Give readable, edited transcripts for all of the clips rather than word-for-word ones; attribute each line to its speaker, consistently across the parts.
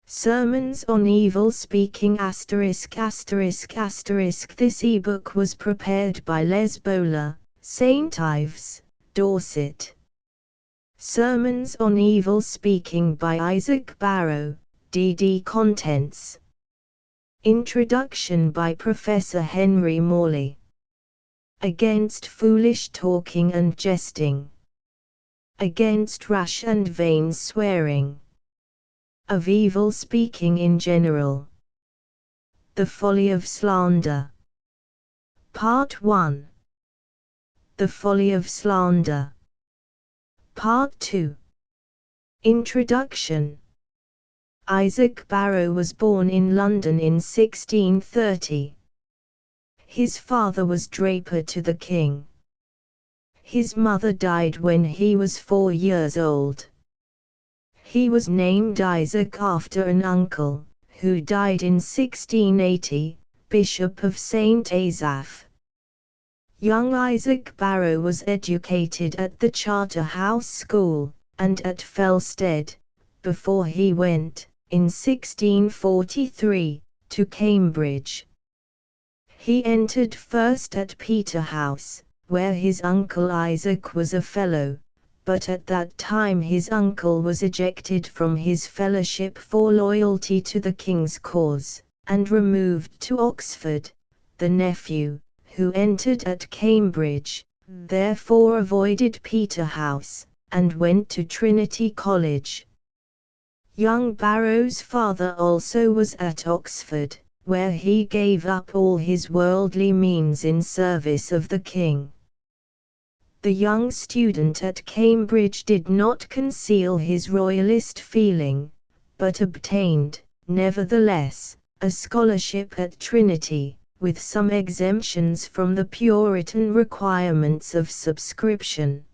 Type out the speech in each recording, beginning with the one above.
Speaker 1: Sermons on Evil Speaking ******. This ebook was prepared by Les Bowler, St. Ives, Dorset. Sermons on Evil Speaking by Isaac Barrow, D.D. Contents. Introduction by Professor Henry Morley. Against foolish talking and jesting. Against rash and vain swearing. Of evil speaking in general. The folly of slander. Part 1. The folly of slander. Part 2. Introduction. Isaac Barrow was born in London in 1630. His father was draper to the king. His mother died when he was 4 years old. He was named Isaac after an uncle, who died in 1680, Bishop of St. Asaph. Young Isaac Barrow was educated at the Charterhouse School, and at Felsted, before he went, in 1643, to Cambridge. He entered first at Peterhouse, where his uncle Isaac was a fellow, but at that time his uncle was ejected from his fellowship for loyalty to the king's cause, and removed to Oxford. The nephew, who entered at Cambridge, therefore avoided Peterhouse, and went to Trinity College. Young Barrow's father also was at Oxford, where he gave up all his worldly means in service of the king. The young student at Cambridge did not conceal his royalist feeling, but obtained, nevertheless, a scholarship at Trinity, with some exemptions from the Puritan requirements of subscription.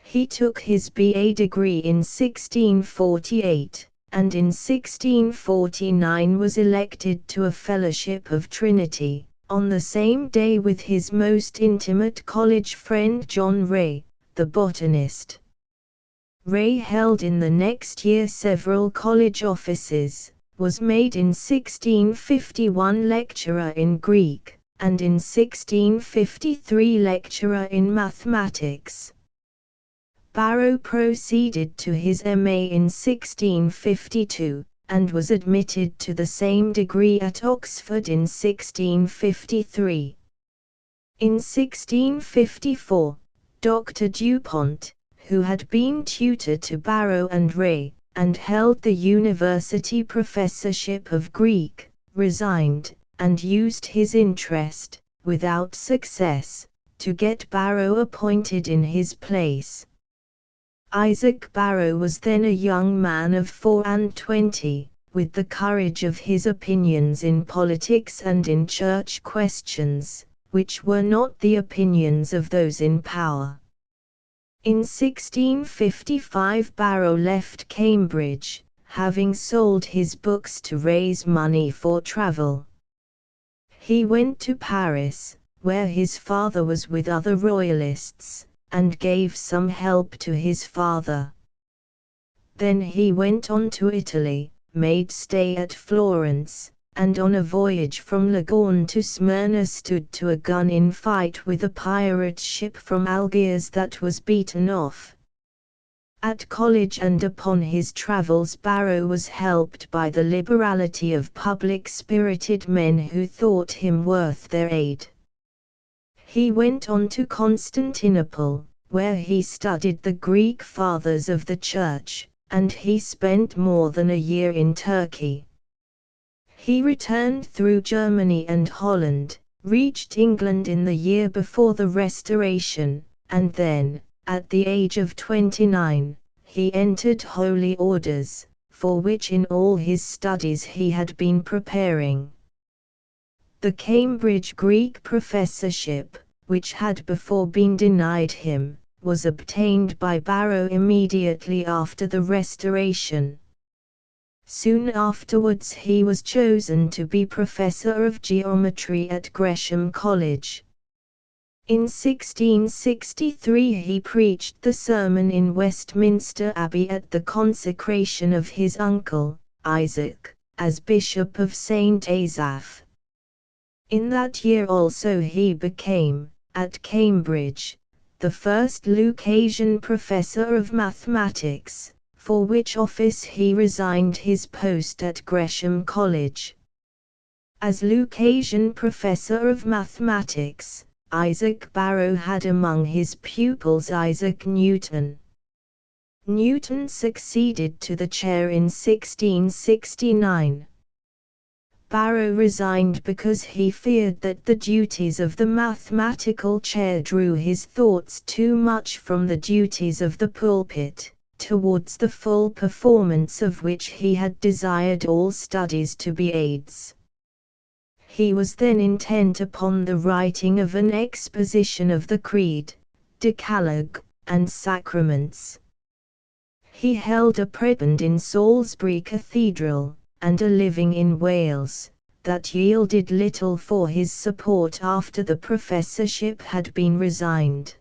Speaker 1: He took his B.A. degree in 1648, and in 1649 was elected to a fellowship of Trinity, on the same day with his most intimate college friend John Ray, the botanist. Ray held in the next year several college offices, was made in 1651 lecturer in Greek, and in 1653 lecturer in mathematics. Barrow proceeded to his M.A. in 1652, and was admitted to the same degree at Oxford in 1653. In 1654, Dr. Dupont, who had been tutor to Barrow and Ray, and held the university professorship of Greek, resigned, and used his interest, without success, to get Barrow appointed in his place. Isaac Barrow was then a young man of 24, with the courage of his opinions in politics and in church questions, which were not the opinions of those in power. In 1655 Barrow left Cambridge, having sold his books to raise money for travel. He went to Paris, where his father was with other royalists, and gave some help to his father. Then he went on to Italy, made stay at Florence, and on a voyage from Leghorn to Smyrna stood to a gun in fight with a pirate ship from Algiers that was beaten off. At college and upon his travels Barrow was helped by the liberality of public-spirited men who thought him worth their aid. He went on to Constantinople, where he studied the Greek fathers of the Church, and he spent more than a year in Turkey. He returned through Germany and Holland, reached England in the year before the Restoration, and then, at the age of 29, he entered Holy Orders, for which in all his studies he had been preparing. The Cambridge Greek professorship, which had before been denied him, was obtained by Barrow immediately after the Restoration. Soon afterwards he was chosen to be Professor of Geometry at Gresham College. In 1663 he preached the sermon in Westminster Abbey at the consecration of his uncle, Isaac, as Bishop of St. Asaph. In that year also he became, at Cambridge, the first Lucasian professor of mathematics, for which office he resigned his post at Gresham College. As Lucasian professor of mathematics, Isaac Barrow had among his pupils Isaac Newton. Newton succeeded to the chair in 1669. Barrow resigned because he feared that the duties of the mathematical chair drew his thoughts too much from the duties of the pulpit, towards the full performance of which he had desired all studies to be aids. He was then intent upon the writing of an exposition of the Creed, Decalogue, and Sacraments. He held a prebend in Salisbury Cathedral, and a living in Wales, that yielded little for his support after the professorship had been resigned.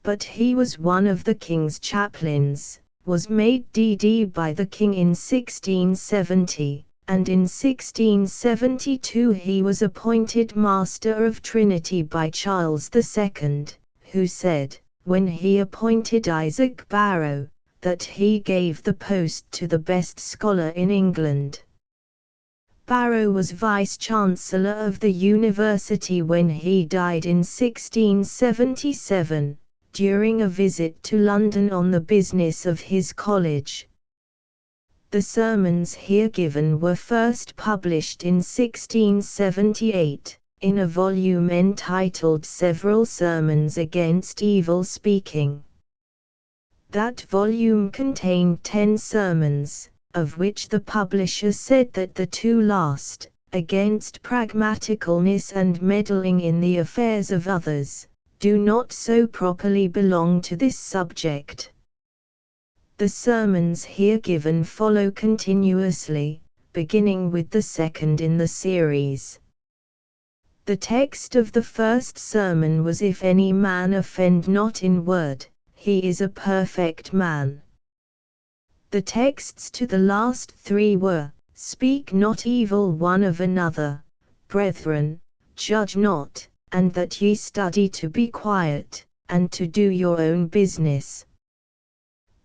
Speaker 1: But he was one of the king's chaplains, was made D.D. by the king in 1670, and in 1672 he was appointed Master of Trinity by Charles II, who said, when he appointed Isaac Barrow, that he gave the post to the best scholar in England. Barrow was Vice-Chancellor of the University when he died in 1677, during a visit to London on the business of his college. The sermons here given were first published in 1678, in a volume entitled Several Sermons Against Evil Speaking. That volume contained 10 sermons, of which the publisher said that the 2 last, against pragmaticalness and meddling in the affairs of others, do not so properly belong to this subject. The sermons here given follow continuously, beginning with the second in the series. The text of the first sermon was, "If any man offend not in word, he is a perfect man." The texts to the last 3 were, "Speak not evil one of another, brethren, judge not, and that ye study to be quiet, and to do your own business."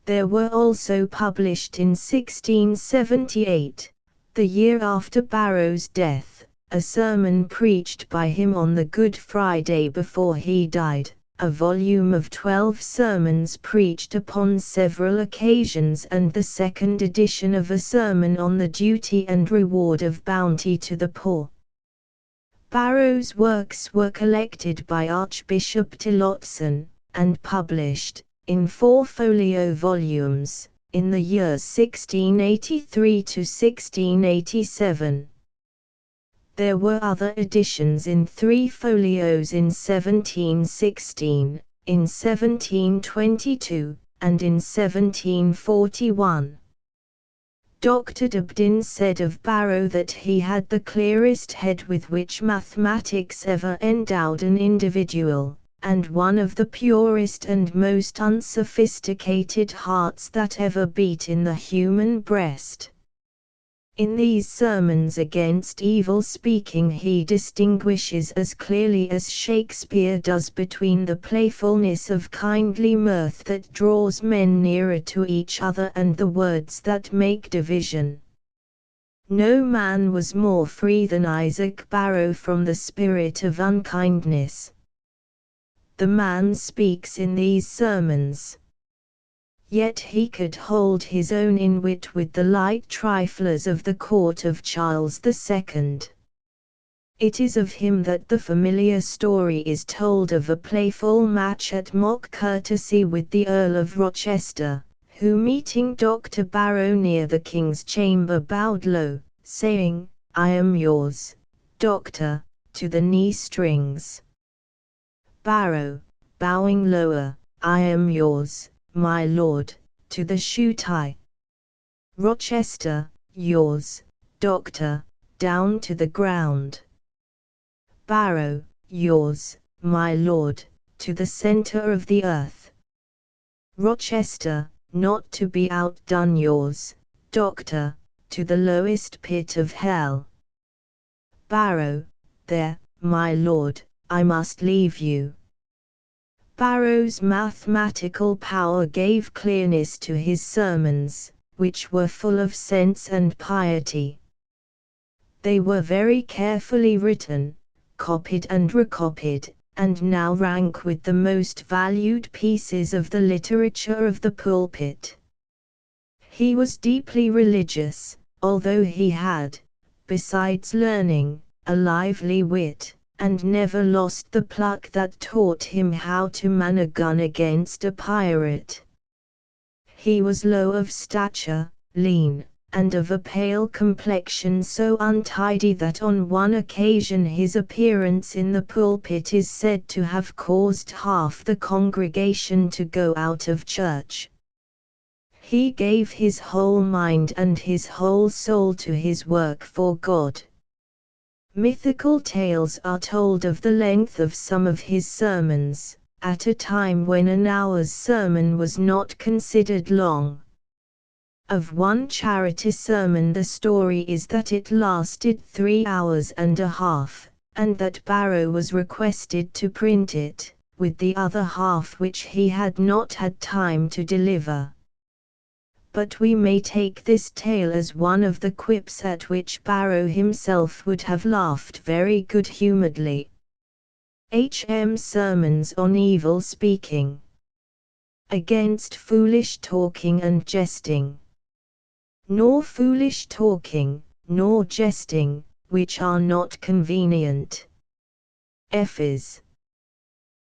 Speaker 1: There were also published in 1678, the year after Barrow's death, a sermon preached by him on the Good Friday before he died, a volume of 12 sermons preached upon several occasions, and the second edition of a sermon on the duty and reward of bounty to the poor. Barrow's works were collected by Archbishop Tillotson, and published, in 4-folio volumes, in the years 1683 to 1687. There were other editions in 3 folios in 1716, in 1722, and in 1741. Dr. Dibdin said of Barrow that he had the clearest head with which mathematics ever endowed an individual, and one of the purest and most unsophisticated hearts that ever beat in the human breast. In these sermons against evil speaking he distinguishes as clearly as Shakespeare does between the playfulness of kindly mirth that draws men nearer to each other and the words that make division. No man was more free than Isaac Barrow from the spirit of unkindness. The man speaks in these sermons. Yet he could hold his own in wit with the light triflers of the court of Charles II. It is of him that the familiar story is told of a playful match at mock courtesy with the Earl of Rochester, who meeting Dr. Barrow near the king's chamber bowed low, saying, "I am yours, Doctor," to the knee strings. Barrow, bowing lower, "I am yours, my lord," to the shoe tie. Rochester, "Yours, Doctor," down to the ground. Barrow, "Yours, my lord," to the center of the earth. Rochester, "Not to be outdone, yours, Doctor," to the lowest pit of hell. Barrow, there, my lord, I must leave you. Barrow's mathematical power gave clearness to his sermons, which were full of sense and piety. They were very carefully written, copied and recopied, and now rank with the most valued pieces of the literature of the pulpit. He was deeply religious, although he had, besides learning, a lively wit, and never lost the pluck that taught him how to man a gun against a pirate. He was low of stature, lean, and of a pale complexion so untidy that on one occasion his appearance in the pulpit is said to have caused half the congregation to go out of church. He gave his whole mind and his whole soul to his work for God. Mythical tales are told of the length of some of his sermons, at a time when an hour's sermon was not considered long. Of one charity sermon the story is that it lasted 3 hours and a half, and that Barrow was requested to print it, with the other half which he had not had time to deliver. But we may take this tale as one of the quips at which Barrow himself would have laughed very good-humouredly. H.M. Sermons on Evil Speaking. Against foolish talking and jesting. Nor foolish talking, nor jesting, which are not convenient. F's.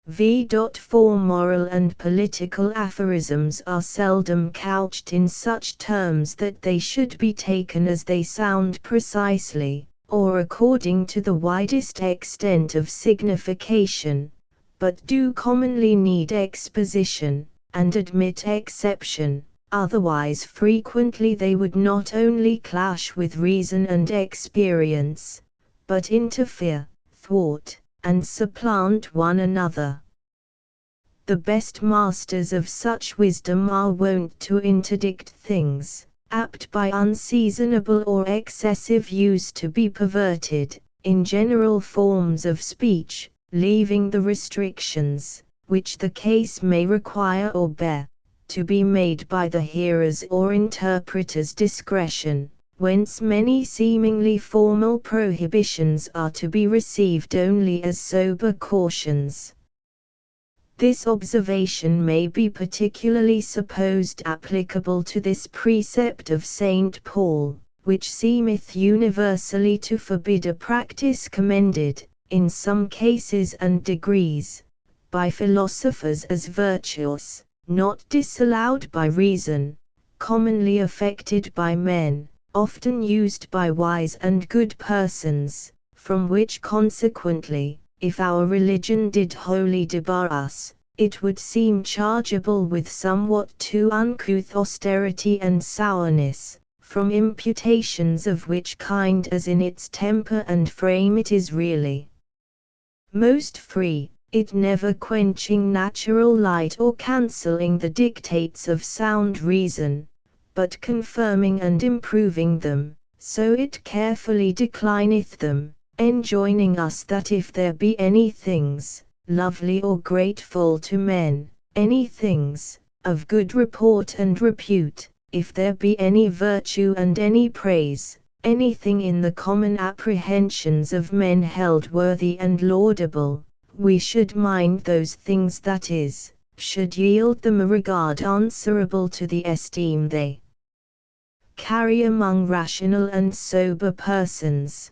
Speaker 1: V.4 Moral and political aphorisms are seldom couched in such terms that they should be taken as they sound precisely, or according to the widest extent of signification, but do commonly need exposition, and admit exception, otherwise frequently they would not only clash with reason and experience, but interfere, thwart, and supplant one another. The best masters of such wisdom are wont to interdict things, apt by unseasonable or excessive use to be perverted, in general forms of speech, leaving the restrictions, which the case may require or bear, to be made by the hearer's or interpreter's discretion, whence many seemingly formal prohibitions are to be received only as sober cautions. This observation may be particularly supposed applicable to this precept of St. Paul, which seemeth universally to forbid a practice commended, in some cases and degrees, by philosophers as virtuous, not disallowed by reason, commonly affected by men, often used by wise and good persons, from which consequently, if our religion did wholly debar us, it would seem chargeable with somewhat too uncouth austerity and sourness, from imputations of which kind as in its temper and frame it is really most free, it never quenching natural light or cancelling the dictates of sound reason, but confirming and improving them, so it carefully declineth them, enjoining us that if there be any things, lovely or grateful to men, any things, of good report and repute, if there be any virtue and any praise, anything in the common apprehensions of men held worthy and laudable, we should mind those things, that is, should yield them a regard answerable to the esteem they carry among rational and sober persons.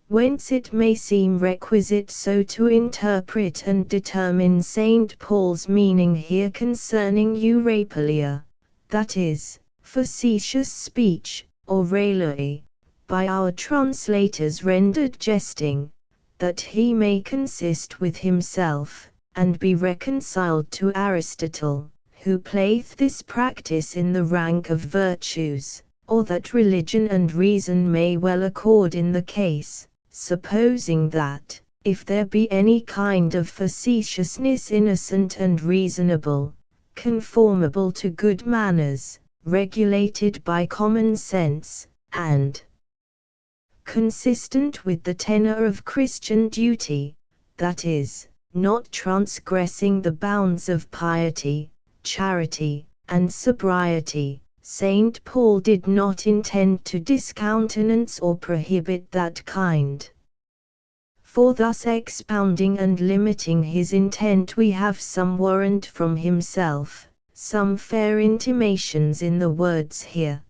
Speaker 1: Whence it may seem requisite so to interpret and determine St. Paul's meaning here concerning Eupalia, that is, facetious speech, or raillery, by our translators rendered jesting, that he may consist with himself, and be reconciled to Aristotle, who placed this practice in the rank of virtues, or that religion and reason may well accord in the case, supposing that, if there be any kind of facetiousness innocent and reasonable, conformable to good manners, regulated by common sense, and consistent with the tenor of Christian duty, that is, not transgressing the bounds of piety, charity, and sobriety. St. Paul did not intend to discountenance or prohibit that kind. For thus expounding and limiting his intent we have some warrant from himself, some fair intimations in the words here.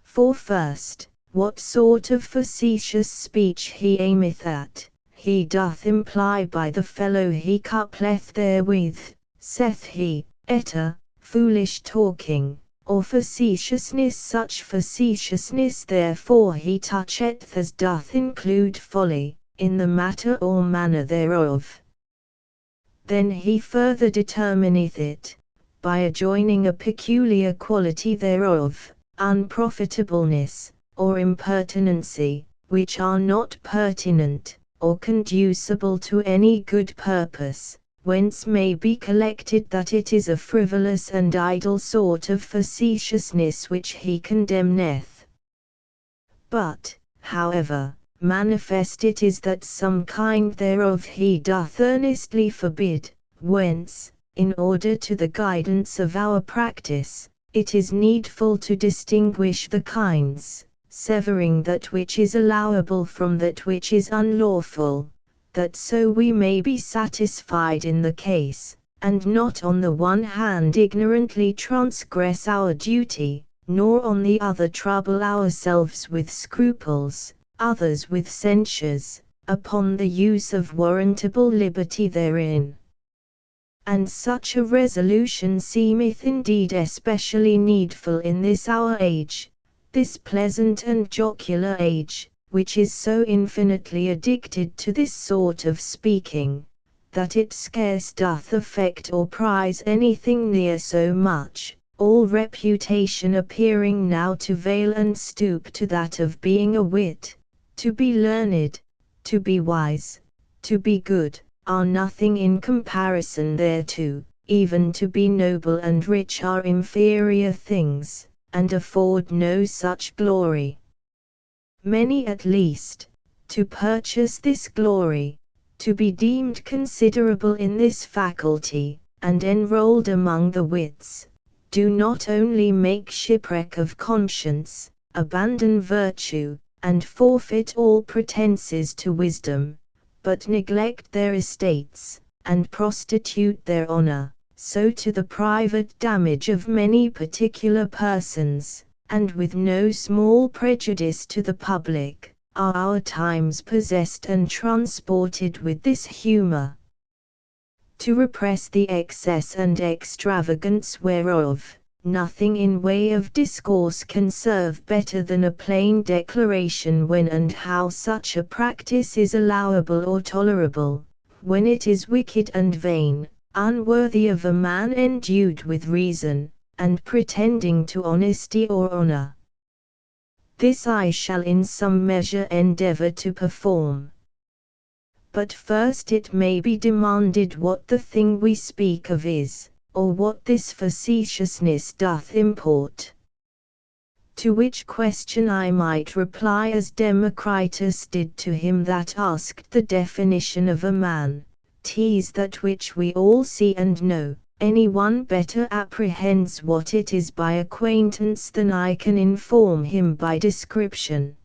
Speaker 1: For first, what sort of facetious speech he aimeth at, he doth imply by the fellow he coupleth therewith, saith he, eta, foolish talking, or facetiousness. Such facetiousness therefore he toucheth as doth include folly, in the matter or manner thereof. Then he further determineth it, by adjoining a peculiar quality thereof, unprofitableness, or impertinency, which are not pertinent, or conducible to any good purpose, whence may be collected that it is a frivolous and idle sort of facetiousness which he condemneth. But, however, manifest it is that some kind thereof he doth earnestly forbid, whence, in order to the guidance of our practice, it is needful to distinguish the kinds, severing that which is allowable from that which is unlawful, that so we may be satisfied in the case, and not on the one hand ignorantly transgress our duty, nor on the other trouble ourselves with scruples, others with censures, upon the use of warrantable liberty therein. And such a resolution seemeth indeed especially needful in this our age, this pleasant and jocular age, which is so infinitely addicted to this sort of speaking, that it scarce doth affect or prize anything near so much, all reputation appearing now to veil and stoop to that of being a wit, to be learned, to be wise, to be good, are nothing in comparison thereto, even to be noble and rich are inferior things, and afford no such glory. Many at least, to purchase this glory, to be deemed considerable in this faculty, and enrolled among the wits, do not only make shipwreck of conscience, abandon virtue, and forfeit all pretenses to wisdom, but neglect their estates, and prostitute their honor, so to the private damage of many particular persons, and with no small prejudice to the public, are our times possessed and transported with this humor. To repress the excess and extravagance whereof, nothing in way of discourse can serve better than a plain declaration when and how such a practice is allowable or tolerable, when it is wicked and vain, unworthy of a man endued with reason, and pretending to honesty or honor. This I shall in some measure endeavor to perform. But first it may be demanded what the thing we speak of is, or what this facetiousness doth import. To which question I might reply as Democritus did to him that asked the definition of a man, "'Tis that which we all see and know, any one better apprehends what it is by acquaintance than I can inform him by description."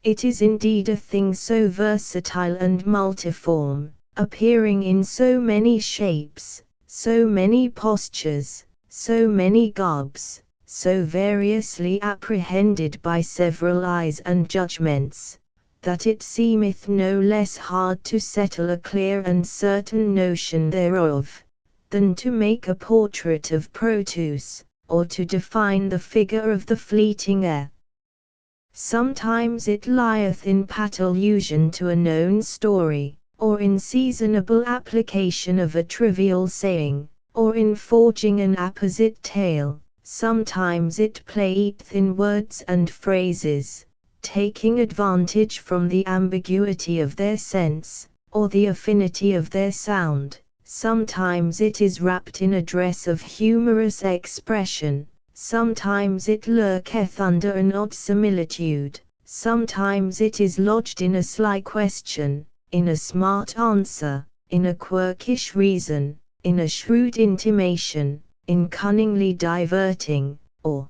Speaker 1: It is indeed a thing so versatile and multiform, appearing in so many shapes, so many postures, so many garbs, so variously apprehended by several eyes and judgments, that it seemeth no less hard to settle a clear and certain notion thereof, than to make a portrait of Proteus, or to define the figure of the fleeting air. Sometimes it lieth in pat allusion to a known story, or in seasonable application of a trivial saying, or in forging an apposite tale. Sometimes it playeth in words and phrases, taking advantage from the ambiguity of their sense, or the affinity of their sound. Sometimes it is wrapped in a dress of humorous expression, sometimes it lurketh under an odd similitude, sometimes it is lodged in a sly question, in a smart answer, in a quirkish reason, in a shrewd intimation, in cunningly diverting, or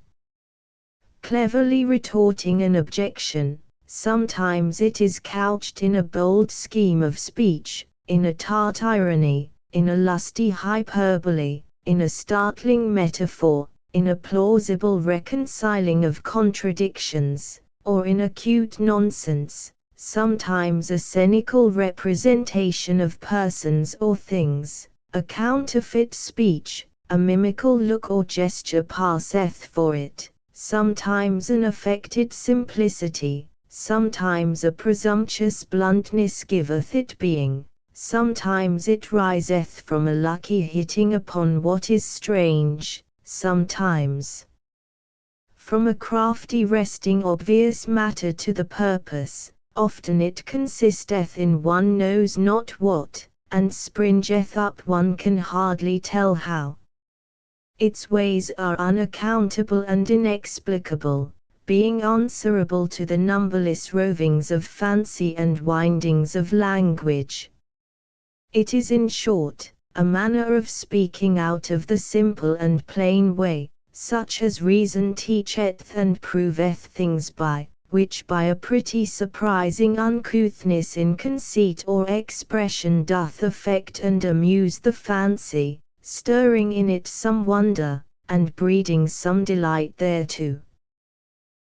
Speaker 1: cleverly retorting an objection. Sometimes it is couched in a bold scheme of speech, in a tart irony, in a lusty hyperbole, in a startling metaphor, in a plausible reconciling of contradictions, or in acute nonsense, sometimes a cynical representation of persons or things, a counterfeit speech, a mimical look or gesture passeth for it, sometimes an affected simplicity, sometimes a presumptuous bluntness giveth it being, sometimes it riseth from a lucky hitting upon what is strange, sometimes from a crafty wresting obvious matter to the purpose, often it consisteth in one knows not what, and springeth up one can hardly tell how. Its ways are unaccountable and inexplicable, being answerable to the numberless rovings of fancy and windings of language. It is in short, a manner of speaking out of the simple and plain way, such as reason teacheth and proveth things by, which by a pretty surprising uncouthness in conceit or expression doth affect and amuse the fancy, stirring in it some wonder, and breeding some delight thereto.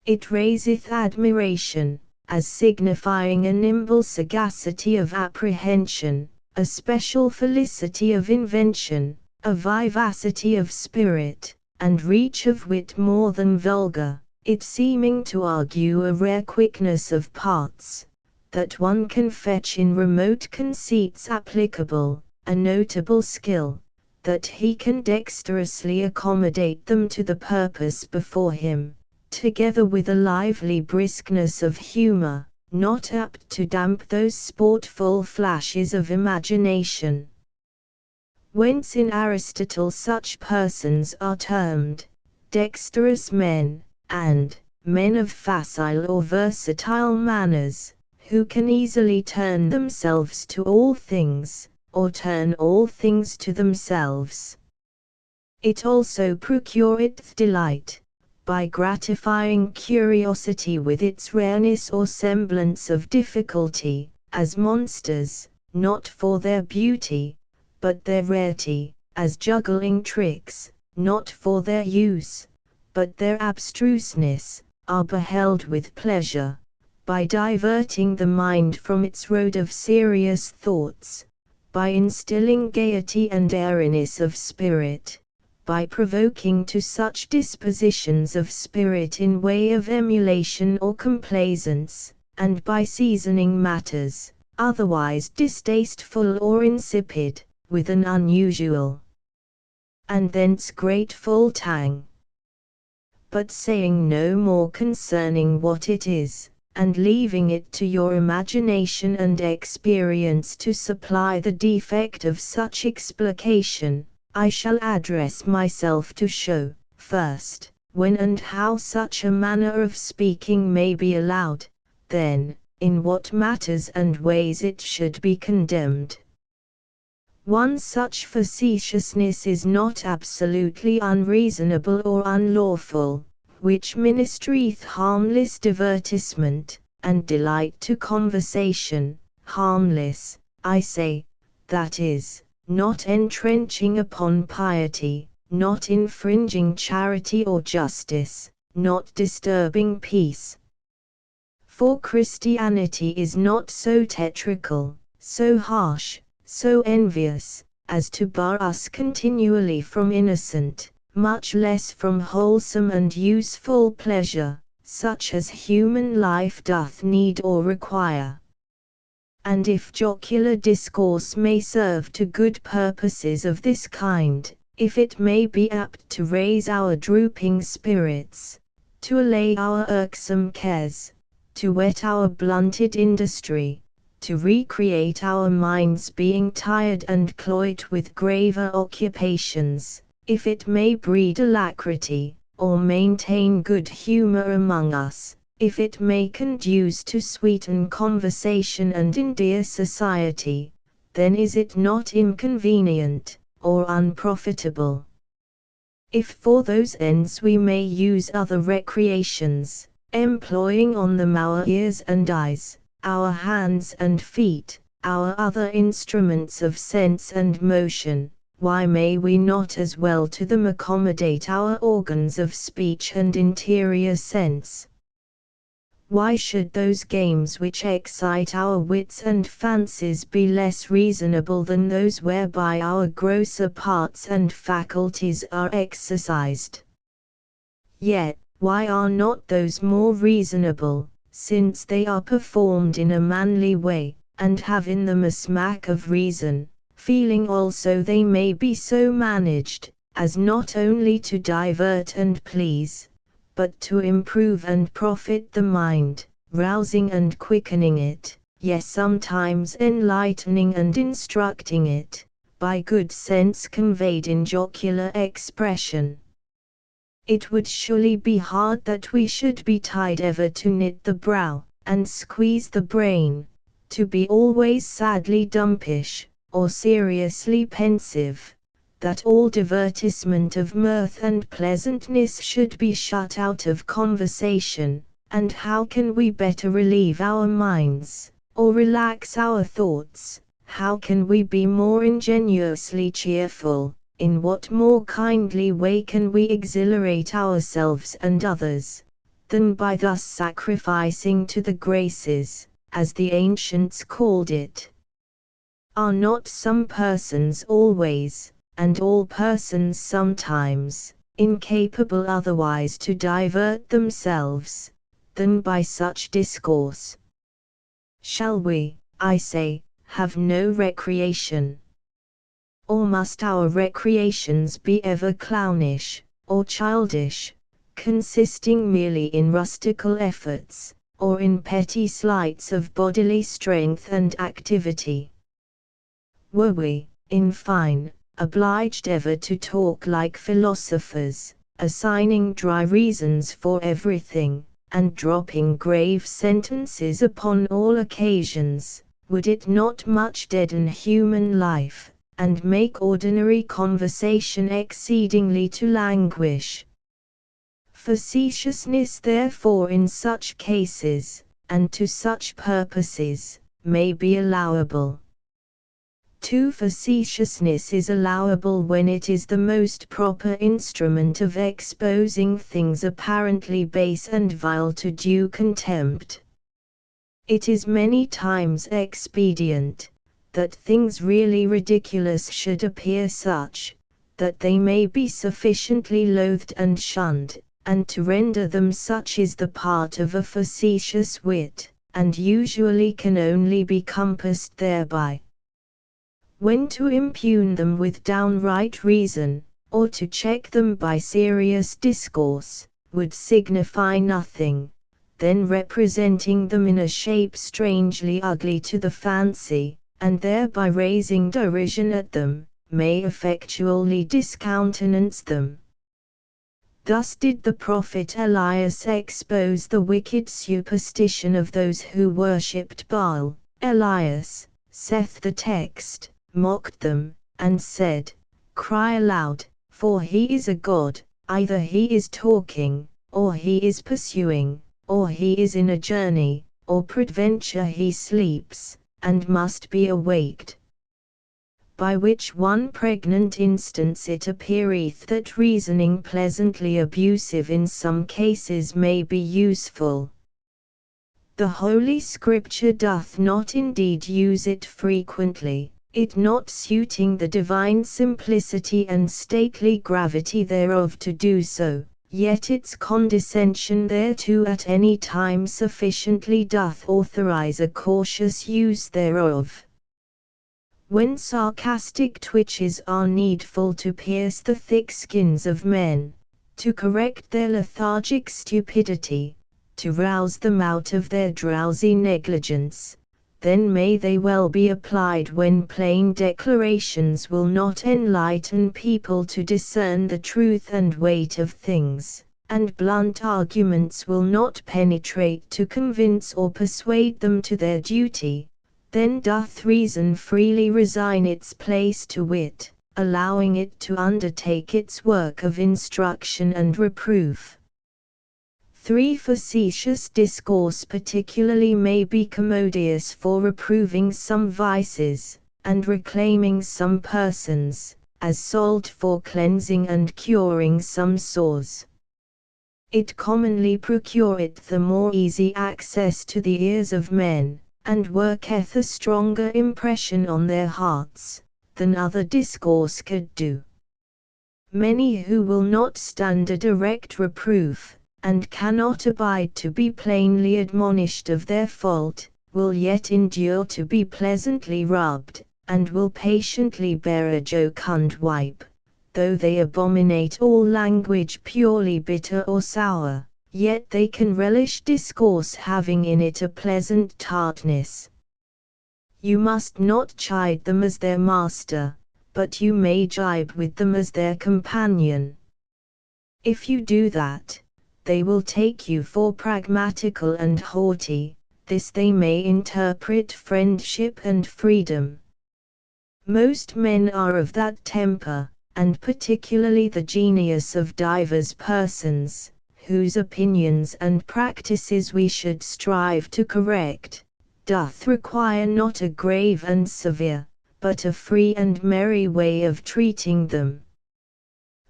Speaker 1: It raiseth admiration, as signifying a nimble sagacity of apprehension, a special felicity of invention, a vivacity of spirit, and reach of wit more than vulgar, it seeming to argue a rare quickness of parts, that one can fetch in remote conceits applicable, a notable skill, that he can dexterously accommodate them to the purpose before him, together with a lively briskness of humor, not apt to damp those sportful flashes of imagination. Whence in Aristotle such persons are termed dexterous men, and men of facile or versatile manners, who can easily turn themselves to all things, or turn all things to themselves. It also procureth delight, by gratifying curiosity with its rareness or semblance of difficulty, as monsters, not for their beauty, but their rarity, as juggling tricks, not for their use, but their abstruseness, are beheld with pleasure, by diverting the mind from its road of serious thoughts, by instilling gaiety and airiness of spirit, by provoking to such dispositions of spirit in way of emulation or complaisance, and by seasoning matters, otherwise distasteful or insipid, with an unusual, and thence grateful tang. But saying no more concerning what it is, and leaving it to your imagination and experience to supply the defect of such explication, I shall address myself to show, first, when and how such a manner of speaking may be allowed, then, in what matters and ways it should be condemned. One such facetiousness is not absolutely unreasonable or unlawful, which ministreth harmless divertisement, and delight to conversation, harmless, I say, that is, not entrenching upon piety, not infringing charity or justice, not disturbing peace. For Christianity is not so tetrical, so harsh, so envious, as to bar us continually from innocent, much less from wholesome and useful pleasure, such as human life doth need or require. And if jocular discourse may serve to good purposes of this kind, if it may be apt to raise our drooping spirits, to allay our irksome cares, to whet our blunted industry, to recreate our minds being tired and cloyed with graver occupations, if it may breed alacrity, or maintain good humor among us, if it may conduce to sweeten conversation and endear society, then is it not inconvenient, or unprofitable? If for those ends we may use other recreations, employing on them our ears and eyes, our hands and feet, our other instruments of sense and motion, why may we not as well to them accommodate our organs of speech and interior sense? Why should those games which excite our wits and fancies be less reasonable than those whereby our grosser parts and faculties are exercised? Yet, why are not those more reasonable, since they are performed in a manly way, and have in them a smack of reason, feeling also they may be so managed, as not only to divert and please, but to improve and profit the mind, rousing and quickening it, yes sometimes enlightening and instructing it, by good sense conveyed in jocular expression. It would surely be hard that we should be tied ever to knit the brow, and squeeze the brain, to be always sadly dumpish, or seriously pensive, that all divertisement of mirth and pleasantness should be shut out of conversation, and how can we better relieve our minds, or relax our thoughts, how can we be more ingenuously cheerful, in what more kindly way can we exhilarate ourselves and others, than by thus sacrificing to the graces, as the ancients called it? Are not some persons always, and all persons sometimes, incapable otherwise to divert themselves, than by such discourse? Shall we, I say, have no recreation? Or must our recreations be ever clownish, or childish, consisting merely in rustical efforts, or in petty sleights of bodily strength and activity? Were we, in fine, obliged ever to talk like philosophers, assigning dry reasons for everything, and dropping grave sentences upon all occasions, would it not much deaden human life, and make ordinary conversation exceedingly to languish? Facetiousness therefore in such cases, and to such purposes, may be allowable. Too facetiousness is allowable when it is the most proper instrument of exposing things apparently base and vile to due contempt. It is many times expedient, that things really ridiculous should appear such, that they may be sufficiently loathed and shunned, and to render them such is the part of a facetious wit, and usually can only be compassed thereby. When to impugn them with downright reason, or to check them by serious discourse, would signify nothing, then representing them in a shape strangely ugly to the fancy, and thereby raising derision at them, may effectually discountenance them. Thus did the prophet Elias expose the wicked superstition of those who worshipped Baal. Elias, saith the text, mocked them, and said, Cry aloud, for he is a god, either he is talking, or he is pursuing, or he is in a journey, or peradventure he sleeps, and must be awaked. By which one pregnant instance it appeareth that reasoning pleasantly abusive in some cases may be useful. The Holy Scripture doth not indeed use it frequently, it not suiting the divine simplicity and stately gravity thereof to do so, yet its condescension thereto at any time sufficiently doth authorize a cautious use thereof. When sarcastic twitches are needful to pierce the thick skins of men, to correct their lethargic stupidity, to rouse them out of their drowsy negligence, then may they well be applied when plain declarations will not enlighten people to discern the truth and weight of things, and blunt arguments will not penetrate to convince or persuade them to their duty, then doth reason freely resign its place to wit, allowing it to undertake its work of instruction and reproof. 3. Facetious discourse particularly may be commodious for reproving some vices, and reclaiming some persons, as salt for cleansing and curing some sores. It commonly procureth the more easy access to the ears of men, and worketh a stronger impression on their hearts, than other discourse could do. Many who will not stand a direct reproof, and cannot abide to be plainly admonished of their fault, will yet endure to be pleasantly rubbed, and will patiently bear a jocund wipe. Though they abominate all language purely bitter or sour, yet they can relish discourse having in it a pleasant tartness. You must not chide them as their master, but you may jibe with them as their companion. If you do that, they will take you for pragmatical and haughty. This they may interpret friendship and freedom. Most men are of that temper, and particularly the genius of divers persons, whose opinions and practices we should strive to correct, doth require not a grave and severe, but a free and merry way of treating them.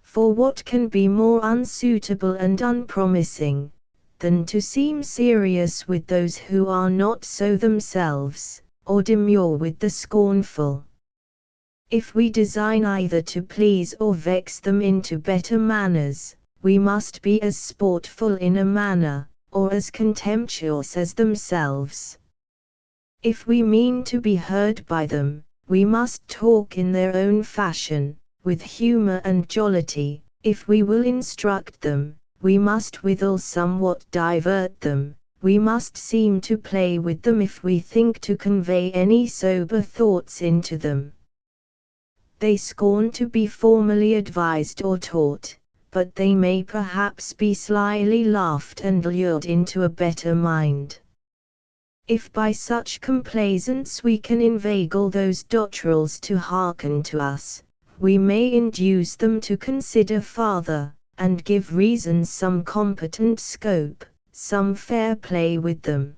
Speaker 1: For what can be more unsuitable and unpromising, than to seem serious with those who are not so themselves, or demure with the scornful? If we design either to please or vex them into better manners, we must be as sportful in a manner, or as contemptuous as themselves. If we mean to be heard by them, we must talk in their own fashion, with humour and jollity. If we will instruct them, we must withal somewhat divert them. We must seem to play with them if we think to convey any sober thoughts into them. They scorn to be formally advised or taught, but they may perhaps be slyly laughed and lured into a better mind. If by such complaisance we can inveigle those dotterels to hearken to us, we may induce them to consider farther, and give reason some competent scope, some fair play with them.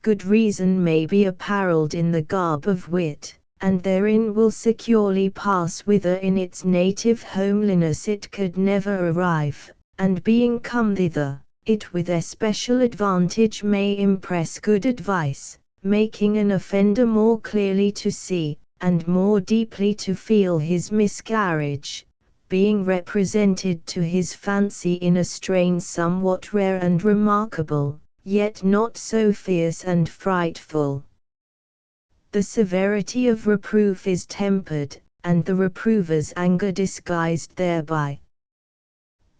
Speaker 1: Good reason may be apparelled in the garb of wit, and therein will securely pass whither in its native homeliness it could never arrive, and being come thither, it with especial advantage may impress good advice, making an offender more clearly to see, and more deeply to feel his miscarriage, being represented to his fancy in a strain somewhat rare and remarkable, yet not so fierce and frightful. The severity of reproof is tempered, and the reprover's anger disguised thereby.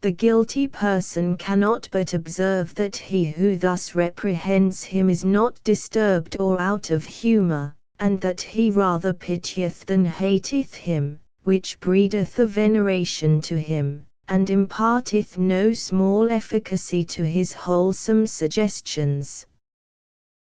Speaker 1: The guilty person cannot but observe that he who thus reprehends him is not disturbed or out of humour, and that he rather pitieth than hateth him, which breedeth a veneration to him, and imparteth no small efficacy to his wholesome suggestions.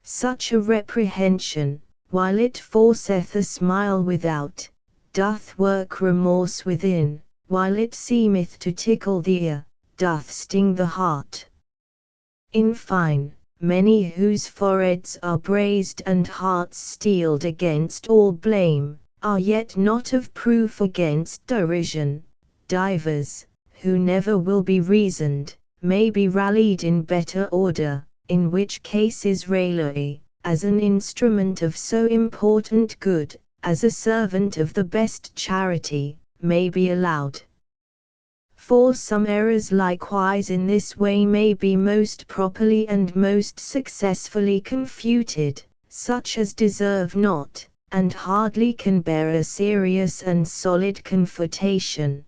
Speaker 1: Such a reprehension, while it forceth a smile without, doth work remorse within, while it seemeth to tickle the ear, doth sting the heart. In fine, many whose foreheads are brazed and hearts steeled against all blame, are yet not of proof against derision. Divers, who never will be reasoned, may be rallied in better order, in which cases raillery, as an instrument of so important good, as a servant of the best charity, may be allowed. For some errors likewise in this way may be most properly and most successfully confuted, such as deserve not, and hardly can bear a serious and solid confutation.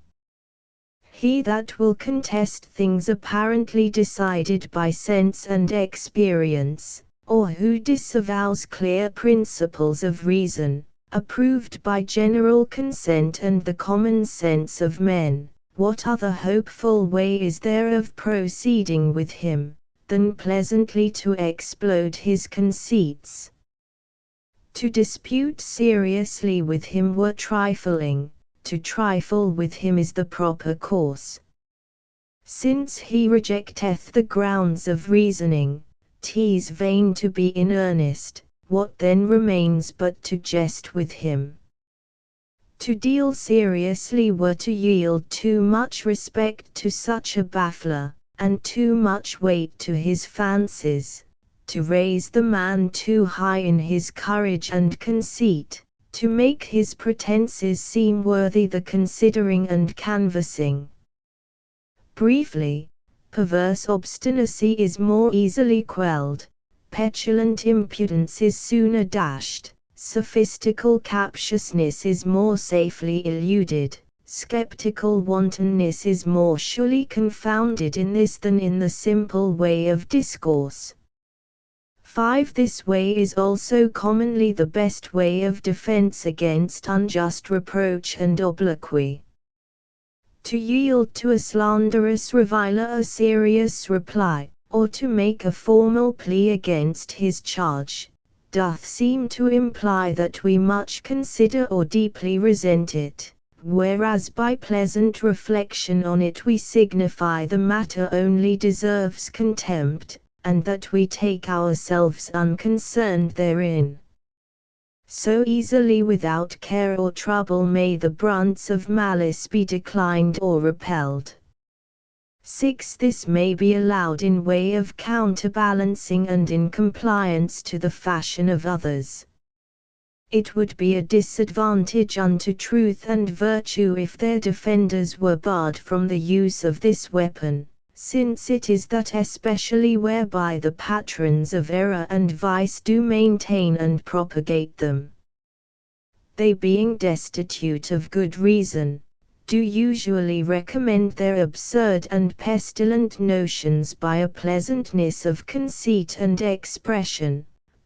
Speaker 1: He that will contest things apparently decided by sense and experience, or who disavows clear principles of reason, approved by general consent and the common sense of men, what other hopeful way is there of proceeding with him, than pleasantly to explode his conceits? To dispute seriously with him were trifling, to trifle with him is the proper course. Since he rejecteth the grounds of reasoning, 'tis vain to be in earnest, what then remains but to jest with him? To deal seriously were to yield too much respect to such a baffler, and too much weight to his fancies, to raise the man too high in his courage and conceit, to make his pretenses seem worthy the considering and canvassing. Briefly, perverse obstinacy is more easily quelled, petulant impudence is sooner dashed, sophistical captiousness is more safely eluded, skeptical wantonness is more surely confounded in this than in the simple way of discourse. 5. This way is also commonly the best way of defense against unjust reproach and obloquy. To yield to a slanderous reviler a serious reply, or to make a formal plea against his charge, doth seem to imply that we much consider or deeply resent it, whereas by pleasant reflection on it we signify the matter only deserves contempt, and that we take ourselves unconcerned therein. So easily without care or trouble may the brunts of malice be declined or repelled. 6. This may be allowed in way of counterbalancing and in compliance to the fashion of others. It would be a disadvantage unto truth and virtue if their defenders were barred from the use of this weapon, since it is that especially whereby the patrons of error and vice do maintain and propagate them. They being destitute of good reason, do usually recommend their absurd and pestilent notions by a pleasantness of conceit and expression,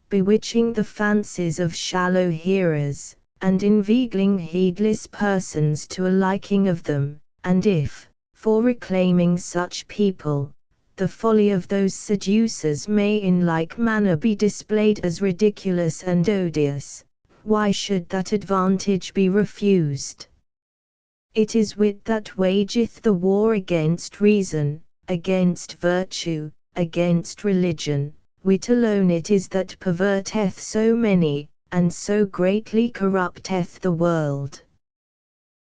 Speaker 1: bewitching the fancies of shallow hearers, and inveigling heedless persons to a liking of them, and if, for reclaiming such people, the folly of those seducers may in like manner be displayed as ridiculous and odious, why should that advantage be refused? It is wit that wageth the war against reason, against virtue, against religion. Wit alone it is that perverteth so many, and so greatly corrupteth the world.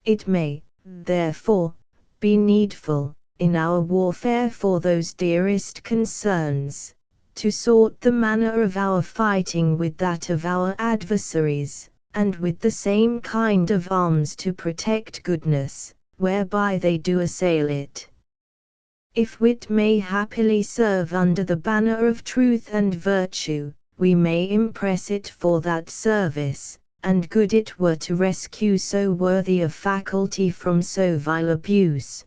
Speaker 1: It may, therefore, be needful, in our warfare for those dearest concerns, to sort the manner of our fighting with that of our adversaries, and with the same kind of arms to protect goodness, whereby they do assail it. If wit may happily serve under the banner of truth and virtue, we may impress it for that service, and good it were to rescue so worthy a faculty from so vile abuse.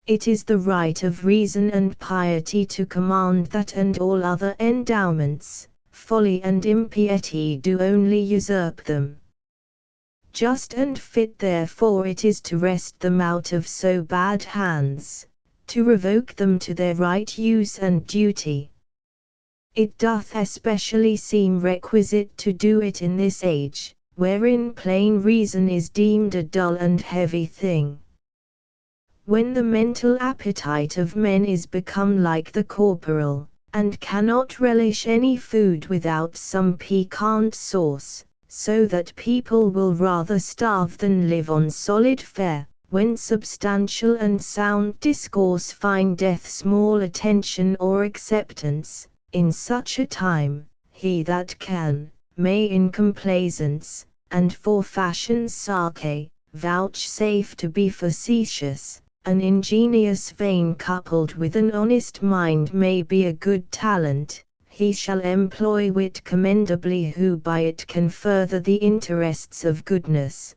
Speaker 1: It is the right of reason and piety to command that, and all other endowments, folly and impiety do only usurp them. Just and fit therefore it is to wrest them out of so bad hands, to revoke them to their right use and duty. It doth especially seem requisite to do it in this age, wherein plain reason is deemed a dull and heavy thing. When the mental appetite of men is become like the corporal, and cannot relish any food without some piquant sauce, so that people will rather starve than live on solid fare, when substantial and sound discourse findeth small attention or acceptance, in such a time, he that can, may in complaisance, and for fashion's sake, vouchsafe to be facetious. An ingenious vein coupled with an honest mind may be a good talent. He shall employ wit commendably who by it can further the interests of goodness,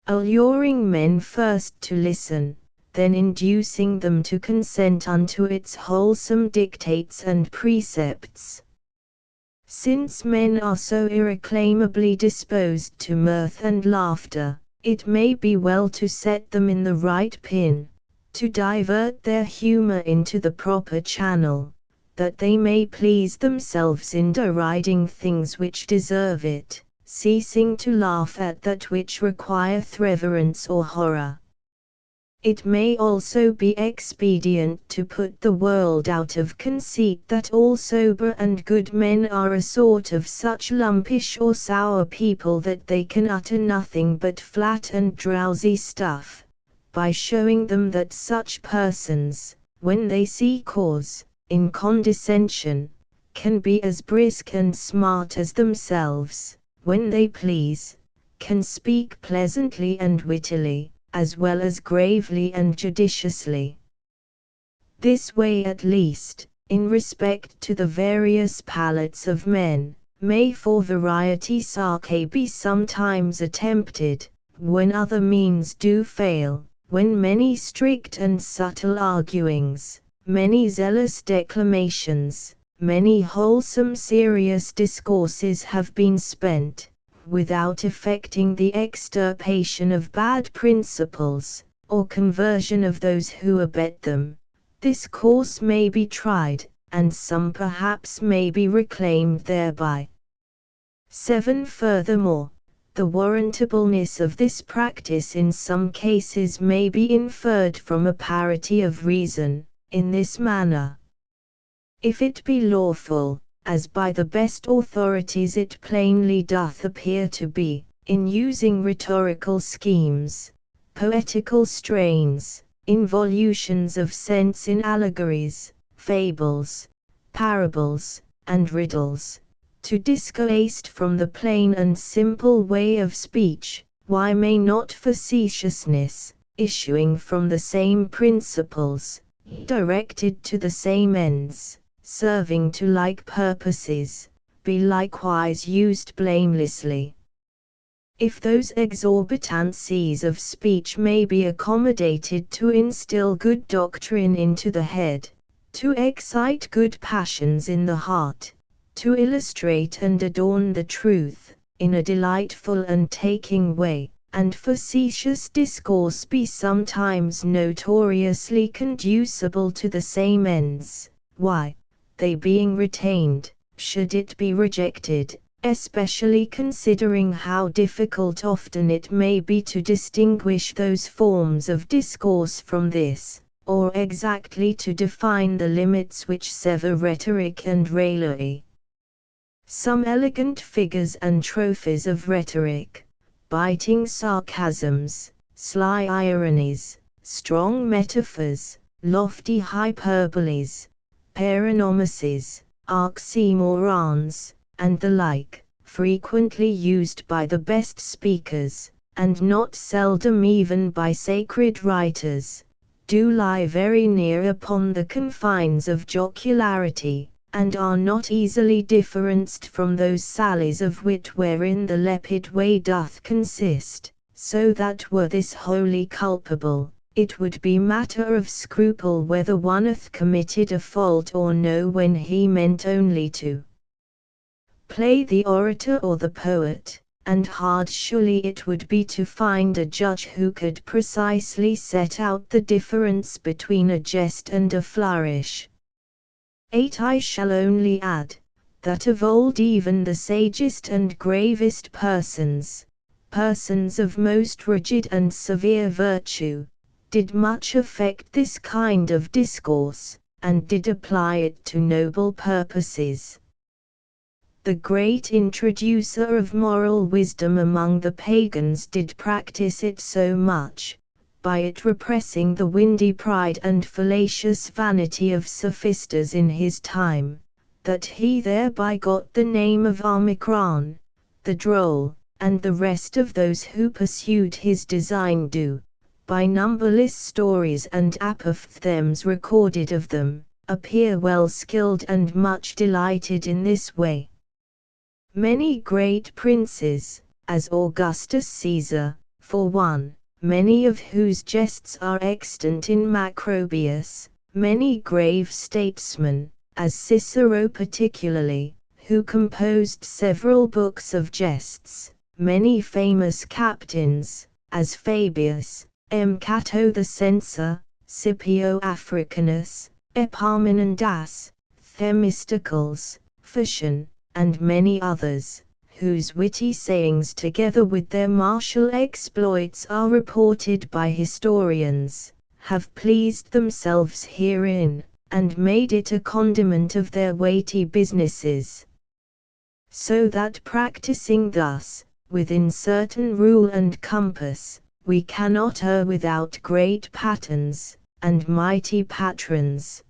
Speaker 1: alluring men first to listen, then inducing them to consent unto its wholesome dictates and precepts. Since men are so irreclaimably disposed to mirth and laughter, It may be well to set them in the right pin, to divert their humor into the proper channel, that they may please themselves in deriding things which deserve it, ceasing to laugh at that which requireth reverence or horror. It may also be expedient to put the world out of conceit that all sober and good men are a sort of such lumpish or sour people that they can utter nothing but flat and drowsy stuff, by showing them that such persons, when they see cause, in condescension, can be as brisk and smart as themselves, when they please, can speak pleasantly and wittily, as well as gravely and judiciously. This way at least, in respect to the various palates of men, may for variety sake be sometimes attempted, when other means do fail, when many strict and subtle arguings, many zealous declamations, many wholesome serious discourses have been spent, without effecting the extirpation of bad principles, or conversion of those who abet them. This course may be tried, and some perhaps may be reclaimed thereby. 7. Furthermore, the warrantableness of this practice in some cases may be inferred from a parity of reason, in this manner. If it be lawful, as by the best authorities it plainly doth appear to be, in using rhetorical schemes, poetical strains, involutions of sense in allegories, fables, parables, and riddles, to discoast from the plain and simple way of speech, why may not facetiousness, issuing from the same principles, directed to the same ends, serving to like purposes, be likewise used blamelessly? If those exorbitancies of speech may be accommodated to instill good doctrine into the head, to excite good passions in the heart, to illustrate and adorn the truth, in a delightful and taking way, and facetious discourse be sometimes notoriously conducible to the same ends, why, they being retained, should it be rejected, especially considering how difficult often it may be to distinguish those forms of discourse from this, or exactly to define the limits which sever rhetoric and raillery. Some elegant figures and trophies of rhetoric, biting sarcasms, sly ironies, strong metaphors, lofty hyperboles, paronomasies, oxymorons, and the like, frequently used by the best speakers, and not seldom even by sacred writers, do lie very near upon the confines of jocularity, and are not easily differenced from those sallies of wit wherein the lepid way doth consist, so that were this wholly culpable, it would be matter of scruple whether one hath committed a fault or no, when he meant only to play the orator or the poet, and hard surely it would be to find a judge who could precisely set out the difference between a jest and a flourish. 8. I shall only add, that of old even the sagest and gravest persons of most rigid and severe virtue, did much affect this kind of discourse, and did apply it to noble purposes. The great introducer of moral wisdom among the pagans did practice it so much, by it repressing the windy pride and fallacious vanity of sophisters in his time, that he thereby got the name of Omicron, the droll, and the rest of those who pursued his design do, by numberless stories and apophthegms recorded of them, appear well skilled and much delighted in this way. Many great princes, as Augustus Caesar, for one, many of whose jests are extant in Macrobius, many grave statesmen, as Cicero particularly, who composed several books of jests, many famous captains, as Fabius, M. Cato the Censor, Scipio Africanus, Epaminondas, Themistocles, Phocion, and many others, whose witty sayings together with their martial exploits are reported by historians, have pleased themselves herein, and made it a condiment of their weighty businesses. So that practicing thus, within certain rule and compass, we cannot err without great patterns, and mighty patrons.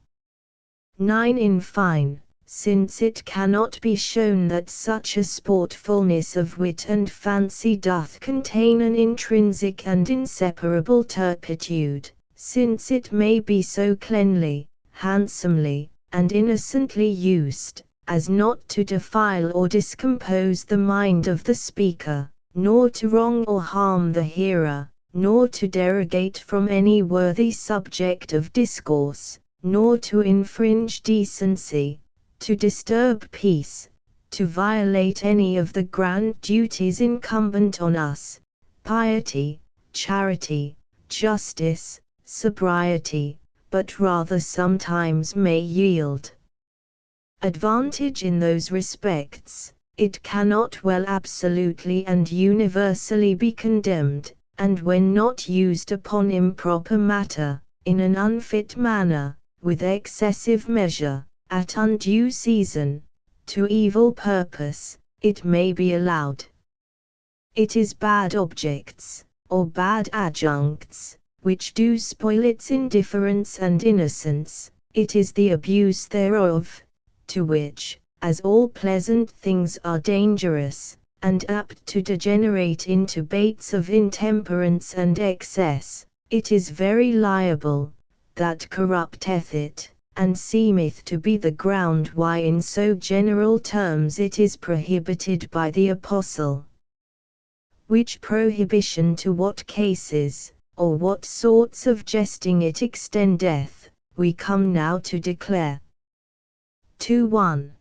Speaker 1: 9. In fine, since it cannot be shown that such a sportfulness of wit and fancy doth contain an intrinsic and inseparable turpitude, since it may be so cleanly, handsomely, and innocently used, as not to defile or discompose the mind of the speaker, nor to wrong or harm the hearer, nor to derogate from any worthy subject of discourse, nor to infringe decency, to disturb peace, to violate any of the grand duties incumbent on us, piety, charity, justice, sobriety, but rather sometimes may yield advantage in those respects, it cannot well absolutely and universally be condemned, and when not used upon improper matter, in an unfit manner, with excessive measure, at undue season, to evil purpose, it may be allowed. It is bad objects, or bad adjuncts, which do spoil its indifference and innocence, it is the abuse thereof, to which, as all pleasant things are dangerous, and apt to degenerate into baits of intemperance and excess, it is very liable, that corrupteth it, and seemeth to be the ground why in so general terms it is prohibited by the Apostle. Which prohibition to what cases, or what sorts of jesting it extendeth, we come now to declare. 2:1.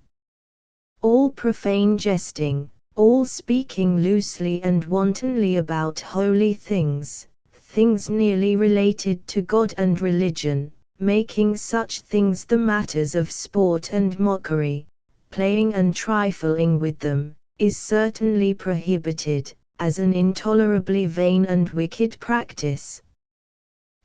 Speaker 1: All profane jesting, all speaking loosely and wantonly about holy things, things nearly related to God and religion, making such things the matters of sport and mockery, playing and trifling with them, is certainly prohibited, as an intolerably vain and wicked practice.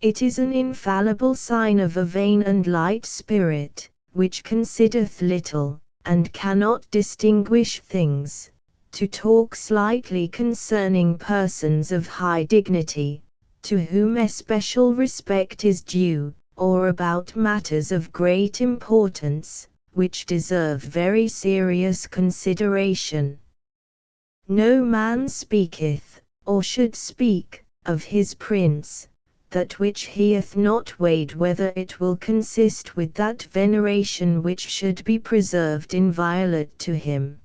Speaker 1: It is an infallible sign of a vain and light spirit, which considereth little, and cannot distinguish things, to talk slightly concerning persons of high dignity, to whom especial respect is due, or about matters of great importance, which deserve very serious consideration. No man speaketh, or should speak, of his prince, that which he hath not weighed whether it will consist with that veneration which should be preserved inviolate to him.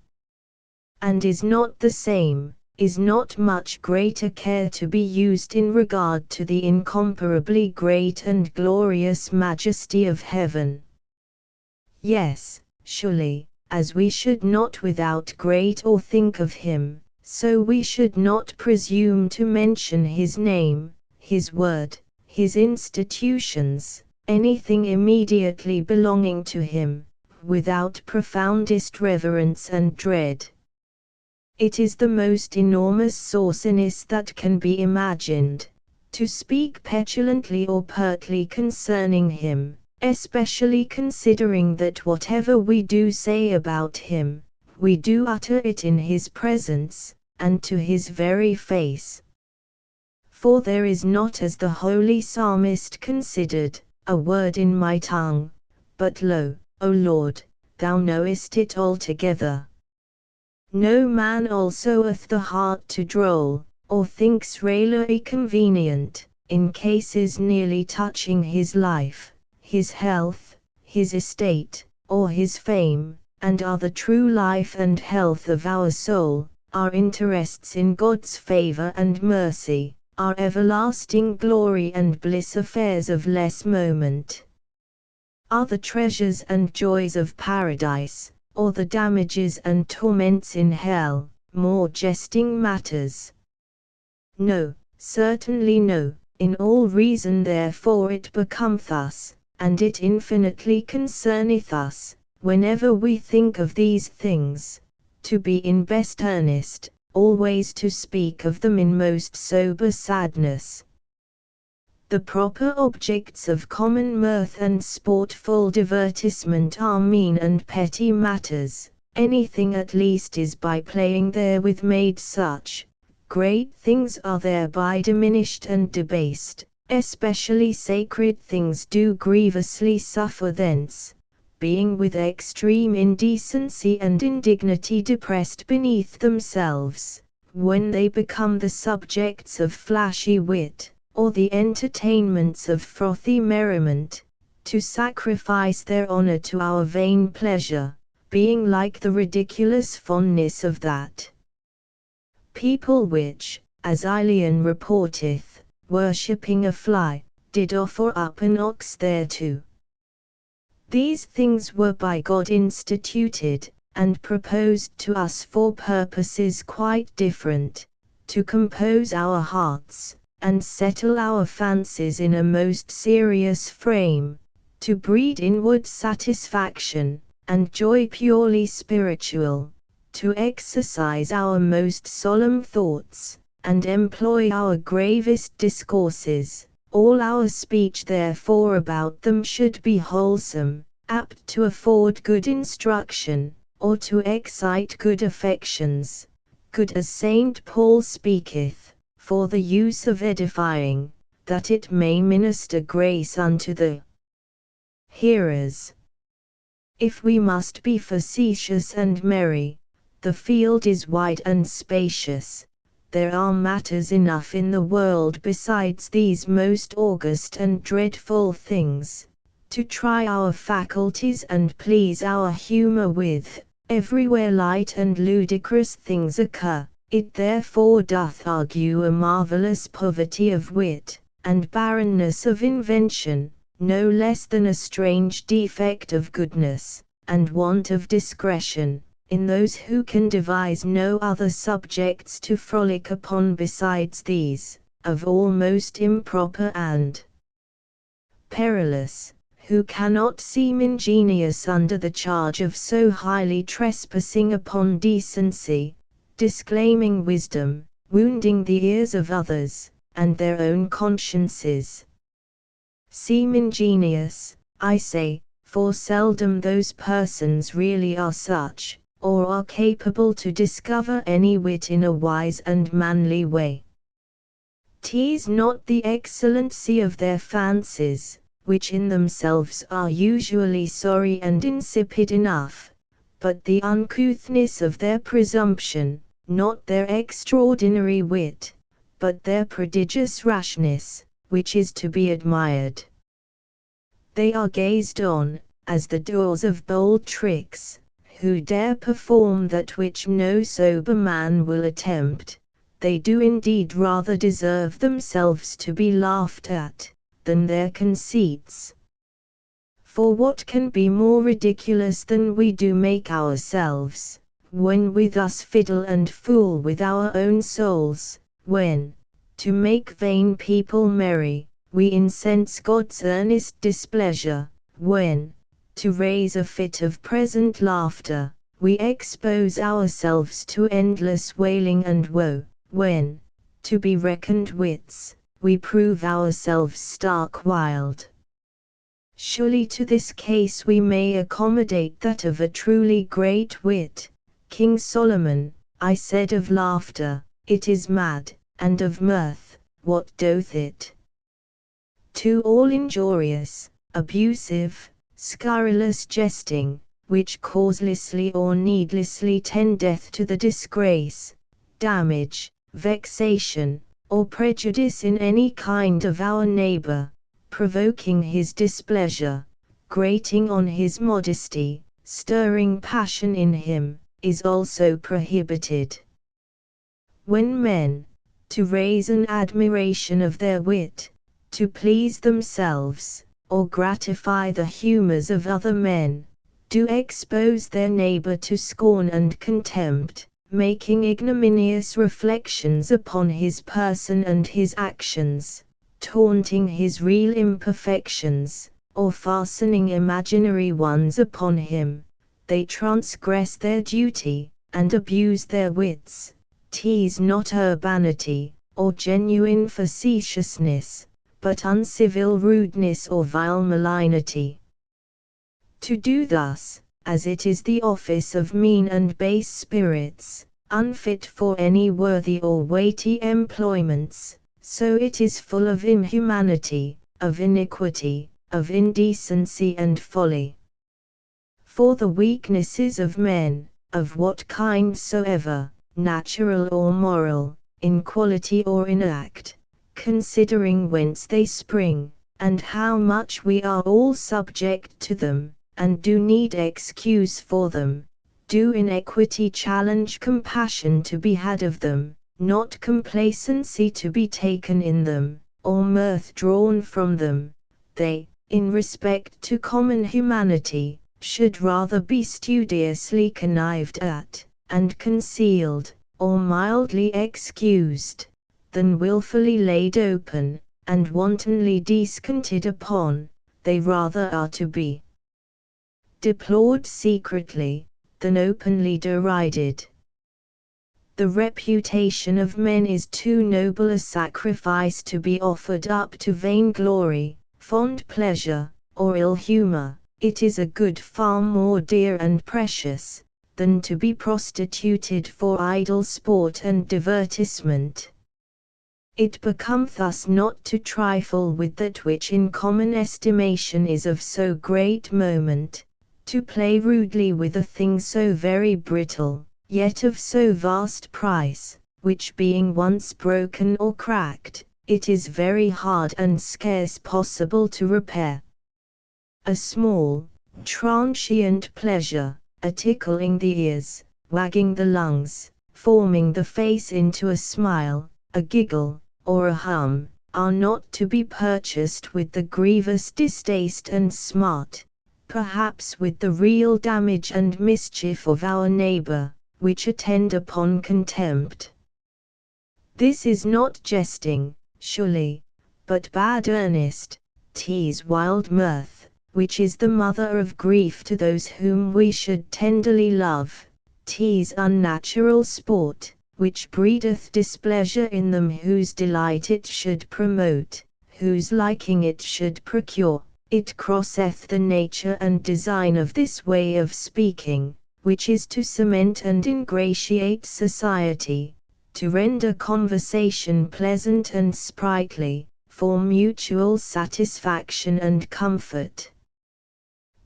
Speaker 1: And is not the same, is not much greater care to be used in regard to the incomparably great and glorious majesty of heaven. Yes, surely, as we should not without great awe think of him, so we should not presume to mention his name, his word, his institutions, anything immediately belonging to him, without profoundest reverence and dread. It is the most enormous sauciness that can be imagined, to speak petulantly or pertly concerning him, especially considering that whatever we do say about him, we do utter it in his presence, and to his very face. For there is not, as the holy psalmist considered, a word in my tongue, but lo, O Lord, thou knowest it altogether. No man also hath the heart to droll, or thinks raillery convenient, in cases nearly touching his life, his health, his estate, or his fame, and are the true life and health of our soul, our interests in God's favor and mercy, our everlasting glory and bliss affairs of less moment, are the treasures and joys of paradise, or the damages and torments in hell, more jesting matters. No, Certainly no. In all reason therefore it becometh us, and it infinitely concerneth us, whenever we think of these things, to be in best earnest, always to speak of them in most sober sadness. The proper objects of common mirth and sportful divertisement are mean and petty matters. Anything at least is by playing therewith made such. Great things are thereby diminished and debased, especially sacred things do grievously suffer thence, being with extreme indecency and indignity depressed beneath themselves, when they become the subjects of flashy wit, or the entertainments of frothy merriment, to sacrifice their honor to our vain pleasure, being like the ridiculous fondness of that people which, as Aelian reporteth, worshipping a fly, did offer up an ox thereto. These things were by God instituted, and proposed to us for purposes quite different, to compose our hearts, and settle our fancies in a most serious frame, to breed inward satisfaction, and joy purely spiritual, to exercise our most solemn thoughts, and employ our gravest discourses. All our speech therefore about them should be wholesome, apt to afford good instruction, or to excite good affections, good as St. Paul speaketh, for the use of edifying, that it may minister grace unto the hearers. If we must be facetious and merry, the field is wide and spacious. There are matters enough in the world besides these most august and dreadful things, to try our faculties and please our humor with. Everywhere light and ludicrous things occur, it therefore doth argue a marvelous poverty of wit, and barrenness of invention, no less than a strange defect of goodness, and want of discretion, in those who can devise no other subjects to frolic upon besides these, of all most improper and perilous, who cannot seem ingenious under the charge of so highly trespassing upon decency, disclaiming wisdom, wounding the ears of others, and their own consciences. Seem ingenious, I say, for seldom those persons really are such, or are capable to discover any wit in a wise and manly way. Tease not the excellency of their fancies, which in themselves are usually sorry and insipid enough, but the uncouthness of their presumption, not their extraordinary wit, but their prodigious rashness, which is to be admired. They are gazed on, as the doers of bold tricks, who dare perform that which no sober man will attempt. They do indeed rather deserve themselves to be laughed at, than their conceits. For what can be more ridiculous than we do make ourselves, when we thus fiddle and fool with our own souls, when, to make vain people merry, we incense God's earnest displeasure, when, to raise a fit of present laughter, we expose ourselves to endless wailing and woe, when, to be reckoned wits, we prove ourselves stark wild. Surely to this case we may accommodate that of a truly great wit. King Solomon, I said of laughter, it is mad, and of mirth, what doth it? To all injurious, abusive, scurrilous jesting, which causelessly or needlessly tendeth to the disgrace, damage, vexation, or prejudice in any kind of our neighbor, provoking his displeasure, grating on his modesty, stirring passion in him, is also prohibited. When men, to raise an admiration of their wit, to please themselves, or gratify the humors of other men, do expose their neighbor to scorn and contempt, making ignominious reflections upon his person and his actions, taunting his real imperfections, or fastening imaginary ones upon him. They transgress their duty, and abuse their wits, tease not urbanity, or genuine facetiousness, but uncivil rudeness or vile malignity. To do thus, as it is the office of mean and base spirits, unfit for any worthy or weighty employments, so it is full of inhumanity, of iniquity, of indecency and folly. For the weaknesses of men, of what kind soever, natural or moral, in quality or in act, considering whence they spring, and how much we are all subject to them, and do need excuse for them, do in equity challenge compassion to be had of them, not complacency to be taken in them, or mirth drawn from them. They, in respect to common humanity, should rather be studiously connived at, and concealed, or mildly excused, than wilfully laid open, and wantonly descanted upon. They rather are to be deplored secretly, than openly derided. The reputation of men is too noble a sacrifice to be offered up to vainglory, fond pleasure, or ill humor. It is a good far more dear and precious, than to be prostituted for idle sport and divertisement. It becometh us not to trifle with that which in common estimation is of so great moment, to play rudely with a thing so very brittle, yet of so vast price, which being once broken or cracked, it is very hard and scarce possible to repair. A small, transient pleasure, a tickling the ears, wagging the lungs, forming the face into a smile, a giggle, or a hum, are not to be purchased with the grievous distaste and smart, perhaps with the real damage and mischief of our neighbor, which attend upon contempt. This is not jesting, surely, but bad earnest, tease wild mirth, which is the mother of grief to those whom we should tenderly love, tease unnatural sport, which breedeth displeasure in them whose delight it should promote, whose liking it should procure. It crosseth the nature and design of this way of speaking, which is to cement and ingratiate society, to render conversation pleasant and sprightly, for mutual satisfaction and comfort.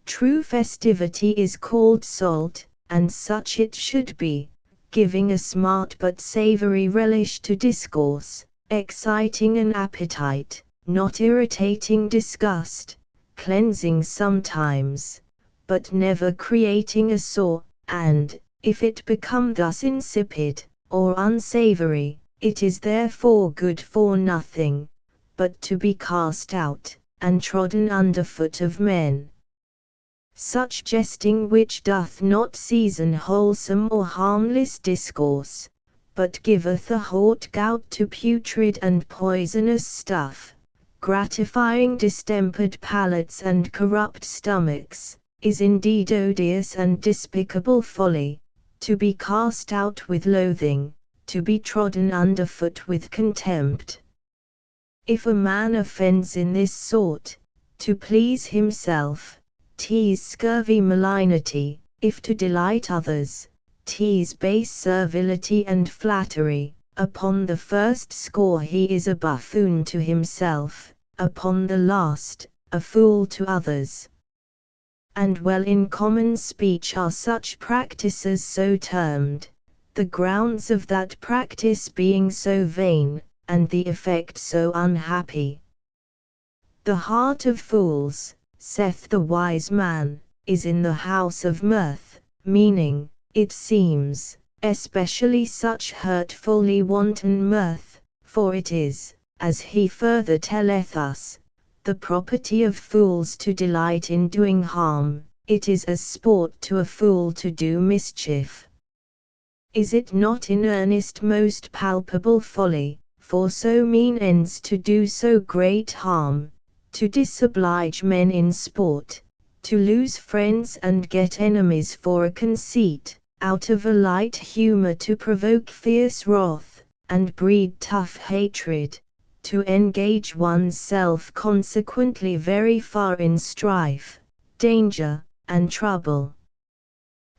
Speaker 1: True festivity is called salt, and such it should be, giving a smart but savory relish to discourse, exciting an appetite, not irritating disgust, cleansing sometimes, but never creating a sore, and, if it become thus insipid, or unsavory, it is therefore good for nothing, but to be cast out, and trodden under foot of men. Such jesting which doth not season wholesome or harmless discourse, but giveth a hot gout to putrid and poisonous stuff, gratifying distempered palates and corrupt stomachs, is indeed odious and despicable folly, to be cast out with loathing, to be trodden under foot with contempt. If a man offends in this sort, to please himself, tease scurvy malignity, if to delight others, tease base servility and flattery. Upon the first score he is a buffoon to himself, upon the last, a fool to others. And well in common speech are such practices so termed, the grounds of that practice being so vain, and the effect so unhappy. The heart of fools, saith the wise man, is in the house of mirth, meaning, it seems, especially such hurtfully wanton mirth, for it is, as he further telleth us, the property of fools to delight in doing harm, it is as sport to a fool to do mischief. Is it not in earnest most palpable folly, for so mean ends to do so great harm, to disoblige men in sport, to lose friends and get enemies for a conceit, out of a light humor to provoke fierce wrath, and breed tough hatred, to engage one's self consequently very far in strife, danger, and trouble?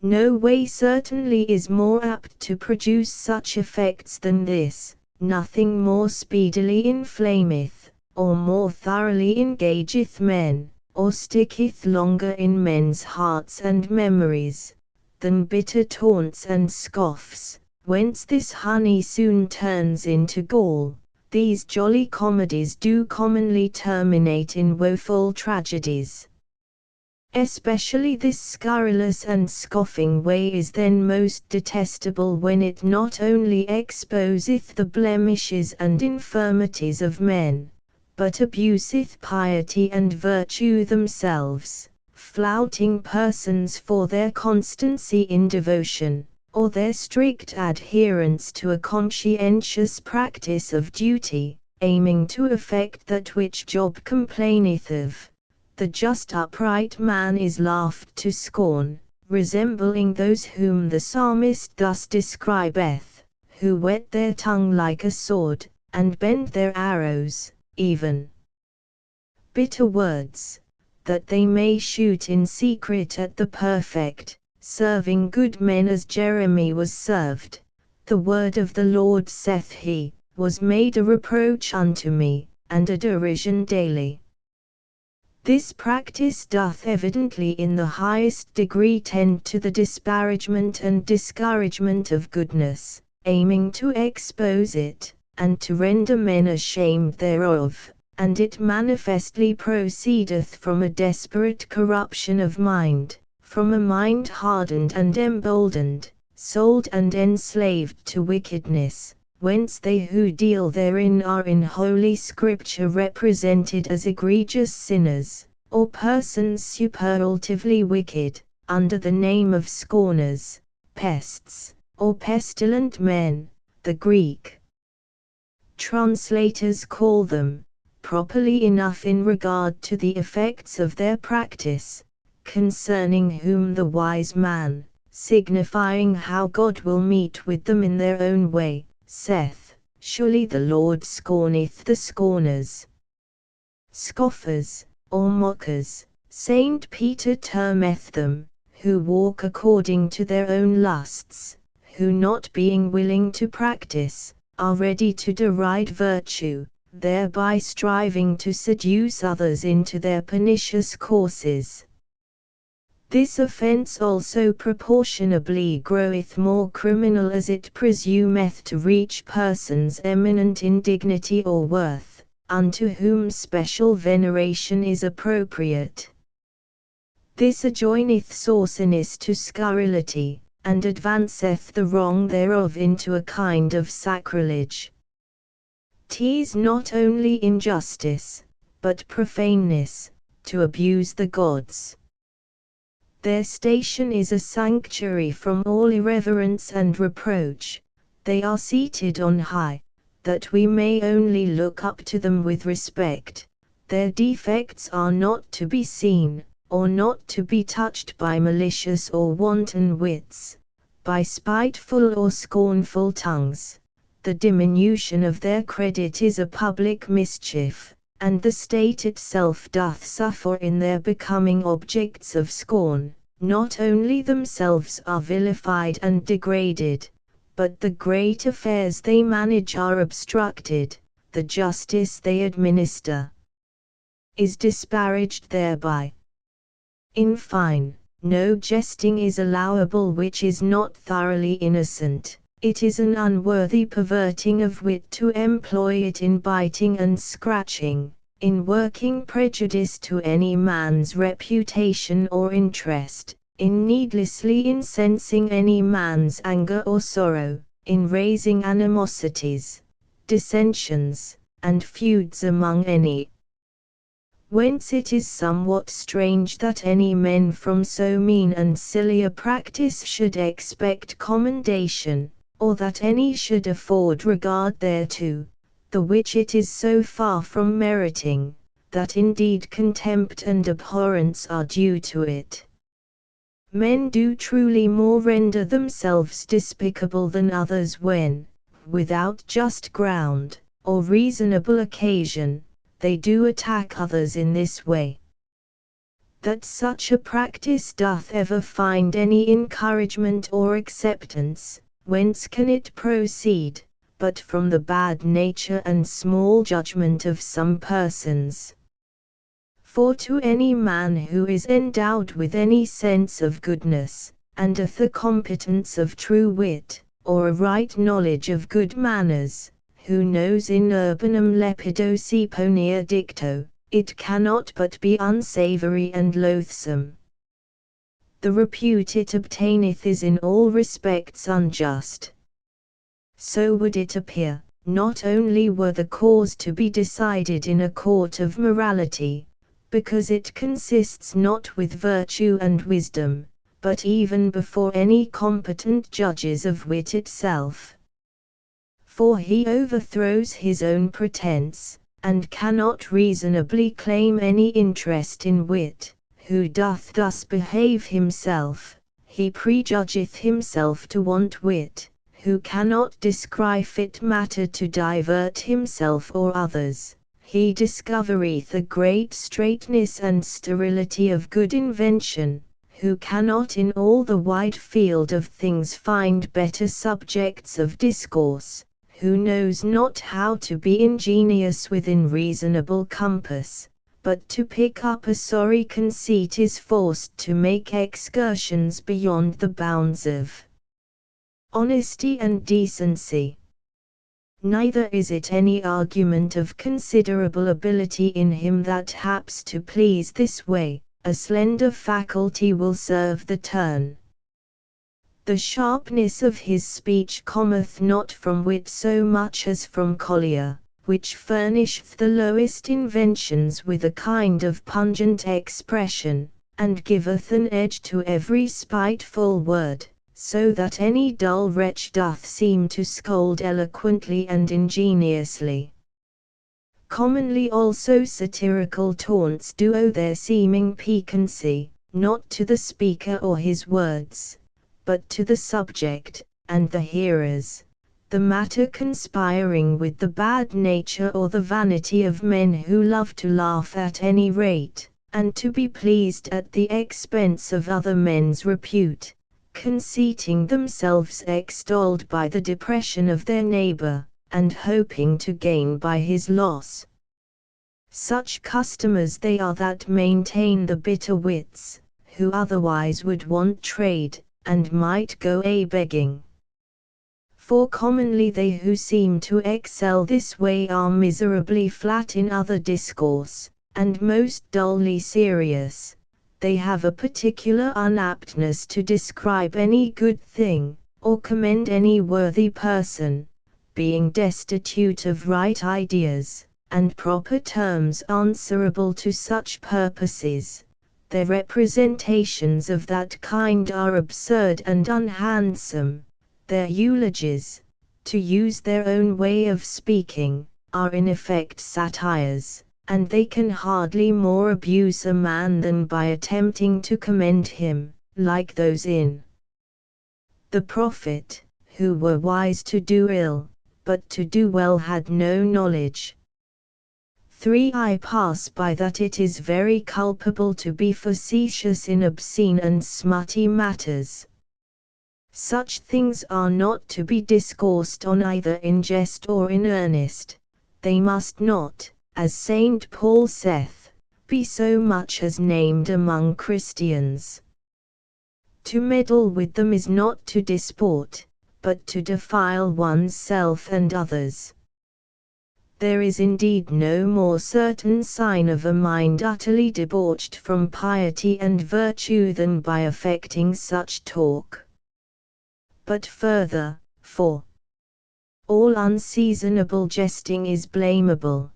Speaker 1: No way certainly is more apt to produce such effects than this. Nothing more speedily inflameth, or more thoroughly engageth men, or sticketh longer in men's hearts and memories, than bitter taunts and scoffs, whence this honey soon turns into gall. These jolly comedies do commonly terminate in woeful tragedies. Especially this scurrilous and scoffing way is then most detestable when it not only exposeth the blemishes and infirmities of men, but abuseth piety and virtue themselves, flouting persons for their constancy in devotion, or their strict adherence to a conscientious practice of duty, aiming to effect that which Job complaineth of. The just upright man is laughed to scorn, resembling those whom the psalmist thus describeth, who whet their tongue like a sword, and bend their arrows, even bitter words, that they may shoot in secret at the perfect, serving good men as Jeremy was served. The word of the Lord, saith he, was made a reproach unto me, and a derision daily. This practice doth evidently in the highest degree tend to the disparagement and discouragement of goodness, aiming to expose it, and to render men ashamed thereof, and it manifestly proceedeth from a desperate corruption of mind, from a mind hardened and emboldened, sold and enslaved to wickedness, whence they who deal therein are in Holy Scripture represented as egregious sinners, or persons superlatively wicked, under the name of scorners, pests, or pestilent men, the Greek translators call them, properly enough in regard to the effects of their practice, concerning whom the wise man, signifying how God will meet with them in their own way, saith, surely the Lord scorneth the scorners. Scoffers, or mockers, Saint Peter termeth them, who walk according to their own lusts, who not being willing to practice, are ready to deride virtue, thereby striving to seduce others into their pernicious courses. This offence also proportionably groweth more criminal as it presumeth to reach persons eminent in dignity or worth, unto whom special veneration is appropriate. This adjoineth sauciness to scurrility, and advanceth the wrong thereof into a kind of sacrilege. 'Tis not only injustice, but profaneness, to abuse the gods. Their station is a sanctuary from all irreverence and reproach. They are seated on high, that we may only look up to them with respect. Their defects are not to be seen, or not to be touched by malicious or wanton wits, by spiteful or scornful tongues. The diminution of their credit is a public mischief, and the state itself doth suffer in their becoming objects of scorn. Not only themselves are vilified and degraded, but the great affairs they manage are obstructed, the justice they administer is disparaged thereby. In fine, no jesting is allowable which is not thoroughly innocent. It is an unworthy perverting of wit to employ it in biting and scratching, in working prejudice to any man's reputation or interest, in needlessly incensing any man's anger or sorrow, in raising animosities, dissensions, and feuds among any Whence it is somewhat strange that any men from so mean and silly a practice should expect commendation, or that any should afford regard thereto, the which it is so far from meriting, that indeed contempt and abhorrence are due to it. Men do truly more render themselves despicable than others when, without just ground, or reasonable occasion, they do attack others in this way. That such a practice doth ever find any encouragement or acceptance, whence can it proceed, but from the bad nature and small judgment of some persons? For to any man who is endowed with any sense of goodness, and hath a competence of true wit, or a right knowledge of good manners, who knows in urbanum lepido seponia dicto, it cannot but be unsavory and loathsome. The repute it obtaineth is in all respects unjust. So would it appear, not only were the cause to be decided in a court of morality, because it consists not with virtue and wisdom, but even before any competent judges of wit itself. For he overthrows his own pretence, and cannot reasonably claim any interest in wit, who doth thus behave himself. He prejudgeth himself to want wit, who cannot descry fit matter to divert himself or others. He discovereth a great straitness and sterility of good invention, who cannot in all the wide field of things find better subjects of discourse, who knows not how to be ingenious within reasonable compass, but to pick up a sorry conceit is forced to make excursions beyond the bounds of honesty and decency. Neither is it any argument of considerable ability in him that haps to please this way, a slender faculty will serve the turn. The sharpness of his speech cometh not from wit so much as from choler, which furnisheth the lowest inventions with a kind of pungent expression, and giveth an edge to every spiteful word, so that any dull wretch doth seem to scold eloquently and ingeniously. Commonly also satirical taunts do owe their seeming piquancy, not to the speaker or his words, but to the subject, and the hearers, the matter conspiring with the bad nature or the vanity of men who love to laugh at any rate, and to be pleased at the expense of other men's repute, conceiting themselves extolled by the depression of their neighbor, and hoping to gain by his loss. Such customers they are that maintain the bitter wits, who otherwise would want trade, and might go a-begging. For commonly they who seem to excel this way are miserably flat in other discourse, and most dully serious. They have a particular unaptness to describe any good thing, or commend any worthy person, being destitute of right ideas, and proper terms answerable to such purposes. Their representations of that kind are absurd and unhandsome. Their eulogies, to use their own way of speaking, are in effect satires, and they can hardly more abuse a man than by attempting to commend him, like those in The Prophet, who were wise to do ill, but to do well had no knowledge. 3. I pass by that it is very culpable to be facetious in obscene and smutty matters. Such things are not to be discoursed on either in jest or in earnest. They must not, as St. Paul saith, be so much as named among Christians. To meddle with them is not to disport, but to defile one's self and others. There is indeed no more certain sign of a mind utterly debauched from piety and virtue than by affecting such talk. But further, for all unseasonable jesting is blamable.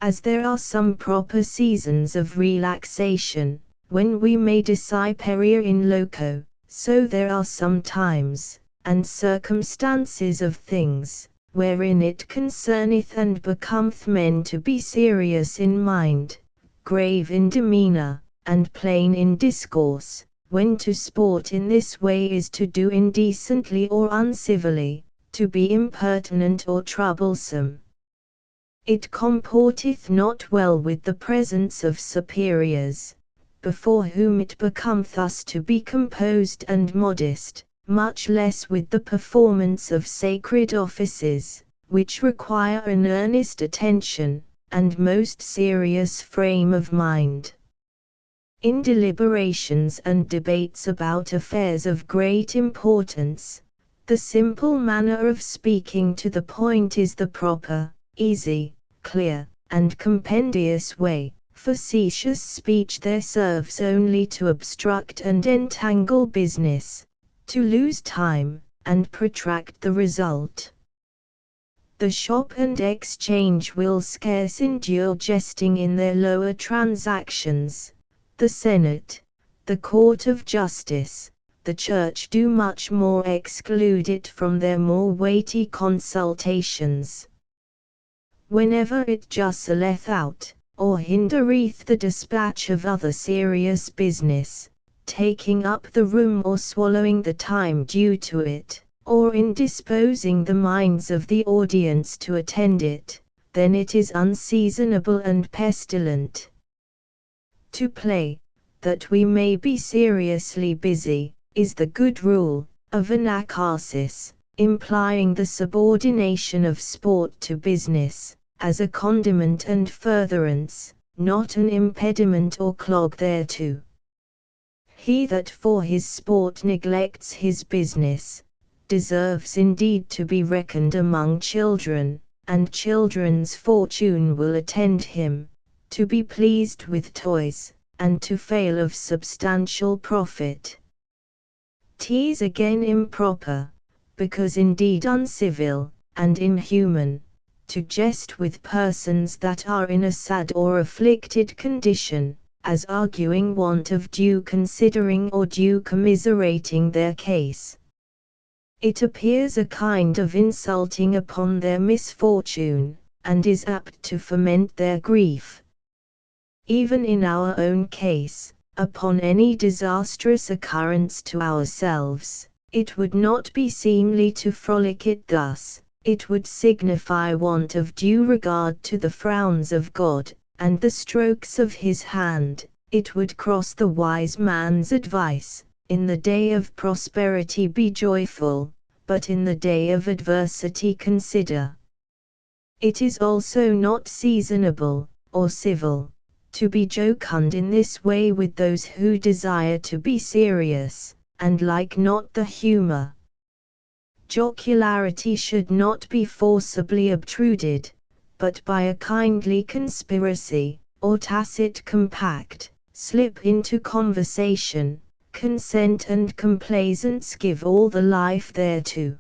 Speaker 1: As there are some proper seasons of relaxation, when we may disciperia in loco, so there are some times, and circumstances of things, wherein it concerneth and becometh men to be serious in mind, grave in demeanour, and plain in discourse, when to sport in this way is to do indecently or uncivilly, to be impertinent or troublesome. It comporteth not well with the presence of superiors, before whom it becometh us to be composed and modest, much less with the performance of sacred offices, which require an earnest attention, and most serious frame of mind. In deliberations and debates about affairs of great importance, the simple manner of speaking to the point is the proper, easy, clear, and compendious way. Facetious speech there serves only to obstruct and entangle business, to lose time, and protract the result. The shop and exchange will scarce endure jesting in their lower transactions. The Senate, the Court of Justice, the Church do much more exclude it from their more weighty consultations. Whenever it justleth out, or hindereth the dispatch of other serious business, taking up the room or swallowing the time due to it, or indisposing the minds of the audience to attend it, then it is unseasonable and pestilent. To play, that we may be seriously busy, is the good rule of Anacharsis, implying the subordination of sport to business, as a condiment and furtherance, not an impediment or clog thereto. He that for his sport neglects his business, deserves indeed to be reckoned among children, and children's fortune will attend him, to be pleased with toys, and to fail of substantial profit. 'Tis again improper, because indeed uncivil, and inhuman, to jest with persons that are in a sad or afflicted condition, as arguing want of due considering or due commiserating their case. It appears a kind of insulting upon their misfortune, and is apt to foment their grief. Even in our own case, upon any disastrous occurrence to ourselves, it would not be seemly to frolic it thus. It would signify want of due regard to the frowns of God, and the strokes of his hand. It would cross the wise man's advice, in the day of prosperity be joyful, but in the day of adversity consider. It is also not seasonable, or civil, to be jocund in this way with those who desire to be serious, and like not the humour. Jocularity should not be forcibly obtruded, but by a kindly conspiracy, or tacit compact, slip into conversation, consent and complaisance give all the life thereto.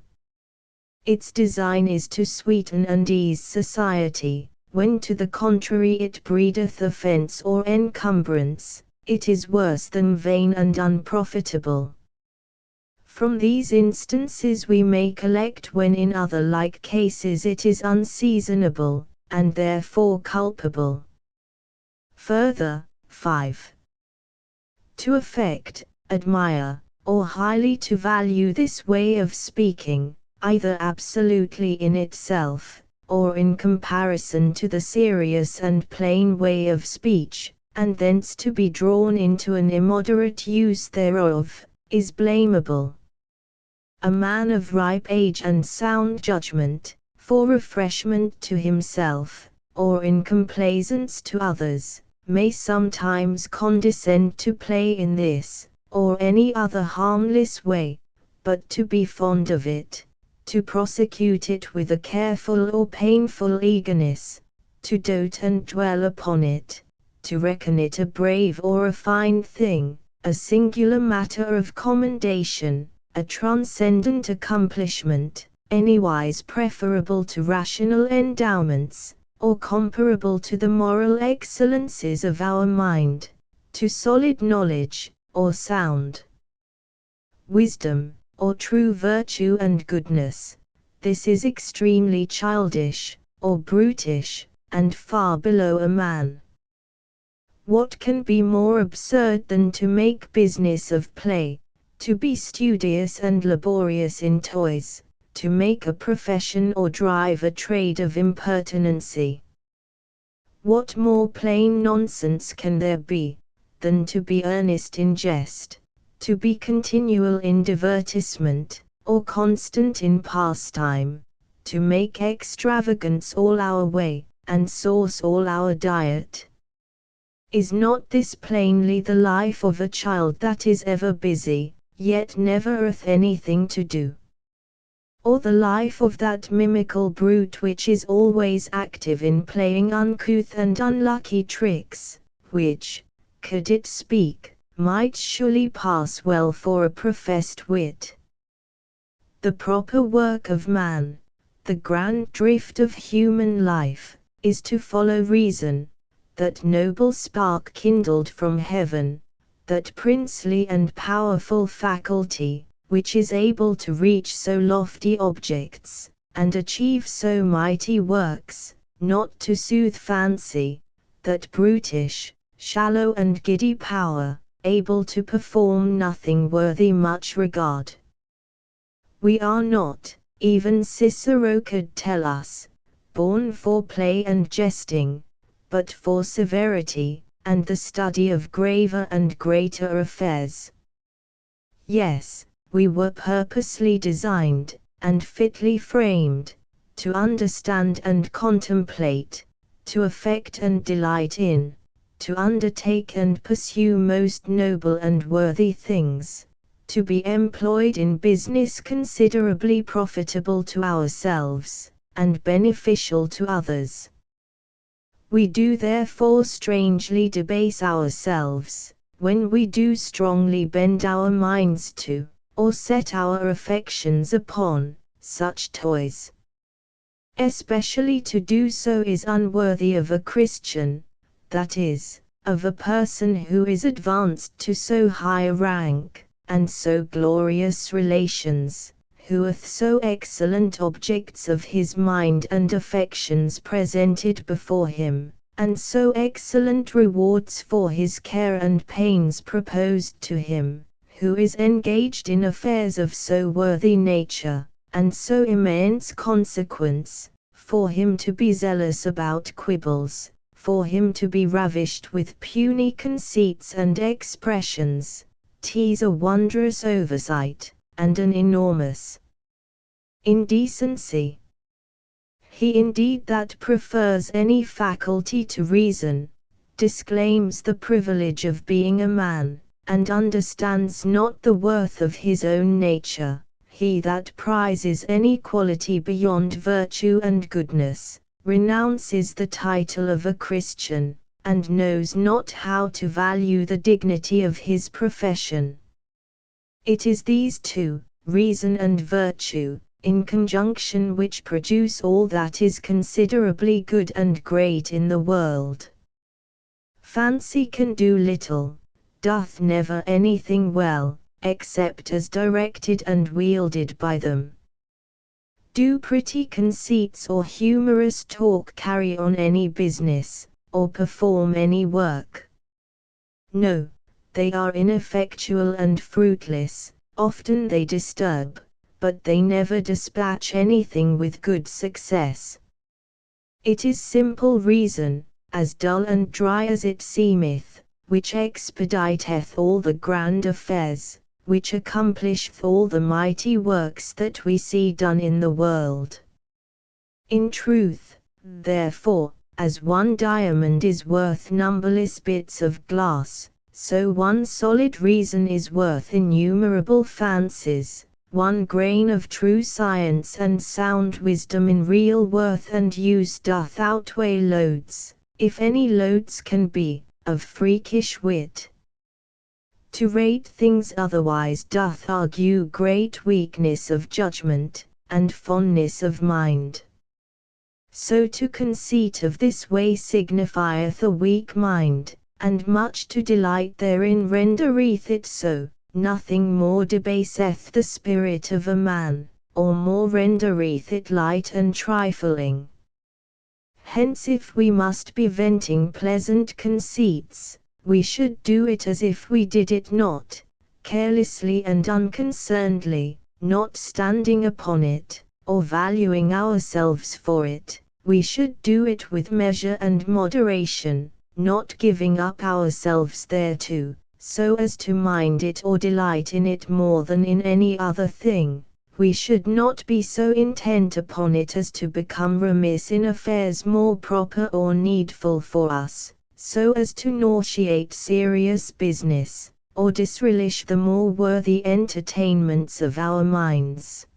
Speaker 1: Its design is to sweeten and ease society. When to the contrary it breedeth offence or encumbrance, it is worse than vain and unprofitable. From these instances we may collect when in other like cases it is unseasonable, and therefore culpable. Further, 5. To affect, admire, or highly to value this way of speaking, either absolutely in itself, or in comparison to the serious and plain way of speech, and thence to be drawn into an immoderate use thereof, is blamable. A man of ripe age and sound judgment, for refreshment to himself, or in complaisance to others, may sometimes condescend to play in this, or any other harmless way, but to be fond of it, to prosecute it with a careful or painful eagerness, to dote and dwell upon it, to reckon it a brave or a fine thing, a singular matter of commendation, a transcendent accomplishment, anywise preferable to rational endowments, or comparable to the moral excellences of our mind, to solid knowledge, or sound wisdom, or true virtue and goodness. This is extremely childish, or brutish, and far below a man. What can be more absurd than to make business of play, to be studious and laborious in toys, to make a profession or drive a trade of impertinency? What more plain nonsense can there be, than to be earnest in jest, to be continual in divertisement, or constant in pastime, to make extravagance all our way, and sauce all our diet? Is not this plainly the life of a child that is ever busy, yet never hath anything to do? Or the life of that mimical brute which is always active in playing uncouth and unlucky tricks, which, could it speak, might surely pass well for a professed wit? The proper work of man, the grand drift of human life, is to follow reason, that noble spark kindled from heaven, that princely and powerful faculty, which is able to reach so lofty objects, and achieve so mighty works, not to soothe fancy, that brutish, shallow and giddy power, able to perform nothing worthy much regard. We are not, even Cicero could tell us, born for play and jesting, but for severity, and the study of graver and greater affairs. Yes, we were purposely designed, and fitly framed, to understand and contemplate, to affect and delight in, to undertake and pursue most noble and worthy things, to be employed in business considerably profitable to ourselves, and beneficial to others. We do therefore strangely debase ourselves, when we do strongly bend our minds to, or set our affections upon, such toys. Especially to do so is unworthy of a Christian, that is, of a person who is advanced to so high a rank, and so glorious relations, who hath so excellent objects of his mind and affections presented before him, and so excellent rewards for his care and pains proposed to him, who is engaged in affairs of so worthy nature, and so immense consequence, for him to be zealous about quibbles, for him to be ravished with puny conceits and expressions. 'Tis a wondrous oversight, and an enormous indecency. He indeed that prefers any faculty to reason, disclaims the privilege of being a man, and understands not the worth of his own nature. He that prizes any quality beyond virtue and goodness, renounces the title of a Christian, and knows not how to value the dignity of his profession. It is these two, reason and virtue, in conjunction which produce all that is considerably good and great in the world. Fancy can do little, doth never anything well, except as directed and wielded by them. Do pretty conceits or humorous talk carry on any business, or perform any work? No, they are ineffectual and fruitless. Often they disturb, but they never dispatch anything with good success. It is simple reason, as dull and dry as it seemeth, which expediteth all the grand affairs, which accomplisheth all the mighty works that we see done in the world. In truth, therefore, as one diamond is worth numberless bits of glass, so one solid reason is worth innumerable fancies. One grain of true science and sound wisdom in real worth and use doth outweigh loads, if any loads can be, of freakish wit. To rate things otherwise doth argue great weakness of judgment, and fondness of mind. So to conceit of this way signifieth a weak mind, and much to delight therein rendereth it so. Nothing more debaseth the spirit of a man, or more rendereth it light and trifling. Hence if we must be venting pleasant conceits, we should do it as if we did it not, carelessly and unconcernedly, not standing upon it, or valuing ourselves for it. We should do it with measure and moderation, not giving up ourselves thereto, so as to mind it or delight in it more than in any other thing. We should not be so intent upon it as to become remiss in affairs more proper or needful for us, so as to nauseate serious business, or disrelish the more worthy entertainments of our minds.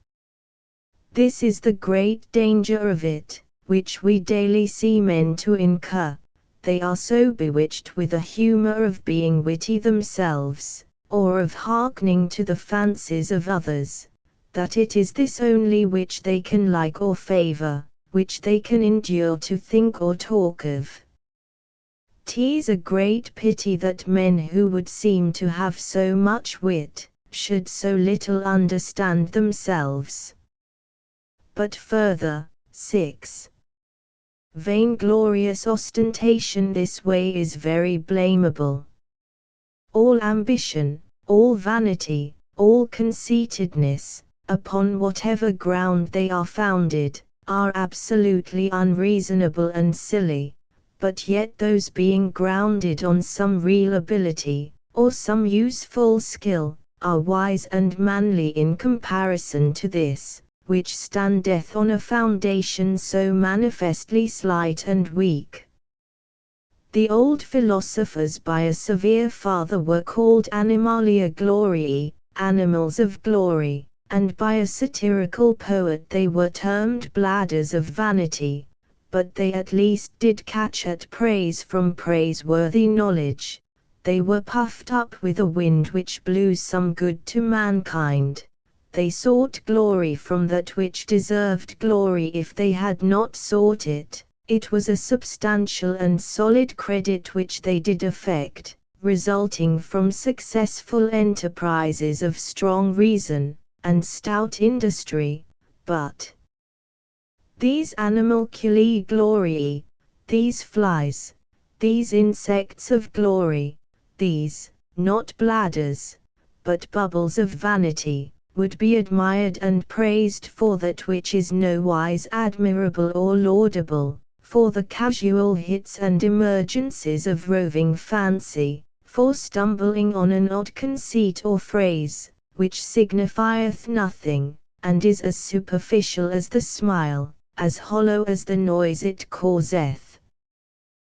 Speaker 1: This is the great danger of it, which we daily see men to incur. They are so bewitched with a humour of being witty themselves, or of hearkening to the fancies of others, that it is this only which they can like or favour, which they can endure to think or talk of. 'Tis a great pity that men who would seem to have so much wit, should so little understand themselves. But further, 6. Vainglorious ostentation this way is very blamable. All ambition, all vanity, all conceitedness, upon whatever ground they are founded, are absolutely unreasonable and silly, but yet those being grounded on some real ability, or some useful skill, are wise and manly in comparison to this, which standeth on a foundation so manifestly slight and weak. The old philosophers by a severe father were called animalia gloriae, animals of glory, and by a satirical poet they were termed bladders of vanity, but they at least did catch at praise from praiseworthy knowledge. They were puffed up with a wind which blew some good to mankind. They sought glory from that which deserved glory if they had not sought it. It was a substantial and solid credit which they did effect, resulting from successful enterprises of strong reason, and stout industry, but these animalculae gloriae, these flies, these insects of glory, these, not bladders, but bubbles of vanity, would be admired and praised for that which is nowise admirable or laudable, for the casual hits and emergencies of roving fancy, for stumbling on an odd conceit or phrase, which signifieth nothing, and is as superficial as the smile, as hollow as the noise it causeth.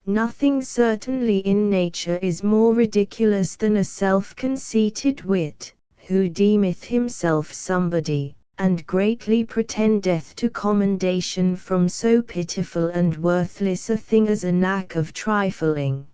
Speaker 1: Nothing certainly in nature is more ridiculous than a self-conceited wit, who deemeth himself somebody, and greatly pretendeth to commendation from so pitiful and worthless a thing as a knack of trifling.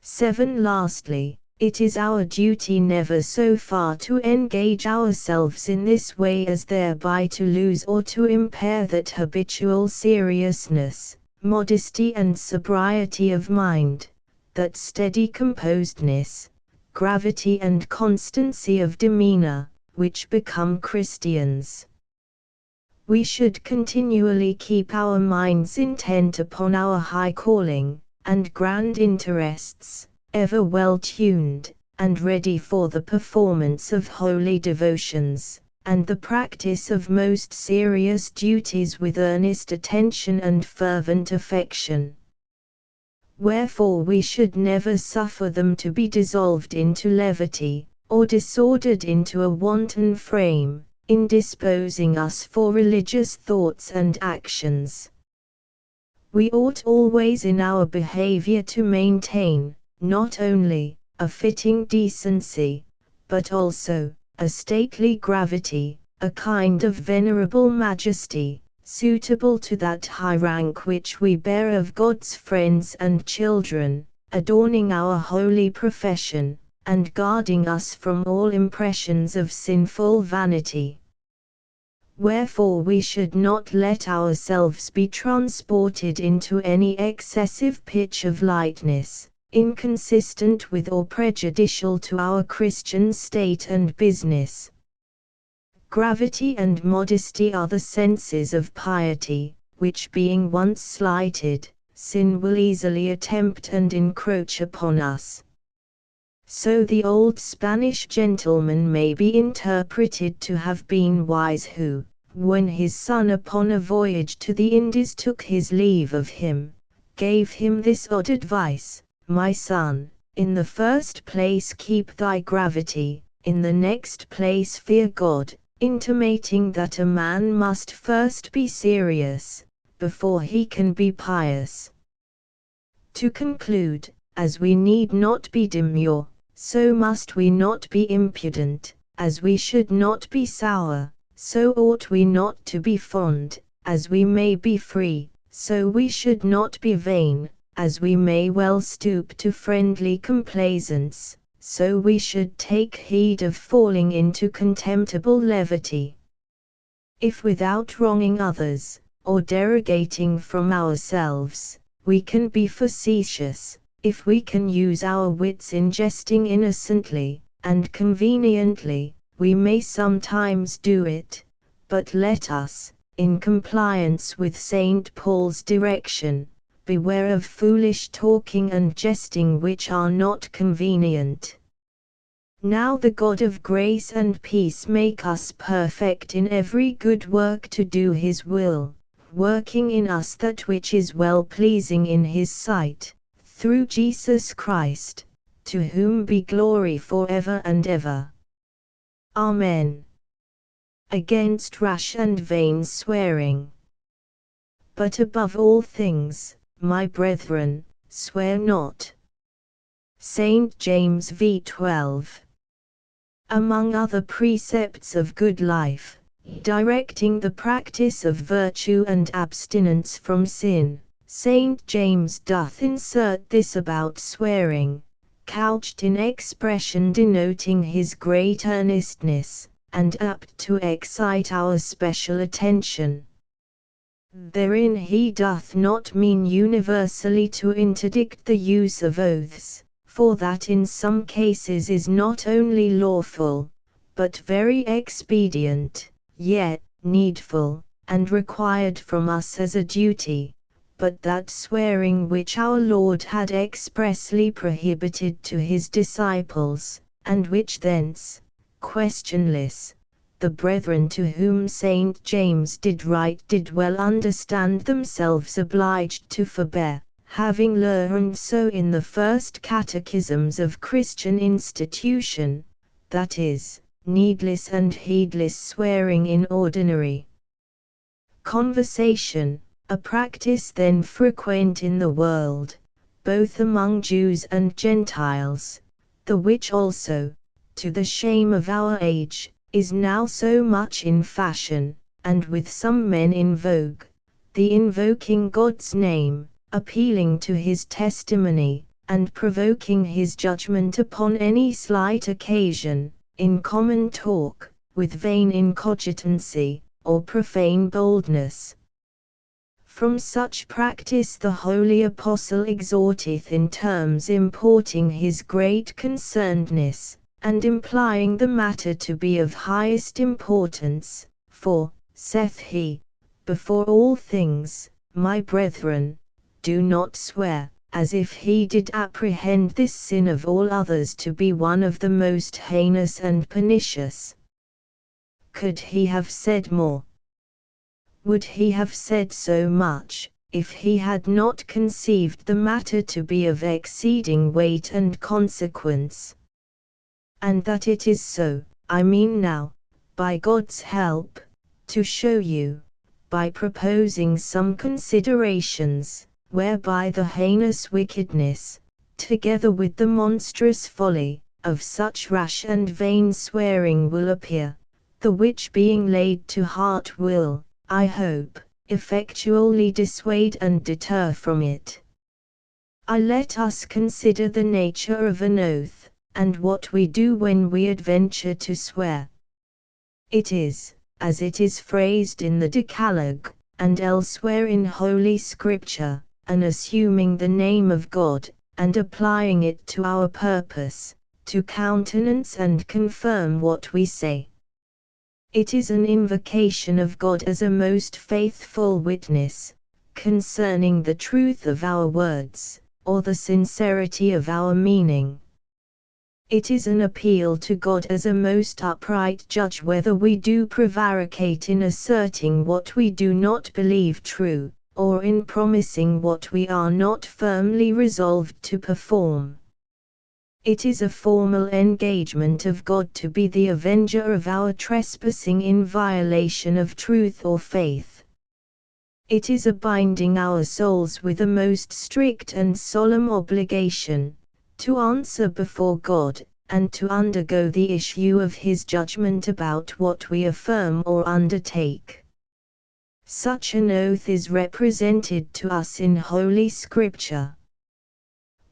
Speaker 1: 7. Lastly, it is our duty never so far to engage ourselves in this way as thereby to lose or to impair that habitual seriousness, modesty and sobriety of mind, that steady composedness, gravity and constancy of demeanor, which become Christians. We should continually keep our minds intent upon our high calling, and grand interests, ever well tuned, and ready for the performance of holy devotions, and the practice of most serious duties with earnest attention and fervent affection. Wherefore we should never suffer them to be dissolved into levity, or disordered into a wanton frame, indisposing us for religious thoughts and actions. We ought always in our behavior to maintain, not only a fitting decency, but also a stately gravity, a kind of venerable majesty, suitable to that high rank which we bear of God's friends and children, adorning our holy profession, and guarding us from all impressions of sinful vanity. Wherefore we should not let ourselves be transported into any excessive pitch of lightness, inconsistent with or prejudicial to our Christian state and business. Gravity and modesty are the senses of piety, which being once slighted, sin will easily attempt and encroach upon us. So the old Spanish gentleman may be interpreted to have been wise who, when his son upon a voyage to the Indies took his leave of him, gave him this odd advice: "My son, in the first place keep thy gravity, in the next place fear God," intimating that a man must first be serious, before he can be pious. To conclude, as we need not be demure, so must we not be impudent; as we should not be sour, so ought we not to be fond; as we may be free, so we should not be vain; as we may well stoop to friendly complaisance, so we should take heed of falling into contemptible levity. If without wronging others, or derogating from ourselves, we can be facetious, if we can use our wits in jesting innocently and conveniently, we may sometimes do it, but let us, in compliance with St. Paul's direction, beware of foolish talking and jesting which are not convenient. Now the God of grace and peace make us perfect in every good work to do His will, working in us that which is well-pleasing in His sight, through Jesus Christ, to whom be glory forever and ever. Amen. Against rash and vain swearing. But above all things, my brethren, swear not. St. James v. 12. Among other precepts of good life, directing the practice of virtue and abstinence from sin, St. James doth insert this about swearing, couched in expression denoting his great earnestness, and apt to excite our special attention. Therein he doth not mean universally to interdict the use of oaths, for that in some cases is not only lawful, but very expedient, yet needful, and required from us as a duty, but that swearing which our Lord had expressly prohibited to his disciples, and which thence, questionless, the brethren to whom St. James did write did well understand themselves obliged to forbear, having learned so in the first catechisms of Christian institution, that is, needless and heedless swearing in ordinary conversation, a practice then frequent in the world, both among Jews and Gentiles, the which also, to the shame of our age, is now so much in fashion, and with some men in vogue, the invoking God's name, appealing to his testimony, and provoking his judgment upon any slight occasion, in common talk, with vain incogitancy, or profane boldness. From such practice the holy Apostle exhorteth in terms importing his great concernedness, and implying the matter to be of highest importance, for, saith he, before all things, my brethren, do not swear, as if he did apprehend this sin of all others to be one of the most heinous and pernicious. Could he have said more? Would he have said so much, if he had not conceived the matter to be of exceeding weight and consequence? And that it is so, I mean now, by God's help, to show you, by proposing some considerations, whereby the heinous wickedness, together with the monstrous folly, of such rash and vain swearing will appear, the which being laid to heart will, I hope, effectually dissuade and deter from it. Let us consider the nature of an oath, and what we do when we adventure to swear. It is, as it is phrased in the Decalogue, and elsewhere in Holy Scripture, and assuming the name of God, and applying it to our purpose, to countenance and confirm what we say. It is an invocation of God as a most faithful witness, concerning the truth of our words, or the sincerity of our meaning. It is an appeal to God as a most upright judge whether we do prevaricate in asserting what we do not believe true, or in promising what we are not firmly resolved to perform. It is a formal engagement of God to be the avenger of our trespassing in violation of truth or faith. It is a binding our souls with a most strict and solemn obligation, to answer before God, and to undergo the issue of His judgment about what we affirm or undertake. Such an oath is represented to us in Holy Scripture.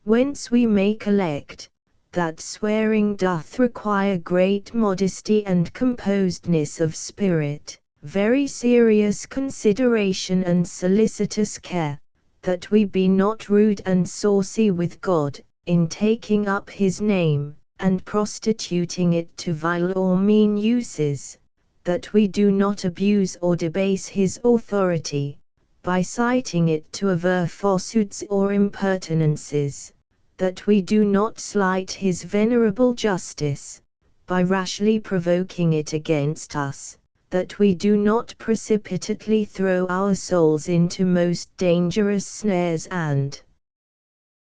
Speaker 1: Whence we may collect, that swearing doth require great modesty and composedness of spirit, very serious consideration and solicitous care, that we be not rude and saucy with God, in taking up His name, and prostituting it to vile or mean uses, that we do not abuse or debase His authority, by citing it to aver falsehoods or impertinences, that we do not slight His venerable justice, by rashly provoking it against us, that we do not precipitately throw our souls into most dangerous snares and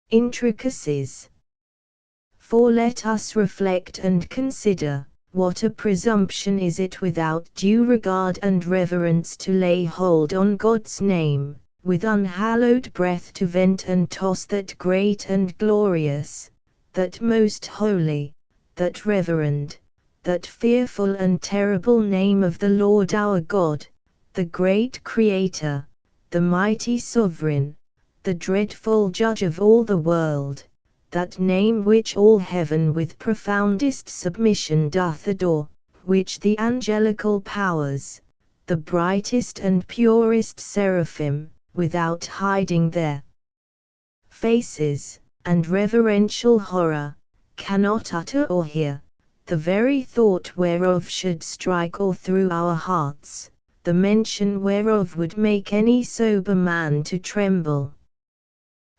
Speaker 1: intricacies. For let us reflect and consider, what a presumption is it without due regard and reverence to lay hold on God's name, with unhallowed breath to vent and toss that great and glorious, that most holy, that reverend, that fearful and terrible name of the Lord our God, the great Creator, the mighty Sovereign, the dreadful Judge of all the world, that name which all heaven with profoundest submission doth adore, which the angelical powers, the brightest and purest seraphim, without hiding their faces, and reverential horror, cannot utter or hear, the very thought whereof should strike all through our hearts, the mention whereof would make any sober man to tremble.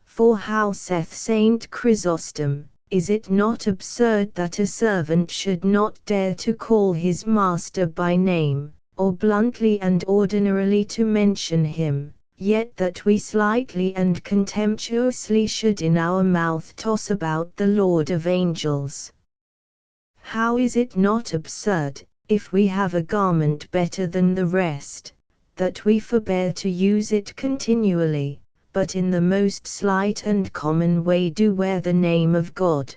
Speaker 1: For how saith Saint Chrysostom, is it not absurd that a servant should not dare to call his master by name, or bluntly and ordinarily to mention him, yet that we slightly and contemptuously should in our mouth toss about the Lord of angels? How is it not absurd, if we have a garment better than the rest, that we forbear to use it continually, but in the most slight and common way do wear the name of God?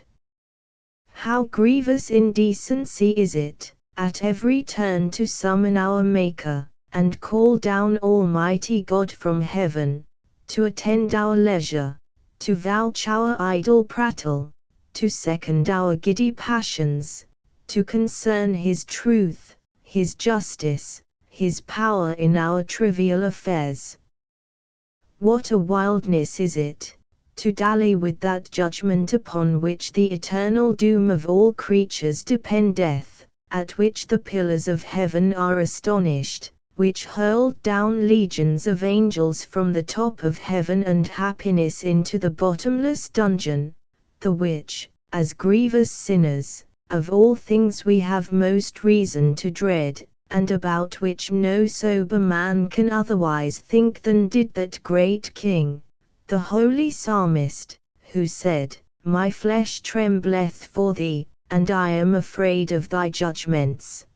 Speaker 1: How grievous indecency is it, at every turn to summon our Maker, and call down Almighty God from heaven, to attend our leisure, to vouch our idle prattle, to second our giddy passions, to concern His truth, His justice, His power in our trivial affairs. What a wildness is it, to dally with that judgment upon which the eternal doom of all creatures dependeth, at which the pillars of heaven are astonished, which hurled down legions of angels from the top of heaven and happiness into the bottomless dungeon, the which, as grievous sinners, of all things we have most reason to dread, and about which no sober man can otherwise think than did that great King, the holy psalmist, who said, "My flesh trembleth for thee, and I am afraid of thy judgments."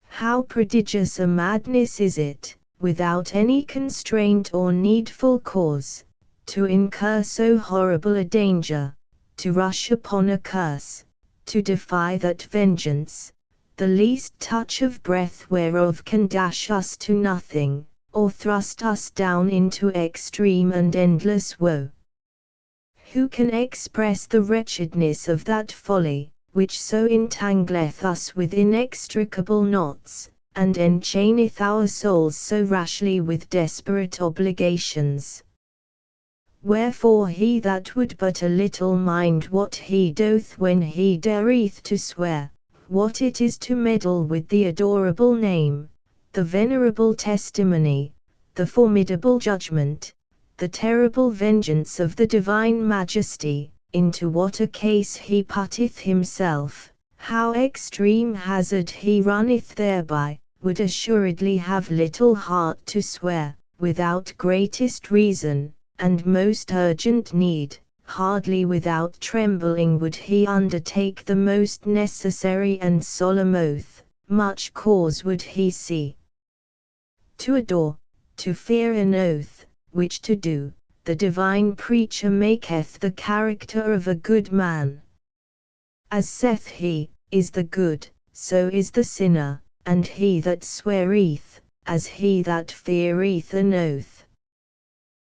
Speaker 1: How prodigious a madness is it, without any constraint or needful cause, to incur so horrible a danger, to rush upon a curse, to defy that vengeance, the least touch of breath whereof can dash us to nothing, or thrust us down into extreme and endless woe. Who can express the wretchedness of that folly, which so entangleth us with inextricable knots, and enchaineth our souls so rashly with desperate obligations. Wherefore he that would but a little mind what he doth when he dareth to swear, what it is to meddle with the adorable name, the venerable testimony, the formidable judgment, the terrible vengeance of the divine majesty, into what a case he putteth himself, how extreme hazard he runneth thereby, would assuredly have little heart to swear, without greatest reason, and most urgent need, hardly without trembling would he undertake the most necessary and solemn oath, much cause would he see to adore, to fear an oath, which to do, the divine preacher maketh the character of a good man. As saith he, is the good, so is the sinner, and he that sweareth, as he that feareth an oath.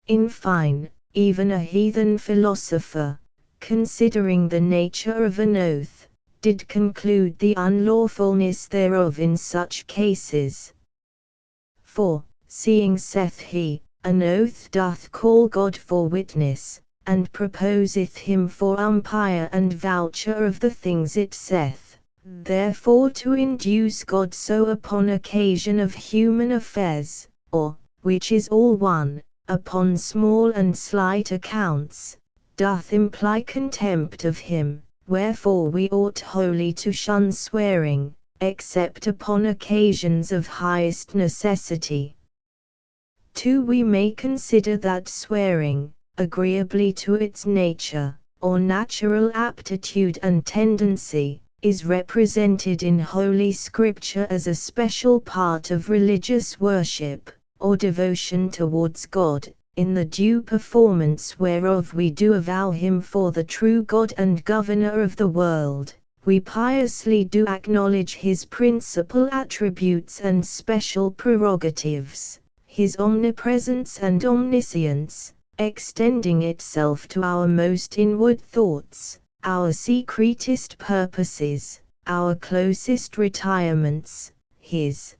Speaker 1: In fine, even a heathen philosopher, considering the nature of an oath, did conclude the unlawfulness thereof in such cases. For, seeing saith he, an oath doth call God for witness, and proposeth him for umpire and voucher of the things it saith, therefore to induce God so upon occasion of human affairs, or, which is all one, upon small and slight accounts, doth imply contempt of him, wherefore we ought wholly to shun swearing, except upon occasions of highest necessity. 2. We may consider that swearing, agreeably to its nature, or natural aptitude and tendency, is represented in Holy Scripture as a special part of religious worship, or devotion towards God, in the due performance whereof we do avow him for the true God and Governor of the world. We piously do acknowledge his principal attributes and special prerogatives, his omnipresence and omniscience, extending itself to our most inward thoughts, our secretest purposes, our closest retirements, his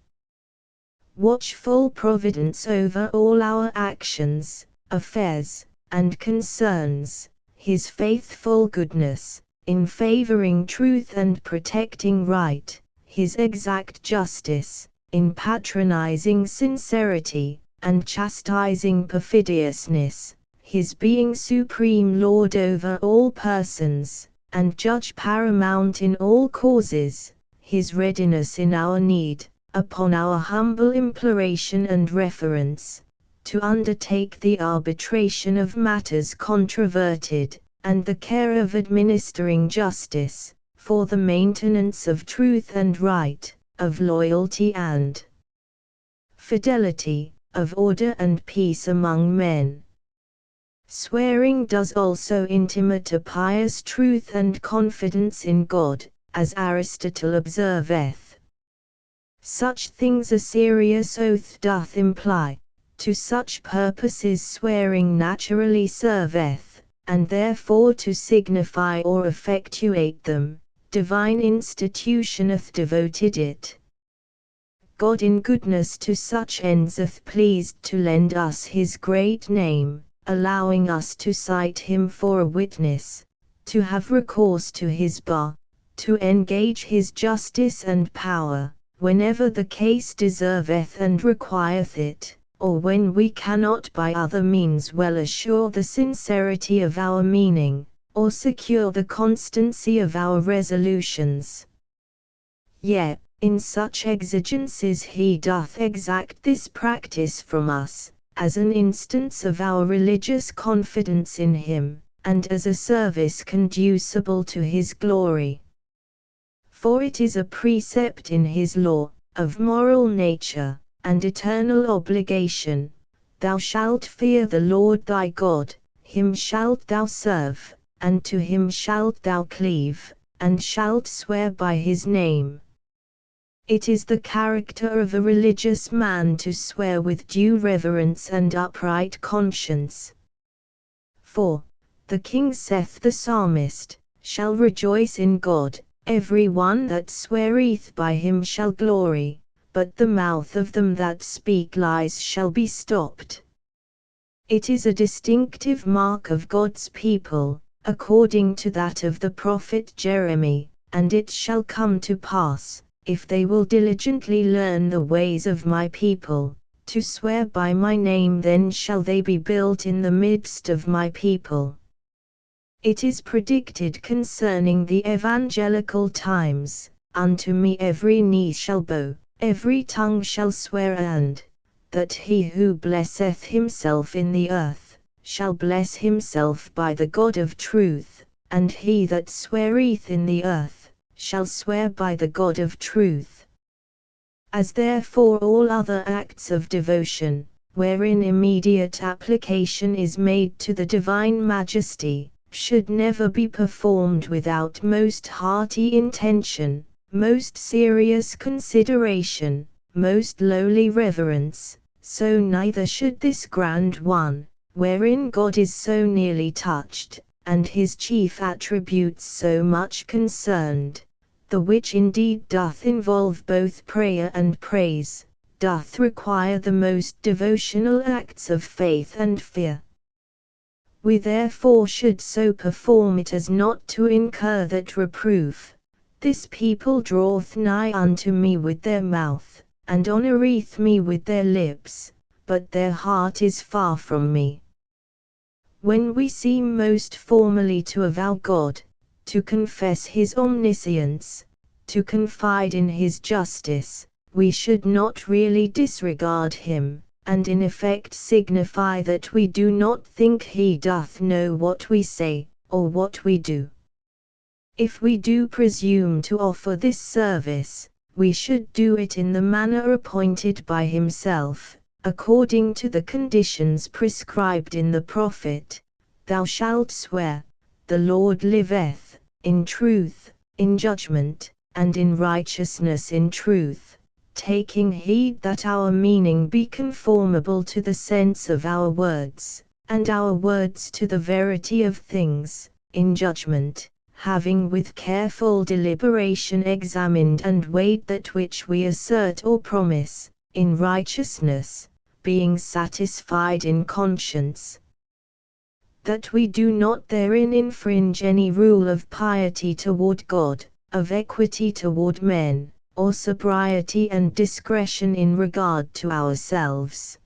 Speaker 1: watchful providence over all our actions, affairs, and concerns, his faithful goodness, in favoring truth and protecting right, his exact justice, in patronizing sincerity, and chastising perfidiousness, his being supreme Lord over all persons, and judge paramount in all causes, his readiness in our need, upon our humble imploration and reference, to undertake the arbitration of matters controverted, and the care of administering justice, for the maintenance of truth and right, of loyalty and fidelity, of order and peace among men. Swearing does also intimate a pious truth and confidence in God, as Aristotle observeth. Such things a serious oath doth imply, to such purposes swearing naturally serveth, and therefore to signify or effectuate them, divine institution hath devoted it. God in goodness to such ends hath pleased to lend us his great name, allowing us to cite him for a witness, to have recourse to his bar, to engage his justice and power, whenever the case deserveth and requireth it, or when we cannot by other means well assure the sincerity of our meaning, or secure the constancy of our resolutions. Yet, in such exigencies he doth exact this practice from us, as an instance of our religious confidence in him, and as a service conducible to his glory. For it is a precept in his law, of moral nature, and eternal obligation, thou shalt fear the Lord thy God, him shalt thou serve, and to him shalt thou cleave, and shalt swear by his name. It is the character of a religious man to swear with due reverence and upright conscience. For, the king saith the psalmist, shall rejoice in God, every one that sweareth by him shall glory, but the mouth of them that speak lies shall be stopped. It is a distinctive mark of God's people, according to that of the prophet Jeremy, and it shall come to pass, if they will diligently learn the ways of my people, to swear by my name, then shall they be built in the midst of my people. It is predicted concerning the evangelical times, unto me every knee shall bow, every tongue shall swear, and that he who blesseth himself in the earth, shall bless himself by the God of truth, and he that sweareth in the earth, shall swear by the God of truth. As therefore all other acts of devotion, wherein immediate application is made to the divine majesty, should never be performed without most hearty intention, most serious consideration, most lowly reverence, so neither should this grand one, wherein God is so nearly touched, and his chief attributes so much concerned, the which indeed doth involve both prayer and praise, doth require the most devotional acts of faith and fear. We therefore should so perform it as not to incur that reproof, this people draweth nigh unto me with their mouth, and honoureth me with their lips, but their heart is far from me. When we seem most formally to avow God, to confess his omniscience, to confide in his justice, we should not really disregard him, and in effect signify that we do not think he doth know what we say, or what we do. If we do presume to offer this service, we should do it in the manner appointed by himself, according to the conditions prescribed in the prophet, Thou shalt swear, the Lord liveth, in truth, in judgment, and in righteousness in truth, taking heed that our meaning be conformable to the sense of our words, and our words to the verity of things, in judgment, having with careful deliberation examined and weighed that which we assert or promise, in righteousness, being satisfied in conscience, that we do not therein infringe any rule of piety toward God, of equity toward men, or sobriety and discretion in regard to ourselves.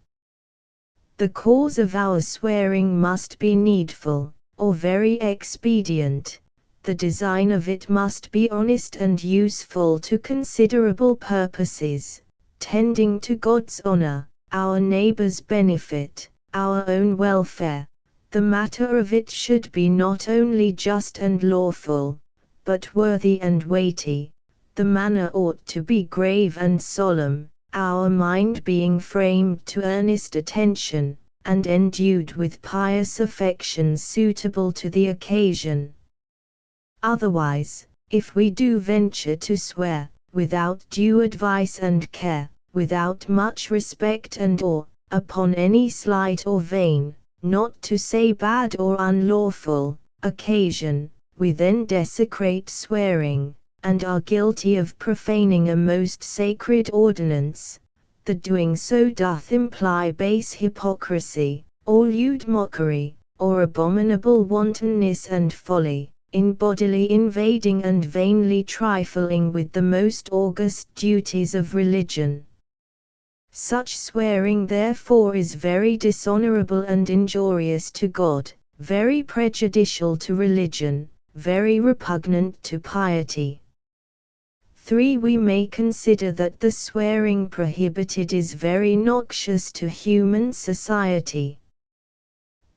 Speaker 1: The cause of our swearing must be needful, or very expedient. The design of it must be honest and useful to considerable purposes, tending to God's honor, our neighbor's benefit, our own welfare. The matter of it should be not only just and lawful, but worthy and weighty. The manner ought to be grave and solemn, our mind being framed to earnest attention, and endued with pious affections suitable to the occasion. Otherwise, if we do venture to swear, without due advice and care, without much respect and awe, upon any slight or vain, not to say bad or unlawful, occasion, we then desecrate swearing, and are guilty of profaning a most sacred ordinance. The doing so doth imply base hypocrisy, or lewd mockery, or abominable wantonness and folly, in bodily invading and vainly trifling with the most august duties of religion. Such swearing therefore is very dishonorable and injurious to God, very prejudicial to religion, very repugnant to piety. 3. We may consider that the swearing prohibited is very noxious to human society.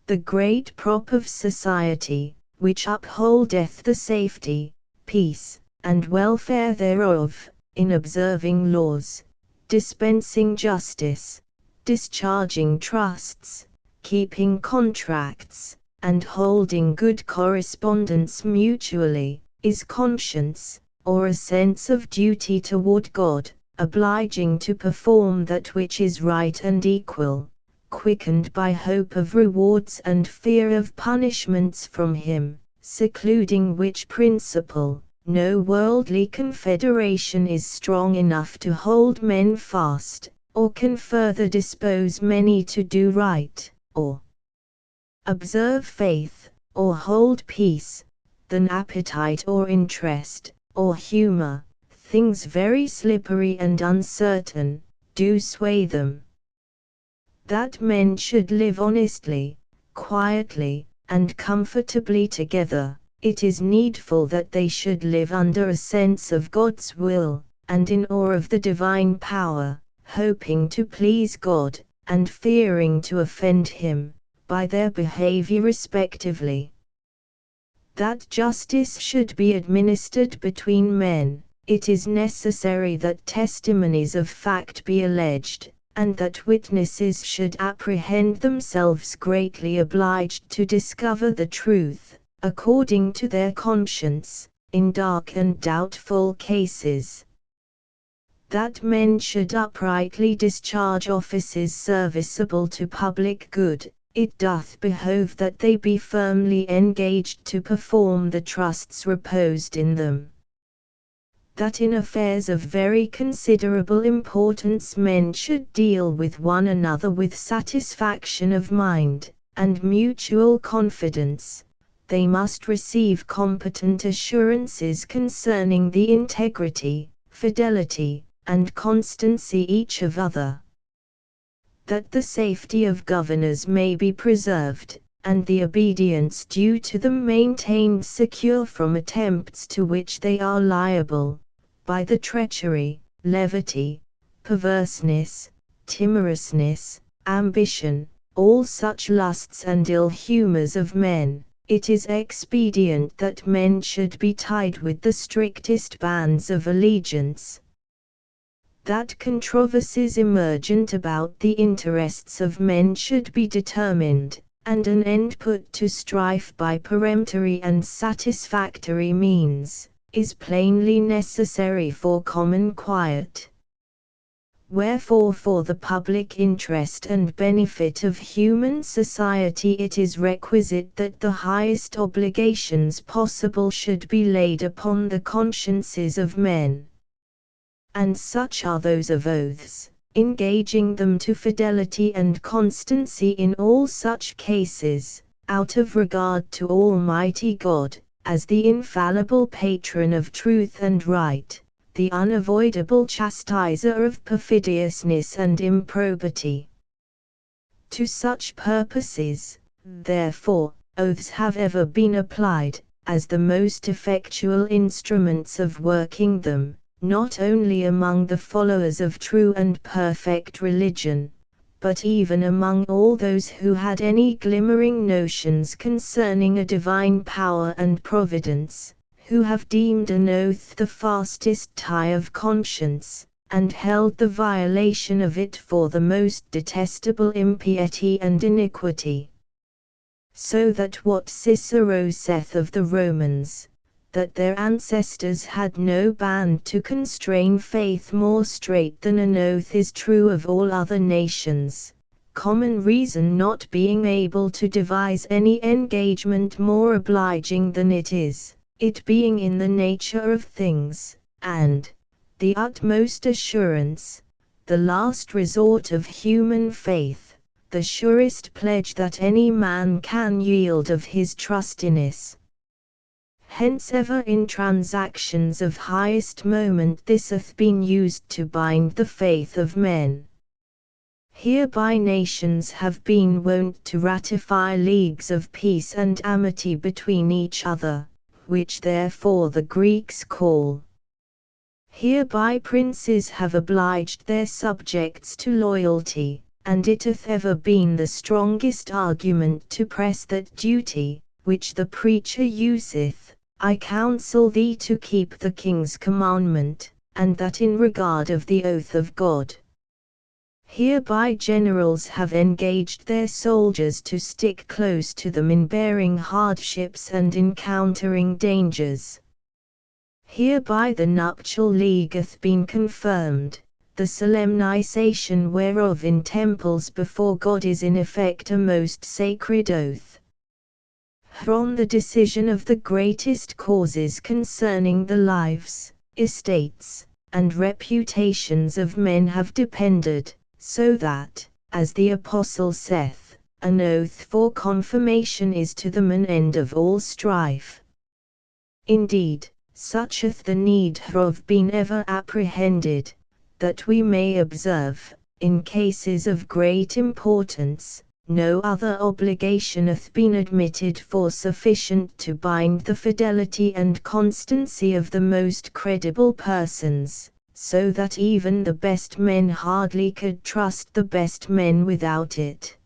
Speaker 1: The great prop of society, which upholdeth the safety, peace, and welfare thereof, in observing laws, dispensing justice, discharging trusts, keeping contracts, and holding good correspondence mutually, is conscience, or a sense of duty toward God, obliging to perform that which is right and equal, quickened by hope of rewards and fear of punishments from Him, secluding which principle, no worldly confederation is strong enough to hold men fast, or can further dispose many to do right, or observe faith, or hold peace, than appetite or interest, or humor, things very slippery and uncertain, do sway them. That men should live honestly, quietly, and comfortably together, it is needful that they should live under a sense of God's will, and in awe of the divine power, hoping to please God, and fearing to offend Him, by their behavior respectively. That justice should be administered between men, it is necessary that testimonies of fact be alleged, and that witnesses should apprehend themselves greatly obliged to discover the truth, according to their conscience, in dark and doubtful cases. That men should uprightly discharge offices serviceable to public good, it doth behove that they be firmly engaged to perform the trusts reposed in them. That in affairs of very considerable importance men should deal with one another with satisfaction of mind, and mutual confidence, they must receive competent assurances concerning the integrity, fidelity, and constancy each of other. That the safety of governors may be preserved, and the obedience due to them maintained secure from attempts to which they are liable, by the treachery, levity, perverseness, timorousness, ambition, all such lusts and ill humors of men, it is expedient that men should be tied with the strictest bands of allegiance. That controversies emergent about the interests of men should be determined, and an end put to strife by peremptory and satisfactory means, is plainly necessary for common quiet. Wherefore for the public interest and benefit of human society it is requisite that the highest obligations possible should be laid upon the consciences of men. And such are those of oaths, engaging them to fidelity and constancy in all such cases, out of regard to Almighty God, as the infallible patron of truth and right, the unavoidable chastiser of perfidiousness and improbity. To such purposes, therefore, oaths have ever been applied, as the most effectual instruments of working them, not only among the followers of true and perfect religion, but even among all those who had any glimmering notions concerning a divine power and providence, who have deemed an oath the fastest tie of conscience, and held the violation of it for the most detestable impiety and iniquity. So that what Cicero saith of the Romans, that their ancestors had no band to constrain faith more strait than an oath, is true of all other nations, common reason not being able to devise any engagement more obliging than it is, it being in the nature of things, and the utmost assurance, the last resort of human faith, the surest pledge that any man can yield of his trustiness. Hence ever in transactions of highest moment this hath been used to bind the faith of men. Hereby nations have been wont to ratify leagues of peace and amity between each other, which therefore the Greeks call. Hereby princes have obliged their subjects to loyalty, and it hath ever been the strongest argument to press that duty, which the preacher useth, I counsel thee to keep the king's commandment, and that in regard of the oath of God. Hereby generals have engaged their soldiers to stick close to them in bearing hardships and encountering dangers. Hereby the nuptial league hath been confirmed, the solemnization whereof in temples before God is in effect a most sacred oath. On the decision of the greatest causes concerning the lives, estates, and reputations of men have depended, so that, as the Apostle saith, an oath for confirmation is to them an end of all strife. Indeed, such hath the need of been ever apprehended, that we may observe, in cases of great importance, no other obligation hath been admitted for sufficient to bind the fidelity and constancy of the most credible persons, so that even the best men hardly could trust the best men without it.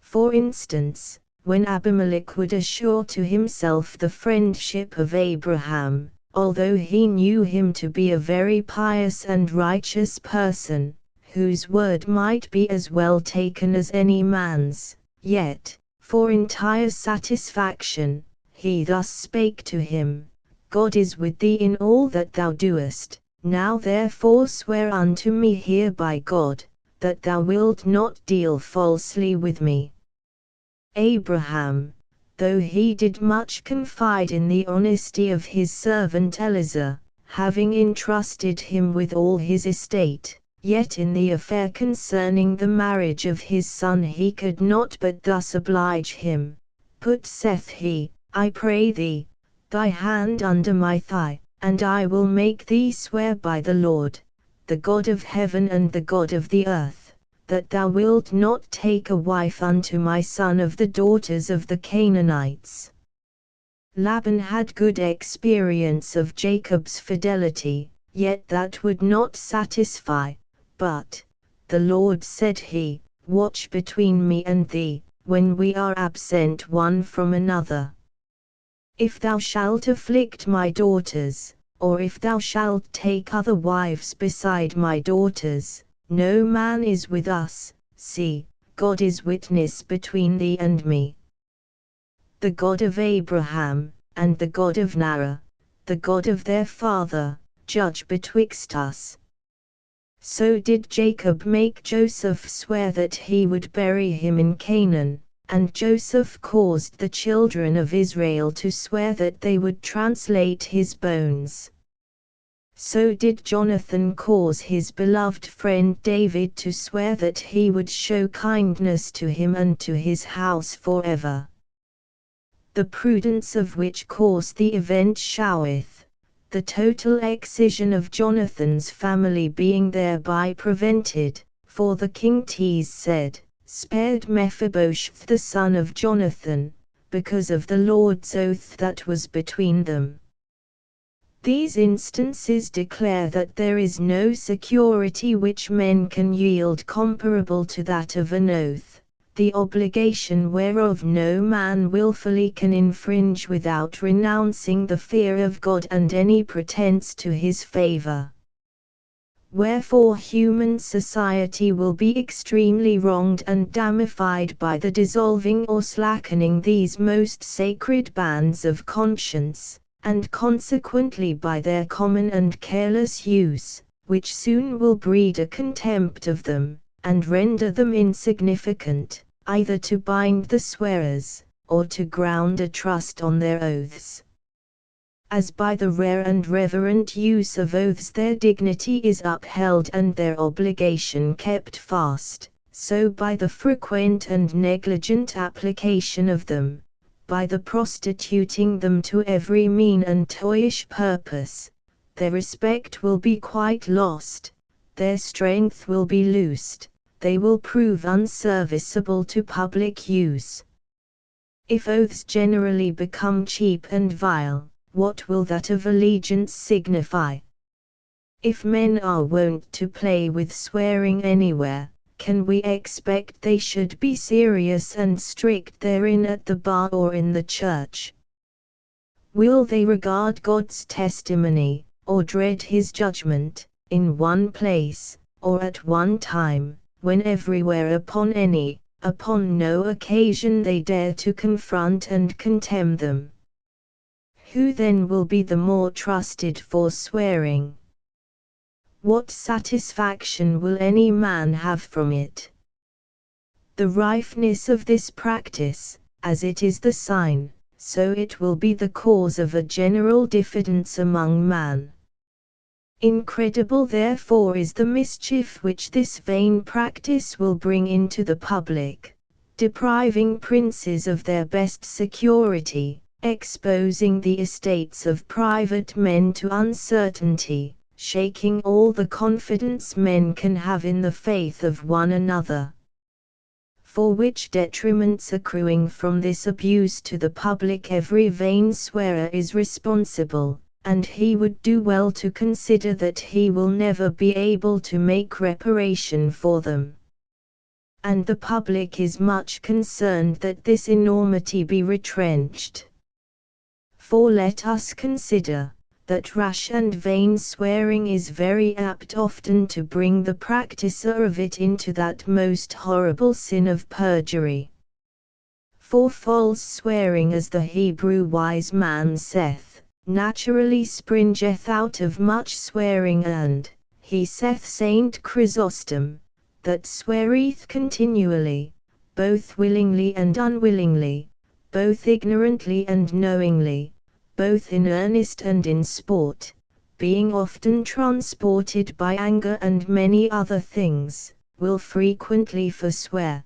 Speaker 1: For instance, when Abimelech would assure to himself the friendship of Abraham, although he knew him to be a very pious and righteous person, whose word might be as well taken as any man's, yet, for entire satisfaction, he thus spake to him, God is with thee in all that thou doest, now therefore swear unto me here by God, that thou wilt not deal falsely with me. Abraham, though he did much confide in the honesty of his servant Eliezer, having entrusted him with all his estate, yet in the affair concerning the marriage of his son he could not but thus oblige him. Put, saith he, I pray thee, thy hand under my thigh, and I will make thee swear by the Lord, the God of heaven and the God of the earth, that thou wilt not take a wife unto my son of the daughters of the Canaanites. Laban had good experience of Jacob's fidelity, yet that would not satisfy. But, the Lord said he, watch between me and thee, when we are absent one from another. If thou shalt afflict my daughters, or if thou shalt take other wives beside my daughters, no man is with us, see, God is witness between thee and me. The God of Abraham, and the God of Nahor, the God of their father, judge betwixt us. So did Jacob make Joseph swear that he would bury him in Canaan, and Joseph caused the children of Israel to swear that they would translate his bones. So did Jonathan cause his beloved friend David to swear that he would show kindness to him and to his house forever. The prudence of which cause the event showeth, the total excision of Jonathan's family being thereby prevented, for the king said, spared Mephibosheth the son of Jonathan, because of the Lord's oath that was between them. These instances declare that there is no security which men can yield comparable to that of an oath, the obligation whereof no man wilfully can infringe without renouncing the fear of God and any pretence to his favor. Wherefore human society will be extremely wronged and damnified by the dissolving or slackening these most sacred bands of conscience, and consequently by their common and careless use, which soon will breed a contempt of them, and render them insignificant, either to bind the swearers, or to ground a trust on their oaths. As by the rare and reverent use of oaths their dignity is upheld and their obligation kept fast, so by the frequent and negligent application of them, by the prostituting them to every mean and toyish purpose, their respect will be quite lost, their strength will be loosed, they will prove unserviceable to public use. If oaths generally become cheap and vile, what will that of allegiance signify? If men are wont to play with swearing anywhere, can we expect they should be serious and strict therein at the bar or in the church? Will they regard God's testimony, or dread his judgment, in one place, or at one time, when everywhere upon no occasion they dare to confront and contemn them? Who then will be the more trusted for swearing? What satisfaction will any man have from it? The ripeness of this practice, as it is the sign, so it will be the cause of a general diffidence among man. Incredible therefore is the mischief which this vain practice will bring into the public, depriving princes of their best security, exposing the estates of private men to uncertainty, shaking all the confidence men can have in the faith of one another. For which detriments accruing from this abuse to the public every vain swearer is responsible, and he would do well to consider that he will never be able to make reparation for them. And the public is much concerned that this enormity be retrenched. For let us consider, that rash and vain swearing is very apt often to bring the practicer of it into that most horrible sin of perjury. For false swearing, as the Hebrew wise man saith, naturally springeth out of much swearing, and, he saith Saint Chrysostom, that sweareth continually, both willingly and unwillingly, both ignorantly and knowingly, both in earnest and in sport, being often transported by anger and many other things, will frequently forswear.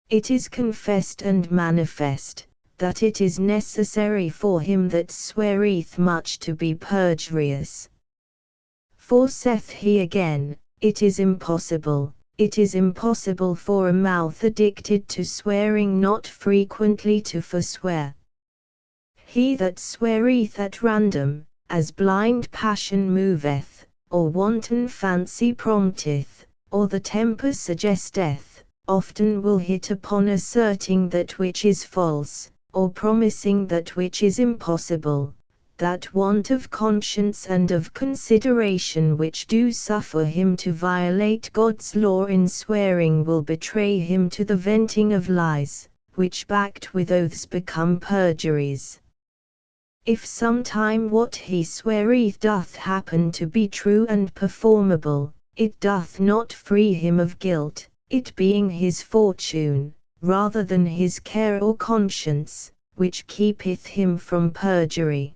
Speaker 1: It is confessed and manifest, that it is necessary for him that sweareth much to be perjurious. For saith he again, it is impossible for a mouth addicted to swearing not frequently to forswear. He that sweareth at random, as blind passion moveth, or wanton fancy prompteth, or the temper suggesteth, often will hit upon asserting that which is false, or promising that which is impossible. That want of conscience and of consideration which do suffer him to violate God's law in swearing will betray him to the venting of lies, which backed with oaths become perjuries. If sometime what he sweareth doth happen to be true and performable, it doth not free him of guilt, it being his fortune, rather than his care or conscience, which keepeth him from perjury.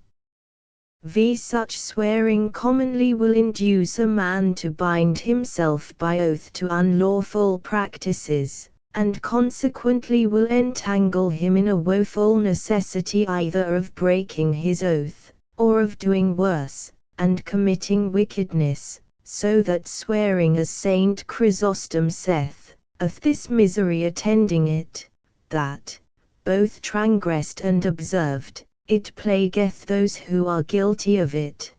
Speaker 1: Such swearing commonly will induce a man to bind himself by oath to unlawful practices, and consequently will entangle him in a woeful necessity either of breaking his oath, or of doing worse, and committing wickedness, so that swearing, as Saint Chrysostom saith, of this misery attending it, that, both transgressed and observed, it plagueth those who are guilty of it.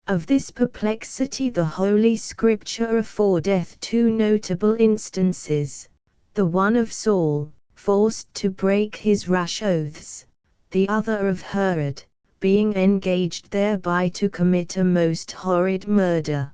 Speaker 1: Of this perplexity the Holy Scripture affordeth two notable instances, the one of Saul, forced to break his rash oaths, the other of Herod, being engaged thereby to commit a most horrid murder.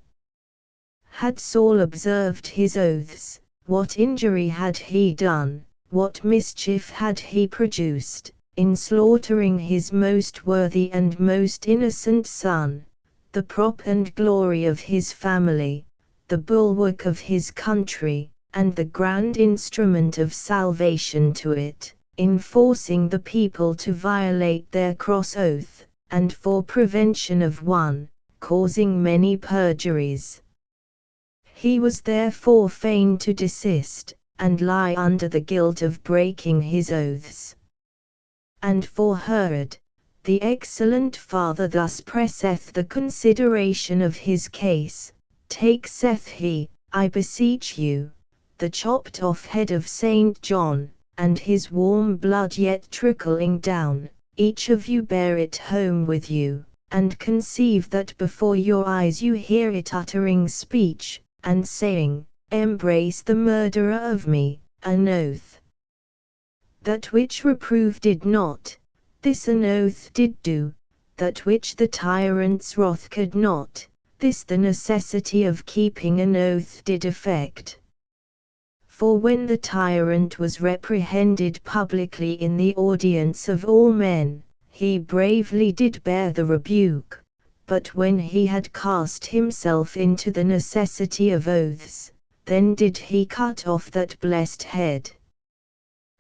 Speaker 1: Had Saul observed his oaths, what injury had he done, what mischief had he produced, in slaughtering his most worthy and most innocent son, the prop and glory of his family, the bulwark of his country, and the grand instrument of salvation to it, in forcing the people to violate their cross oath, and for prevention of one, causing many perjuries. He was therefore fain to desist, and lie under the guilt of breaking his oaths. And for Herod, the excellent Father thus presseth the consideration of his case, take, saith he, I beseech you, the chopped off head of Saint John, and his warm blood yet trickling down, each of you bear it home with you, and conceive that before your eyes you hear it uttering speech, and saying, embrace the murderer of me, an oath. That which reprove did not, this an oath did do, that which the tyrant's wrath could not, this the necessity of keeping an oath did effect. For when the tyrant was reprehended publicly in the audience of all men, he bravely did bear the rebuke, but when he had cast himself into the necessity of oaths, then did he cut off that blessed head.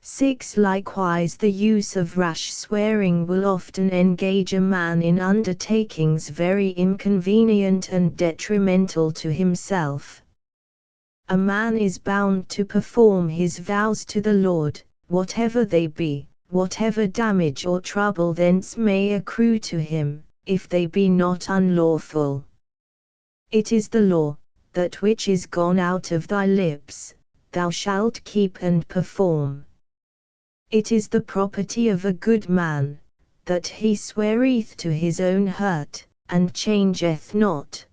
Speaker 1: 6. Likewise the use of rash swearing will often engage a man in undertakings very inconvenient and detrimental to himself. A man is bound to perform his vows to the Lord, whatever they be, whatever damage or trouble thence may accrue to him, if they be not unlawful. It is the law, that which is gone out of thy lips, thou shalt keep and perform. It is the property of a good man, that he sweareth to his own hurt, and changeth not.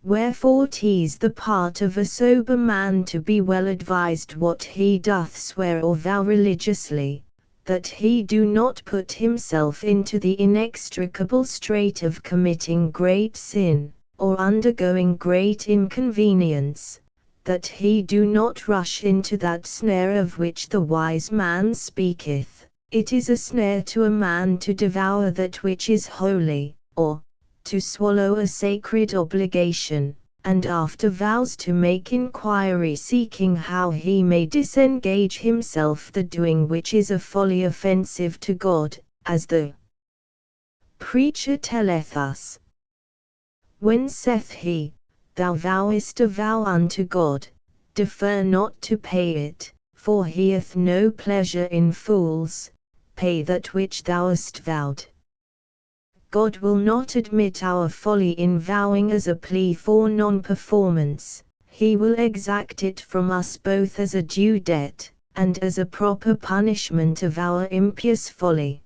Speaker 1: Wherefore 'tis the part of a sober man to be well advised what he doth swear or vow religiously, that he do not put himself into the inextricable strait of committing great sin, or undergoing great inconvenience, that he do not rush into that snare of which the wise man speaketh. It is a snare to a man to devour that which is holy, or to swallow a sacred obligation, and after vows to make inquiry seeking how he may disengage himself the doing which is a folly offensive to God, as the preacher telleth us. When saith he, Thou vowest a vow unto God, defer not to pay it, for he hath no pleasure in fools, pay that which thou hast vowed. God will not admit our folly in vowing as a plea for non-performance, he will exact it from us both as a due debt, and as a proper punishment of our impious folly.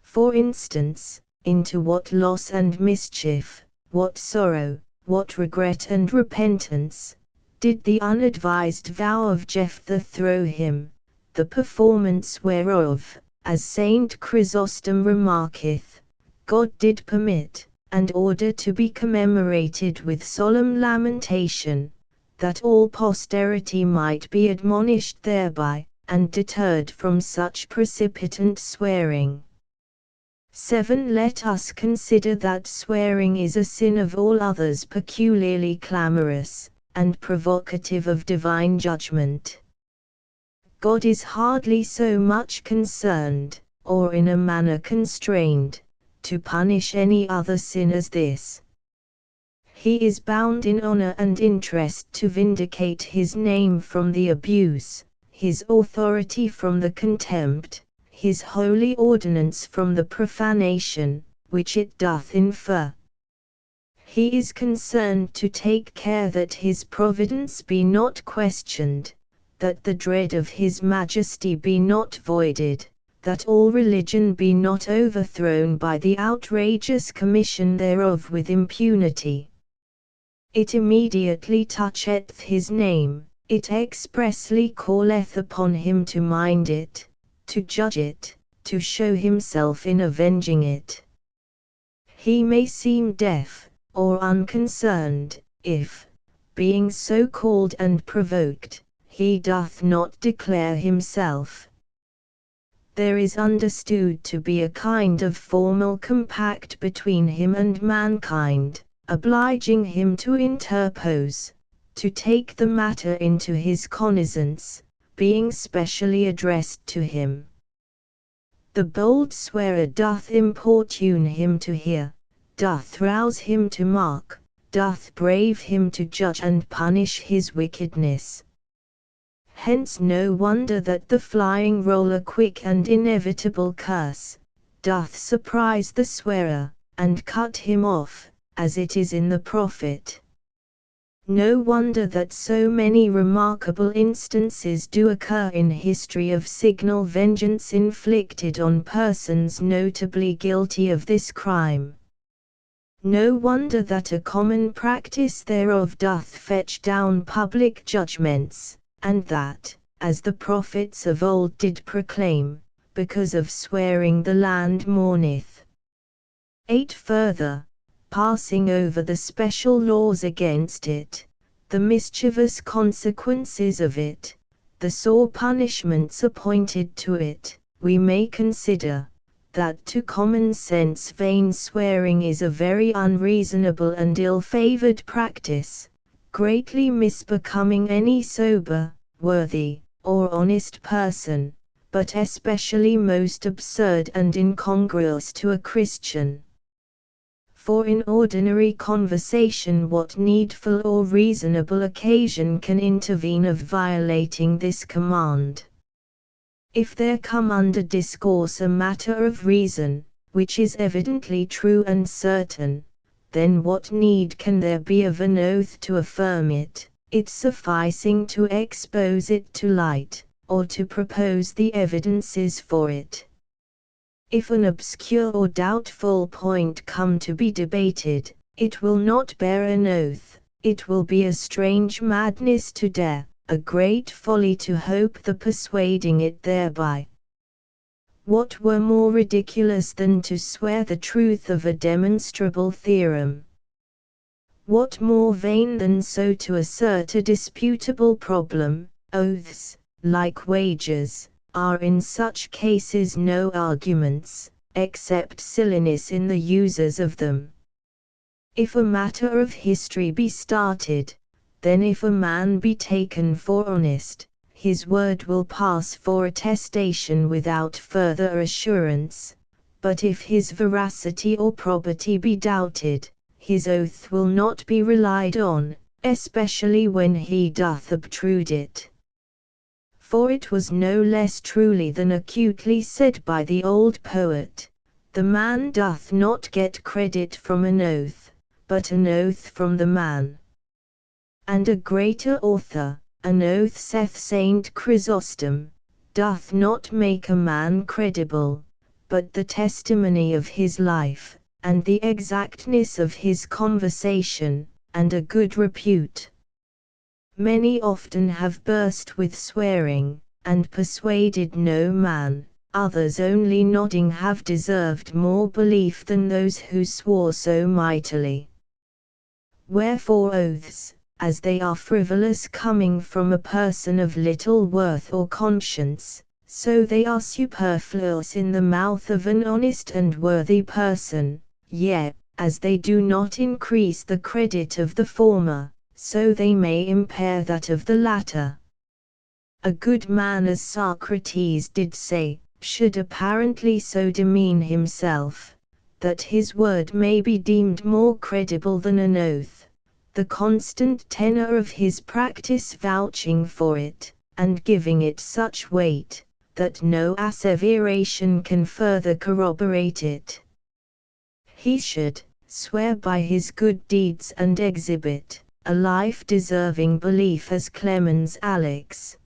Speaker 1: For instance, into what loss and mischief, what sorrow, what regret and repentance, did the unadvised vow of Jephthah throw him, the performance whereof, as Saint Chrysostom remarketh, God did permit, and order to be commemorated with solemn lamentation, that all posterity might be admonished thereby, and deterred from such precipitant swearing. 7. Let us consider that swearing is a sin of all others peculiarly clamorous, and provocative of divine judgment. God is hardly so much concerned, or in a manner constrained, to punish any other sin as this. He is bound in honor and interest to vindicate his name from the abuse, his authority from the contempt, his holy ordinance from the profanation, which it doth infer. He is concerned to take care that his providence be not questioned, that the dread of his majesty be not voided, that all religion be not overthrown by the outrageous commission thereof with impunity. It immediately toucheth his name, it expressly calleth upon him to mind it, to judge it, to show himself in avenging it. He may seem deaf, or unconcerned, if, being so called and provoked, he doth not declare himself. There is understood to be a kind of formal compact between him and mankind, obliging him to interpose, to take the matter into his cognizance, being specially addressed to him. The bold swearer doth importune him to hear, doth rouse him to mark, doth brave him to judge and punish his wickedness. Hence no wonder that the flying roller quick and inevitable curse, doth surprise the swearer, and cut him off, as it is in the prophet. No wonder that so many remarkable instances do occur in history of signal vengeance inflicted on persons notably guilty of this crime. No wonder that a common practice thereof doth fetch down public judgments, and that, as the prophets of old did proclaim, because of swearing the land mourneth. 8. Further, passing over the special laws against it, the mischievous consequences of it, the sore punishments appointed to it, we may consider, that to common sense vain swearing is a very unreasonable and ill-favored practice, greatly misbecoming any sober, worthy, or honest person, but especially most absurd and incongruous to a Christian. For in ordinary conversation what needful or reasonable occasion can intervene of violating this command? If there come under discourse a matter of reason, which is evidently true and certain, then what need can there be of an oath to affirm it, it sufficing to expose it to light, or to propose the evidences for it? If an obscure or doubtful point come to be debated, it will not bear an oath, it will be a strange madness to dare, a great folly to hope the persuading it thereby. What were more ridiculous than to swear the truth of a demonstrable theorem? What more vain than so to assert a disputable problem? Oaths, like wagers, are in such cases no arguments, except silliness in the users of them. If a matter of history be started, then if a man be taken for honest, his word will pass for attestation without further assurance, but if his veracity or probity be doubted, his oath will not be relied on, especially when he doth obtrude it. For it was no less truly than acutely said by the old poet, the man doth not get credit from an oath, but an oath from the man. And a greater author, an oath saith Saint Chrysostom, doth not make a man credible, but the testimony of his life, and the exactness of his conversation, and a good repute. Many often have burst with swearing, and persuaded no man, others only nodding have deserved more belief than those who swore so mightily. Wherefore oaths, as they are frivolous coming from a person of little worth or conscience, so they are superfluous in the mouth of an honest and worthy person, yet, as they do not increase the credit of the former, so they may impair that of the latter. A good man, as Socrates did say, should apparently so demean himself, that his word may be deemed more credible than an oath, the constant tenor of his practice vouching for it, and giving it such weight, that no asseveration can further corroborate it. He should swear by his good deeds and exhibit a life deserving belief, as Clemens Alex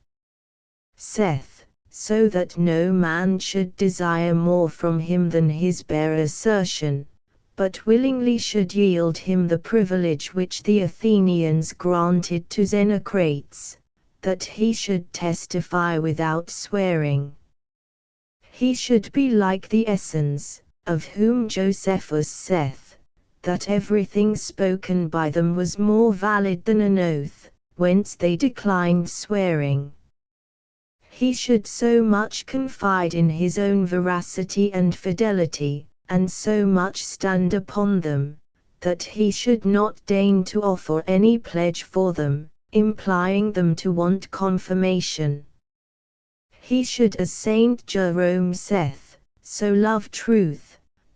Speaker 1: saith, so that no man should desire more from him than his bare assertion, but willingly should yield him the privilege which the Athenians granted to Xenocrates, that he should testify without swearing. He should be like the Essens, of whom Josephus saith, that everything spoken by them was more valid than an oath, whence they declined swearing. He should so much confide in his own veracity and fidelity, and so much stand upon them, that he should not deign to offer any pledge for them, implying them to want confirmation. He should, as Saint Jerome saith, so love truth,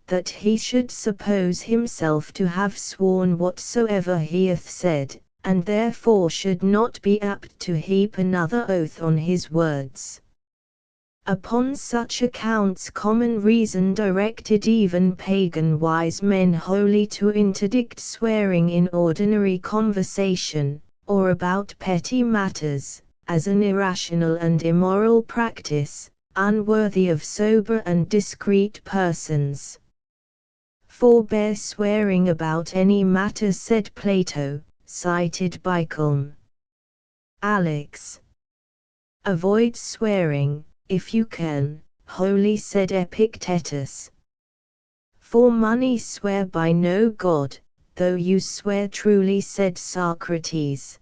Speaker 1: that he should suppose himself to have sworn whatsoever he hath said, and therefore should not be apt to heap another oath on his words. Upon such accounts common reason directed even pagan wise men wholly to interdict swearing in ordinary conversation, or about petty matters, as an irrational and immoral practice, unworthy of sober and discreet persons. Forbear swearing about any matter, said Plato, cited by Culm. Alex. Avoid swearing, if you can, wholly, said Epictetus. For money swear by no god, though you swear truly, said Socrates.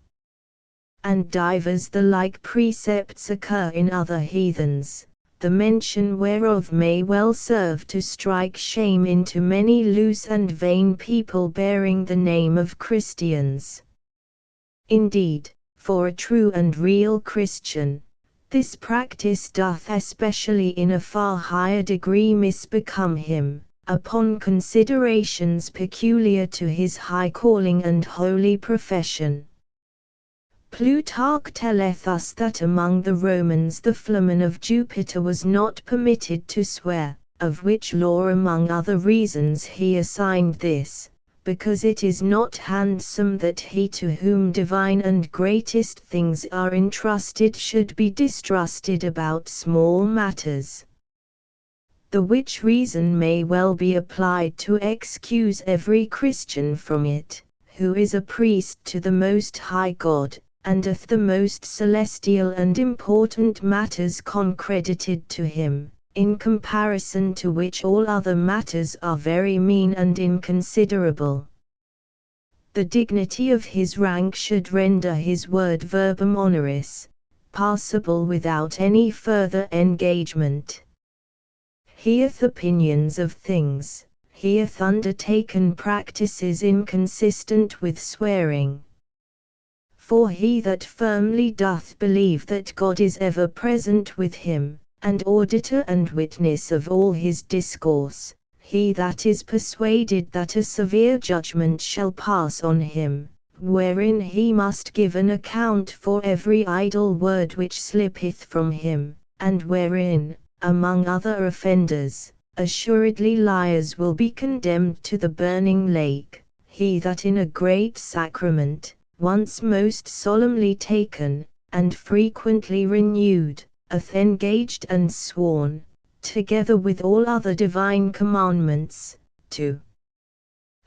Speaker 1: And divers the like precepts occur in other heathens, the mention whereof may well serve to strike shame into many loose and vain people bearing the name of Christians. Indeed, for a true and real Christian, This practice doth especially in a far higher degree misbecome him, upon considerations peculiar to his high calling and holy profession. Plutarch telleth us that among the Romans the flamen of Jupiter was not permitted to swear, of which law among other reasons he assigned this, because it is not handsome that he to whom divine and greatest things are entrusted should be distrusted about small matters. The which reason may well be applied to excuse every Christian from it, who is a priest to the Most High God, and doth the most celestial and important matters concredited to him, in comparison to which all other matters are very mean and inconsiderable. The dignity of his rank should render his word verbum honoris, passable without any further engagement. He hath opinions of things, he hath undertaken practices inconsistent with swearing. For he that firmly doth believe that God is ever present with him, and auditor and witness of all his discourse, he that is persuaded that a severe judgment shall pass on him, wherein he must give an account for every idle word which slippeth from him, and wherein, among other offenders, assuredly liars will be condemned to the burning lake, he that in a great sacrament, once most solemnly taken, and frequently renewed, hath engaged and sworn, together with all other divine commandments, to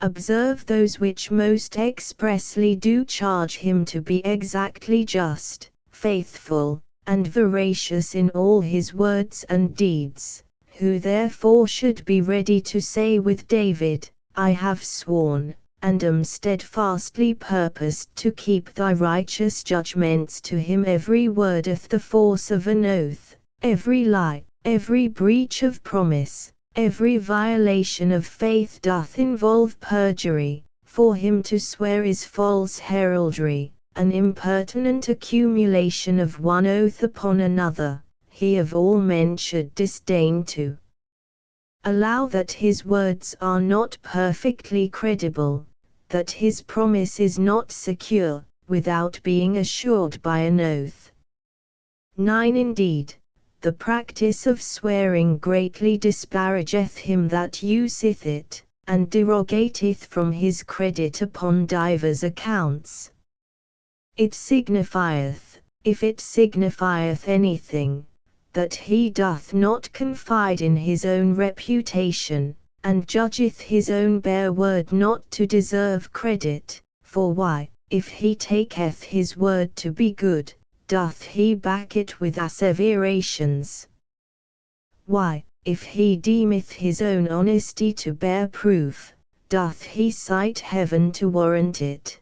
Speaker 1: observe those which most expressly do charge him to be exactly just, faithful, and veracious in all his words and deeds, who therefore should be ready to say with David, I have sworn, and am steadfastly purposed to keep thy righteous judgments to him. Every word hath the force of an oath, every lie, every breach of promise, every violation of faith doth involve perjury, for him to swear is false heraldry, an impertinent accumulation of one oath upon another. He of all men should disdain to allow that his words are not perfectly credible, that his promise is not secure, without being assured by an oath. 9. Indeed, the practice of swearing greatly disparageth him that useth it, and derogateth from his credit upon divers accounts. It signifieth, if it signifieth anything, that he doth not confide in his own reputation, and judgeth his own bare word not to deserve credit. For why, if he taketh his word to be good, doth he back it with asseverations? Why, if he deemeth his own honesty to bear proof, doth he cite heaven to warrant it?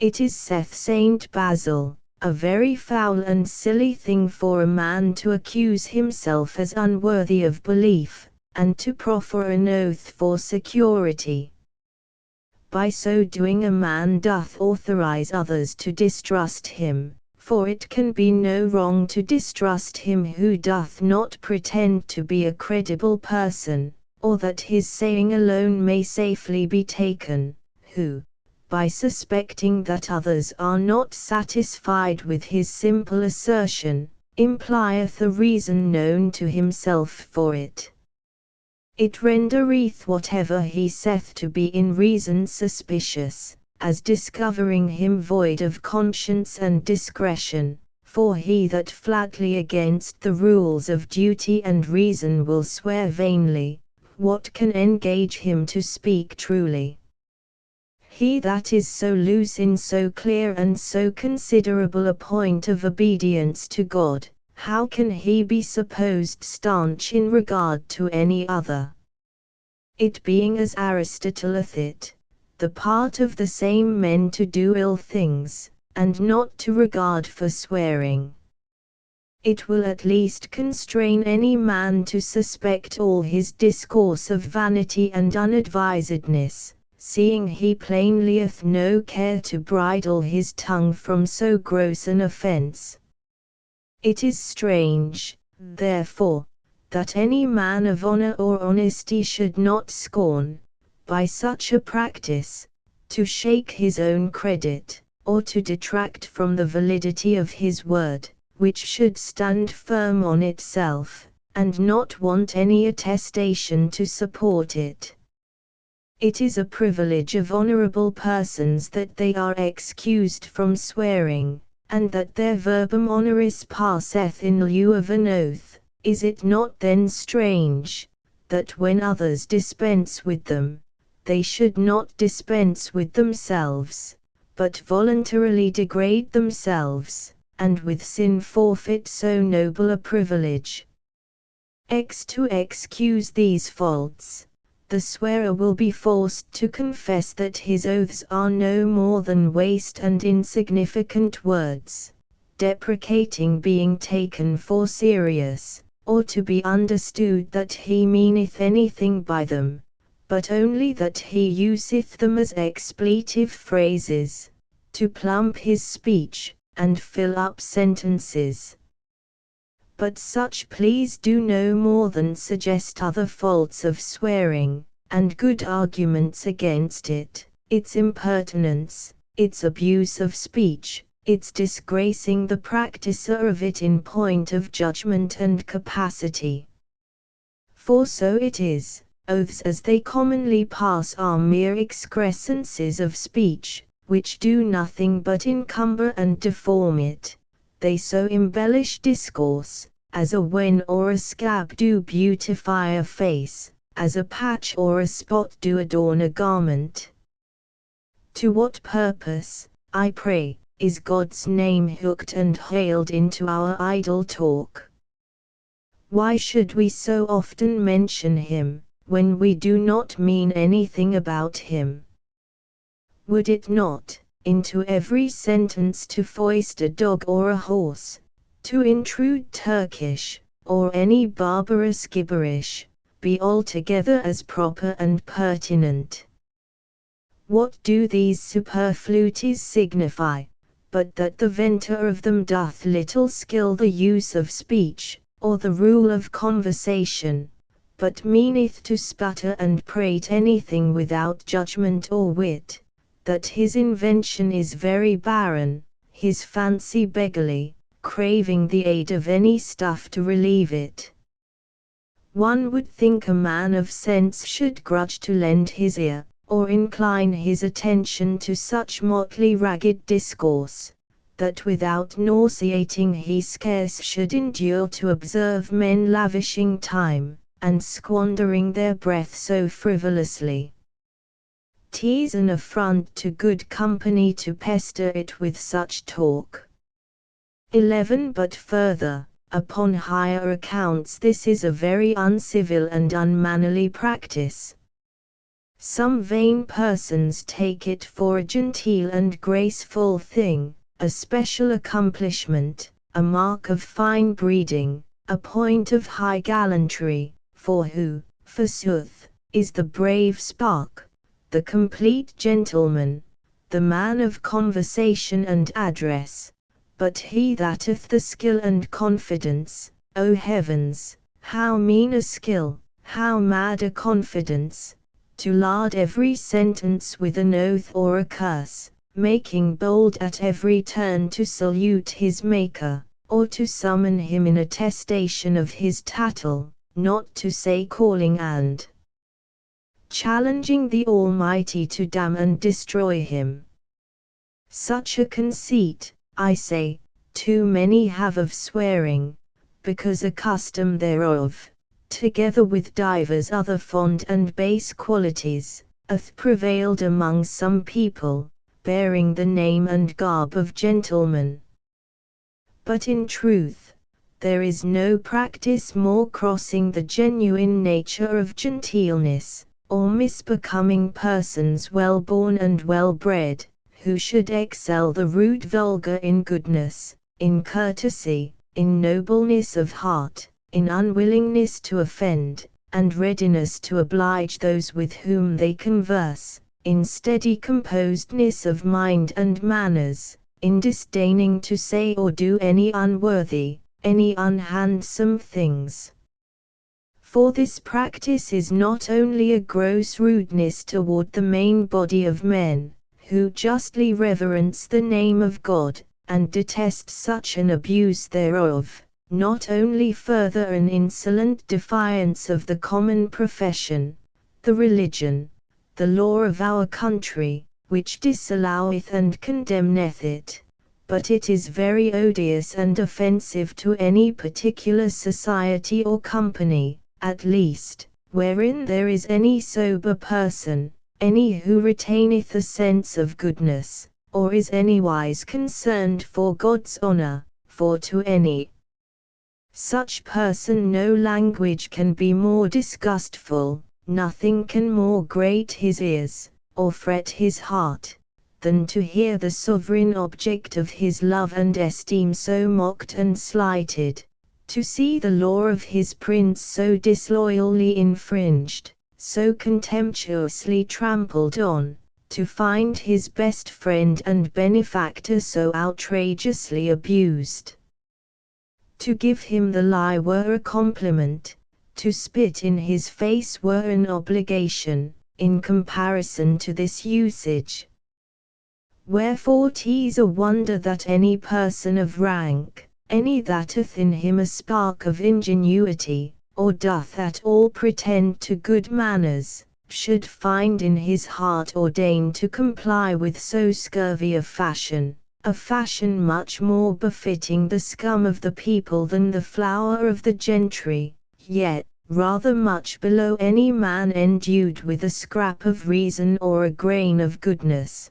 Speaker 1: It is, saith Saint Basil, a very foul and silly thing for a man to accuse himself as unworthy of belief, and to proffer an oath for security. By so doing a man doth authorize others to distrust him, for it can be no wrong to distrust him who doth not pretend to be a credible person, or that his saying alone may safely be taken, who, by suspecting that others are not satisfied with his simple assertion, implieth a reason known to himself for it. It rendereth whatever he saith to be in reason suspicious, as discovering him void of conscience and discretion, for he that flatly against the rules of duty and reason will swear vainly, what can engage him to speak truly? He that is so loose in so clear and so considerable a point of obedience to God, how can he be supposed stanch in regard to any other? It being, as Aristotle hath it, the part of the same men to do ill things, and not to regard for swearing. It will at least constrain any man to suspect all his discourse of vanity and unadvisedness, seeing he plainly hath no care to bridle his tongue from so gross an offence. It is strange, therefore, that any man of honor or honesty should not scorn, by such a practice, to shake his own credit, or to detract from the validity of his word, which should stand firm on itself, and not want any attestation to support it. It is a privilege of honorable persons that they are excused from swearing, and that their verbum honoris passeth in lieu of an oath. Is it not then strange, that when others dispense with them, they should not dispense with themselves, but voluntarily degrade themselves, and with sin forfeit so noble a privilege? To excuse these faults, the swearer will be forced to confess that his oaths are no more than waste and insignificant words, deprecating being taken for serious, or to be understood that he meaneth anything by them, but only that he useth them as expletive phrases, to plump his speech, and fill up sentences. But such pleas do no more than suggest other faults of swearing, and good arguments against it, its impertinence, its abuse of speech, its disgracing the practicer of it in point of judgment and capacity. For so it is, oaths as they commonly pass are mere excrescences of speech, which do nothing but encumber and deform it. They so embellish discourse, as a wen or a scab do beautify a face, as a patch or a spot do adorn a garment. To what purpose, I pray, is God's name hooked and hailed into our idle talk? Why should we so often mention him, when we do not mean anything about him? Would it not, into every sentence to foist a dog or a horse, to intrude Turkish, or any barbarous gibberish, be altogether as proper and pertinent? What do these superfluities signify, but that the venter of them doth little skill the use of speech, or the rule of conversation, but meaneth to sputter and prate anything without judgment or wit, that his invention is very barren, his fancy beggarly, craving the aid of any stuff to relieve it? One would think a man of sense should grudge to lend his ear, or incline his attention to such motley ragged discourse, that without nauseating he scarce should endure to observe men lavishing time, and squandering their breath so frivolously. 'Tis an affront to good company to pester it with such talk. 11. But further, upon higher accounts this is a very uncivil and unmannerly practice. Some vain persons take it for a genteel and graceful thing, a special accomplishment, a mark of fine breeding, a point of high gallantry, for who, forsooth, is the brave spark, the complete gentleman, the man of conversation and address, but he that hath the skill and confidence? O heavens, how mean a skill, how mad a confidence, to lard every sentence with an oath or a curse, making bold at every turn to salute his Maker, or to summon him in attestation of his tattle, not to say calling and challenging the Almighty to damn and destroy him. Such a conceit, I say, too many have of swearing, because a custom thereof, together with divers other fond and base qualities, hath prevailed among some people, bearing the name and garb of gentlemen. But in truth, there is no practice more crossing the genuine nature of genteelness, or misbecoming persons well born and well bred, who should excel the rude vulgar in goodness, in courtesy, in nobleness of heart, in unwillingness to offend, and readiness to oblige those with whom they converse, in steady composedness of mind and manners, in disdaining to say or do any unworthy, any unhandsome things. For this practice is not only a gross rudeness toward the main body of men, who justly reverence the name of God, and detest such an abuse thereof, not only further an insolent defiance of the common profession, the religion, the law of our country, which disalloweth and condemneth it, but it is very odious and offensive to any particular society or company, at least, wherein there is any sober person, any who retaineth a sense of goodness, or is anywise concerned for God's honor, for to any such person no language can be more disgustful, nothing can more grate his ears, or fret his heart, than to hear the sovereign object of his love and esteem so mocked and slighted, to see the law of his prince so disloyally infringed, so contemptuously trampled on, to find his best friend and benefactor so outrageously abused. To give him the lie were a compliment, to spit in his face were an obligation, in comparison to this usage. Wherefore 'tis a wonder that any person of rank, any that hath in him a spark of ingenuity, or doth at all pretend to good manners, should find in his heart or deign to comply with so scurvy a fashion much more befitting the scum of the people than the flower of the gentry, yet rather much below any man endued with a scrap of reason or a grain of goodness.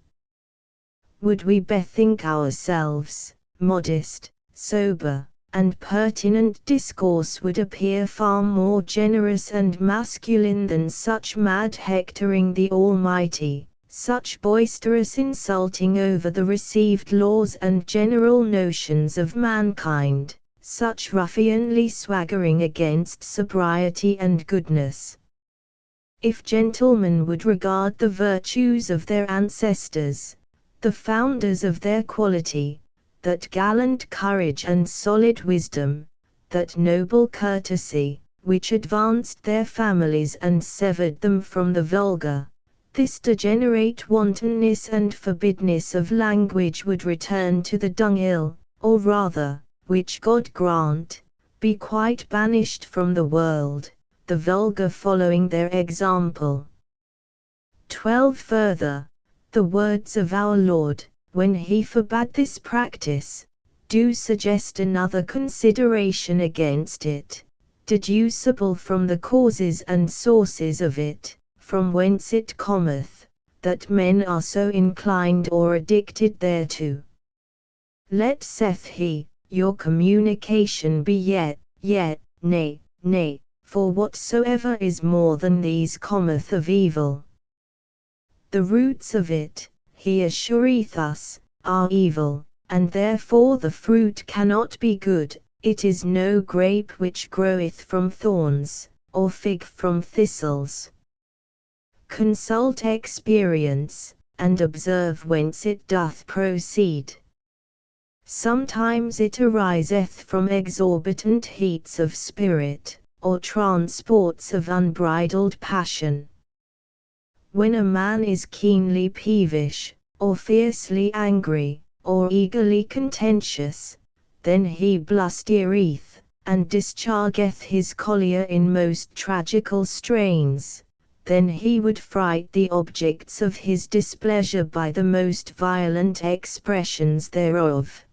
Speaker 1: Would we bethink ourselves, modest, sober, and pertinent discourse would appear far more generous and masculine than such mad hectoring the Almighty, such boisterous insulting over the received laws and general notions of mankind, such ruffianly swaggering against sobriety and goodness. If gentlemen would regard the virtues of their ancestors, the founders of their quality, that gallant courage and solid wisdom, that noble courtesy, which advanced their families and severed them from the vulgar, this degenerate wantonness and forbidness of language would return to the dunghill, or rather, which God grant, be quite banished from the world, the vulgar following their example. 12 Further, the words of our Lord, when he forbade this practice, do suggest another consideration against it, deducible from the causes and sources of it, from whence it cometh, that men are so inclined or addicted thereto. Let saith he, your communication be yet, nay, for whatsoever is more than these cometh of evil. The roots of it, he assureth us, are evil, and therefore the fruit cannot be good. It is no grape which groweth from thorns, or fig from thistles. Consult experience, and observe whence it doth proceed. Sometimes it ariseth from exorbitant heats of spirit, or transports of unbridled passion. When a man is keenly peevish, or fiercely angry, or eagerly contentious, then he blustereth, and dischargeth his choler in most tragical strains. Then he would fright the objects of his displeasure by the most violent expressions thereof.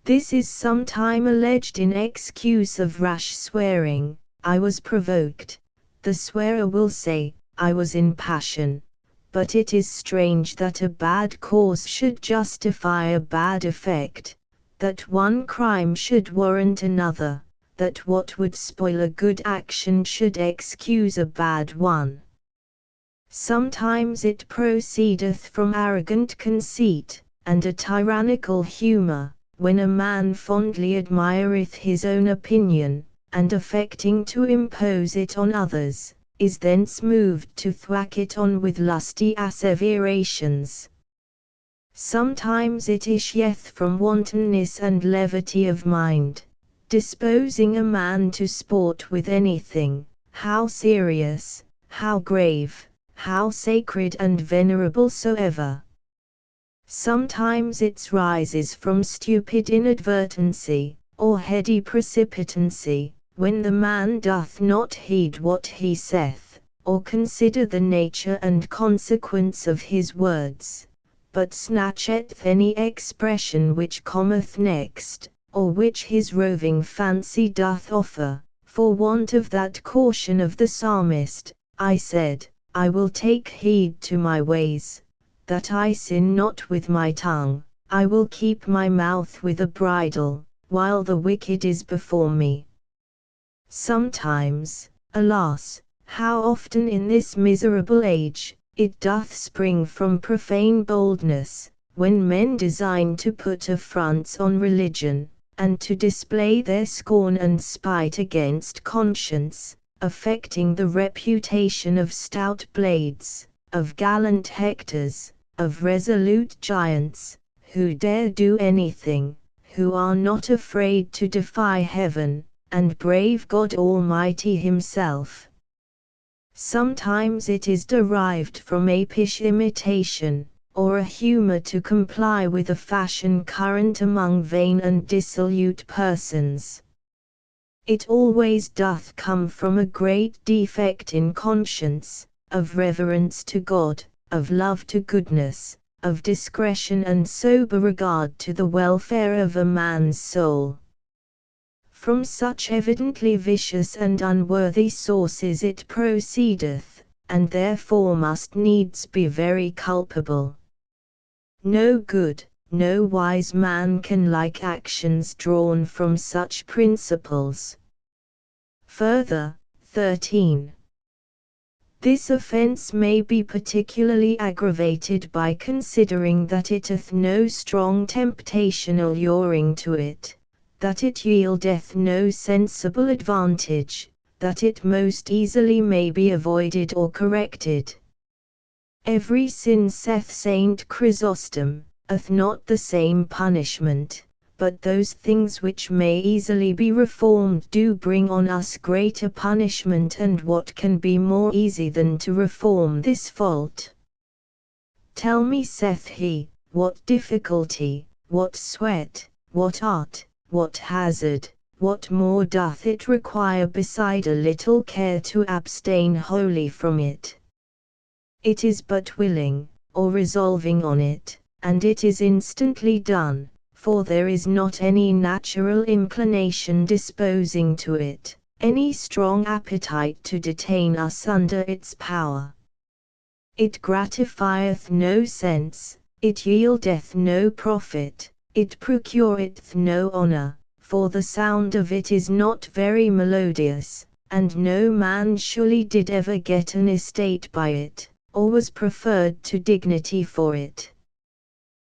Speaker 1: This is sometime alleged in excuse of rash swearing. I was provoked. The swearer will say, I was in passion. But it is strange that a bad cause should justify a bad effect, that one crime should warrant another, that what would spoil a good action should excuse a bad one. Sometimes it proceedeth from arrogant conceit, and a tyrannical humour, when a man fondly admireth his own opinion, and affecting to impose it on others, is thence moved to thwack it on with lusty asseverations. Sometimes it issueth from wantonness and levity of mind, disposing a man to sport with anything, how serious, how grave, how sacred and venerable soever. Sometimes it rises from stupid inadvertency, or heady precipitancy, when the man doth not heed what he saith, or consider the nature and consequence of his words, but snatcheth any expression which cometh next, or which his roving fancy doth offer. For want of that caution of the psalmist, I said, I will take heed to my ways, that I sin not with my tongue. I will keep my mouth with a bridle, while the wicked is before me. Sometimes, alas, how often in this miserable age, it doth spring from profane boldness, when men design to put affronts on religion, and to display their scorn and spite against conscience, affecting the reputation of stout blades, of gallant Hectors, of resolute giants, who dare do anything, who are not afraid to defy heaven, and brave God Almighty Himself. Sometimes it is derived from apish imitation, or a humor to comply with a fashion current among vain and dissolute persons. It always doth come from a great defect in conscience, of reverence to God, of love to goodness, of discretion and sober regard to the welfare of a man's soul. From such evidently vicious and unworthy sources it proceedeth, and therefore must needs be very culpable. No good, no wise man can like actions drawn from such principles. Further, 13. This offense may be particularly aggravated by considering that it hath no strong temptation alluring to it, that it yieldeth no sensible advantage, that it most easily may be avoided or corrected. Every sin, saith Saint Chrysostom, hath not the same punishment, but those things which may easily be reformed do bring on us greater punishment, and what can be more easy than to reform this fault? Tell me, saith he, what difficulty, what sweat, what art, what hazard, what more doth it require beside a little care to abstain wholly from it? It is but willing, or resolving on it, and it is instantly done, for there is not any natural inclination disposing to it, any strong appetite to detain us under its power. It gratifieth no sense, it yieldeth no profit, it procureth no honor, for the sound of it is not very melodious, and no man surely did ever get an estate by it, or was preferred to dignity for it.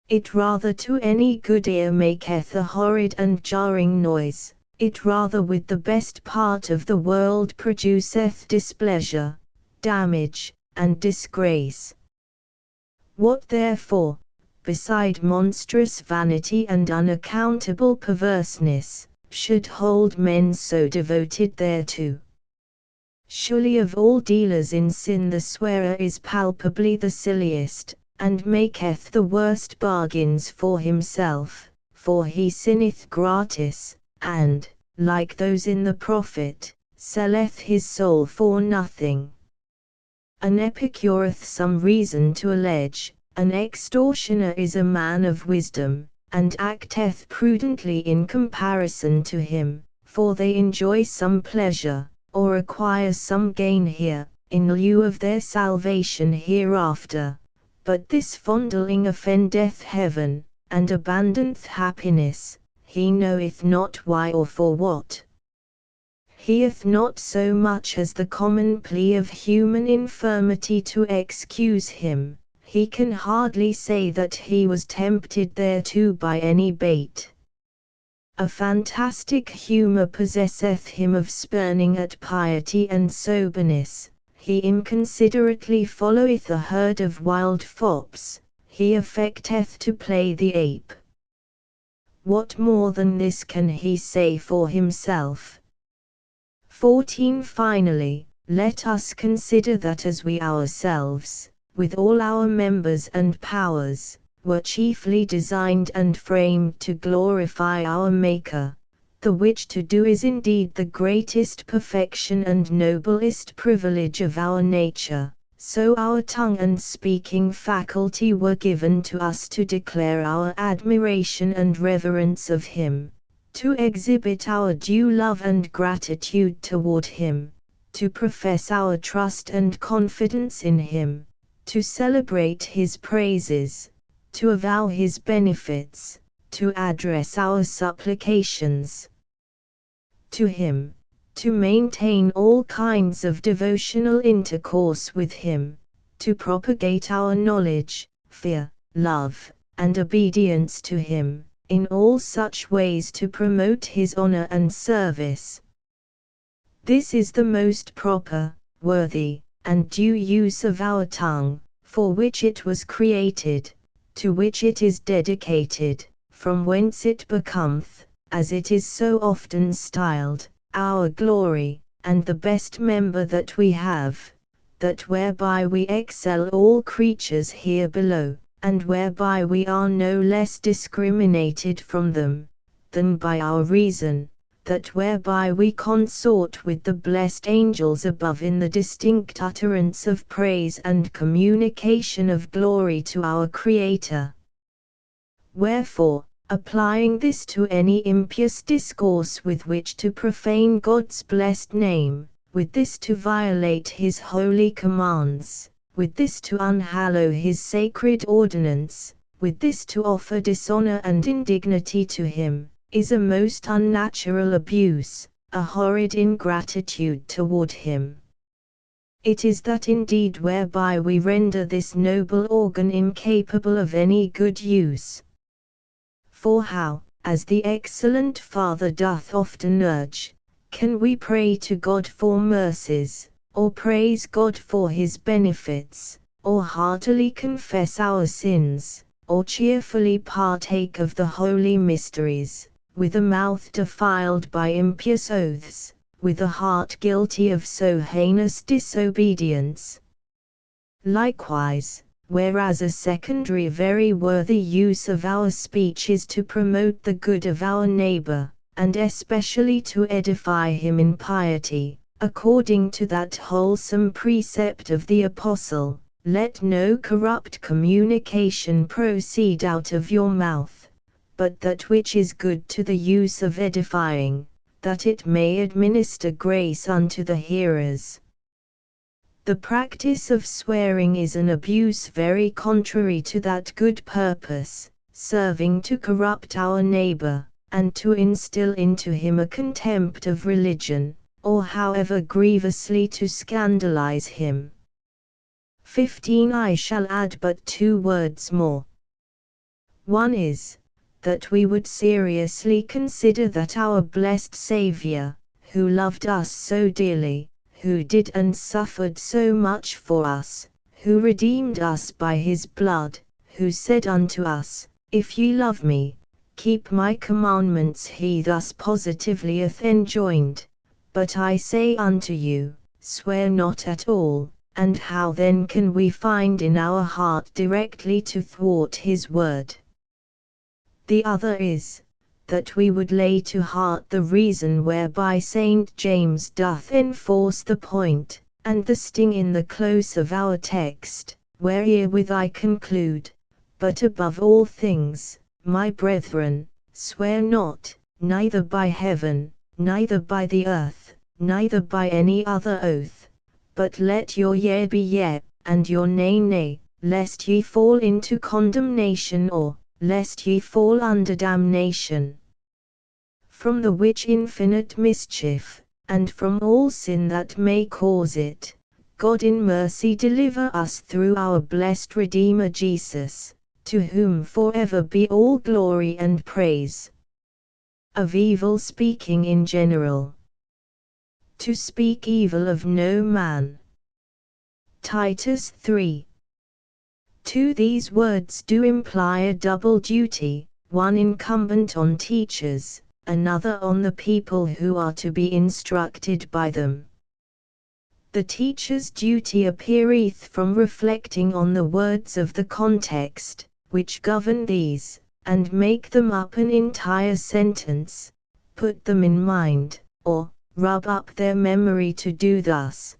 Speaker 1: It rather to any good ear maketh a horrid and jarring noise, it rather with the best part of the world produceth displeasure, damage, and disgrace. What therefore, beside monstrous vanity and unaccountable perverseness, should hold men so devoted thereto? Surely of all dealers in sin the swearer is palpably the silliest, and maketh the worst bargains for himself, for he sinneth gratis, and, like those in the prophet, selleth his soul for nothing. An epicure hath some reason to allege, an extortioner is a man of wisdom, and acteth prudently in comparison to him, for they enjoy some pleasure, or acquire some gain here, in lieu of their salvation hereafter. But this fondling offendeth heaven, and abandoneth happiness, he knoweth not why or for what. He hath not so much as the common plea of human infirmity to excuse him, he can hardly say that he was tempted thereto by any bait. A fantastic humour possesseth him of spurning at piety and soberness, he inconsiderately followeth a herd of wild fops, he affecteth to play the ape. what more than this can he say for himself? 14. Finally, let us consider that as we ourselves, with all our members and powers, were chiefly designed and framed to glorify our Maker, the which to do is indeed the greatest perfection and noblest privilege of our nature, so our tongue and speaking faculty were given to us to declare our admiration and reverence of Him, to exhibit our due love and gratitude toward Him, to profess our trust and confidence in Him, to celebrate His praises, to avow His benefits, to address our supplications to Him, to maintain all kinds of devotional intercourse with Him, to propagate our knowledge, fear, love, and obedience to Him, in all such ways to promote His honor and service. This is the most proper, worthy, and due use of our tongue, for which it was created, to which it is dedicated, from whence it becometh, as it is so often styled, our glory, and the best member that we have, that whereby we excel all creatures here below, and whereby we are no less discriminated from them, than by our reason, that whereby we consort with the blessed angels above in the distinct utterance of praise and communication of glory to our Creator. Wherefore, applying this to any impious discourse with which to profane God's blessed name, with this to violate His holy commands, with this to unhallow His sacred ordinance, with this to offer dishonor and indignity to Him, is a most unnatural abuse, a horrid ingratitude toward Him. It is that indeed whereby we render this noble organ incapable of any good use. For how, as the excellent Father doth often urge, can we pray to God for mercies, or praise God for His benefits, or heartily confess our sins, or cheerfully partake of the holy mysteries, with a mouth defiled by impious oaths, with a heart guilty of so heinous disobedience? Likewise, whereas a secondary very worthy use of our speech is to promote the good of our neighbor, and especially to edify him in piety, according to that wholesome precept of the Apostle, let no corrupt communication proceed out of your mouth, but that which is good to the use of edifying, that it may administer grace unto the hearers. The practice of swearing is an abuse very contrary to that good purpose, serving to corrupt our neighbor, and to instill into him a contempt of religion, or however grievously to scandalize him. 15. I shall add but 2 words more. One is, that we would seriously consider that our blessed Saviour, who loved us so dearly, who did and suffered so much for us, who redeemed us by His blood, who said unto us, If ye love me, keep my commandments, He thus positively hath enjoined, but I say unto you, swear not at all. And how then can we find in our heart directly to thwart His word? The other is, that we would lay to heart the reason whereby St. James doth enforce the point, and the sting in the close of our text, wherewith I conclude, but above all things, my brethren, swear not, neither by heaven, neither by the earth, neither by any other oath, but let your yea be yea, and your nay nay, lest ye fall into condemnation, or, lest ye fall under damnation. From the which infinite mischief, and from all sin that may cause it, God in mercy deliver us through our blessed Redeemer Jesus, to whom forever be all glory and praise. Of evil speaking in general. To speak evil of no man. Titus 3. 2. These words do imply a double duty, one incumbent on teachers, another on the people who are to be instructed by them. The teacher's duty appeareth from reflecting on the words of the context, which govern these, and make them up an entire sentence, put them in mind, or rub up their memory to do thus.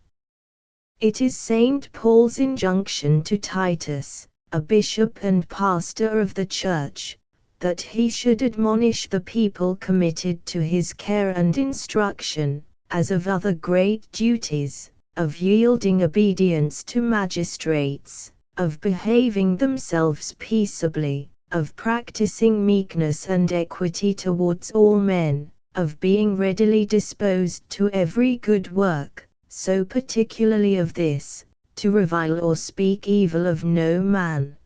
Speaker 1: It is St. Paul's injunction to Titus, a bishop and pastor of the church, that he should admonish the people committed to his care and instruction, as of other great duties, of yielding obedience to magistrates, of behaving themselves peaceably, of practicing meekness and equity towards all men, of being readily disposed to every good work, so particularly of this, to revile or speak evil of no man.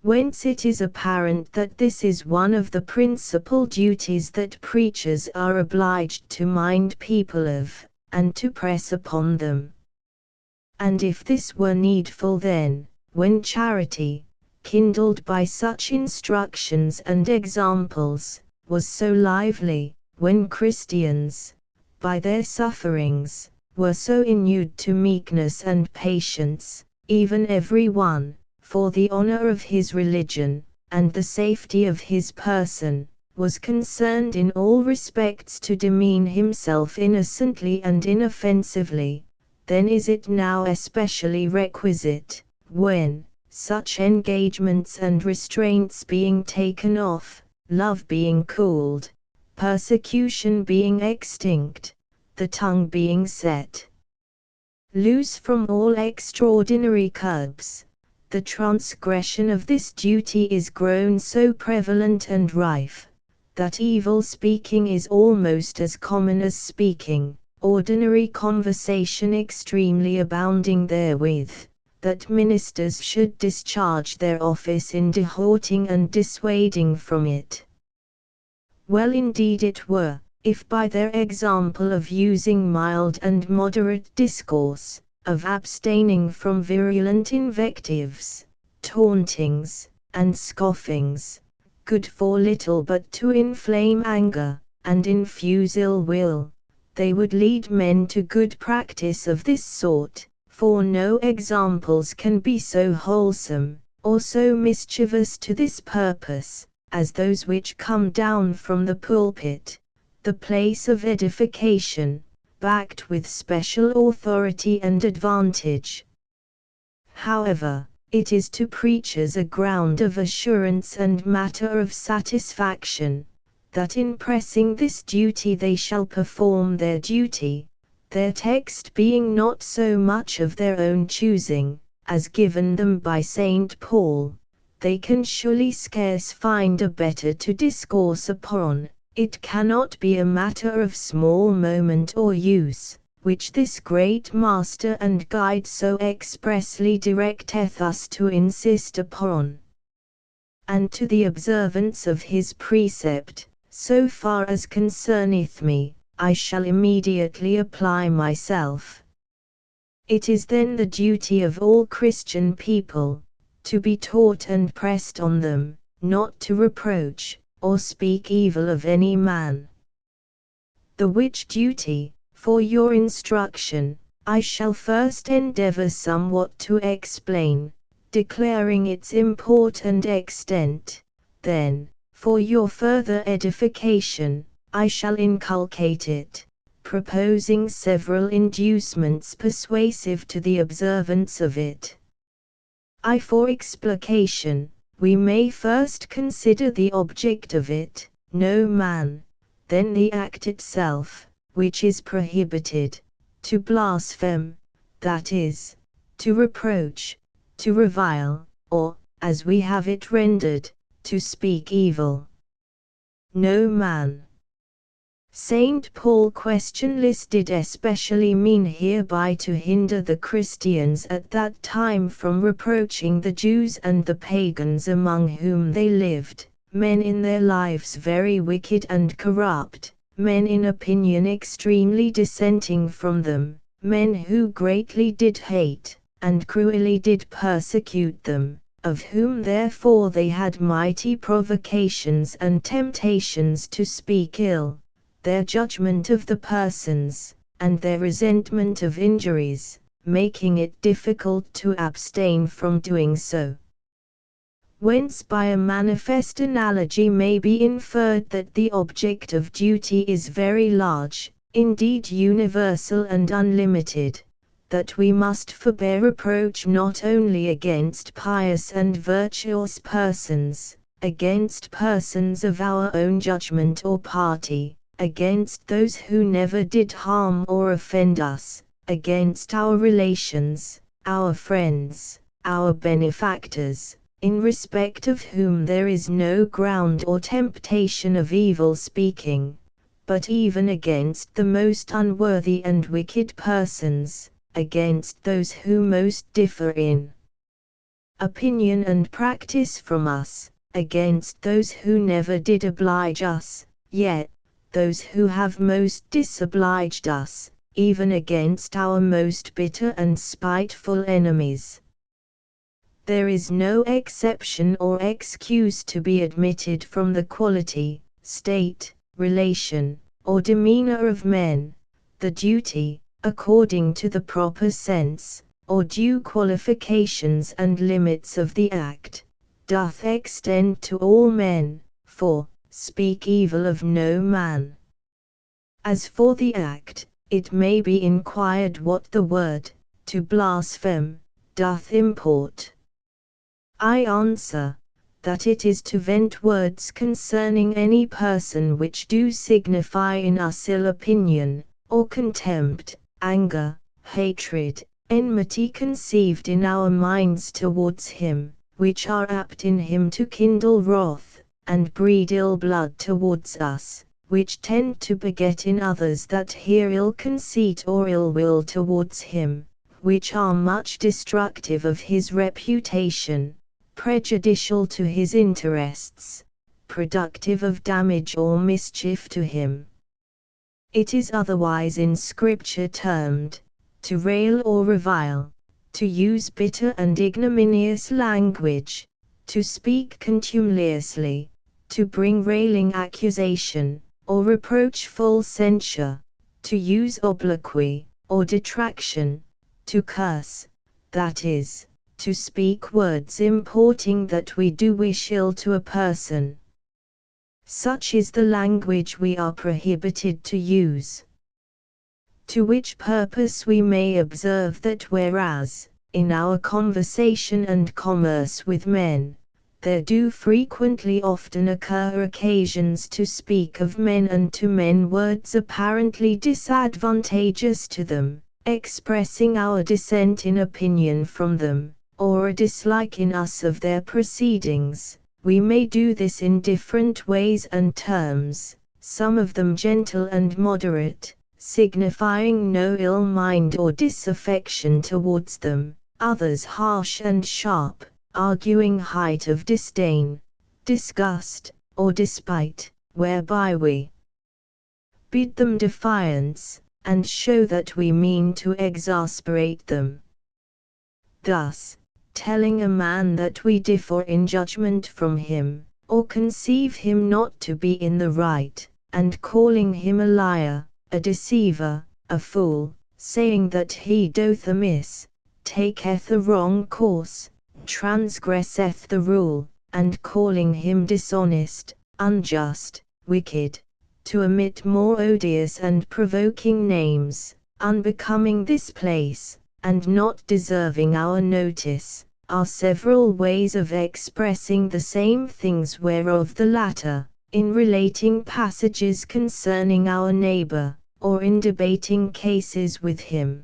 Speaker 1: Whence it is apparent that this is one of the principal duties that preachers are obliged to mind people of, and to press upon them. And if this were needful, then, when charity, kindled by such instructions and examples, was so lively, when Christians, by their sufferings, were so inured to meekness and patience, even every one, for the honor of his religion, and the safety of his person, was concerned in all respects to demean himself innocently and inoffensively, then is it now especially requisite, when, such engagements and restraints being taken off, love being cooled, persecution being extinct, the tongue being set loose from all extraordinary curbs, the transgression of this duty is grown so prevalent and rife, that evil speaking is almost as common as speaking, ordinary conversation extremely abounding therewith, that ministers should discharge their office in dehorting and dissuading from it. Well indeed it were, if by their example of using mild and moderate discourse, of abstaining from virulent invectives, tauntings, and scoffings, good for little but to inflame anger, and infuse ill will, they would lead men to good practice of this sort, for no examples can be so wholesome, or so mischievous to this purpose, as those which come down from the pulpit, the place of edification, backed with special authority and advantage. However, it is to preachers a ground of assurance and matter of satisfaction, that in pressing this duty they shall perform their duty, their text being not so much of their own choosing, as given them by St. Paul, they can surely scarce find a better to discourse upon. It cannot be a matter of small moment or use, which this great Master and Guide so expressly directeth us to insist upon. And to the observance of his precept, so far as concerneth me, I shall immediately apply myself. It is then the duty of all Christian people, to be taught and pressed on them, not to reproach, or speak evil of any man. The which duty, for your instruction, I shall first endeavor somewhat to explain, declaring its import and extent, then, for your further edification, I shall inculcate it, proposing several inducements persuasive to the observance of it. For explication, we may first consider the object of it, no man, then the act itself, which is prohibited, to blaspheme, that is, to reproach, to revile, or, as we have it rendered, to speak evil. No man. St. Paul questionless did especially mean hereby to hinder the Christians at that time from reproaching the Jews and the pagans among whom they lived, men in their lives very wicked and corrupt, men in opinion extremely dissenting from them, men who greatly did hate, and cruelly did persecute them, of whom therefore they had mighty provocations and temptations to speak ill, their judgment of the persons, and their resentment of injuries, making it difficult to abstain from doing so. Whence by a manifest analogy may be inferred that the object of duty is very large, indeed universal and unlimited, that we must forbear reproach not only against pious and virtuous persons, against persons of our own judgment or party, against those who never did harm or offend us, against our relations, our friends, our benefactors, in respect of whom there is no ground or temptation of evil speaking, but even against the most unworthy and wicked persons, against those who most differ in opinion and practice from us, against those who never did oblige us, yet those who have most disobliged us, even against our most bitter and spiteful enemies. There is no exception or excuse to be admitted from the quality, state, relation, or demeanor of men. The duty, according to the proper sense, or due qualifications and limits of the act, doth extend to all men, for, speak evil of no man. As for the act, it may be inquired what the word, to blaspheme, doth import. I answer, that it is to vent words concerning any person which do signify in us ill opinion, or contempt, anger, hatred, enmity conceived in our minds towards him, which are apt in him to kindle wrath, and breed ill blood towards us, which tend to beget in others that hear ill conceit or ill will towards him, which are much destructive of his reputation, prejudicial to his interests, productive of damage or mischief to him. It is otherwise in Scripture termed, to rail or revile, to use bitter and ignominious language, to speak contumeliously, to bring railing accusation, or reproachful censure, to use obloquy, or detraction, to curse, that is, to speak words importing that we do wish ill to a person. Such is the language we are prohibited to use. To which purpose we may observe that whereas, in our conversation and commerce with men, there do frequently often occur occasions to speak of men and to men words apparently disadvantageous to them, expressing our dissent in opinion from them, or a dislike in us of their proceedings, we may do this in different ways and terms, some of them gentle and moderate, signifying no ill mind or disaffection towards them, others harsh and sharp, arguing height of disdain, disgust, or despite, whereby we bid them defiance, and show that we mean to exasperate them. Thus, telling a man that we differ in judgment from him, or conceive him not to be in the right, and calling him a liar, a deceiver, a fool, saying that he doth amiss, taketh a wrong course, transgresseth the rule, and calling him dishonest, unjust, wicked, to omit more odious and provoking names, unbecoming this place, and not deserving our notice, are several ways of expressing the same things, whereof the latter, in relating passages concerning our neighbor, or in debating cases with him,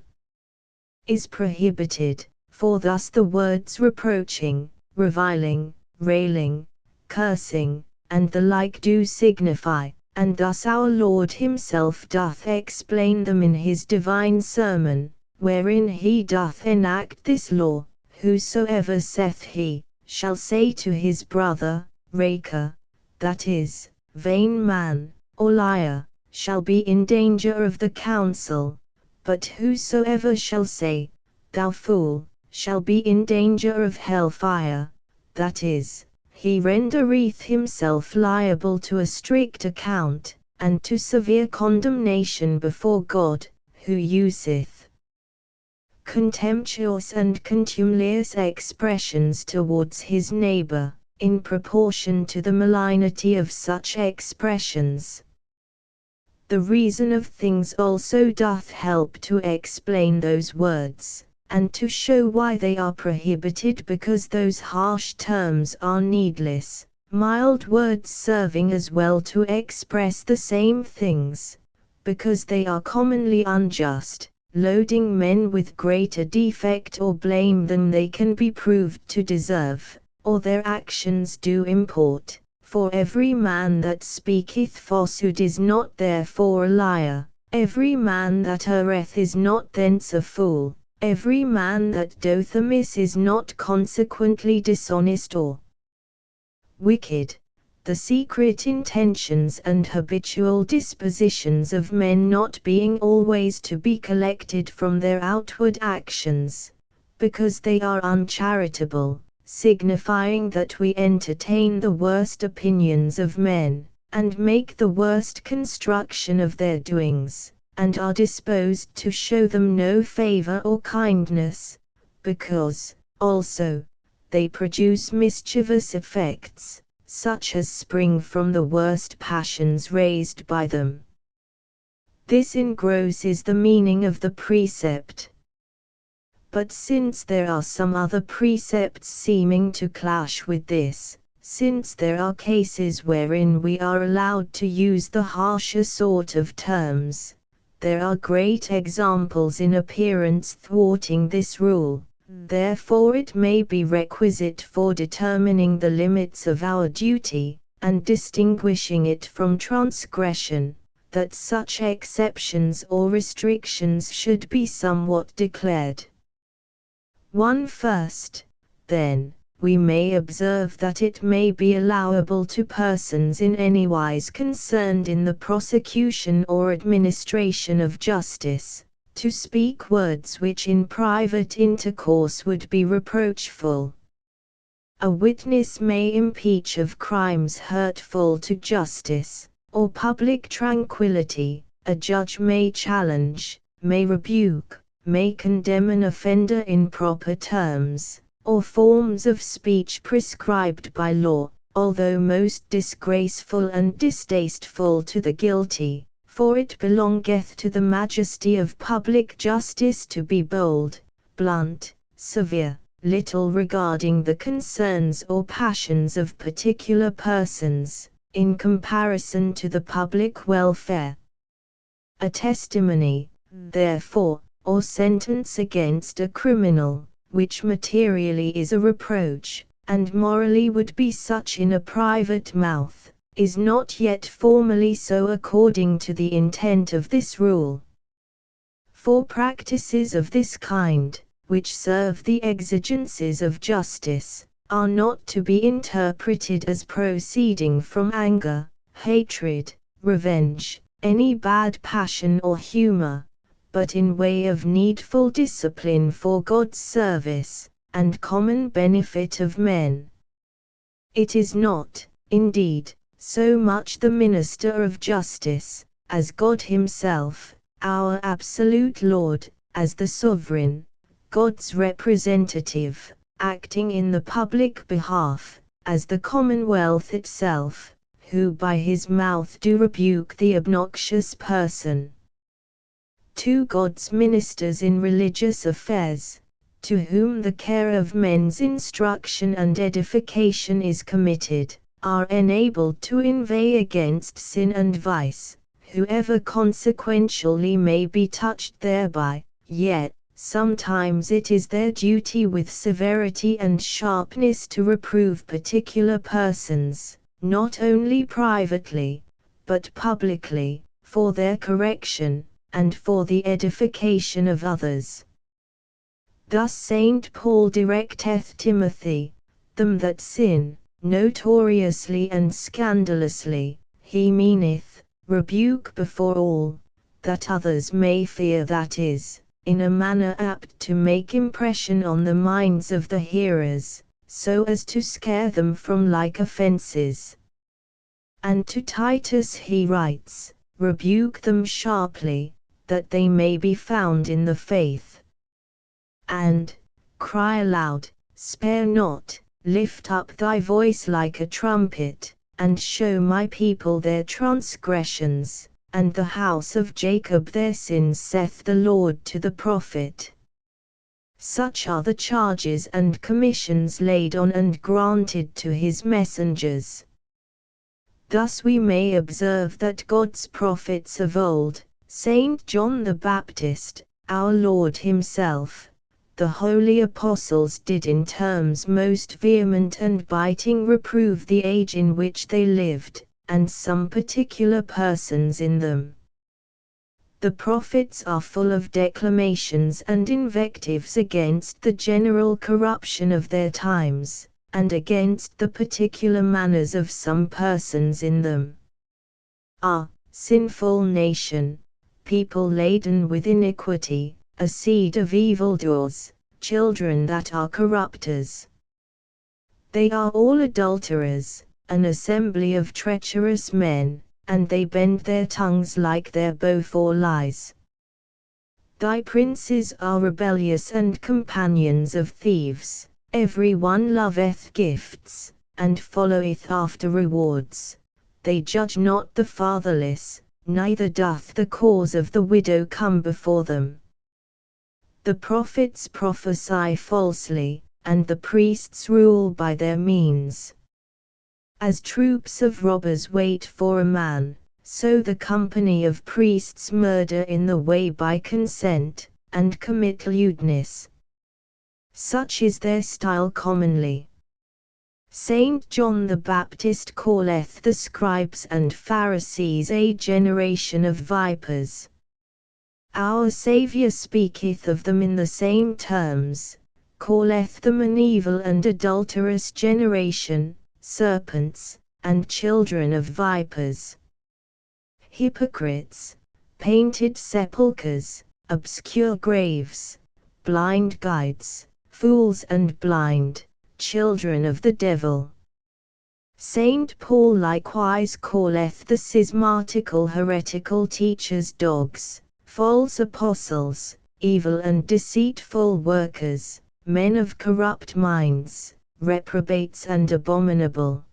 Speaker 1: is prohibited, for thus the words reproaching, reviling, railing, cursing, and the like do signify, and thus our Lord himself doth explain them in his divine sermon, wherein he doth enact this law, whosoever saith he, shall say to his brother, raker, that is, vain man, or liar, shall be in danger of the council, but whosoever shall say, thou fool, shall be in danger of hell fire, that is, he rendereth himself liable to a strict account, and to severe condemnation before God, who useth contemptuous and contumelious expressions towards his neighbor, in proportion to the malignity of such expressions. The reason of things also doth help to explain those words, and to show why they are prohibited, because those harsh terms are needless, mild words serving as well to express the same things, because they are commonly unjust, loading men with greater defect or blame than they can be proved to deserve, or their actions do import. For every man that speaketh falsehood is not therefore a liar, every man that erreth is not thence a fool, every man that doth amiss is not consequently dishonest or wicked. The secret intentions and habitual dispositions of men not being always to be collected from their outward actions, because they are uncharitable, signifying that we entertain the worst opinions of men, and make the worst construction of their doings, and are disposed to show them no favor or kindness, because, also, they produce mischievous effects, such as spring from the worst passions raised by them. This in gross is the meaning of the precept. But since there are some other precepts seeming to clash with this, since there are cases wherein we are allowed to use the harsher sort of terms, there are great examples in appearance thwarting this rule. Therefore it may be requisite for determining the limits of our duty, and distinguishing it from transgression, that such exceptions or restrictions should be somewhat declared. 1. First, then, we may observe that it may be allowable to persons in any wise concerned in the prosecution or administration of justice, to speak words which in private intercourse would be reproachful. A witness may impeach of crimes hurtful to justice, or public tranquillity, a judge may challenge, may rebuke, may condemn an offender in proper terms, or forms of speech prescribed by law, although most disgraceful and distasteful to the guilty. For it belongeth to the majesty of public justice to be bold, blunt, severe, little regarding the concerns or passions of particular persons, in comparison to the public welfare. A testimony, therefore, or sentence against a criminal, which materially is a reproach, and morally would be such in a private mouth, is not yet formally so according to the intent of this rule. For practices of this kind, which serve the exigencies of justice, are not to be interpreted as proceeding from anger, hatred, revenge, any bad passion or humor, but in way of needful discipline for God's service, and common benefit of men. It is not, indeed, so much the minister of justice, as God himself, our absolute Lord, as the sovereign, God's representative, acting in the public behalf, as the commonwealth itself, who by his mouth do rebuke the obnoxious person. 2. God's ministers in religious affairs, to whom the care of men's instruction and edification is committed, are enabled to inveigh against sin and vice, whoever consequentially may be touched thereby, yet, sometimes it is their duty with severity and sharpness to reprove particular persons, not only privately, but publicly, for their correction, and for the edification of others. Thus St. Paul directeth Timothy, them that sin, notoriously and scandalously, he meaneth, rebuke before all, that others may fear, that is, in a manner apt to make impression on the minds of the hearers, so as to scare them from like offenses. And to Titus he writes, rebuke them sharply, that they may be found in the faith. And, cry aloud, spare not, lift up thy voice like a trumpet, and show my people their transgressions, and the house of Jacob their sins, saith the Lord to the prophet. Such are the charges and commissions laid on and granted to his messengers. Thus we may observe that God's prophets of old, Saint John the Baptist, our Lord himself, the holy apostles did in terms most vehement and biting reprove the age in which they lived, and some particular persons in them. The prophets are full of declamations and invectives against the general corruption of their times, and against the particular manners of some persons in them. Ah, sinful nation, people laden with iniquity, a seed of evildoers, children that are corrupters. They are all adulterers, an assembly of treacherous men, and they bend their tongues like their bow for lies. Thy princes are rebellious and companions of thieves. Every one loveth gifts, and followeth after rewards. They judge not the fatherless, neither doth the cause of the widow come before them. The prophets prophesy falsely, and the priests rule by their means. As troops of robbers wait for a man, so the company of priests murder in the way by consent, and commit lewdness. Such is their style commonly. Saint John the Baptist calleth the scribes and Pharisees a generation of vipers. Our Saviour speaketh of them in the same terms, calleth them an evil and adulterous generation, serpents, and children of vipers. Hypocrites, painted sepulchres, obscure graves, blind guides, fools and blind, children of the devil. Saint Paul likewise calleth the schismatical heretical teachers dogs, false apostles, evil and deceitful workers, men of corrupt minds, reprobates and abominable.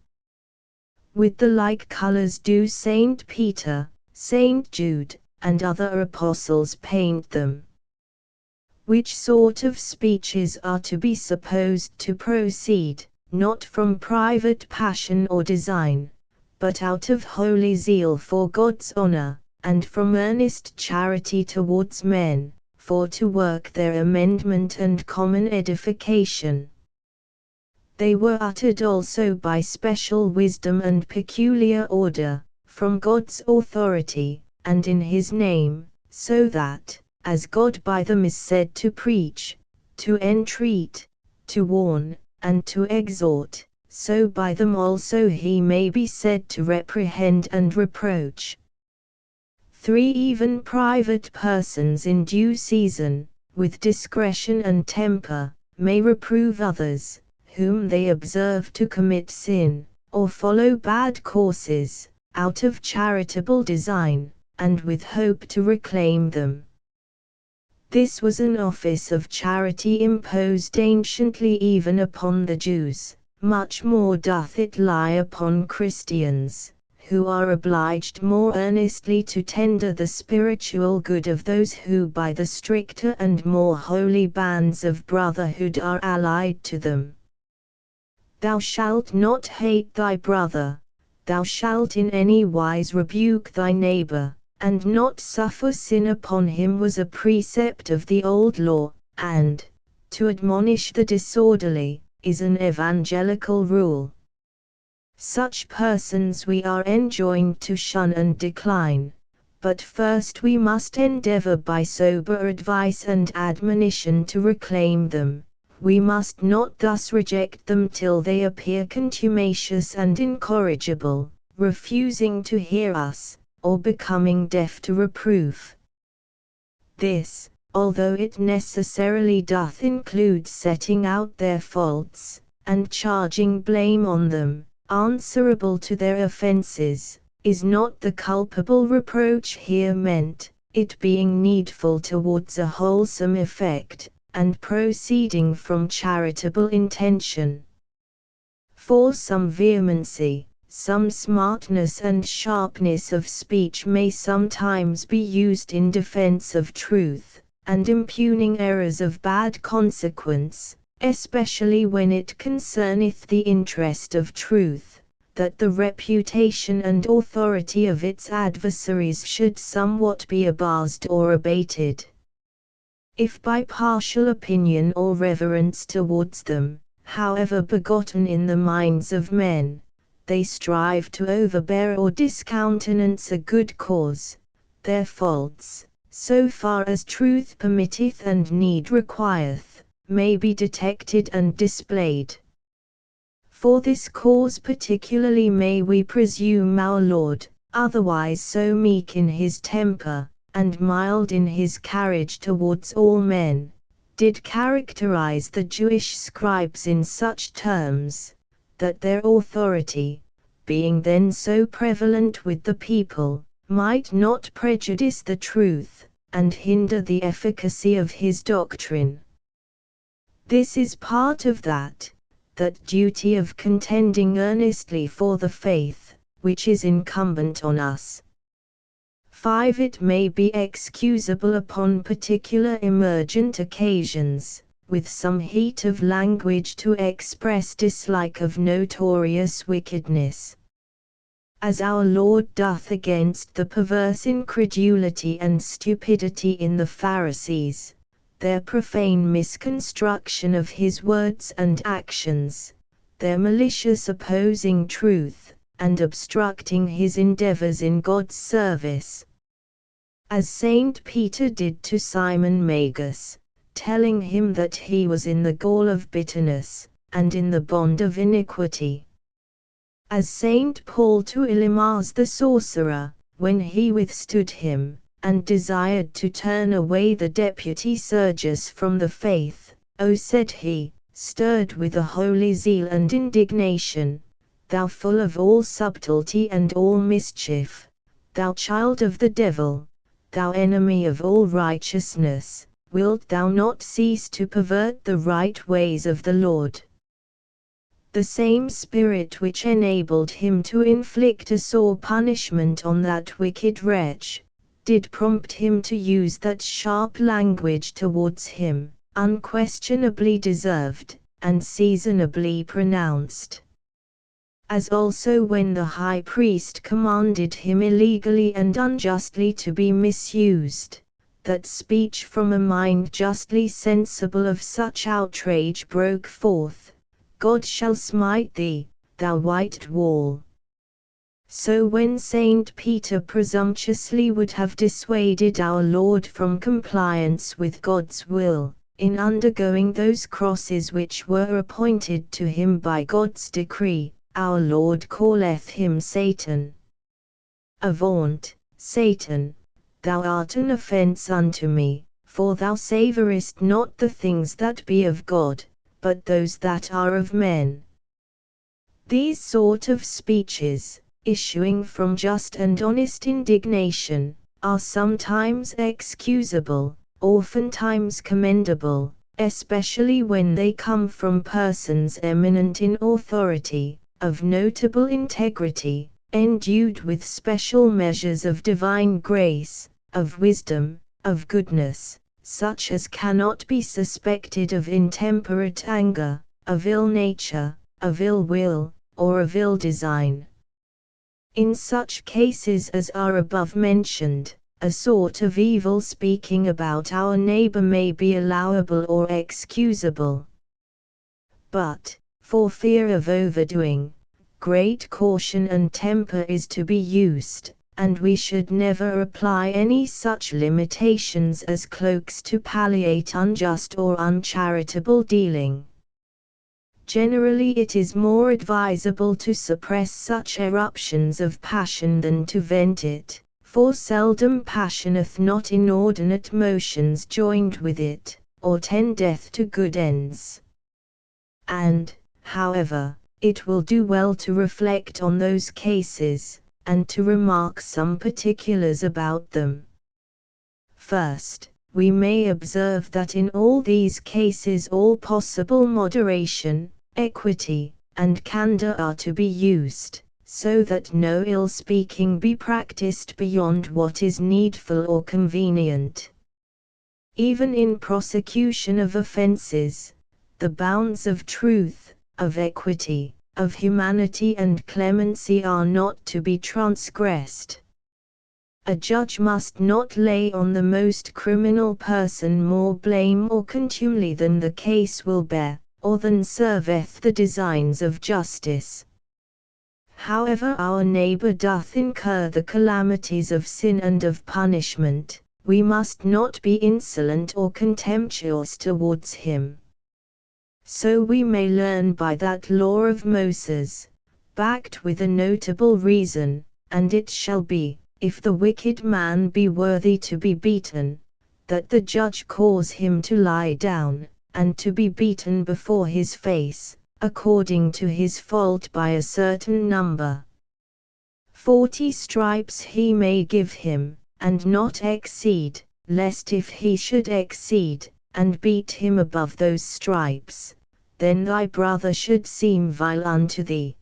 Speaker 1: With the like colours do Saint Peter, Saint Jude, and other apostles paint them. Which sort of speeches are to be supposed to proceed, not from private passion or design, but out of holy zeal for God's honour, and from earnest charity towards men, for to work their amendment and common edification. They were uttered also by special wisdom and peculiar order, from God's authority, and in his name, so that, as God by them is said to preach, to entreat, to warn, and to exhort, so by them also he may be said to reprehend and reproach. 3. Even private persons in due season, with discretion and temper, may reprove others, whom they observe to commit sin, or follow bad courses, out of charitable design, and with hope to reclaim them. This was an office of charity imposed anciently even upon the Jews, much more doth it lie upon Christians, who are obliged more earnestly to tender the spiritual good of those who by the stricter and more holy bands of brotherhood are allied to them. Thou shalt not hate thy brother, thou shalt in any wise rebuke thy neighbor, and not suffer sin upon him was a precept of the old law, and, to admonish the disorderly, is an evangelical rule. Such persons we are enjoined to shun and decline, but first we must endeavor by sober advice and admonition to reclaim them. We must not thus reject them till they appear contumacious and incorrigible, refusing to hear us, or becoming deaf to reproof. This, although it necessarily doth include setting out their faults, and charging blame on them, answerable to their offences, is not the culpable reproach here meant, it being needful towards a wholesome effect, and proceeding from charitable intention. For some vehemency, some smartness and sharpness of speech may sometimes be used in defense of truth, and impugning errors of bad consequence, especially when it concerneth the interest of truth, that the reputation and authority of its adversaries should somewhat be abased or abated. If by partial opinion or reverence towards them, however begotten in the minds of men, they strive to overbear or discountenance a good cause, their faults, so far as truth permitteth and need requireth, may be detected and displayed. For this cause particularly may we presume our Lord, otherwise so meek in his temper, and mild in his carriage towards all men, did characterize the Jewish scribes in such terms, that their authority, being then so prevalent with the people, might not prejudice the truth, and hinder the efficacy of his doctrine. This is part of that duty of contending earnestly for the faith, which is incumbent on us. 5. It may be excusable upon particular emergent occasions, with some heat of language to express dislike of notorious wickedness, as our Lord doth against the perverse incredulity and stupidity in the Pharisees, their profane misconstruction of his words and actions, their malicious opposing truth, and obstructing his endeavors in God's service. As Saint Peter did to Simon Magus, telling him that he was in the gall of bitterness, and in the bond of iniquity. As Saint Paul to Elymas the sorcerer, when he withstood him, and desired to turn away the deputy Sergius from the faith, O said he, stirred with a holy zeal and indignation, thou full of all subtlety and all mischief, thou child of the devil, thou enemy of all righteousness, wilt thou not cease to pervert the right ways of the Lord? The same spirit which enabled him to inflict a sore punishment on that wicked wretch, did prompt him to use that sharp language towards him, unquestionably deserved, and seasonably pronounced. As also when the high priest commanded him illegally and unjustly to be misused, that speech from a mind justly sensible of such outrage broke forth, God shall smite thee, thou white wall. So when Saint Peter presumptuously would have dissuaded our Lord from compliance with God's will, in undergoing those crosses which were appointed to him by God's decree, our Lord calleth him Satan. Avaunt, Satan, thou art an offence unto me, for thou savourest not the things that be of God, but those that are of men. These sort of speeches, issuing from just and honest indignation, are sometimes excusable, oftentimes commendable, especially when they come from persons eminent in authority, of notable integrity, endued with special measures of divine grace, of wisdom, of goodness, such as cannot be suspected of intemperate anger, of ill nature, of ill will, or of ill design. In such cases as are above mentioned, a sort of evil speaking about our neighbor may be allowable or excusable. But, for fear of overdoing, great caution and temper is to be used, and we should never apply any such limitations as cloaks to palliate unjust or uncharitable dealing. Generally it is more advisable to suppress such eruptions of passion than to vent it, for seldom passioneth not inordinate motions joined with it, or tendeth to good ends. And, However, it will do well to reflect on those cases, and to remark some particulars about them. First, we may observe that in all these cases all possible moderation, equity, and candor are to be used, so that no ill-speaking be practiced beyond what is needful or convenient. Even in prosecution of offenses, the bounds of truth, of equity, of humanity and clemency are not to be transgressed. A judge must not lay on the most criminal person more blame or contumely than the case will bear, or than serveth the designs of justice. However our neighbor doth incur the calamities of sin and of punishment, we must not be insolent or contemptuous towards him. So we may learn by that law of Moses, backed with a notable reason, and it shall be, if the wicked man be worthy to be beaten, that the judge cause him to lie down, and to be beaten before his face, according to his fault by a certain number. 40 stripes he may give him, and not exceed, lest if he should exceed, and beat him above those stripes, then thy brother should seem vile unto thee.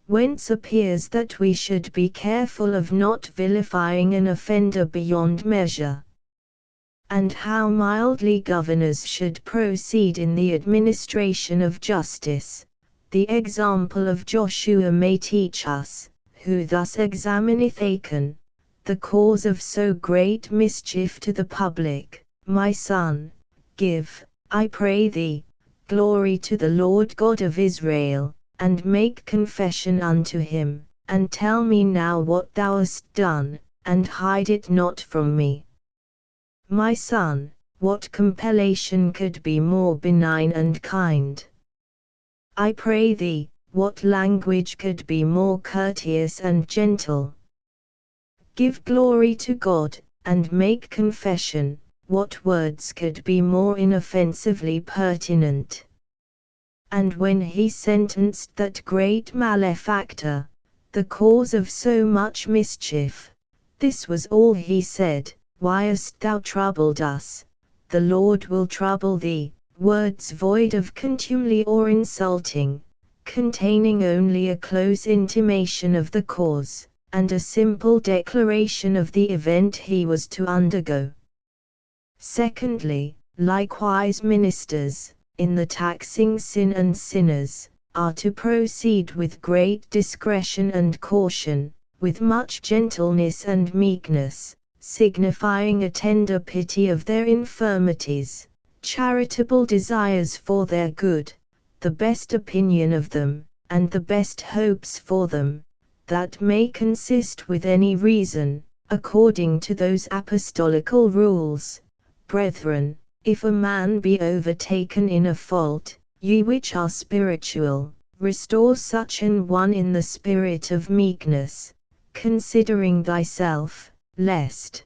Speaker 1: Whence appears that we should be careful of not vilifying an offender beyond measure. And how mildly governors should proceed in the administration of justice, the example of Joshua may teach us, who thus examineth Achan, the cause of so great mischief to the public. My son, give, I pray thee, glory to the Lord God of Israel, and make confession unto him, and tell me now what thou hast done, and hide it not from me. My son, what compellation could be more benign and kind? I pray thee, what language could be more courteous and gentle? Give glory to God, and make confession, what words could be more inoffensively pertinent? And when he sentenced that great malefactor, the cause of so much mischief, this was all he said: Why hast thou troubled us? The Lord will trouble thee. Words void of contumely or insulting, containing only a close intimation of the cause, and a simple declaration of the event he was to undergo. Secondly, likewise ministers, in the taxing sin and sinners, are to proceed with great discretion and caution, with much gentleness and meekness, signifying a tender pity of their infirmities, charitable desires for their good, the best opinion of them, and the best hopes for them, that may consist with any reason, according to those apostolical rules. Brethren, if a man be overtaken in a fault, ye which are spiritual, restore such an one in the spirit of meekness, considering thyself, lest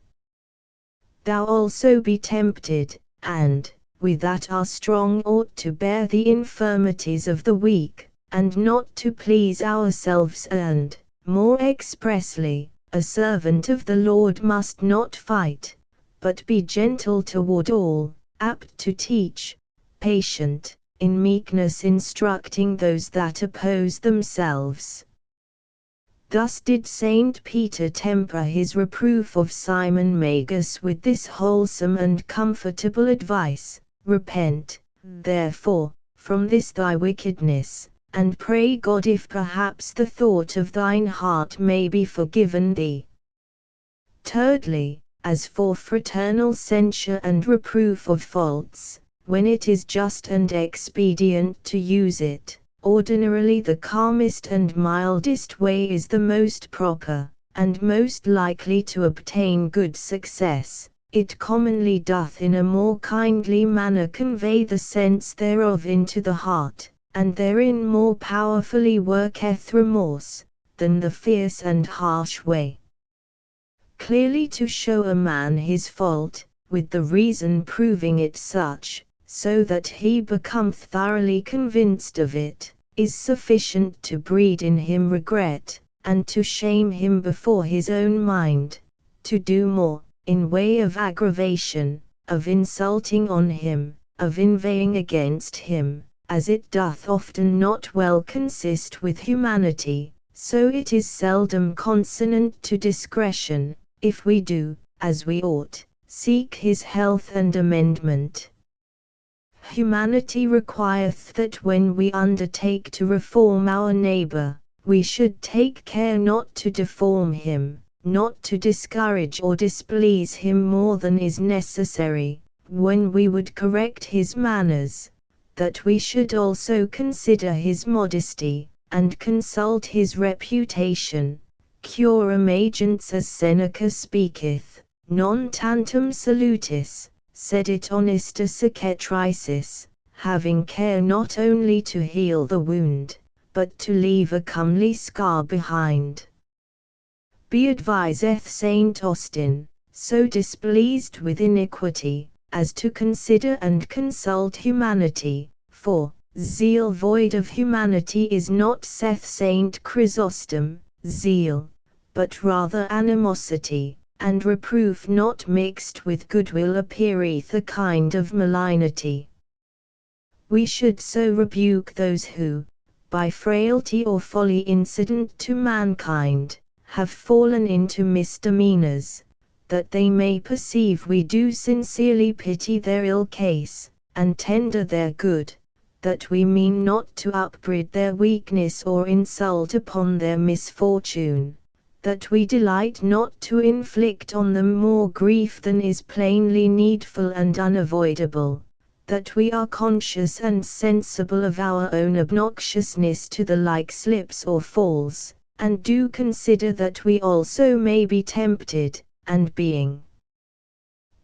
Speaker 1: thou also be tempted, and, we that are strong ought to bear the infirmities of the weak, and not to please ourselves. And, more expressly, a servant of the Lord must not fight, but be gentle toward all, apt to teach, patient, in meekness instructing those that oppose themselves. Thus did Saint Peter temper his reproof of Simon Magus with this wholesome and comfortable advice: Repent, therefore, from this thy wickedness, and pray God if perhaps the thought of thine heart may be forgiven thee. Thirdly, as for fraternal censure and reproof of faults, when it is just and expedient to use it, ordinarily the calmest and mildest way is the most proper, and most likely to obtain good success. It commonly doth in a more kindly manner convey the sense thereof into the heart, and therein more powerfully worketh remorse, than the fierce and harsh way. Clearly to show a man his fault, with the reason proving it such, so that he become thoroughly convinced of it, is sufficient to breed in him regret, and to shame him before his own mind, to do more, in way of aggravation, of insulting on him, of inveighing against him, as it doth often not well consist with humanity, so it is seldom consonant to discretion, if we do, as we ought, seek his health and amendment. Humanity requireth that when we undertake to reform our neighbor, we should take care not to deform him, not to discourage or displease him more than is necessary, when we would correct his manners, that we should also consider his modesty, and consult his reputation. Curam agents, as Seneca speaketh, non tantum salutis, sed it honesta cicatricis, having care not only to heal the wound, but to leave a comely scar behind. Be adviseth Saint Austin, so displeased with iniquity, as to consider and consult humanity, for zeal void of humanity is not, saith Saint Chrysostom, zeal, but rather animosity, and reproof not mixed with goodwill appeareth a kind of malignity. We should so rebuke those who, by frailty or folly incident to mankind, have fallen into misdemeanors, that they may perceive we do sincerely pity their ill case, and tender their good, that we mean not to upbraid their weakness or insult upon their misfortune, that we delight not to inflict on them more grief than is plainly needful and unavoidable, that we are conscious and sensible of our own obnoxiousness to the like slips or falls, and do consider that we also may be tempted, and being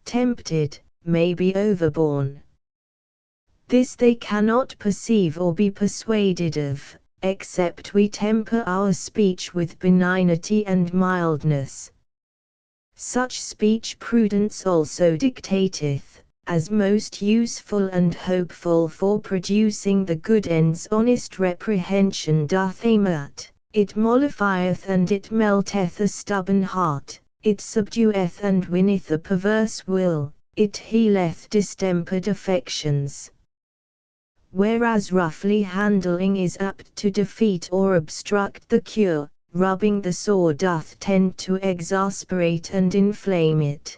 Speaker 1: tempted, may be overborne. This they cannot perceive or be persuaded of, except we temper our speech with benignity and mildness. Such speech prudence also dictateth, as most useful and hopeful for producing the good ends honest reprehension doth aim at. It mollifieth and it melteth a stubborn heart, it subdueth and winneth a perverse will, it healeth distempered affections. Whereas roughly handling is apt to defeat or obstruct the cure, rubbing the sore doth tend to exasperate and inflame it.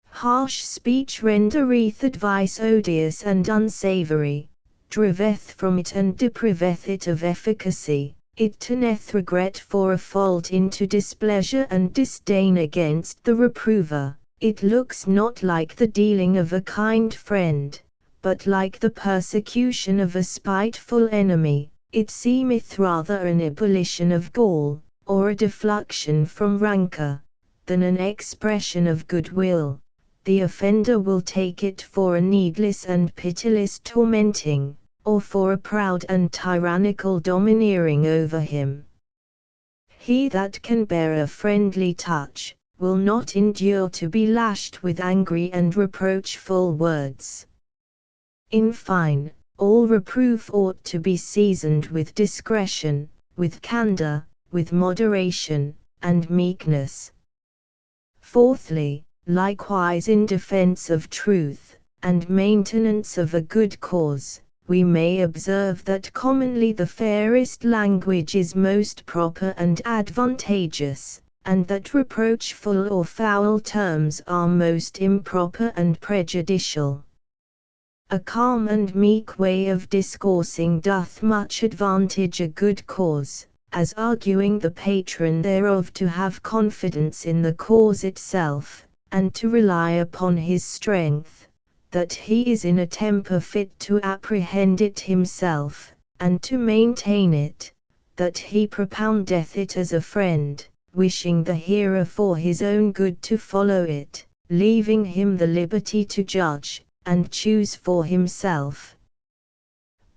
Speaker 1: Harsh speech rendereth advice odious and unsavory, driveth from it and depriveth it of efficacy. It turneth regret for a fault into displeasure and disdain against the reprover. It looks not like the dealing of a kind friend, but like the persecution of a spiteful enemy. It seemeth rather an ebullition of gall, or a defluxion from rancor, than an expression of goodwill. The offender will take it for a needless and pitiless tormenting, or for a proud and tyrannical domineering over him. He that can bear a friendly touch, will not endure to be lashed with angry and reproachful words. In fine, all reproof ought to be seasoned with discretion, with candor, with moderation, and meekness. Fourthly, likewise in defense of truth, and maintenance of a good cause, we may observe that commonly the fairest language is most proper and advantageous, and that reproachful or foul terms are most improper and prejudicial. A calm and meek way of discoursing doth much advantage a good cause, as arguing the patron thereof to have confidence in the cause itself, and to rely upon his strength, that he is in a temper fit to apprehend it himself, and to maintain it, that he propoundeth it as a friend, wishing the hearer for his own good to follow it, leaving him the liberty to judge, and choose for himself.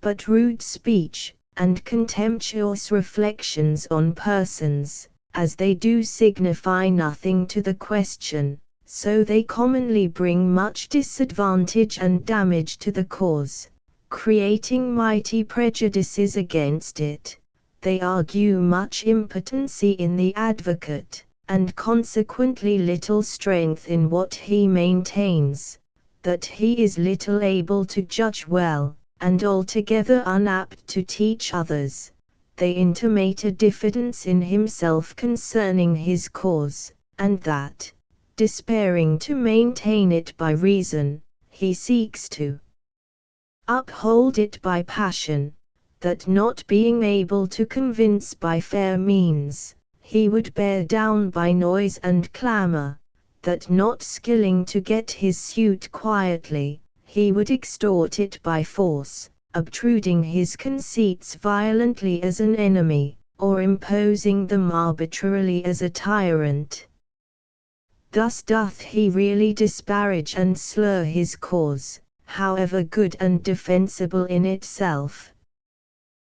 Speaker 1: But rude speech, and contemptuous reflections on persons, as they do signify nothing to the question, so they commonly bring much disadvantage and damage to the cause, creating mighty prejudices against it. They argue much impotency in the advocate, and consequently little strength in what he maintains, that he is little able to judge well, and altogether unapt to teach others. They intimate a diffidence in himself concerning his cause, and that, despairing to maintain it by reason, he seeks to uphold it by passion, that not being able to convince by fair means, he would bear down by noise and clamor, that not skilling to get his suit quietly, he would extort it by force, obtruding his conceits violently as an enemy, or imposing them arbitrarily as a tyrant. Thus doth he really disparage and slur his cause, however good and defensible in itself.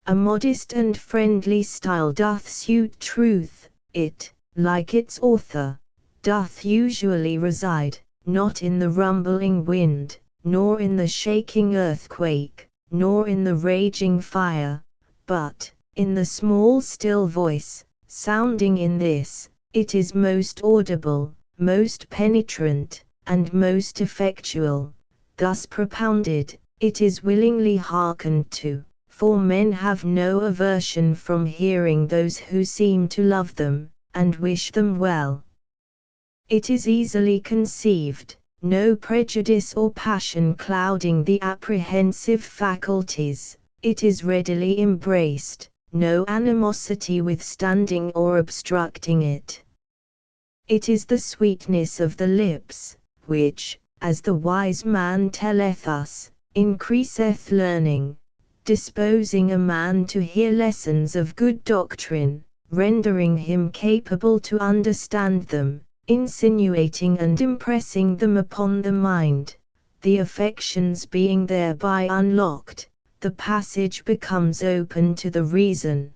Speaker 1: A modest and friendly style doth suit truth. It, like its author, doth usually reside, not in the rumbling wind, nor in the shaking earthquake, nor in the raging fire, but in the small still voice, sounding in this, it is most audible, most penetrant, and most effectual. Thus propounded, it is willingly hearkened to, for men have no aversion from hearing those who seem to love them, and wish them well. It is easily conceived, no prejudice or passion clouding the apprehensive faculties, it is readily embraced, no animosity withstanding or obstructing it. It is the sweetness of the lips, which, as the wise man telleth us, increaseth learning, disposing a man to hear lessons of good doctrine, rendering him capable to understand them, insinuating and impressing them upon the mind. The affections being thereby unlocked, the passage becomes open to the reason.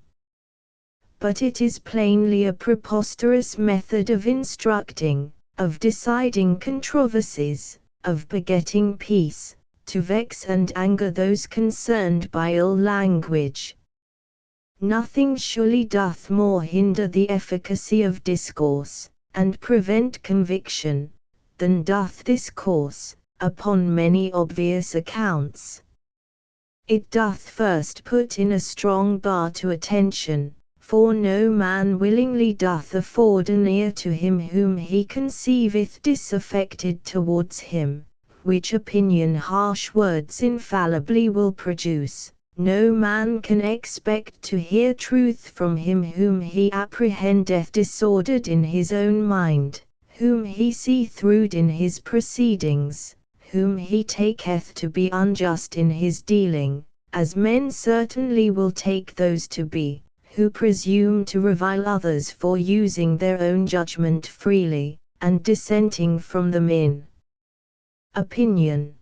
Speaker 1: But it is plainly a preposterous method of instructing, of deciding controversies, of begetting peace, to vex and anger those concerned by ill language. Nothing surely doth more hinder the efficacy of discourse, and prevent conviction, than doth this course, upon many obvious accounts. It doth first put in a strong bar to attention, for no man willingly doth afford an ear to him whom he conceiveth disaffected towards him, which opinion harsh words infallibly will produce. No man can expect to hear truth from him whom he apprehendeth disordered in his own mind, whom he seeth rude in his proceedings, whom he taketh to be unjust in his dealing, as men certainly will take those to be, who presume to revile others for using their own judgment freely, and dissenting from them in opinion.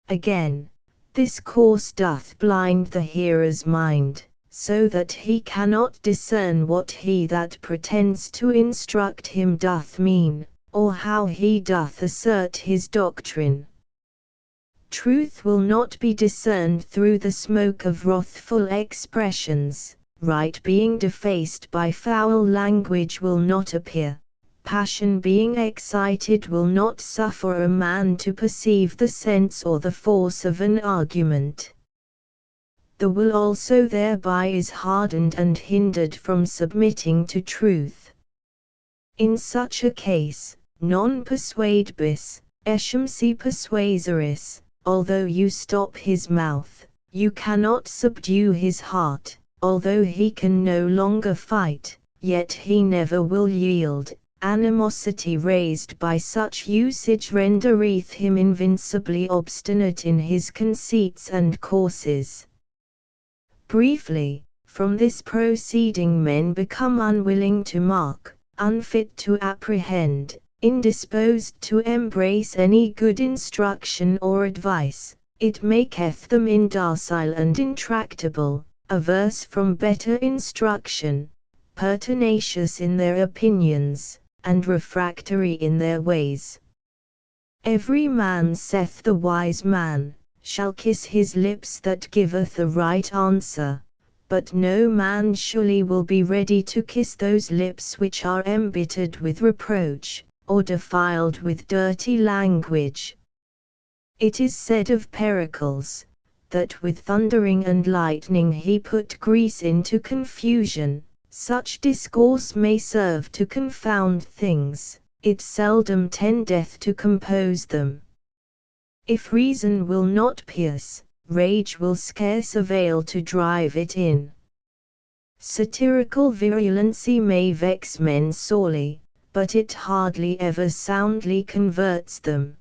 Speaker 1: Again, this course doth blind the hearer's mind, so that he cannot discern what he that pretends to instruct him doth mean, or how he doth assert his doctrine. Truth will not be discerned through the smoke of wrathful expressions, right being defaced by foul language will not appear, passion being excited will not suffer a man to perceive the sense or the force of an argument. The will also thereby is hardened and hindered from submitting to truth. In such a case, non persuade bis, etiam si persuasoris, although you stop his mouth, you cannot subdue his heart, although he can no longer fight, yet he never will yield. Animosity raised by such usage rendereth him invincibly obstinate in his conceits and courses. Briefly, from this proceeding men become unwilling to mark, unfit to apprehend, indisposed to embrace any good instruction or advice. It maketh them indocile and intractable, averse from better instruction, pertinacious in their opinions, and refractory in their ways. Every man, saith the wise man, shall kiss his lips that giveth a right answer, but no man surely will be ready to kiss those lips which are embittered with reproach, or defiled with dirty language. It is said of Pericles, that with thundering and lightning he put Greece into confusion. Such discourse may serve to confound things, it seldom tendeth to compose them. If reason will not pierce, rage will scarce avail to drive it in. Satirical virulency may vex men sorely, but it hardly ever soundly converts them.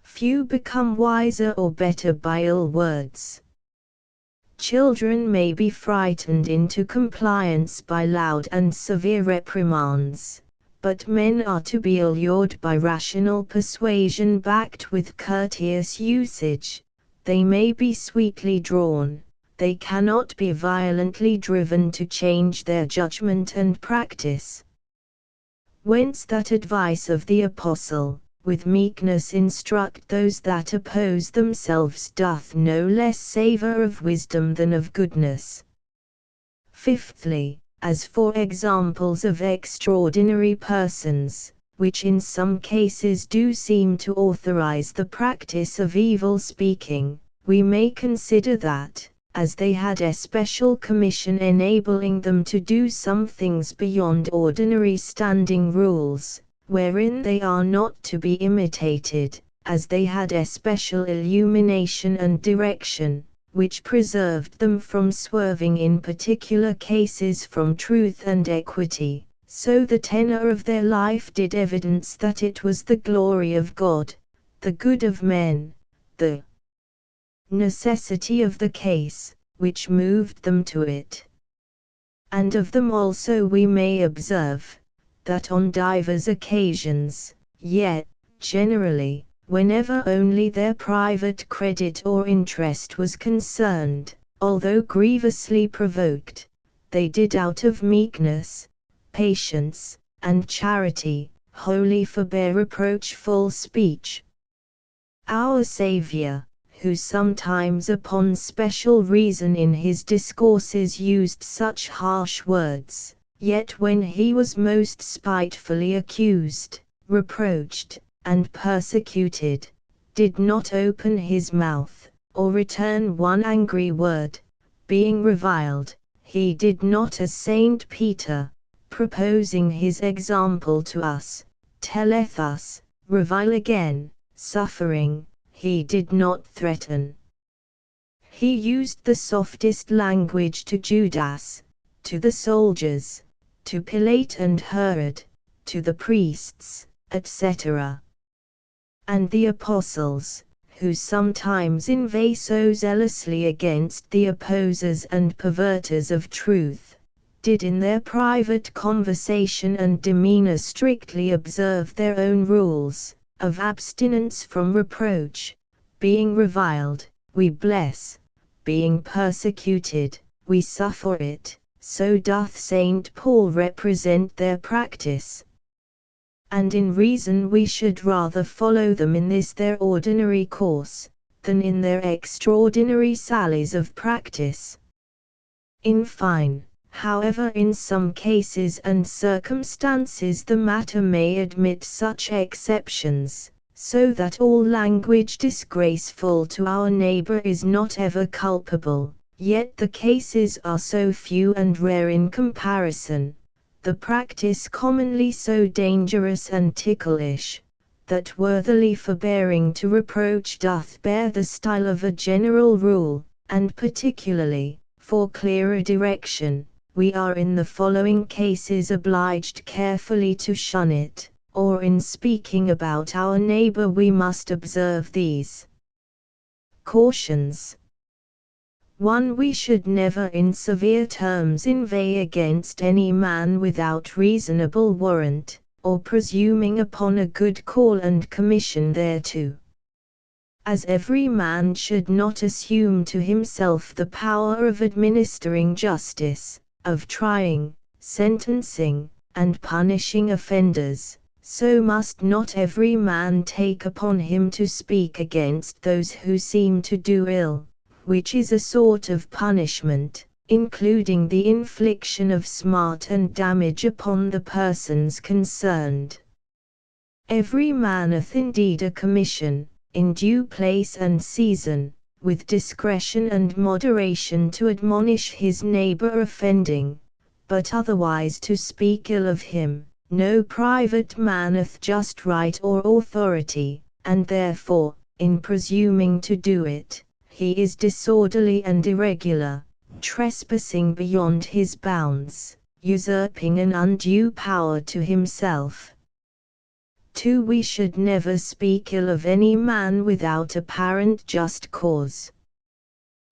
Speaker 1: Few become wiser or better by ill words. Children may be frightened into compliance by loud and severe reprimands, but men are to be allured by rational persuasion backed with courteous usage. They may be sweetly drawn, they cannot be violently driven to change their judgment and practice. Whence that advice of the Apostle, with meekness instruct those that oppose themselves, doth no less savour of wisdom than of goodness. Fifthly, as for examples of extraordinary persons, which in some cases do seem to authorize the practice of evil speaking, we may consider that, as they had especial commission enabling them to do some things beyond ordinary standing rules, wherein they are not to be imitated, as they had especial illumination and direction, which preserved them from swerving in particular cases from truth and equity, so the tenor of their life did evidence that it was the glory of God, the good of men, the necessity of the case, which moved them to it. And of them also we may observe, that on divers occasions, yet, generally, whenever only their private credit or interest was concerned, although grievously provoked, they did out of meekness, patience, and charity, wholly forbear reproachful speech. Our Saviour, who sometimes upon special reason in his discourses used such harsh words, yet when he was most spitefully accused, reproached, and persecuted, did not open his mouth, or return one angry word. Being reviled, he did not as Saint Peter, proposing his example to us, telleth us, revile again, suffering, he did not threaten. He used the softest language to Judas, to the soldiers, to Pilate and Herod, to the priests, etc. And the apostles, who sometimes inveigh so zealously against the opposers and perverters of truth, did in their private conversation and demeanor strictly observe their own rules, of abstinence from reproach. Being reviled, we bless; being persecuted, we suffer it. So doth St. Paul represent their practice. And in reason we should rather follow them in this their ordinary course, than in their extraordinary sallies of practice. In fine, however in some cases and circumstances the matter may admit such exceptions, so that all language disgraceful to our neighbor is not ever culpable, yet the cases are so few and rare in comparison, the practice commonly so dangerous and ticklish, that worthily forbearing to reproach doth bear the style of a general rule, and particularly, for clearer direction, we are in the following cases obliged carefully to shun it, or in speaking about our neighbor we must observe these cautions. 1. We should never in severe terms inveigh against any man without reasonable warrant, or presuming upon a good call and commission thereto. As every man should not assume to himself the power of administering justice, of trying, sentencing, and punishing offenders, so must not every man take upon him to speak against those who seem to do ill, which is a sort of punishment, including the infliction of smart and damage upon the persons concerned. Every man hath indeed a commission, in due place and season, with discretion and moderation to admonish his neighbor offending, but otherwise to speak ill of him, no private man hath just right or authority, and therefore, in presuming to do it, he is disorderly and irregular, trespassing beyond his bounds, usurping an undue power to himself. 2. We should never speak ill of any man without apparent just cause.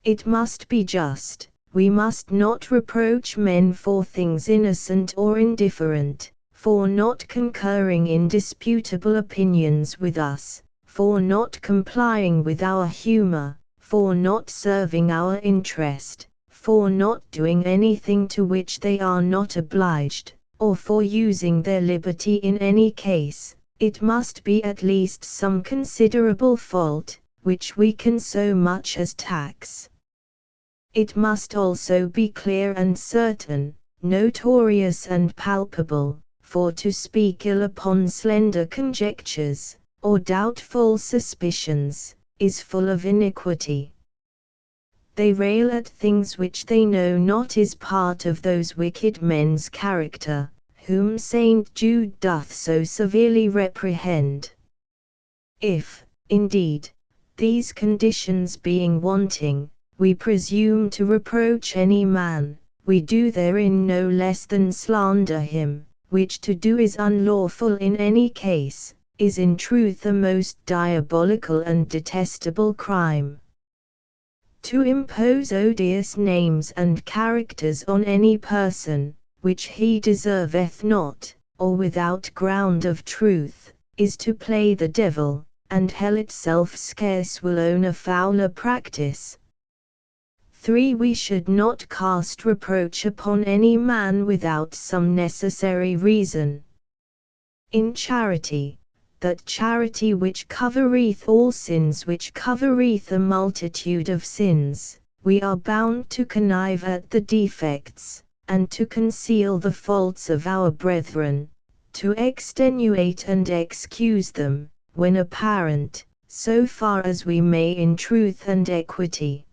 Speaker 1: It must be just. We must not reproach men for things innocent or indifferent, for not concurring in disputable opinions with us, for not complying with our humor, for not serving our interest, for not doing anything to which they are not obliged, or for using their liberty in any case. It must be at least some considerable fault, which we can so much as tax. It must also be clear and certain, notorious and palpable, for to speak ill upon slender conjectures, or doubtful suspicions, is full of iniquity. They rail at things which they know not is part of those wicked men's character, whom St. Jude doth so severely reprehend. If, indeed, these conditions being wanting, we presume to reproach any man, we do therein no less than slander him, which to do is unlawful in any case, is in truth a most diabolical and detestable crime. To impose odious names and characters on any person, which he deserveth not, or without ground of truth, is to play the devil, and hell itself scarce will own a fouler practice. 3. We should not cast reproach upon any man without some necessary reason. In charity, that charity which covereth all sins, which covereth a multitude of sins, we are bound to connive at the defects, and to conceal the faults of our brethren, to extenuate and excuse them, when apparent, so far as we may in truth and equity.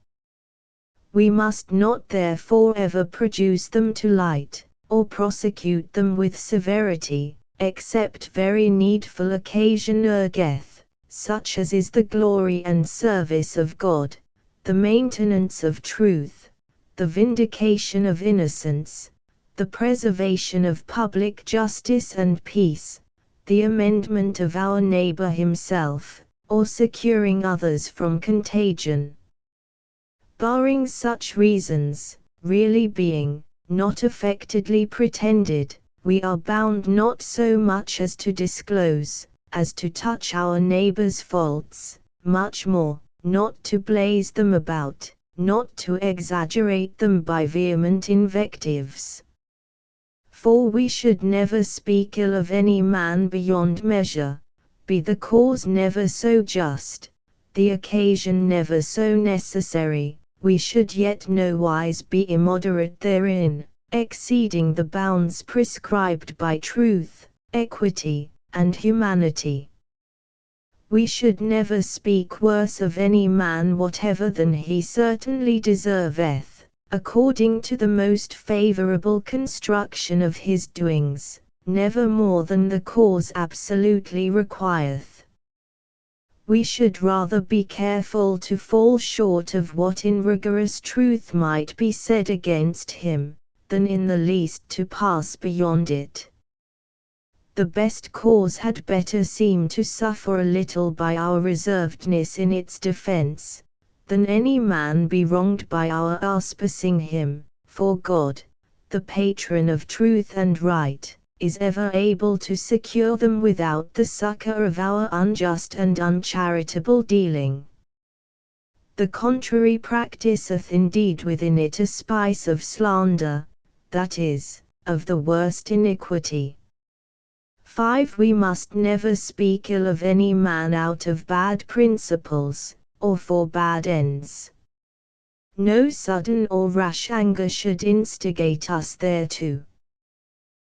Speaker 1: We must not therefore ever produce them to light, or prosecute them with severity, except very needful occasion urgeth, such as is the glory and service of God, the maintenance of truth, the vindication of innocence, the preservation of public justice and peace, the amendment of our neighbor himself, or securing others from contagion. Barring such reasons, really being, not affectedly pretended, we are bound not so much as to disclose, as to touch our neighbor's faults, much more, not to blaze them about, not to exaggerate them by vehement invectives. For we should never speak ill of any man beyond measure, be the cause never so just, the occasion never so necessary, we should yet nowise be immoderate therein, exceeding the bounds prescribed by truth, equity, and humanity. We should never speak worse of any man whatever than he certainly deserveth, according to the most favorable construction of his doings, never more than the cause absolutely requireth. We should rather be careful to fall short of what in rigorous truth might be said against him, than in the least to pass beyond it. The best cause had better seem to suffer a little by our reservedness in its defense, than any man be wronged by our aspersing him, for God, the patron of truth and right, is ever able to secure them without the succor of our unjust and uncharitable dealing. The contrary practiseth indeed within it a spice of slander, that is, of the worst iniquity. 5. We must never speak ill of any man out of bad principles, or for bad ends. No sudden or rash anger should instigate us thereto.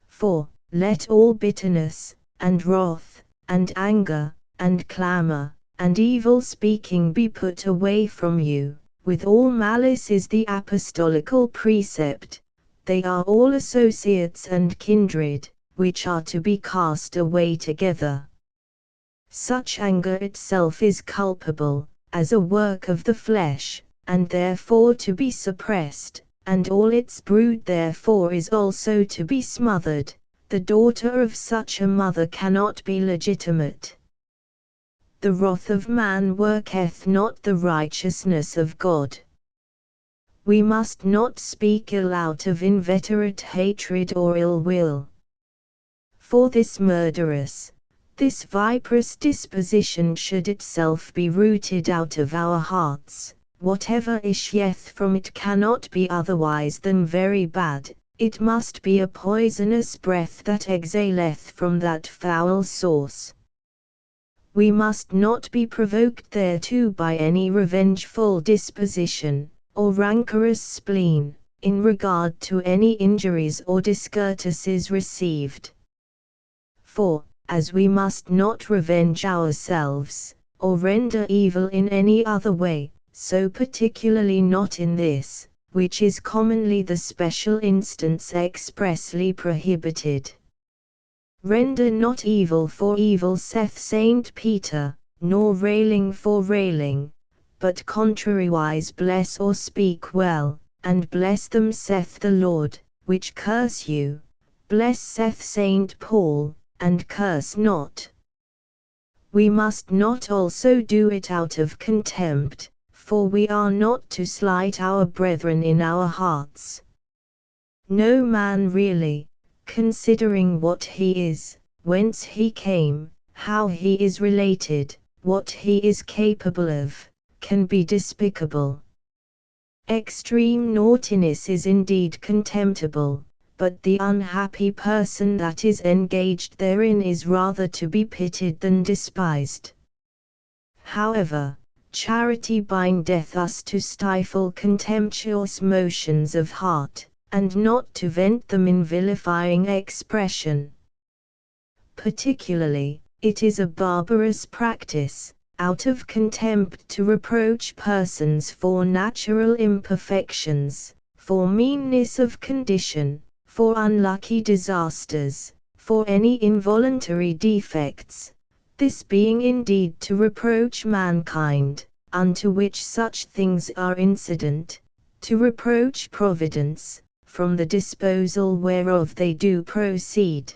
Speaker 1: 4. Let all bitterness, and wrath, and anger, and clamor, and evil speaking be put away from you, with all malice is the apostolical precept. They are all associates and kindred, which are to be cast away together. Such anger itself is culpable, as a work of the flesh, and therefore to be suppressed, and all its brood therefore is also to be smothered. The daughter of such a mother cannot be legitimate. The wrath of man worketh not the righteousness of God. We must not speak ill out of inveterate hatred or ill will. For this murderous, this viperous disposition should itself be rooted out of our hearts. Whatever issueth from it cannot be otherwise than very bad. It must be a poisonous breath that exhaleth from that foul source. We must not be provoked thereto by any revengeful disposition, or rancorous spleen, in regard to any injuries or discourtesies received. 4. As we must not revenge ourselves, or render evil in any other way, so particularly not in this, which is commonly the special instance expressly prohibited. Render not evil for evil, saith Saint Peter, nor railing for railing, but contrariwise bless or speak well, and bless them, saith the Lord, which curse you. Bless, saith Saint Paul, and curse not. We must not also do it out of contempt, for we are not to slight our brethren in our hearts. No man really, considering what he is, whence he came, how he is related, what he is capable of, can be despicable. Extreme naughtiness is indeed contemptible, but the unhappy person that is engaged therein is rather to be pitied than despised. However, charity bindeth us to stifle contemptuous motions of heart, and not to vent them in vilifying expression. Particularly, it is a barbarous practice, out of contempt, to reproach persons for natural imperfections, for meanness of condition, for unlucky disasters, for any involuntary defects. This being indeed to reproach mankind, unto which such things are incident, to reproach Providence, from the disposal whereof they do proceed.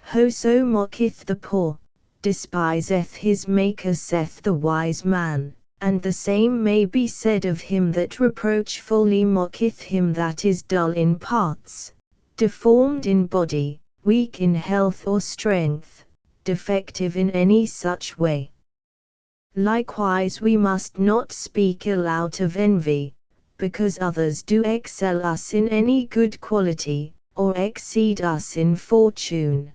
Speaker 1: Whoso mocketh the poor, despiseth his Maker, saith the wise man, and the same may be said of him that reproachfully mocketh him that is dull in parts, deformed in body, weak in health or strength, defective in any such way. Likewise we must not speak ill out of envy, because others do excel us in any good quality, or exceed us in fortune.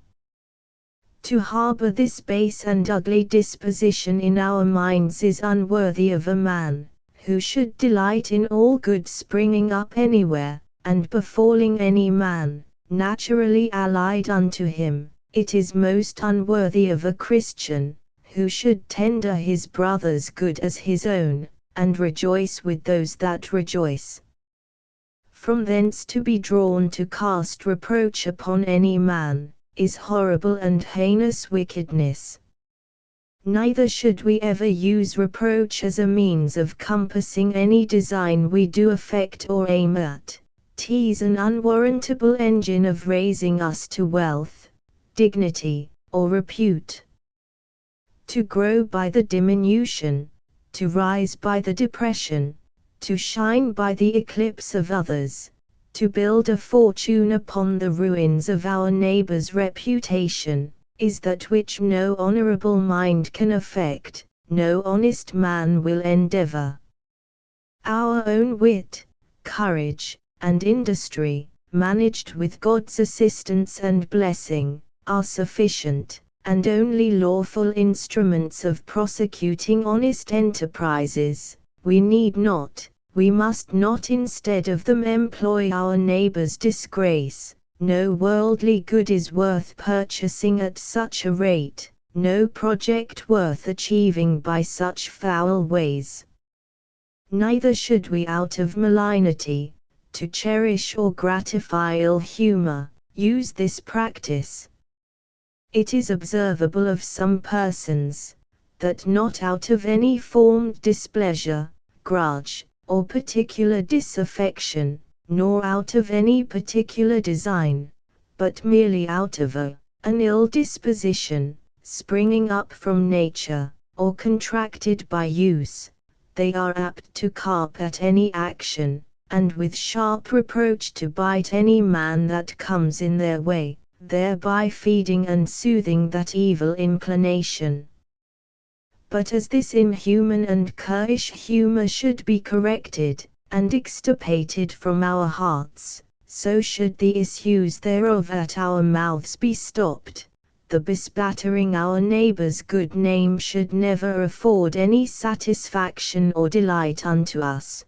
Speaker 1: To harbor this base and ugly disposition in our minds is unworthy of a man, who should delight in all good springing up anywhere, and befalling any man, naturally allied unto him. It is most unworthy of a Christian, who should tender his brother's good as his own, and rejoice with those that rejoice. From thence to be drawn to cast reproach upon any man, is horrible and heinous wickedness. Neither should we ever use reproach as a means of compassing any design we do affect or aim at. 'Tis an unwarrantable engine of raising us to wealth, dignity, or repute. To grow by the diminution, to rise by the depression, to shine by the eclipse of others, to build a fortune upon the ruins of our neighbor's reputation, is that which no honorable mind can effect, no honest man will endeavor. Our own wit, courage, and industry, managed with God's assistance and blessing, are sufficient, and only lawful instruments of prosecuting honest enterprises. We need not, we must not instead of them employ our neighbor's disgrace. No worldly good is worth purchasing at such a rate, no project worth achieving by such foul ways. Neither should we out of malignity, to cherish or gratify ill humor, use this practice. It is observable of some persons, that not out of any formed displeasure, grudge, or particular disaffection, nor out of any particular design, but merely out of an ill disposition, springing up from nature, or contracted by use, they are apt to carp at any action, and with sharp reproach to bite any man that comes in their way, thereby feeding and soothing that evil inclination. But as this inhuman and currish humor should be corrected, and extirpated from our hearts, so should the issues thereof at our mouths be stopped. The bespattering our neighbor's good name should never afford any satisfaction or delight unto us.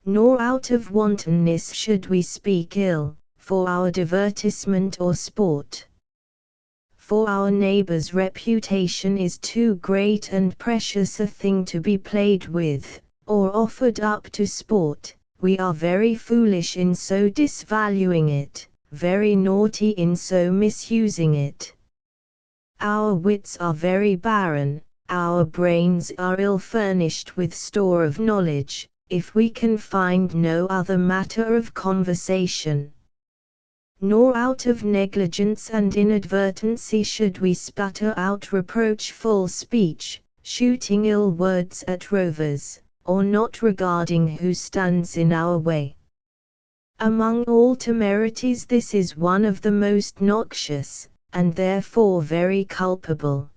Speaker 1: Nor out of wantonness should we speak ill, for our divertisement or sport. For our neighbor's reputation is too great and precious a thing to be played with, or offered up to sport. We are very foolish in so disvaluing it, very naughty in so misusing it. Our wits are very barren, our brains are ill furnished with store of knowledge, if we can find no other matter of conversation. Nor out of negligence and inadvertency should we sputter out reproachful speech, shooting ill words at rovers, or not regarding who stands in our way. Among all temerities this is one of the most noxious, and therefore very culpable.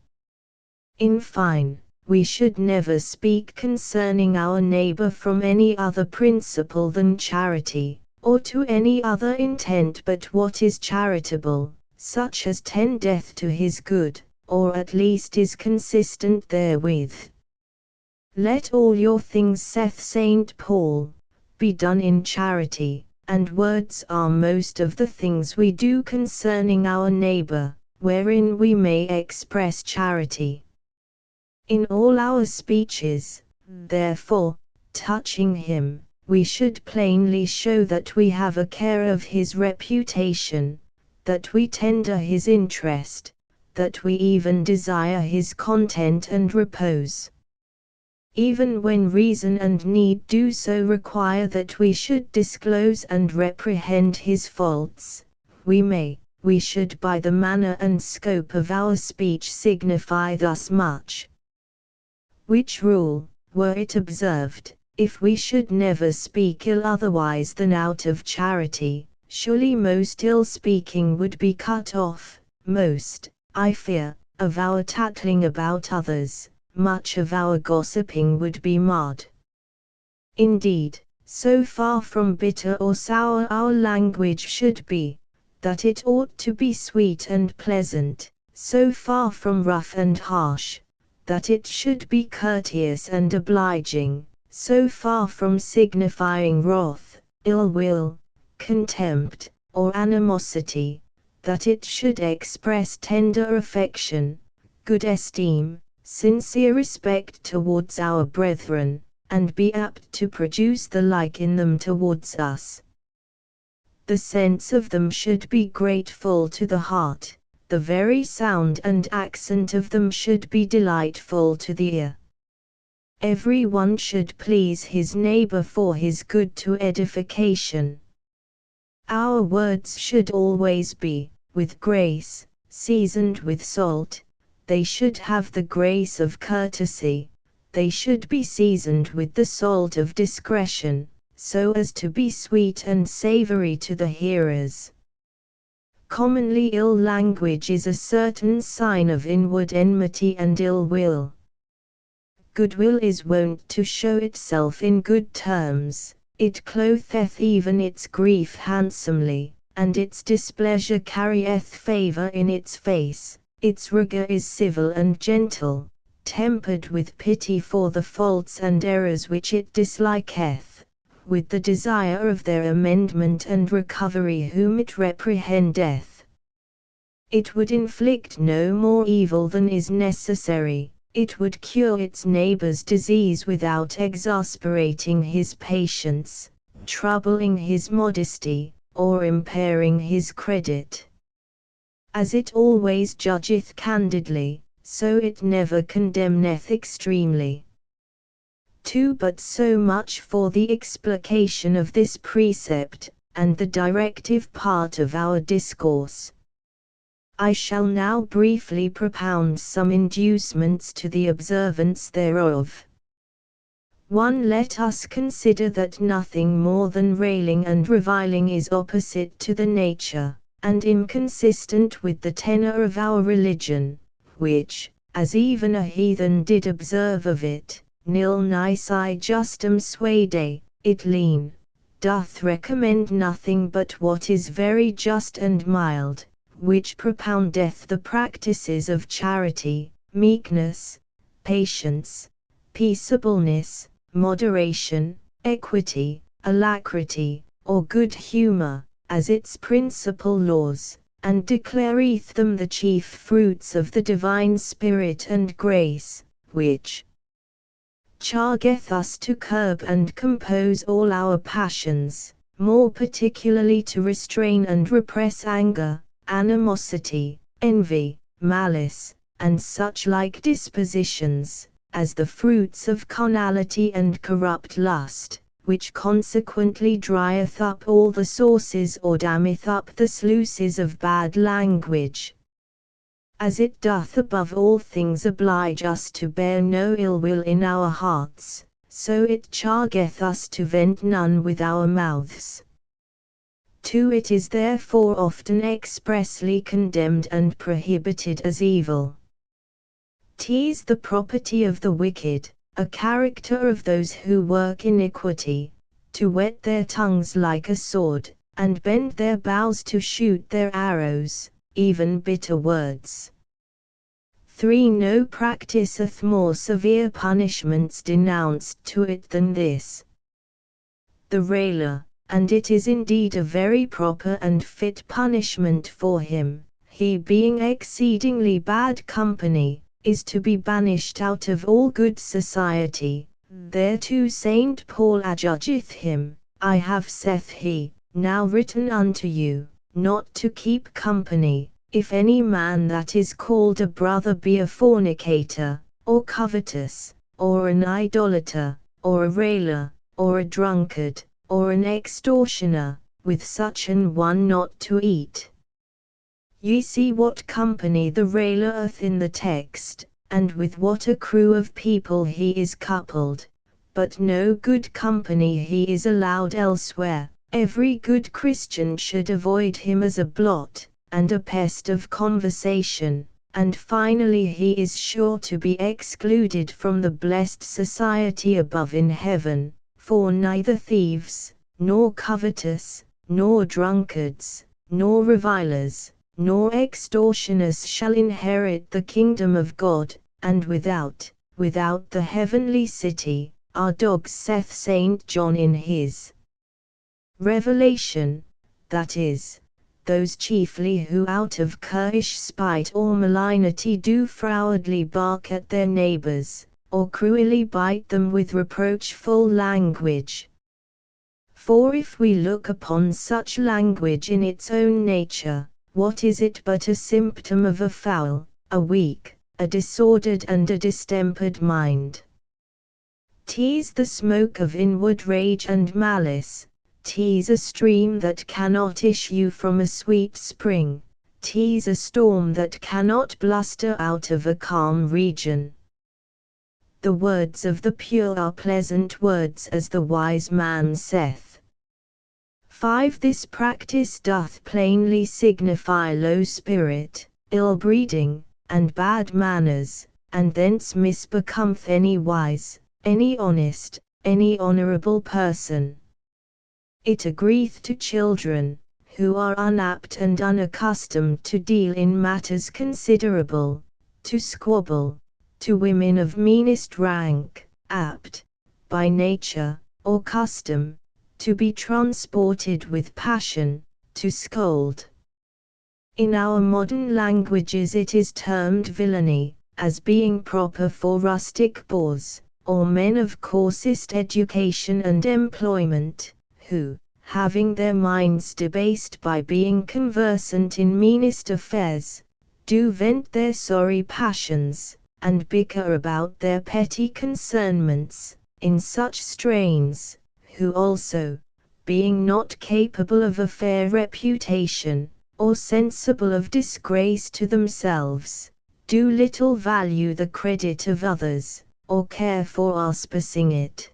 Speaker 1: In fine, we should never speak concerning our neighbor from any other principle than charity, or to any other intent but what is charitable, such as tendeth to his good, or at least is consistent therewith. Let all your things, saith St. Paul, be done in charity, and words are most of the things we do concerning our neighbor, wherein we may express charity. In all our speeches, therefore, touching him, we should plainly show that we have a care of his reputation, that we tender his interest, that we even desire his content and repose. Even when reason and need do so require that we should disclose and reprehend his faults, we should by the manner and scope of our speech signify thus much. Which rule, were it observed, if we should never speak ill otherwise than out of charity, surely most ill speaking would be cut off, most, I fear, of our tattling about others, much of our gossiping would be marred. Indeed, so far from bitter or sour our language should be, that it ought to be sweet and pleasant, so far from rough and harsh, that it should be courteous and obliging, so far from signifying wrath, ill will, contempt, or animosity, that it should express tender affection, good esteem, sincere respect towards our brethren, and be apt to produce the like in them towards us. The sense of them should be grateful to the heart, the very sound and accent of them should be delightful to the ear. Every one should please his neighbor for his good to edification. Our words should always be, with grace, seasoned with salt. They should have the grace of courtesy, they should be seasoned with the salt of discretion, so as to be sweet and savory to the hearers. Commonly ill language is a certain sign of inward enmity and ill will. Goodwill is wont to show itself in good terms, It clotheth even its grief handsomely, and its displeasure carrieth favour in its face. Its rigour is civil and gentle, tempered with pity for the faults and errors which it disliketh, with the desire of their amendment and recovery whom it reprehendeth. It would inflict no more evil than is necessary. It would cure its neighbor's disease without exasperating his patience, troubling his modesty, or impairing his credit. As it always judgeth candidly, so it never condemneth extremely. 2. But so much for the explication of this precept, and the directive part of our discourse. I shall now briefly propound some inducements to the observance thereof. 1. Let us consider that nothing more than railing and reviling is opposite to the nature, and inconsistent with the tenor of our religion, which, as even a heathen did observe of it, nil nisi justum suade, it lean, doth recommend nothing but what is very just and mild, which propoundeth the practices of charity, meekness, patience, peaceableness, moderation, equity, alacrity, or good humour, as its principal laws, and declareth them the chief fruits of the divine Spirit and grace, which chargeth us to curb and compose all our passions, more particularly to restrain and repress anger, animosity, envy, malice, and such like dispositions, as the fruits of carnality and corrupt lust, which consequently drieth up all the sources or dammeth up the sluices of bad language. As it doth above all things oblige us to bear no ill will in our hearts, so it chargeth us to vent none with our mouths. 2. It is therefore often expressly condemned and prohibited as evil. 'Tis the property of the wicked, a character of those who work iniquity, to whet their tongues like a sword, and bend their bows to shoot their arrows, even bitter words. 3. No practiseth more severe punishments denounced to it than this. The railer, and it is indeed a very proper and fit punishment for him, he being exceedingly bad company, is to be banished out of all good society. Thereto St. Paul adjudgeth him, I have, saith he, now written unto you, not to keep company, if any man that is called a brother be a fornicator, or covetous, or an idolater, or a railer, or a drunkard, or an extortioner, with such an one not to eat. Ye see what company the railer hath in the text, and with what a crew of people he is coupled, but no good company he is allowed elsewhere. Every good Christian should avoid him as a blot, and a pest of conversation, and finally he is sure to be excluded from the blessed society above in heaven, for neither thieves, nor covetous, nor drunkards, nor revilers, nor extortioners shall inherit the kingdom of God, and without the heavenly city, are dogs, saith St. John in his Revelation, that is, those chiefly who out of currish spite or malignity do frowardly bark at their neighbors, or cruelly bite them with reproachful language. For if we look upon such language in its own nature, what is it but a symptom of a foul, a weak, a disordered and a distempered mind? 'Tis the smoke of inward rage and malice, 'tis a stream that cannot issue from a sweet spring, 'tis a storm that cannot bluster out of a calm region. The words of the pure are pleasant words, as the wise man saith. 5. This practice doth plainly signify low spirit, ill breeding, and bad manners, and thence misbecometh any wise, any honest, any honourable person. It agreeth to children, who are unapt and unaccustomed to deal in matters considerable, to squabble, to women of meanest rank, apt, by nature, or custom, to be transported with passion, to scold. In our modern languages it is termed villainy, as being proper for rustic boors, or men of coarsest education and employment, who, having their minds debased by being conversant in meanest affairs, do vent their sorry passions, and bicker about their petty concernments, in such strains, who also, being not capable of a fair reputation, or sensible of disgrace to themselves, do little value the credit of others, or care for auspicing it.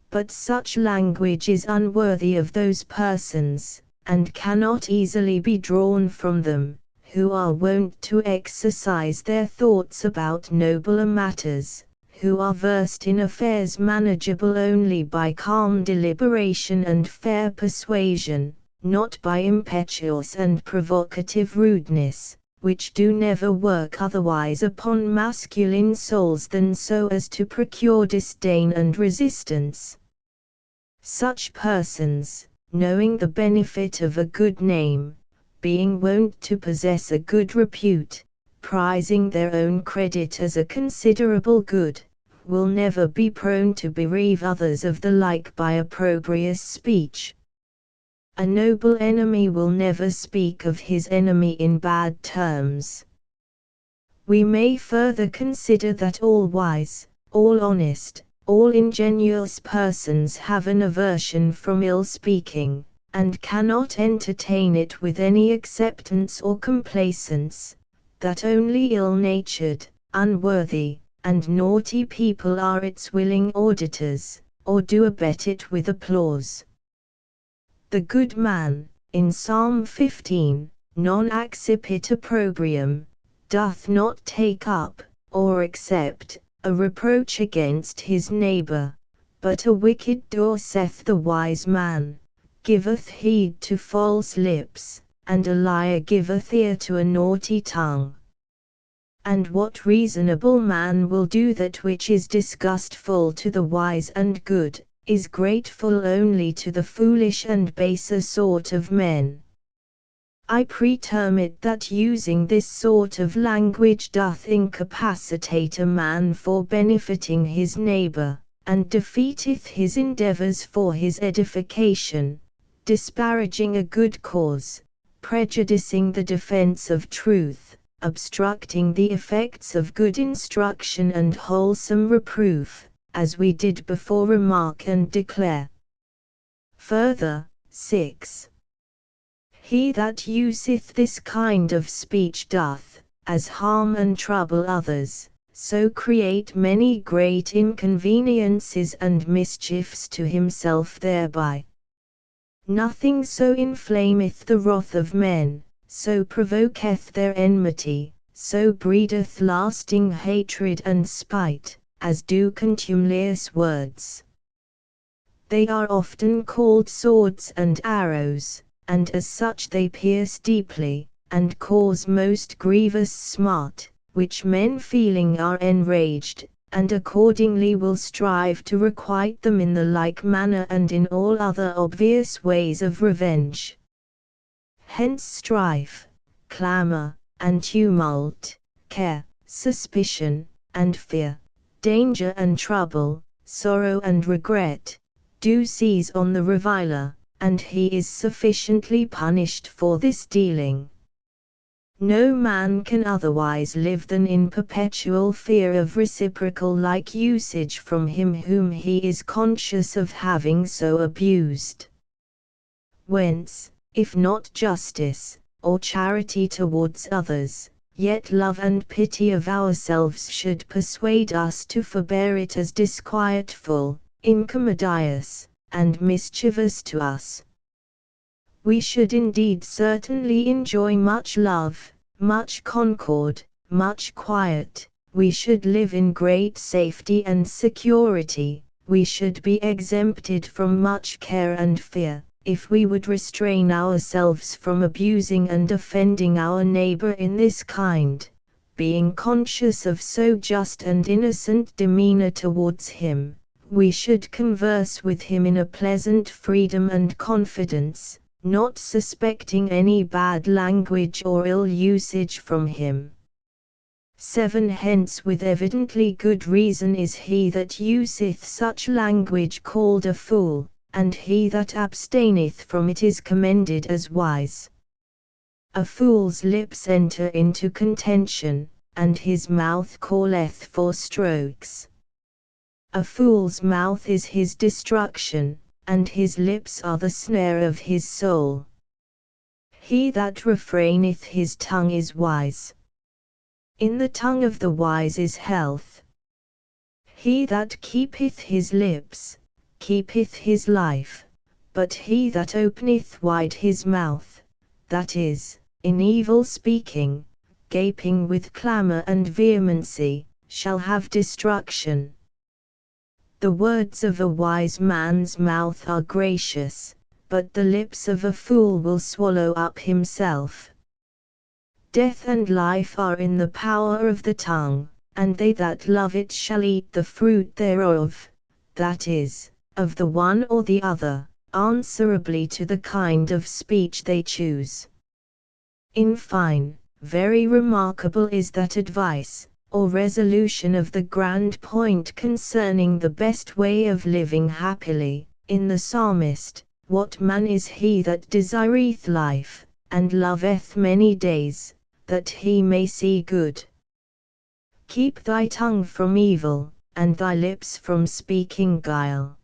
Speaker 1: But such language is unworthy of those persons, and cannot easily be drawn from them, who are wont to exercise their thoughts about nobler matters, who are versed in affairs manageable only by calm deliberation and fair persuasion, not by impetuous and provocative rudeness, which do never work otherwise upon masculine souls than so as to procure disdain and resistance. Such persons, knowing the benefit of a good name, being wont to possess a good repute, prizing their own credit as a considerable good, will never be prone to bereave others of the like by opprobrious speech. A noble enemy will never speak of his enemy in bad terms. We may further consider that all wise, all honest, all ingenious persons have an aversion from ill speaking, and cannot entertain it with any acceptance or complacence, that only ill-natured, unworthy, and naughty people are its willing auditors, or do abet it with applause. The good man, in Psalm 15, non accipit opprobrium, doth not take up, or accept, a reproach against his neighbor, but a wicked doer saith the wise man, giveth heed to false lips, and a liar giveth ear to a naughty tongue. And what reasonable man will do that which is disgustful to the wise and good, is grateful only to the foolish and baser sort of men? I preterm it that using this sort of language doth incapacitate a man for benefiting his neighbor, and defeateth his endeavors for his edification, disparaging a good cause, prejudicing the defense of truth, obstructing the effects of good instruction and wholesome reproof, as we did before remark and declare. Further, 6. He that useth this kind of speech doth, as harm and trouble others, so create many great inconveniences and mischiefs to himself thereby. Nothing so inflameth the wrath of men, so provoketh their enmity, so breedeth lasting hatred and spite, as do contumelious words. They are often called swords and arrows, and as such they pierce deeply, and cause most grievous smart, which men feeling are enraged, and accordingly will strive to requite them in the like manner and in all other obvious ways of revenge. Hence strife, clamor, and tumult, care, suspicion, and fear, danger and trouble, sorrow and regret, do seize on the reviler, and he is sufficiently punished for this dealing. No man can otherwise live than in perpetual fear of reciprocal like usage from him whom he is conscious of having so abused. Whence, if not justice, or charity towards others, yet love and pity of ourselves should persuade us to forbear it as disquietful, incommodious, and mischievous to us. We should indeed certainly enjoy much love, much concord, much quiet, we should live in great safety and security, we should be exempted from much care and fear, if we would restrain ourselves from abusing and offending our neighbor in this kind, being conscious of so just and innocent demeanor towards him. We should converse with him in a pleasant freedom and confidence, not suspecting any bad language or ill usage from him. 7. Hence with evidently good reason is he that useth such language called a fool, and he that abstaineth from it is commended as wise. A fool's lips enter into contention, and his mouth calleth for strokes. A fool's mouth is his destruction, and his lips are the snare of his soul. He that refraineth his tongue is wise. In the tongue of the wise is health. He that keepeth his lips, keepeth his life, but he that openeth wide his mouth, that is, in evil speaking, gaping with clamor and vehemency, shall have destruction. The words of a wise man's mouth are gracious, but the lips of a fool will swallow up himself. Death and life are in the power of the tongue, and they that love it shall eat the fruit thereof, that is, of the one or the other, answerably to the kind of speech they choose. In fine, very remarkable is that advice, or resolution of the grand point concerning the best way of living happily, in the Psalmist, what man is he that desireth life, and loveth many days, that he may see good? Keep thy tongue from evil, and thy lips from speaking guile.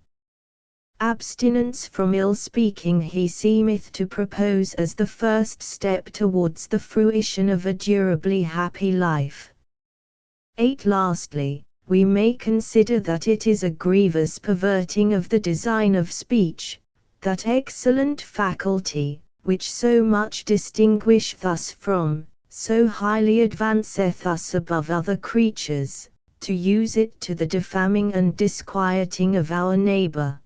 Speaker 1: Abstinence from ill speaking he seemeth to propose as the first step towards the fruition of a durably happy life. 8. Lastly, we may consider that it is a grievous perverting of the design of speech, that excellent faculty, which so much distinguisheth us from, so highly advanceth us above other creatures, to use it to the defaming and disquieting of our neighbor.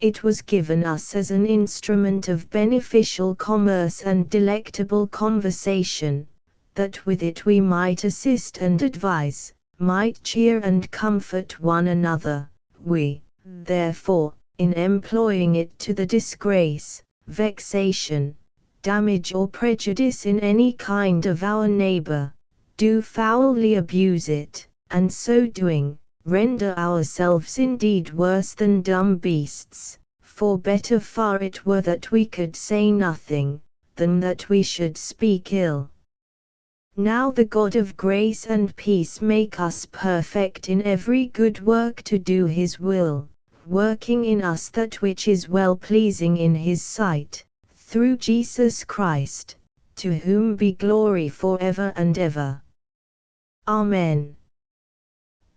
Speaker 1: It was given us as an instrument of beneficial commerce and delectable conversation, that with it we might assist and advise, might cheer and comfort one another. We, therefore, in employing it to the disgrace, vexation, damage or prejudice in any kind of our neighbor, do foully abuse it, and so doing, render ourselves indeed worse than dumb beasts, for better far it were that we could say nothing, than that we should speak ill. Now the God of grace and peace make us perfect in every good work to do his will, working in us that which is well pleasing in his sight, through Jesus Christ, to whom be glory for ever and ever. Amen.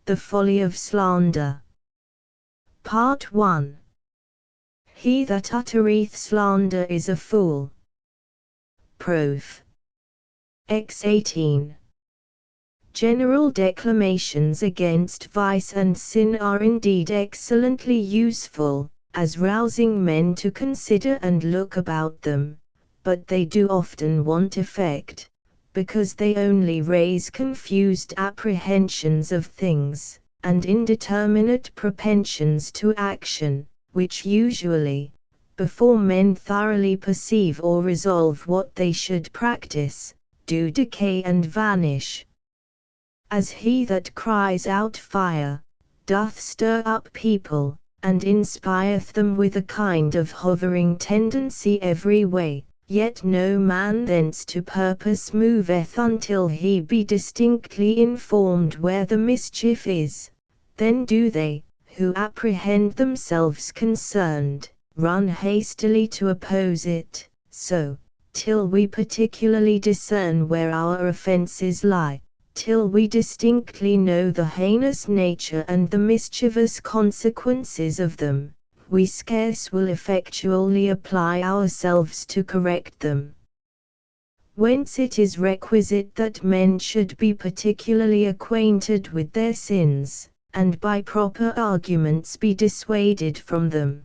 Speaker 1: The folly of slander. Part 1. He that uttereth slander is a fool. Proof. X 18. General declamations against vice and sin are indeed excellently useful, as rousing men to consider and look about them, but they do often want effect, because they only raise confused apprehensions of things, and indeterminate propensions to action, which usually, before men thoroughly perceive or resolve what they should practice, do decay and vanish. As he that cries out fire, doth stir up people, and inspireth them with a kind of hovering tendency every way, yet no man thence to purpose moveth until he be distinctly informed where the mischief is, then do they, who apprehend themselves concerned, run hastily to oppose it, so, till we particularly discern where our offences lie, till we distinctly know the heinous nature and the mischievous consequences of them, we scarce will effectually apply ourselves to correct them. Whence it is requisite that men should be particularly acquainted with their sins, and by proper arguments be dissuaded from them.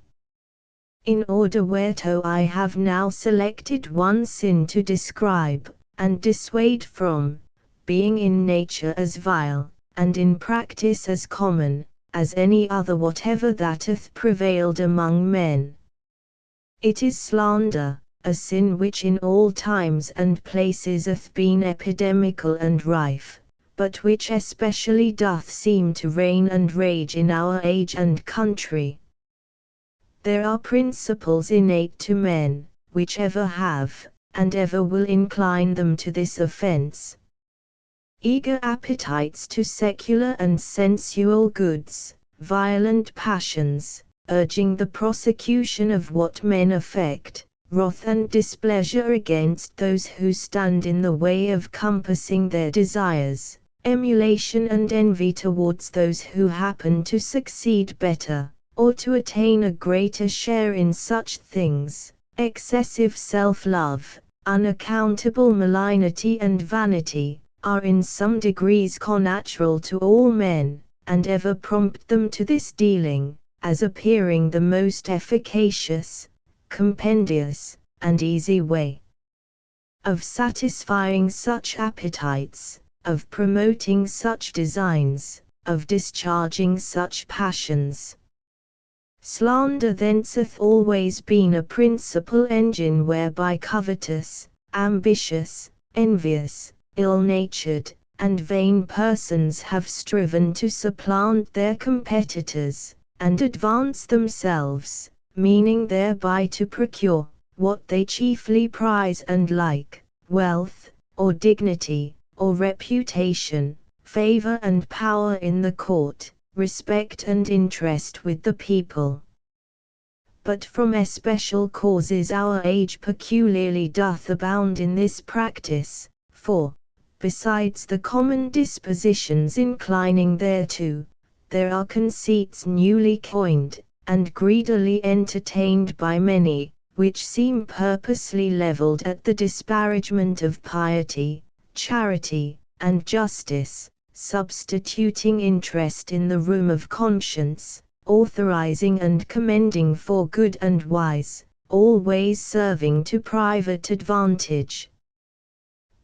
Speaker 1: In order whereto I have now selected one sin to describe, and dissuade from, being in nature as vile, and in practice as common, as any other whatever that hath prevailed among men. It is slander, a sin which in all times and places hath been epidemical and rife, but which especially doth seem to reign and rage in our age and country. There are principles innate to men, which ever have, and ever will incline them to this offense. Eager appetites to secular and sensual goods, violent passions, urging the prosecution of what men affect, wrath and displeasure against those who stand in the way of compassing their desires, emulation and envy towards those who happen to succeed better, or to attain a greater share in such things, excessive self-love, unaccountable malignity and vanity, are in some degrees connatural to all men, and ever prompt them to this dealing, as appearing the most efficacious, compendious, and easy way of satisfying such appetites, of promoting such designs, of discharging such passions. Slander thence hath always been a principal engine whereby covetous, ambitious, envious, ill-natured, and vain persons have striven to supplant their competitors, and advance themselves, meaning thereby to procure, what they chiefly prize and like, wealth, or dignity, or reputation, favor and power in the court, respect and interest with the people. But from especial causes our age peculiarly doth abound in this practice, for, besides the common dispositions inclining thereto, there are conceits newly coined, and greedily entertained by many, which seem purposely levelled at the disparagement of piety, charity, and justice, substituting interest in the room of conscience, authorizing and commending for good and wise, always serving to private advantage.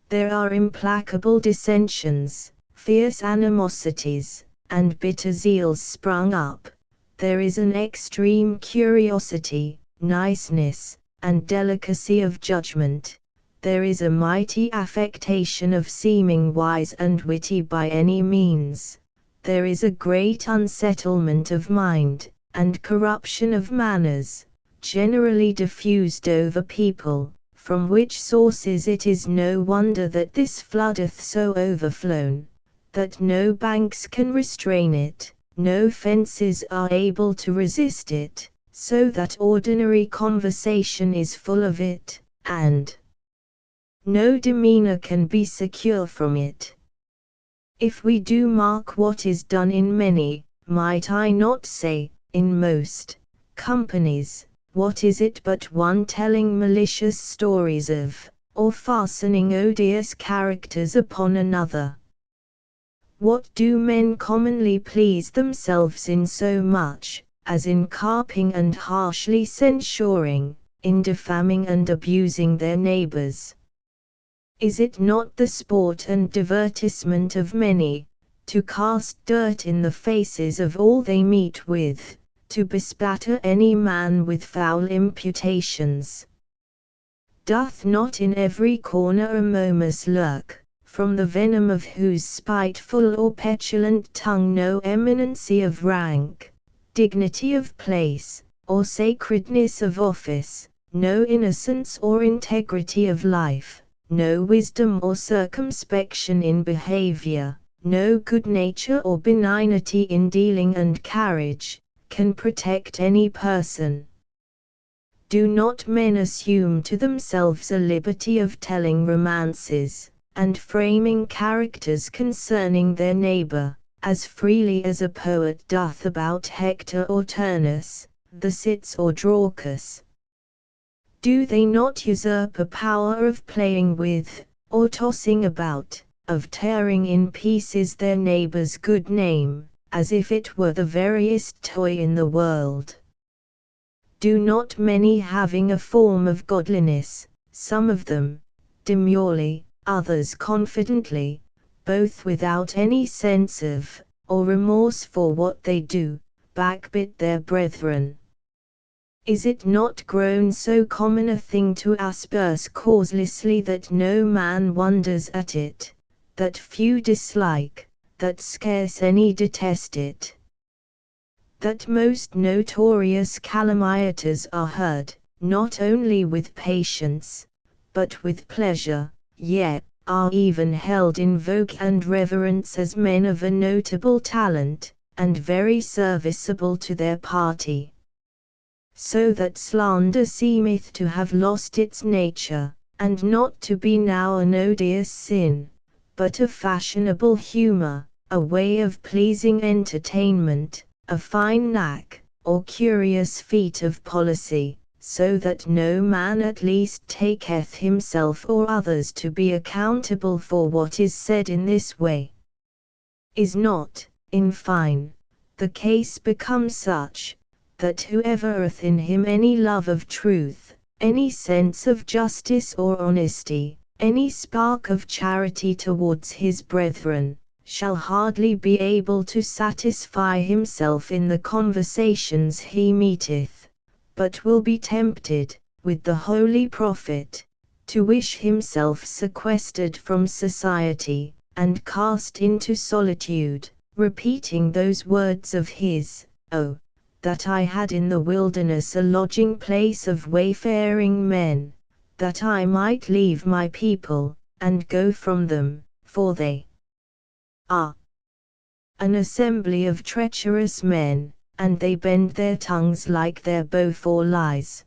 Speaker 1: There are implacable dissensions, fierce animosities, and bitter zeals sprung up. There is an extreme curiosity, niceness, and delicacy of judgment. There is a mighty affectation of seeming wise and witty by any means. There is a great unsettlement of mind, and corruption of manners, generally diffused over people, from which sources it is no wonder that this floodeth so overflown, that no banks can restrain it, no fences are able to resist it, so that ordinary conversation is full of it, and no demeanor can be secure from it. If we do mark what is done in many, might I not say, in most, companies, what is it but one telling malicious stories of, or fastening odious characters upon another? What do men commonly please themselves in so much, as in carping and harshly censuring, in defaming and abusing their neighbors? Is it not the sport and divertisement of many, to cast dirt in the faces of all they meet with, to bespatter any man with foul imputations? Doth not in every corner a Momus lurk, from the venom of whose spiteful or petulant tongue no eminency of rank, dignity of place, or sacredness of office, no innocence or integrity of life, no wisdom or circumspection in behavior, no good nature or benignity in dealing and carriage, can protect any person? Do not men assume to themselves a liberty of telling romances, and framing characters concerning their neighbor, as freely as a poet doth about Hector or Turnus, the Cits or Glaucus? Do they not usurp a power of playing with, or tossing about, of tearing in pieces their neighbor's good name, as if it were the veriest toy in the world. Do not many having a form of godliness, some of them demurely, others confidently, both without any sense of, or remorse for what they do, backbite their brethren? Is it not grown so common a thing to asperse causelessly that no man wonders at it, that few dislike, that scarce any detest it? That most notorious calumniators are heard, not only with patience, but with pleasure, yet, are even held in vogue and reverence as men of a notable talent, and very serviceable to their party. So that slander seemeth to have lost its nature, and not to be now an odious sin, but a fashionable humour, a way of pleasing entertainment, a fine knack, or curious feat of policy, so that no man at least taketh himself or others to be accountable for what is said in this way. Is not, in fine, the case become such, that whoever hath in him any love of truth, any sense of justice or honesty, any spark of charity towards his brethren, shall hardly be able to satisfy himself in the conversations he meeteth, but will be tempted, with the holy prophet, to wish himself sequestered from society, and cast into solitude, repeating those words of his, "Oh, that I had in the wilderness a lodging place of wayfaring men, that I might leave my people, and go from them, for they are an assembly of treacherous men, and they bend their tongues like their bow for lies."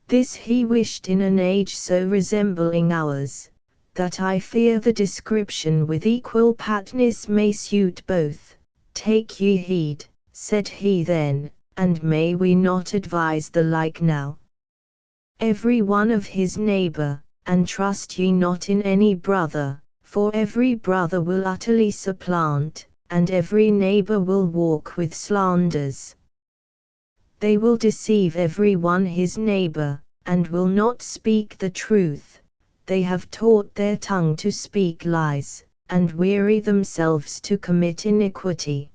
Speaker 1: This he wished in an age so resembling ours, that I fear the description with equal patness may suit both. Take ye heed, said he then, and may we not advise the like now? Every one of his neighbor, and trust ye not in any brother, for every brother will utterly supplant, and every neighbor will walk with slanders. They will deceive every one his neighbor, and will not speak the truth. They have taught their tongue to speak lies, and weary themselves to commit iniquity.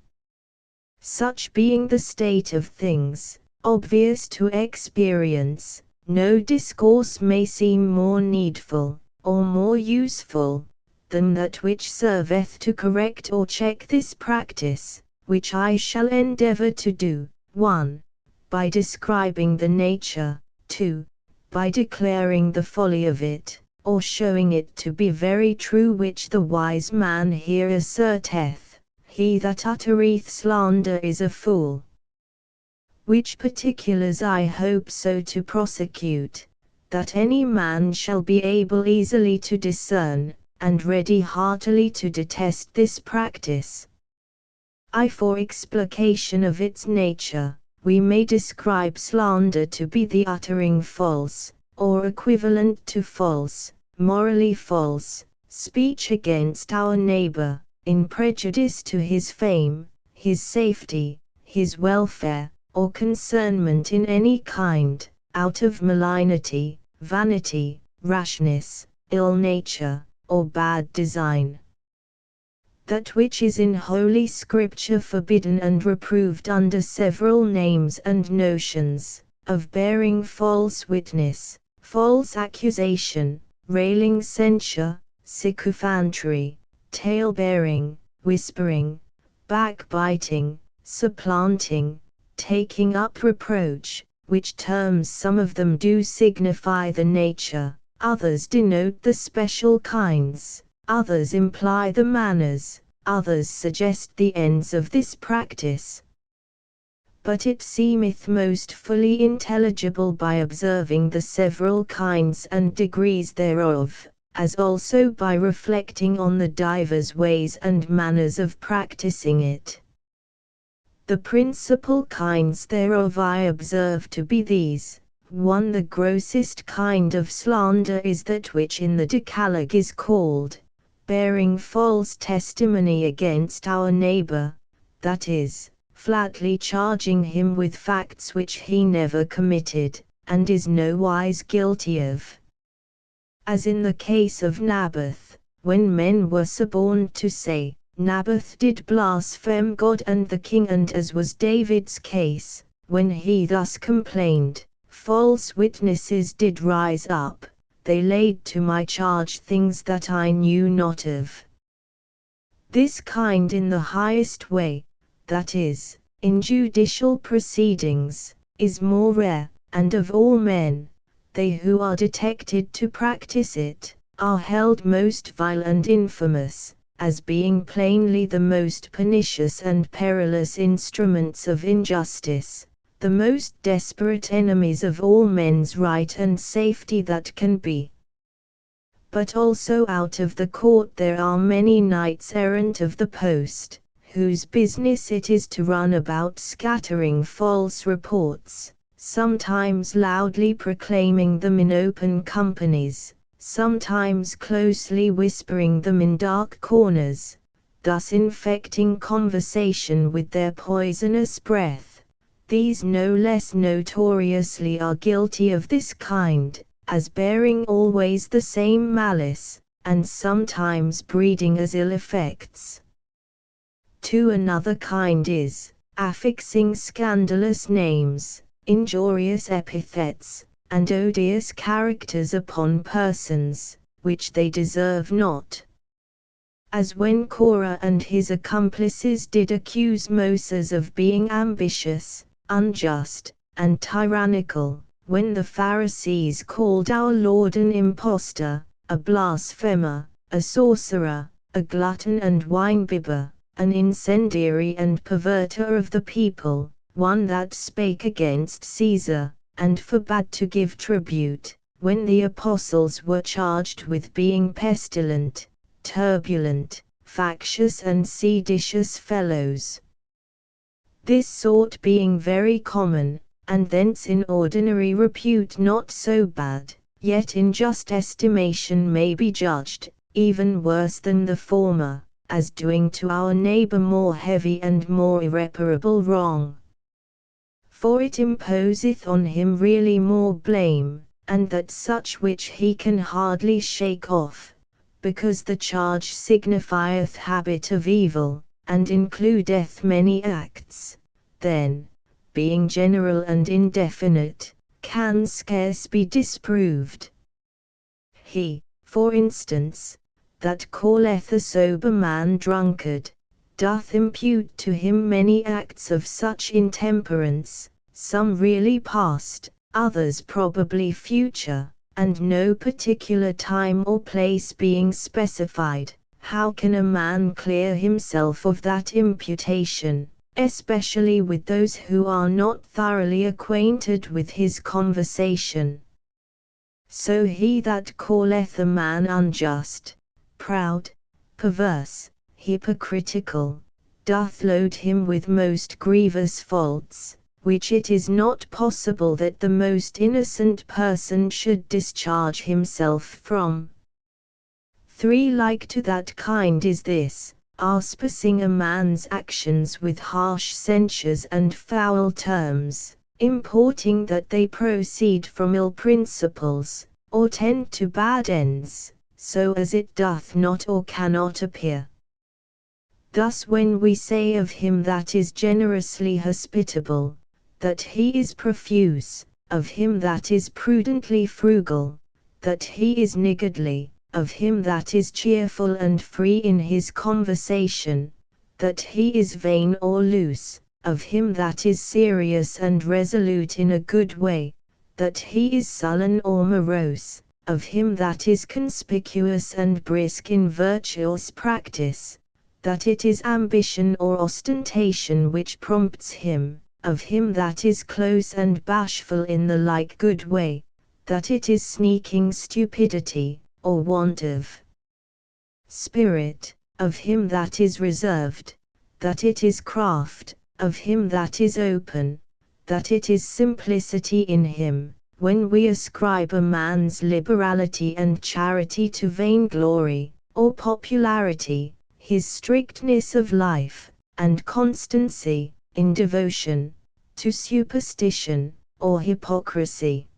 Speaker 1: Such being the state of things, obvious to experience, no discourse may seem more needful, or more useful, than that which serveth to correct or check this practice, which I shall endeavor to do, 1. By describing the nature, 2. By declaring the folly of it, or showing it to be very true, which the wise man here asserteth, he that uttereth slander is a fool. Which particulars I hope so to prosecute, that any man shall be able easily to discern, and ready heartily to detest this practice. For explication of its nature, we may describe slander to be the uttering false, or equivalent to false, morally false, speech against our neighbor, in prejudice to his fame, his safety, his welfare, or concernment in any kind, out of malignity, vanity, rashness, ill nature, or bad design. That which is in Holy Scripture forbidden and reproved under several names and notions, of bearing false witness, false accusation, railing censure, sycophantry, tale-bearing, whispering, backbiting, supplanting, taking up reproach, which terms some of them do signify the nature, others denote the special kinds, others imply the manners, others suggest the ends of this practice. But it seemeth most fully intelligible by observing the several kinds and degrees thereof, as also by reflecting on the divers ways and manners of practicing it. The principal kinds thereof I observe to be these. 1. The grossest kind of slander is that which in the Decalogue is called, bearing false testimony against our neighbor, that is, flatly charging him with facts which he never committed, and is nowise guilty of. As in the case of Naboth, when men were suborned to say, Naboth did blaspheme God and the king, and as was David's case, when he thus complained, false witnesses did rise up, they laid to my charge things that I knew not of. This kind in the highest way, that is, in judicial proceedings, is more rare, and of all men, they who are detected to practice it, are held most vile and infamous, as being plainly the most pernicious and perilous instruments of injustice, the most desperate enemies of all men's right and safety that can be. But also out of the court there are many knights errant of the post, whose business it is to run about scattering false reports, sometimes loudly proclaiming them in open companies, sometimes closely whispering them in dark corners, thus infecting conversation with their poisonous breath. These no less notoriously are guilty of this kind, as bearing always the same malice, and sometimes breeding as ill effects. To another kind is, affixing scandalous names, injurious epithets, and odious characters upon persons, which they deserve not. As when Korah and his accomplices did accuse Moses of being ambitious, unjust, and tyrannical, when the Pharisees called our Lord an impostor, a blasphemer, a sorcerer, a glutton and winebibber, an incendiary and perverter of the people, one that spake against Caesar, and forbade to give tribute, when the apostles were charged with being pestilent, turbulent, factious and seditious fellows. This sort being very common, and thence in ordinary repute not so bad, yet in just estimation may be judged, even worse than the former, as doing to our neighbor more heavy and more irreparable wrong. For it imposeth on him really more blame, and that such which he can hardly shake off, because the charge signifieth habit of evil, and includeth many acts, then, being general and indefinite, can scarce be disproved. He, for instance, that calleth a sober man drunkard, doth impute to him many acts of such intemperance, some really past, others probably future, and no particular time or place being specified. How can a man clear himself of that imputation, especially with those who are not thoroughly acquainted with his conversation? So he that calleth a man unjust, proud, perverse, hypocritical, doth load him with most grievous faults, which it is not possible that the most innocent person should discharge himself from. 3. Like to that kind is this, aspersing a man's actions with harsh censures and foul terms, importing that they proceed from ill principles, or tend to bad ends, so as it doth not or cannot appear. Thus when we say of him that is generously hospitable, that he is profuse, of him that is prudently frugal, that he is niggardly, of him that is cheerful and free in his conversation, that he is vain or loose, of him that is serious and resolute in a good way, that he is sullen or morose, of him that is conspicuous and brisk in virtuous practice, that it is ambition or ostentation which prompts him, of him that is close and bashful in the like good way, that it is sneaking stupidity, or want of spirit, of him that is reserved, that it is craft, of him that is open, that it is simplicity in him. When we ascribe a man's liberality and charity to vainglory, or popularity, his strictness of life, and constancy, in devotion, to superstition, or hypocrisy.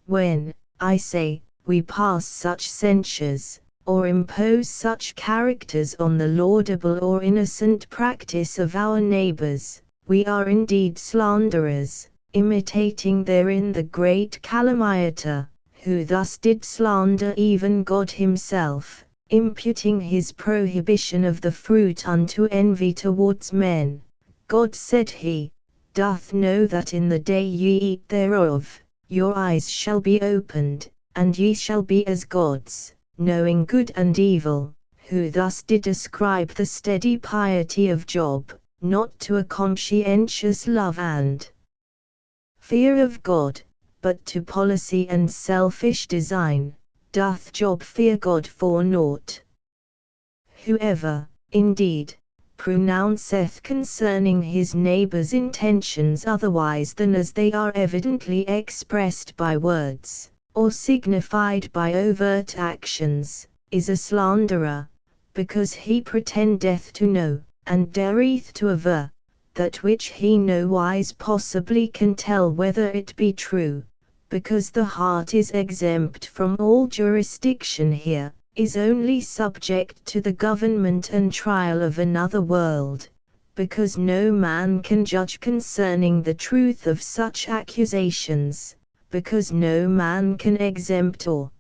Speaker 1: When, I say, we pass such censures, or impose such characters on the laudable or innocent practice of our neighbors, we are indeed slanderers, imitating therein the great calumniator, who thus did slander even God himself, imputing his prohibition of the fruit unto envy towards men. God said he, doth know that in the day ye eat thereof, your eyes shall be opened, and ye shall be as gods, knowing good and evil, who thus did ascribe the steady piety of Job, not to a conscientious love and fear of God, but to policy and selfish design. Doth Job fear God for naught? Whoever, indeed, pronounceth concerning his neighbor's intentions otherwise than as they are evidently expressed by words, or signified by overt actions, is a slanderer, because he pretendeth to know, and dareth to aver, that which he no wise possibly can tell whether it be true, because the heart is exempt from all jurisdiction here, is only subject to the government and trial of another world, because no man can judge concerning the truth of such accusations, because no man can exempt or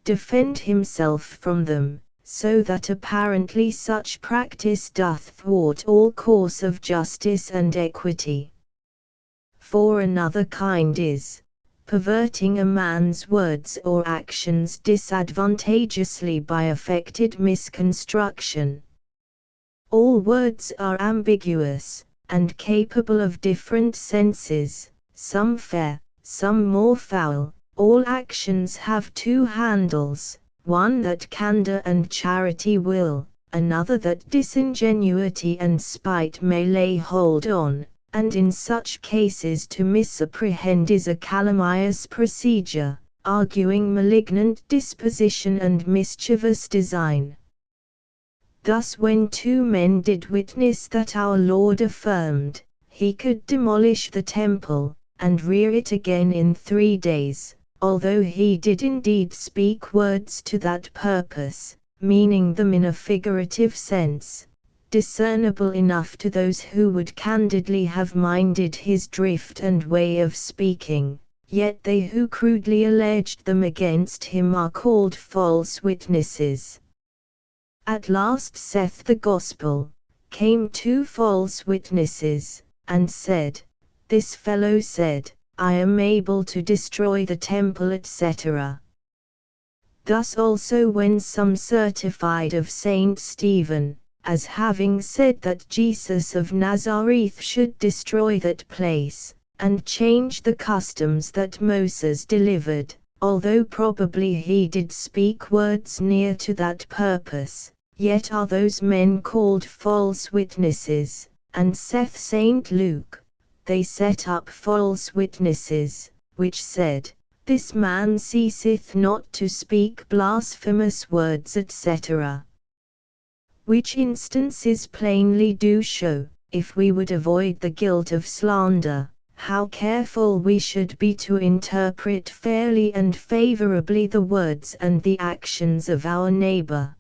Speaker 1: defend himself from them, so that apparently such practice doth thwart all course of justice and equity. For another kind is, perverting a man's words or actions disadvantageously by affected misconstruction. All words are ambiguous, and capable of different senses, some fair, some more foul. All actions have two handles, one that candor and charity will, another that disingenuity and spite may lay hold on, and in such cases to misapprehend is a calumnious procedure, arguing malignant disposition and mischievous design. Thus when two men did witness that our Lord affirmed, he could demolish the temple, and rear it again in 3 days, although he did indeed speak words to that purpose, meaning them in a figurative sense, discernible enough to those who would candidly have minded his drift and way of speaking, yet they who crudely alleged them against him are called false witnesses. At last saith the Gospel, came 2 false witnesses, and said, This fellow said, I am able to destroy the temple, etc. Thus also when some certified of Saint Stephen, as having said that Jesus of Nazareth should destroy that place, and change the customs that Moses delivered, although probably he did speak words near to that purpose, yet are those men called false witnesses, and saith Saint Luke, they set up false witnesses, which said, This man ceaseth not to speak blasphemous words, etc. Which instances plainly do show, if we would avoid the guilt of slander, how careful we should be to interpret fairly and favorably the words and the actions of our neighbor.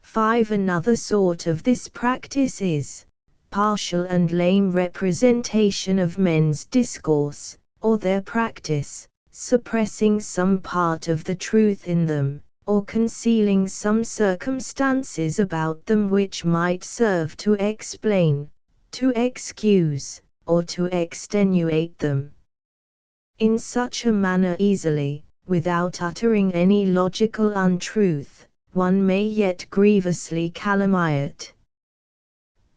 Speaker 1: 5. Another sort of this practice is partial and lame representation of men's discourse, or their practice, suppressing some part of the truth in them, or concealing some circumstances about them which might serve to explain, to excuse, or to extenuate them. In such a manner easily, without uttering any logical untruth, one may yet grievously calumniate.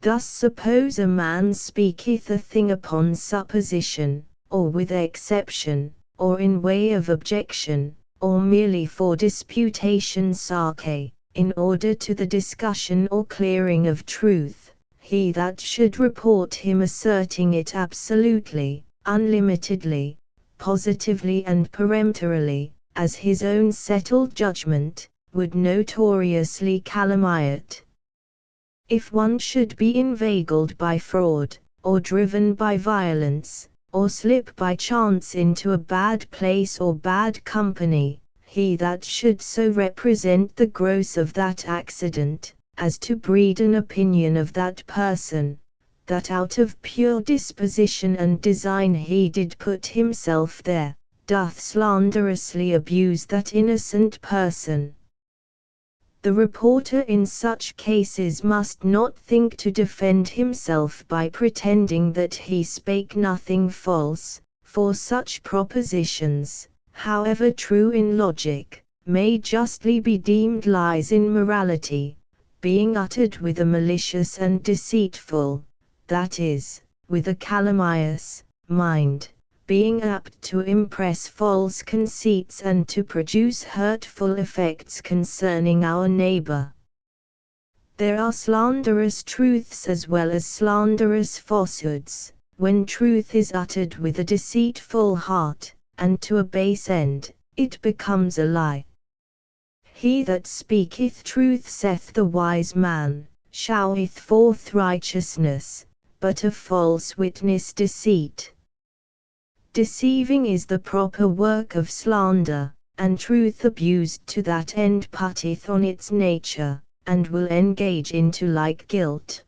Speaker 1: Thus suppose a man speaketh a thing upon supposition, or with exception, or in way of objection, or merely for disputation sake, in order to the discussion or clearing of truth, he that should report him asserting it absolutely, unlimitedly, positively and peremptorily, as his own settled judgment, would notoriously calumniate. If one should be inveigled by fraud, or driven by violence, or slip by chance into a bad place or bad company, he that should so represent the gross of that accident, as to breed an opinion of that person, that out of pure disposition and design he did put himself there, doth slanderously abuse that innocent person. The reporter in such cases must not think to defend himself by pretending that he spake nothing false, for such propositions, however true in logic, may justly be deemed lies in morality, being uttered with a malicious and deceitful, that is, with a calumnious, mind, being apt to impress false conceits and to produce hurtful effects concerning our neighbor. There are slanderous truths as well as slanderous falsehoods, when truth is uttered with a deceitful heart, and to a base end, it becomes a lie. He that speaketh truth saith the wise man, showeth forth righteousness, but a false witness deceit. Deceiving is the proper work of slander, and truth abused to that end putteth on its nature, and will engage into like guilt.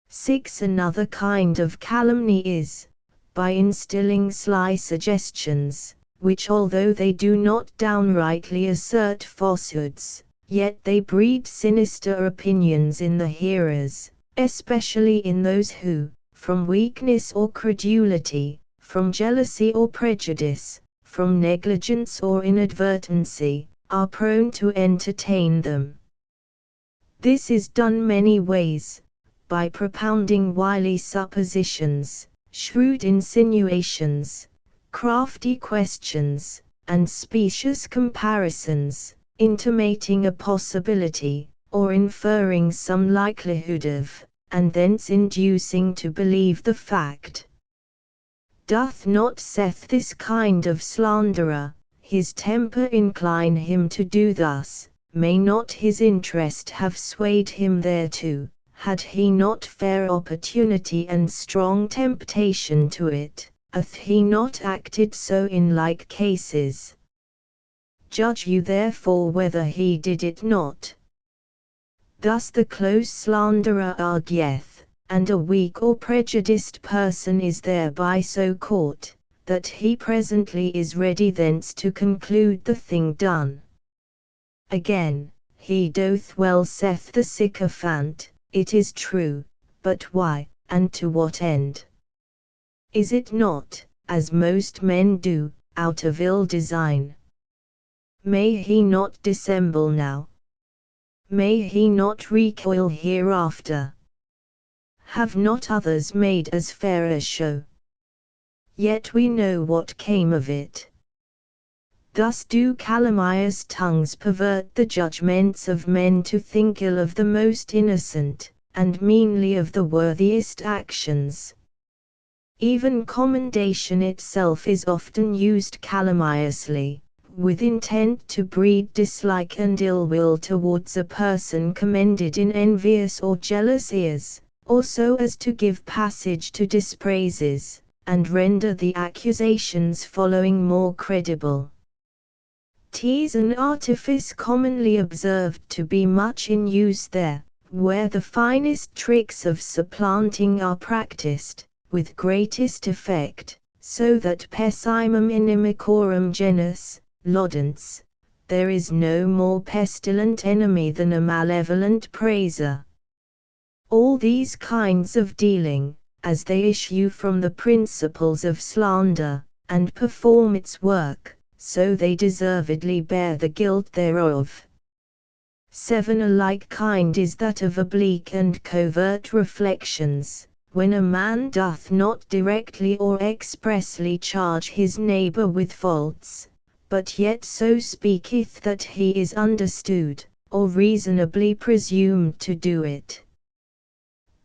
Speaker 1: 6. Another kind of calumny is, by instilling sly suggestions, which although they do not downrightly assert falsehoods, yet they breed sinister opinions in the hearers, especially in those who, from weakness or credulity, from jealousy or prejudice, from negligence or inadvertency, are prone to entertain them. This is done many ways, by propounding wily suppositions, shrewd insinuations, crafty questions, and specious comparisons, intimating a possibility, or inferring some likelihood of, and thence inducing to believe the fact. Doth not saith this kind of slanderer, his temper incline him to do thus, may not his interest have swayed him thereto, had he not fair opportunity and strong temptation to it, hath he not acted so in like cases? Judge you therefore whether he did it not. Thus the close slanderer argueth, and a weak or prejudiced person is thereby so caught, that he presently is ready thence to conclude the thing done. Again, he doth well saith the sycophant, it is true, but why, and to what end? Is it not, as most men do, out of ill design? May he not dissemble now? May he not recoil hereafter? Have not others made as fair a show? Yet we know what came of it. Thus do calumnious tongues pervert the judgments of men to think ill of the most innocent, and meanly of the worthiest actions. Even commendation itself is often used calumniously, with intent to breed dislike and ill will towards a person commended in envious or jealous ears, or so as to give passage to dispraises, and render the accusations following more credible. 'Tis an artifice commonly observed to be much in use there, where the finest tricks of supplanting are practiced, with greatest effect, so that pessimum inimicorum genus, laudans, there is no more pestilent enemy than a malevolent praiser. All these kinds of dealing, as they issue from the principles of slander, and perform its work, so they deservedly bear the guilt thereof. 7. A like kind is that of oblique and covert reflections, when a man doth not directly or expressly charge his neighbor with faults, but yet so speaketh that he is understood, or reasonably presumed to do it.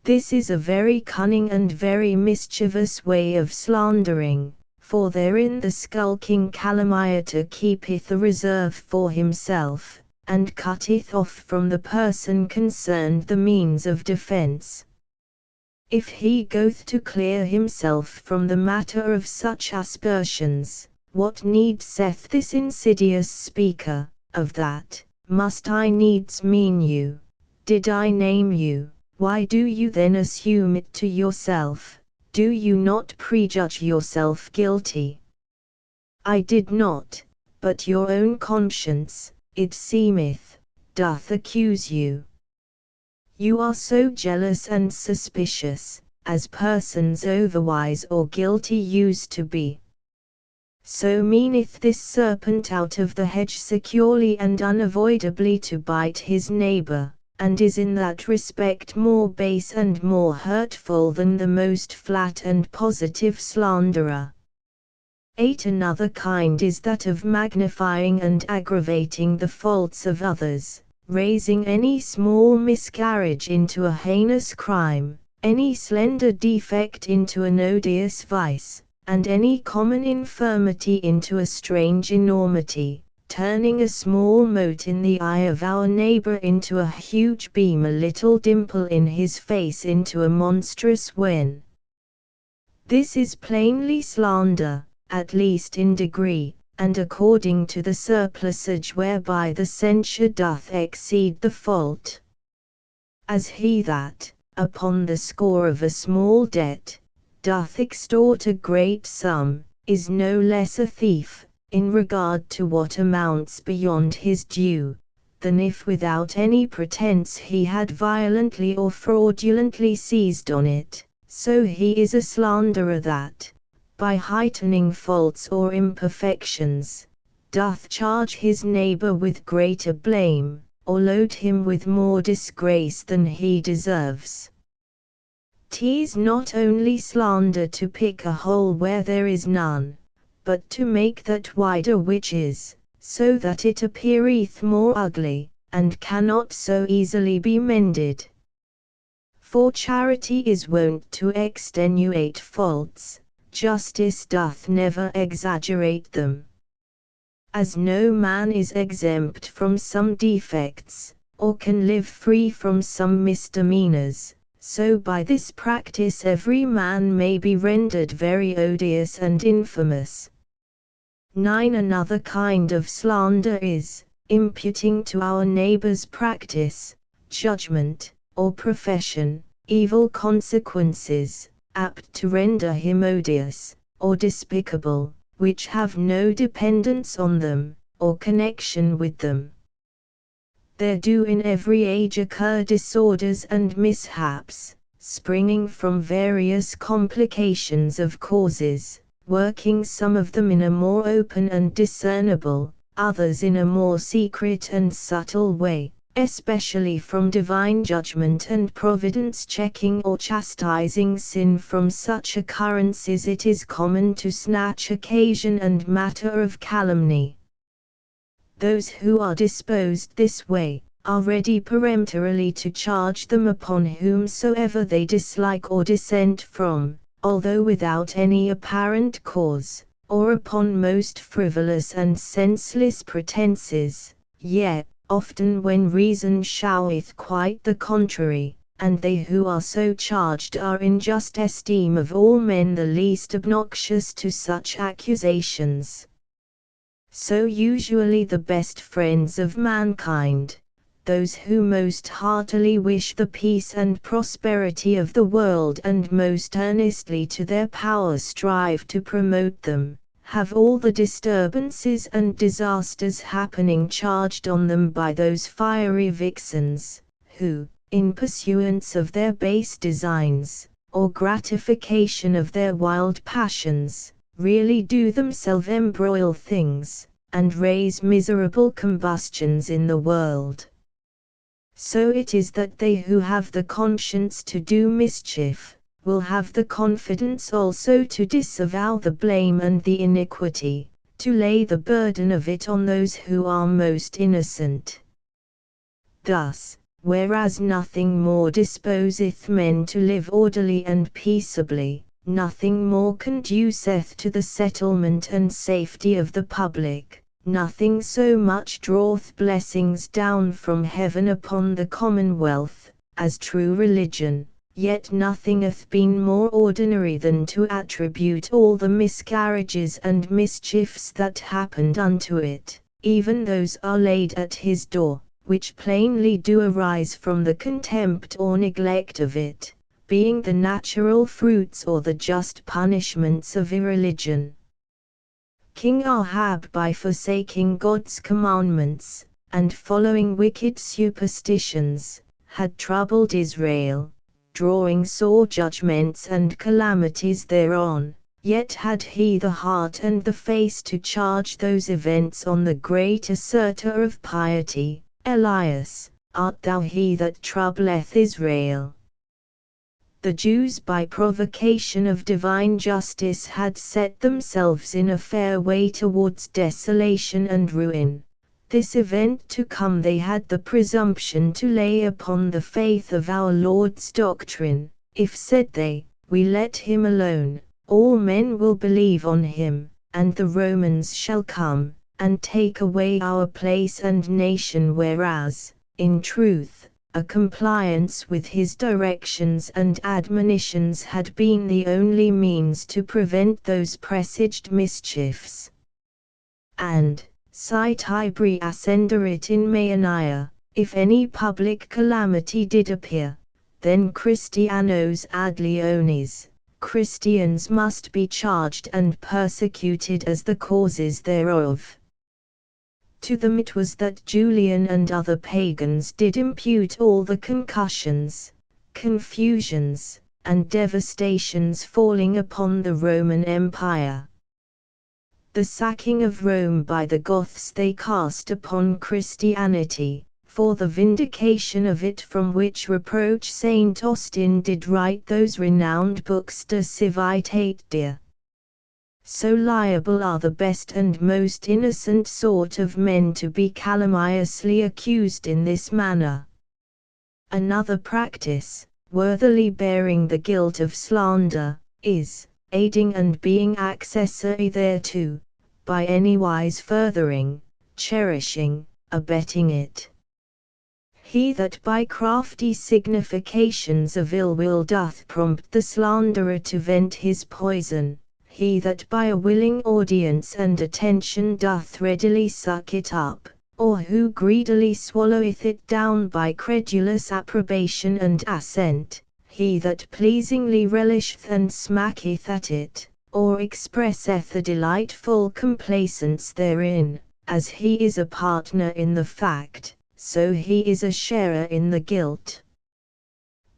Speaker 1: This is a very cunning and very mischievous way of slandering, for therein the skulking calumniator keepeth a reserve for himself, and cutteth off from the person concerned the means of defence. If he goeth to clear himself from the matter of such aspersions, what need saith this insidious speaker, of that, must I needs mean you? Did I name you, why do you then assume it to yourself? Do you not prejudge yourself guilty? I did not, but your own conscience, it seemeth, doth accuse you. You are so jealous and suspicious, as persons overwise or guilty used to be. So meaneth this serpent out of the hedge securely and unavoidably to bite his neighbor, and is in that respect more base and more hurtful than the most flat and positive slanderer. 8. Another kind is that of magnifying and aggravating the faults of others, raising any small miscarriage into a heinous crime, any slender defect into an odious vice, and any common infirmity into a strange enormity, turning a small mote in the eye of our neighbor into a huge beam, a little dimple in his face into a monstrous wen. This is plainly slander, at least in degree, and according to the surplusage whereby the censure doth exceed the fault. As he that, upon the score of a small debt, doth extort a great sum, is no less a thief, in regard to what amounts beyond his due, than if without any pretence he had violently or fraudulently seized on it. So he is a slanderer that, by heightening faults or imperfections, doth charge his neighbor with greater blame, or load him with more disgrace than he deserves. 'Tis not only slander to pick a hole where there is none, but to make that wider which is, so that it appeareth more ugly, and cannot so easily be mended. For charity is wont to extenuate faults, justice doth never exaggerate them. As no man is exempt from some defects, or can live free from some misdemeanors, so by this practice every man may be rendered very odious and infamous. 9. Another kind of slander is, imputing to our neighbor's practice, judgment, or profession, evil consequences, apt to render him odious, or despicable, which have no dependence on them, or connection with them. There do in every age occur disorders and mishaps, springing from various complications of causes, working some of them in a more open and discernible, others in a more secret and subtle way, especially from divine judgment and providence checking or chastising sin. From such occurrences it is common to snatch occasion and matter of calumny. Those who are disposed this way, are ready peremptorily to charge them upon whomsoever they dislike or dissent from, although without any apparent cause, or upon most frivolous and senseless pretenses, yet, often when reason showeth quite the contrary, and they who are so charged are in just esteem of all men the least obnoxious to such accusations. So usually the best friends of mankind, those who most heartily wish the peace and prosperity of the world and most earnestly to their power strive to promote them, have all the disturbances and disasters happening charged on them by those fiery vixens, who, in pursuance of their base designs, or gratification of their wild passions, really do themselves embroil things, and raise miserable combustions in the world. So it is that they who have the conscience to do mischief, will have the confidence also to disavow the blame and the iniquity, to lay the burden of it on those who are most innocent. Thus, whereas nothing more disposeth men to live orderly and peaceably, nothing more conduceth to the settlement and safety of the public, nothing so much draweth blessings down from heaven upon the commonwealth, as true religion, yet nothing hath been more ordinary than to attribute all the miscarriages and mischiefs that happened unto it, even those are laid at his door, which plainly do arise from the contempt or neglect of it, being the natural fruits or the just punishments of irreligion. King Ahab, by forsaking God's commandments, and following wicked superstitions, had troubled Israel, drawing sore judgments and calamities thereon, yet had he the heart and the face to charge those events on the great assertor of piety, Elias, art thou he that troubleth Israel? The Jews, by provocation of divine justice, had set themselves in a fair way towards desolation and ruin. This event to come they had the presumption to lay upon the faith of our Lord's doctrine. If, said they, we let him alone, all men will believe on him, and the Romans shall come, and take away our place and nation, whereas, in truth, a compliance with his directions and admonitions had been the only means to prevent those presaged mischiefs. And, cite Ibri ascenderit in Maoniah, if any public calamity did appear, then Christianos ad leones, Christians must be charged and persecuted as the causes thereof. To them it was that Julian and other pagans did impute all the concussions, confusions, and devastations falling upon the Roman Empire. The sacking of Rome by the Goths they cast upon Christianity, for the vindication of it, from which reproach Saint Austin did write those renowned books De Civitate Dea. So liable are the best and most innocent sort of men to be calamiously accused in this manner. Another practice, worthily bearing the guilt of slander, is, aiding and being accessory thereto, by any wise furthering, cherishing, abetting it. He that by crafty significations of ill will doth prompt the slanderer to vent his poison, he that by a willing audience and attention doth readily suck it up, or who greedily swalloweth it down by credulous approbation and assent, he that pleasingly relisheth and smacketh at it, or expresseth a delightful complacence therein, as he is a partner in the fact, so he is a sharer in the guilt.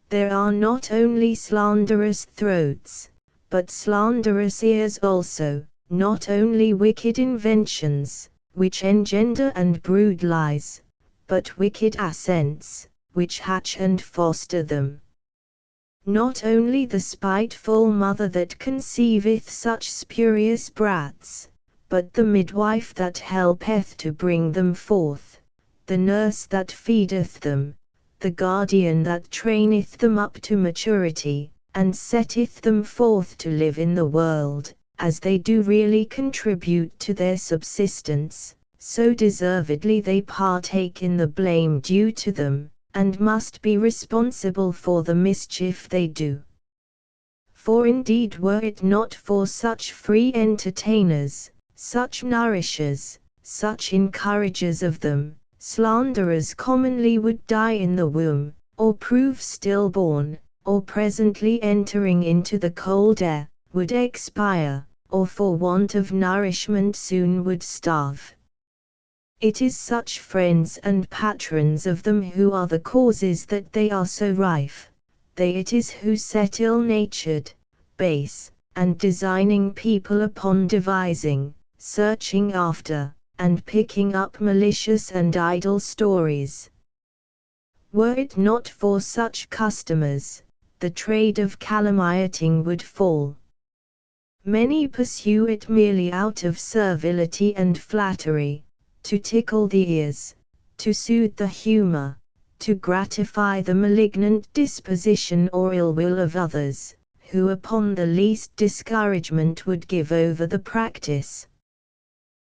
Speaker 1: There are not only slanderous throats, but slanderous ears also, not only wicked inventions, which engender and brood lies, but wicked assents, which hatch and foster them. Not only the spiteful mother that conceiveth such spurious brats, but the midwife that helpeth to bring them forth, the nurse that feedeth them, the guardian that traineth them up to maturity, and setteth them forth to live in the world, as they do really contribute to their subsistence, so deservedly they partake in the blame due to them, and must be responsible for the mischief they do. For indeed were it not for such free entertainers, such nourishers, such encouragers of them, slanderers commonly would die in the womb, or prove stillborn, or presently entering into the cold air, would expire, or for want of nourishment soon would starve. It is such friends and patrons of them who are the causes that they are so rife. They it is who set ill-natured, base, and designing people upon devising, searching after, and picking up malicious and idle stories. Were it not for such customers, the trade of calumniating would fall. Many pursue it merely out of servility and flattery, to tickle the ears, to soothe the humor, to gratify the malignant disposition or ill will of others, who upon the least discouragement would give over the practice.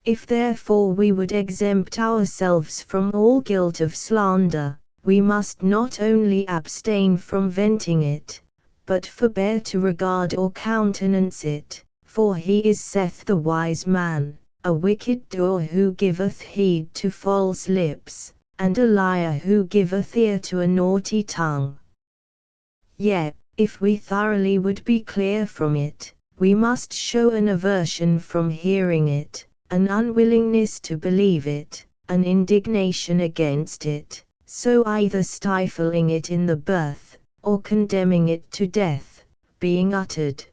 Speaker 1: If therefore we would exempt ourselves from all guilt of slander, we must not only abstain from venting it, but forbear to regard or countenance it, for he saith the wise man, a wicked doer who giveth heed to false lips, and a liar who giveth ear to a naughty tongue. Yet, if we thoroughly would be clear from it, we must show an aversion from hearing it, an unwillingness to believe it, an indignation against it, so either stifling it in the birth, or condemning it to death, being uttered.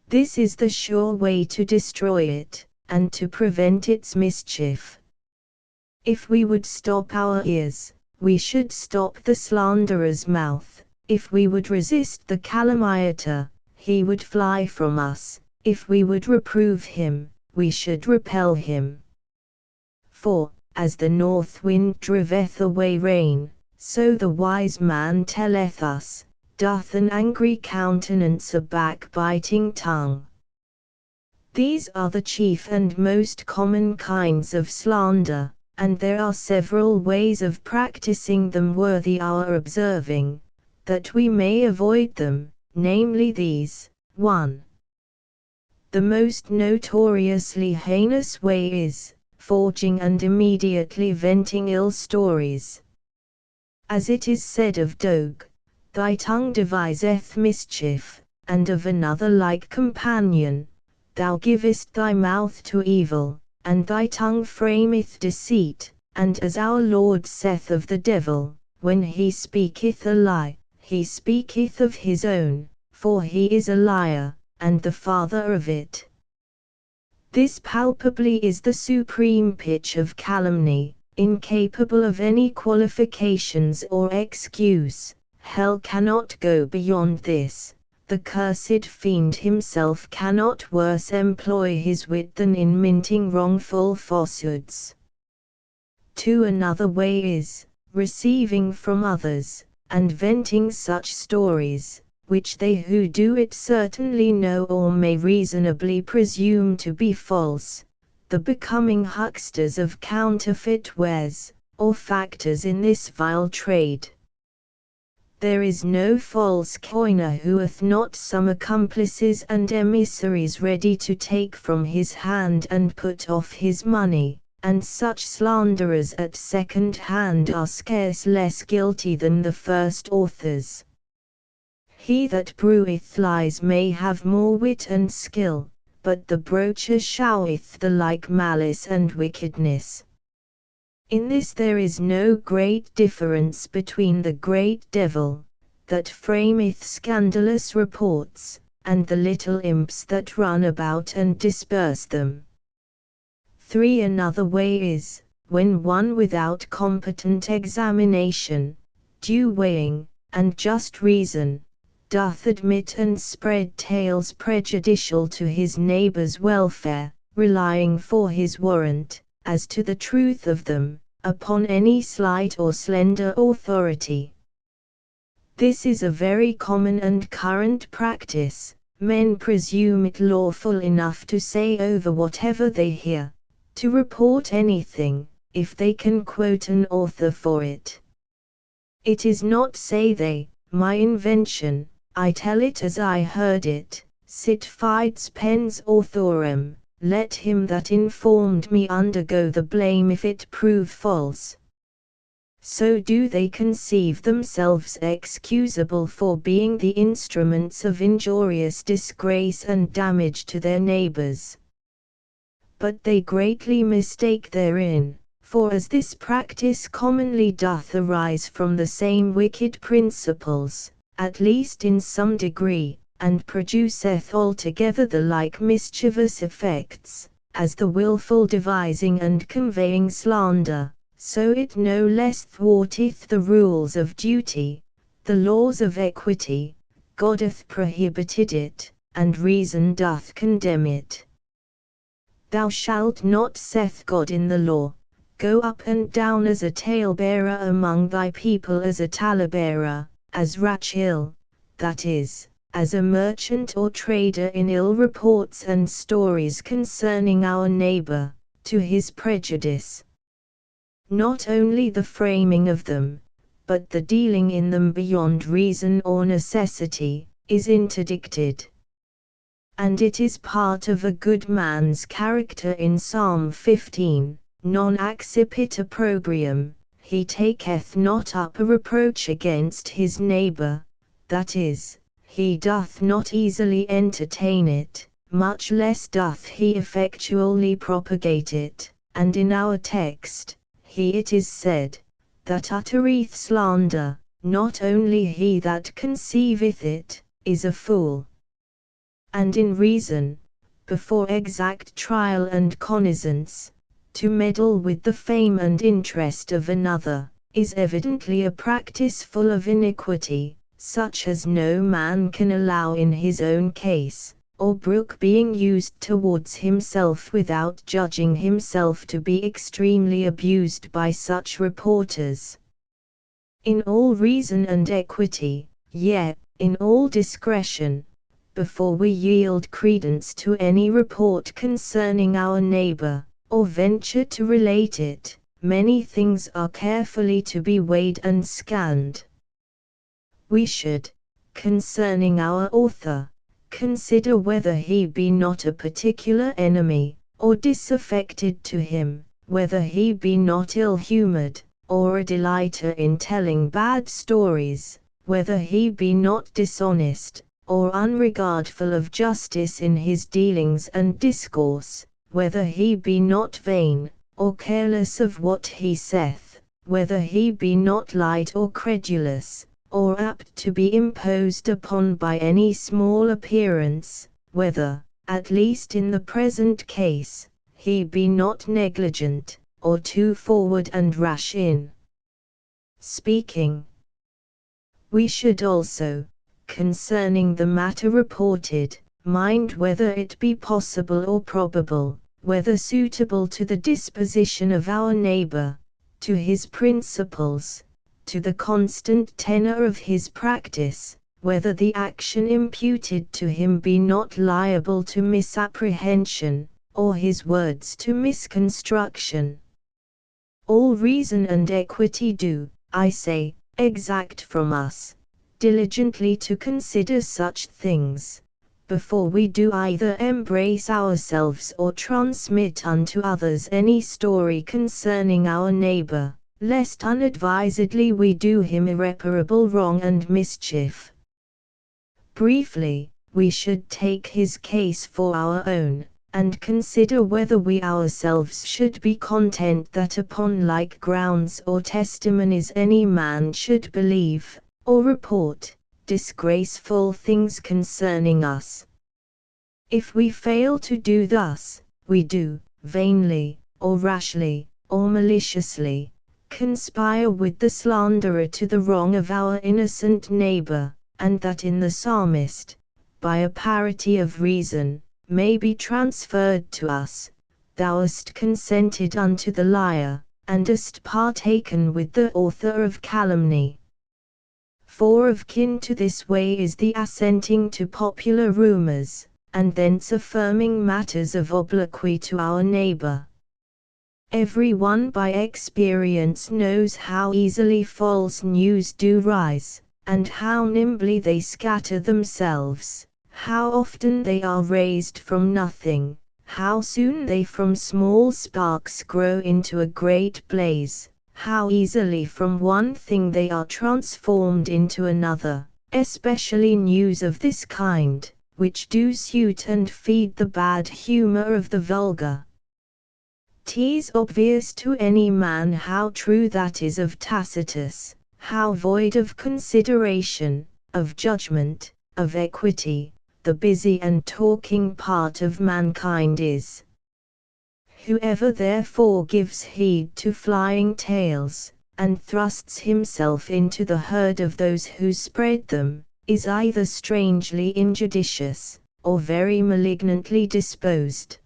Speaker 1: This is the sure way to destroy it, and to prevent its mischief. If we would stop our ears, we should stop the slanderer's mouth. If we would resist the calumniator, he would fly from us. If we would reprove him, we should repel him. For, as the north wind driveth away rain, so the wise man telleth us, doth an angry countenance a backbiting tongue. These are the chief and most common kinds of slander, and there are several ways of practicing them worthy our observing, that we may avoid them, namely these. 1. The most notoriously heinous way is, forging and immediately venting ill stories. As it is said of Dog, thy tongue deviseth mischief, and of another like companion, thou givest thy mouth to evil, and thy tongue frameth deceit, and as our Lord saith of the devil, when he speaketh a lie, he speaketh of his own, for he is a liar, and the father of it. This palpably is the supreme pitch of calumny, incapable of any qualifications or excuse. Hell cannot go beyond this. The cursed fiend himself cannot worse employ his wit than in minting wrongful falsehoods. 2. Another way is, receiving from others, and venting such stories, which they who do it certainly know or may reasonably presume to be false, the becoming hucksters of counterfeit wares, or factors in this vile trade. There is no false coiner who hath not some accomplices and emissaries ready to take from his hand and put off his money, and such slanderers at second hand are scarce less guilty than the first authors. He that breweth lies may have more wit and skill, but the broacher showeth the like malice and wickedness. In this there is no great difference between the great devil, that frameth scandalous reports, and the little imps that run about and disperse them. 3. Another way is, when one without competent examination, due weighing, and just reason, doth admit and spread tales prejudicial to his neighbour's welfare, relying for his warrant, as to the truth of them, upon any slight or slender authority. This is a very common and current practice. Men presume it lawful enough to say over whatever they hear, to report anything, if they can quote an author for it. It is not, say they, my invention, I tell it as I heard it, sit fides pens authorem, let him that informed me undergo the blame if it prove false. So do they conceive themselves excusable for being the instruments of injurious disgrace and damage to their neighbours. But they greatly mistake therein, for as this practice commonly doth arise from the same wicked principles, at least in some degree, and produceth altogether the like mischievous effects, as the wilful devising and conveying slander, so it no less thwarteth the rules of duty, the laws of equity. God hath prohibited it, and reason doth condemn it. Thou shalt not, saith God in the law, go up and down as a talebearer among thy people, as a talebearer, as Rachel, that is, as a merchant or trader in ill reports and stories concerning our neighbor, to his prejudice. Not only the framing of them, but the dealing in them beyond reason or necessity, is interdicted. And it is part of a good man's character in Psalm 15, non accipit opprobrium, he taketh not up a reproach against his neighbor, that is, he doth not easily entertain it, much less doth he effectually propagate it, and in our text, he it is said, that uttereth slander, not only he that conceiveth it, is a fool. And in reason, before exact trial and cognizance, to meddle with the fame and interest of another, is evidently a practice full of iniquity, such as no man can allow in his own case, or brook being used towards himself without judging himself to be extremely abused by such reporters. In all reason and equity, yet, in all discretion, before we yield credence to any report concerning our neighbor, or venture to relate it, many things are carefully to be weighed and scanned. We should, concerning our author, consider whether he be not a particular enemy, or disaffected to him, whether he be not ill-humored, or a delighter in telling bad stories, whether he be not dishonest, or unregardful of justice in his dealings and discourse, whether he be not vain, or careless of what he saith, whether he be not light or credulous, or apt to be imposed upon by any small appearance, whether, at least in the present case, he be not negligent, or too forward and rash in speaking. We should also, concerning the matter reported, mind whether it be possible or probable, whether suitable to the disposition of our neighbor, to his principles, to the constant tenor of his practice, whether the action imputed to him be not liable to misapprehension, or his words to misconstruction. All reason and equity do, I say, exact from us, diligently to consider such things, before we do either embrace ourselves or transmit unto others any story concerning our neighbor, lest unadvisedly we do him irreparable wrong and mischief. Briefly, we should take his case for our own, and consider whether we ourselves should be content that upon like grounds or testimonies any man should believe, or report, disgraceful things concerning us. If we fail to do thus, we do, vainly, or rashly, or maliciously, conspire with the slanderer to the wrong of our innocent neighbor, and that in the psalmist, by a parity of reason, may be transferred to us, thou hast consented unto the liar, and hast partaken with the author of calumny. For of kin to this way is the assenting to popular rumors, and thence affirming matters of obloquy to our neighbor. Every one by experience knows how easily false news do rise, and how nimbly they scatter themselves, how often they are raised from nothing, how soon they from small sparks grow into a great blaze, how easily from one thing they are transformed into another, especially news of this kind, which do suit and feed the bad humor of the vulgar. 'Tis obvious to any man how true that is of Tacitus, how void of consideration, of judgment, of equity, the busy and talking part of mankind is. Whoever therefore gives heed to flying tales, and thrusts himself into the herd of those who spread them, is either strangely injudicious, or very malignantly disposed.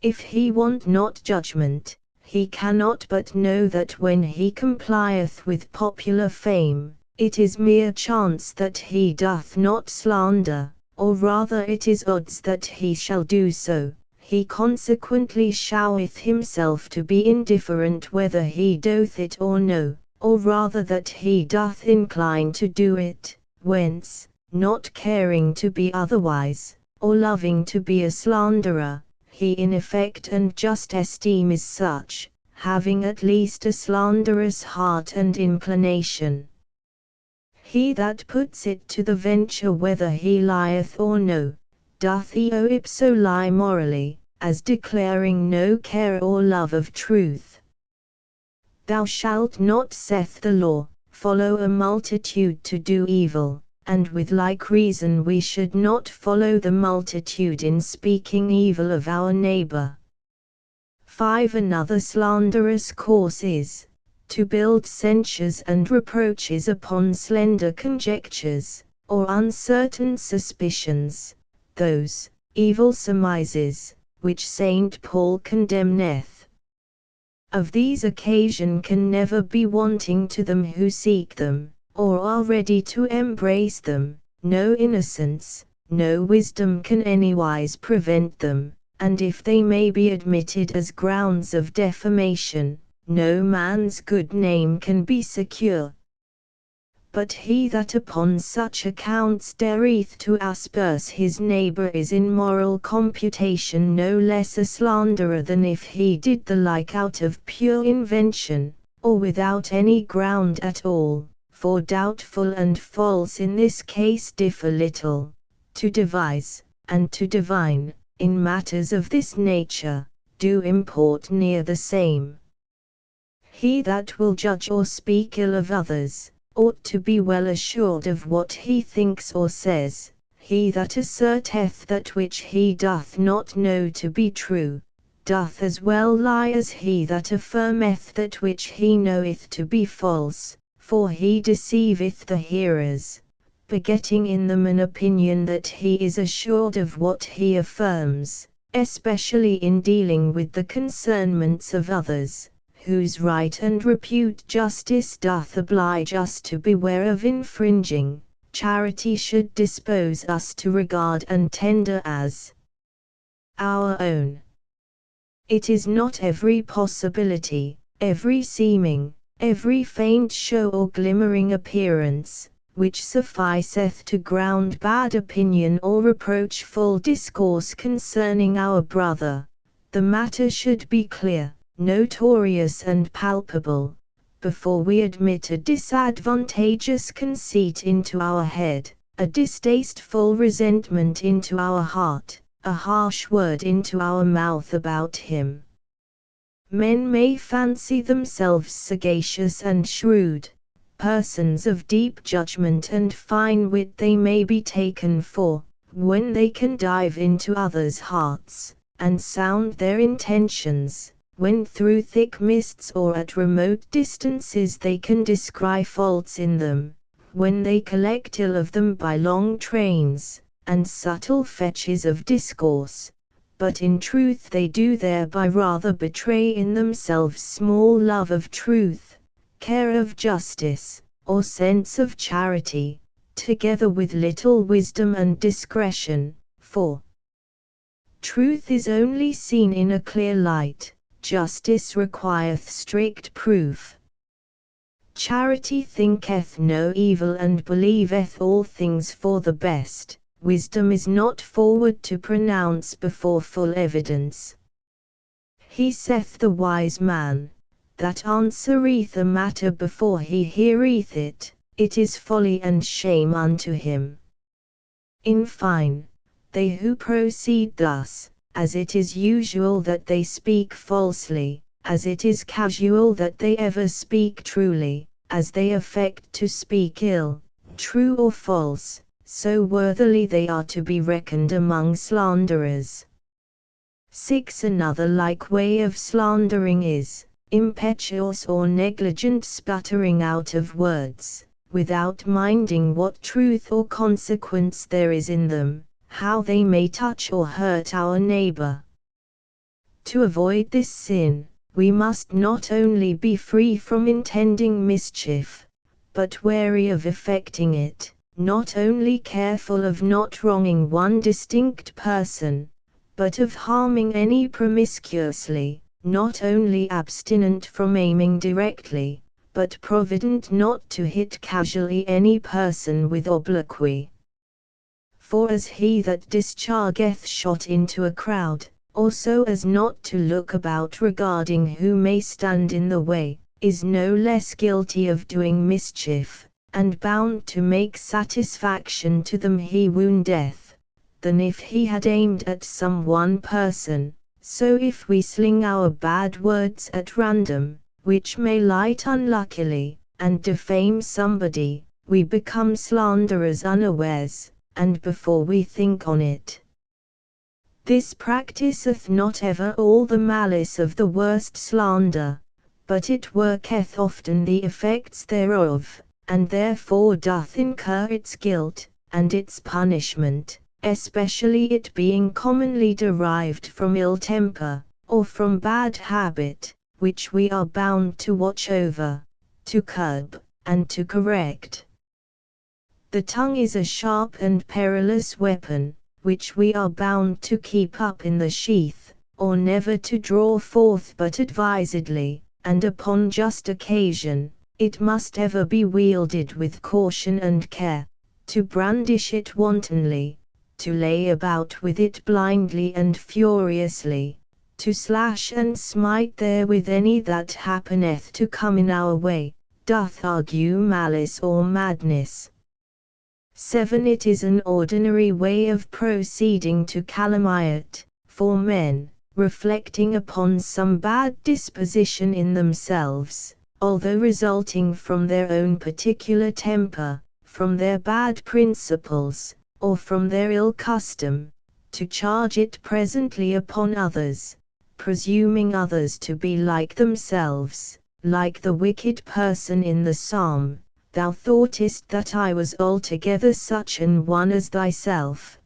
Speaker 1: If he want not judgment, he cannot but know that when he complieth with popular fame, It is mere chance that he doth not slander, or rather it is odds that he shall do so. He consequently showeth himself to be indifferent whether he doth it or no, or rather that he doth incline to do it, whence, not caring to be otherwise, or loving to be a slanderer, he in effect and just esteem is such, having at least a slanderous heart and inclination. He that puts it to the venture whether he lieth or no, doth eo ipso lie morally, as declaring no care or love of truth. Thou shalt not, saith the law, follow a multitude to do evil, and with like reason we should not follow the multitude in speaking evil of our neighbor. 5. Another slanderous course is, to build censures and reproaches upon slender conjectures, or uncertain suspicions, those evil surmises, which St. Paul condemneth. Of these occasion can never be wanting to them who seek them, or are ready to embrace them, no innocence, no wisdom can anywise prevent them, and if they may be admitted as grounds of defamation, no man's good name can be secure. But he that upon such accounts dareth to asperse his neighbor is in moral computation no less a slanderer than if he did the like out of pure invention, or without any ground at all, for doubtful and false in this case differ little. To devise, and to divine, in matters of this nature, do import near the same. He that will judge or speak ill of others, ought to be well assured of what he thinks or says. He that asserteth that which he doth not know to be true, doth as well lie as he that affirmeth that which he knoweth to be false, for he deceiveth the hearers, begetting in them an opinion that he is assured of what he affirms, especially in dealing with the concernments of others, whose right and repute justice doth oblige us to beware of infringing. Charity should dispose us to regard and tender as our own. It is not every possibility, every seeming, every faint show or glimmering appearance, which sufficeth to ground bad opinion or reproachful discourse concerning our brother. The matter should be clear, notorious and palpable, before we admit a disadvantageous conceit into our head, a distasteful resentment into our heart, a harsh word into our mouth about him. Men may fancy themselves sagacious and shrewd, persons of deep judgment and fine wit they may be taken for, when they can dive into others' hearts, and sound their intentions. When through thick mists or at remote distances they can descry faults in them, when they collect ill of them by long trains, and subtle fetches of discourse, but in truth they do thereby rather betray in themselves small love of truth, care of justice, or sense of charity, together with little wisdom and discretion, for truth is only seen in a clear light. Justice requireth strict proof. Charity thinketh no evil and believeth all things for the best. Wisdom is not forward to pronounce before full evidence. He saith the wise man, that answereth a matter before he heareth it, it is folly and shame unto him. In fine, they who proceed thus, as it is usual that they speak falsely, as it is casual that they ever speak truly, as they affect to speak ill, true or false, so worthily they are to be reckoned among slanderers. 6. Another like way of slandering is, impetuous or negligent sputtering out of words, without minding what truth or consequence there is in them, how they may touch or hurt our neighbor. To avoid this sin, we must not only be free from intending mischief, but wary of effecting it, not only careful of not wronging one distinct person, but of harming any promiscuously, not only abstinent from aiming directly, but provident not to hit casually any person with obloquy. For as he that dischargeth shot into a crowd, also as not to look about regarding who may stand in the way, is no less guilty of doing mischief, and bound to make satisfaction to them he woundeth, than if he had aimed at some one person. So if we sling our bad words at random, which may light unluckily, and defame somebody, we become slanderers unawares, and before we think on it. This practiseth not ever all the malice of the worst slander, but it worketh often the effects thereof, and therefore doth incur its guilt, and its punishment, especially it being commonly derived from ill temper, or from bad habit, which we are bound to watch over, to curb, and to correct. The tongue is a sharp and perilous weapon, which we are bound to keep up in the sheath, or never to draw forth but advisedly, and upon just occasion. It must ever be wielded with caution and care. To brandish it wantonly, to lay about with it blindly and furiously, to slash and smite therewith any that happeneth to come in our way, doth argue malice or madness. 7. It is an ordinary way of proceeding to calumniate, for men, reflecting upon some bad disposition in themselves, although resulting from their own particular temper, from their bad principles, or from their ill custom, to charge it presently upon others, presuming others to be like themselves, like the wicked person in the psalm, "Thou thoughtest that I was altogether such an one as thyself."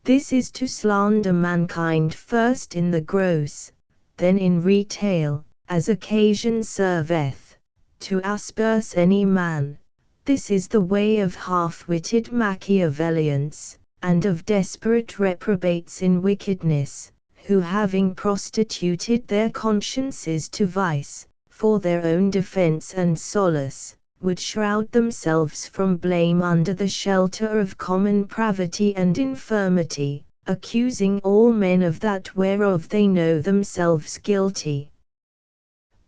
Speaker 1: This is to slander mankind first in the gross, then in retail, as occasion serveth, to asperse any man. This is the way of half-witted Machiavellians, and of desperate reprobates in wickedness, who having prostituted their consciences to vice, for their own defense and solace, would shroud themselves from blame under the shelter of common pravity and infirmity, accusing all men of that whereof they know themselves guilty.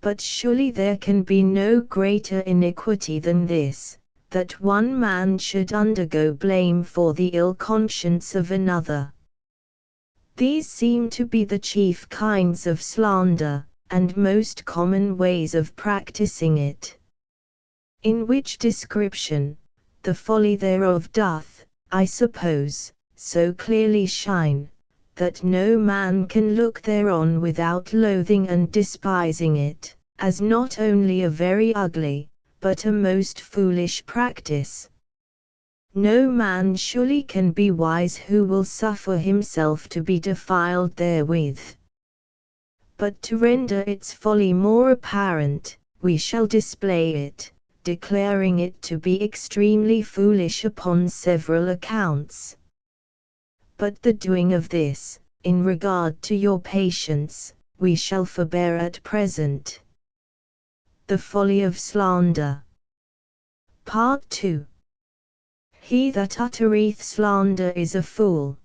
Speaker 1: But surely there can be no greater iniquity than this, that one man should undergo blame for the ill conscience of another. These seem to be the chief kinds of slander, and most common ways of practicing it. In which description, the folly thereof doth, I suppose, so clearly shine, that no man can look thereon without loathing and despising it, as not only a very ugly, but a most foolish practice. No man surely can be wise who will suffer himself to be defiled therewith. But to render its folly more apparent, we shall display it, declaring it to be extremely foolish upon several accounts. But the doing of this, in regard to your patience, we shall forbear at present. The folly of slander. Part 2. He that uttereth slander is a fool.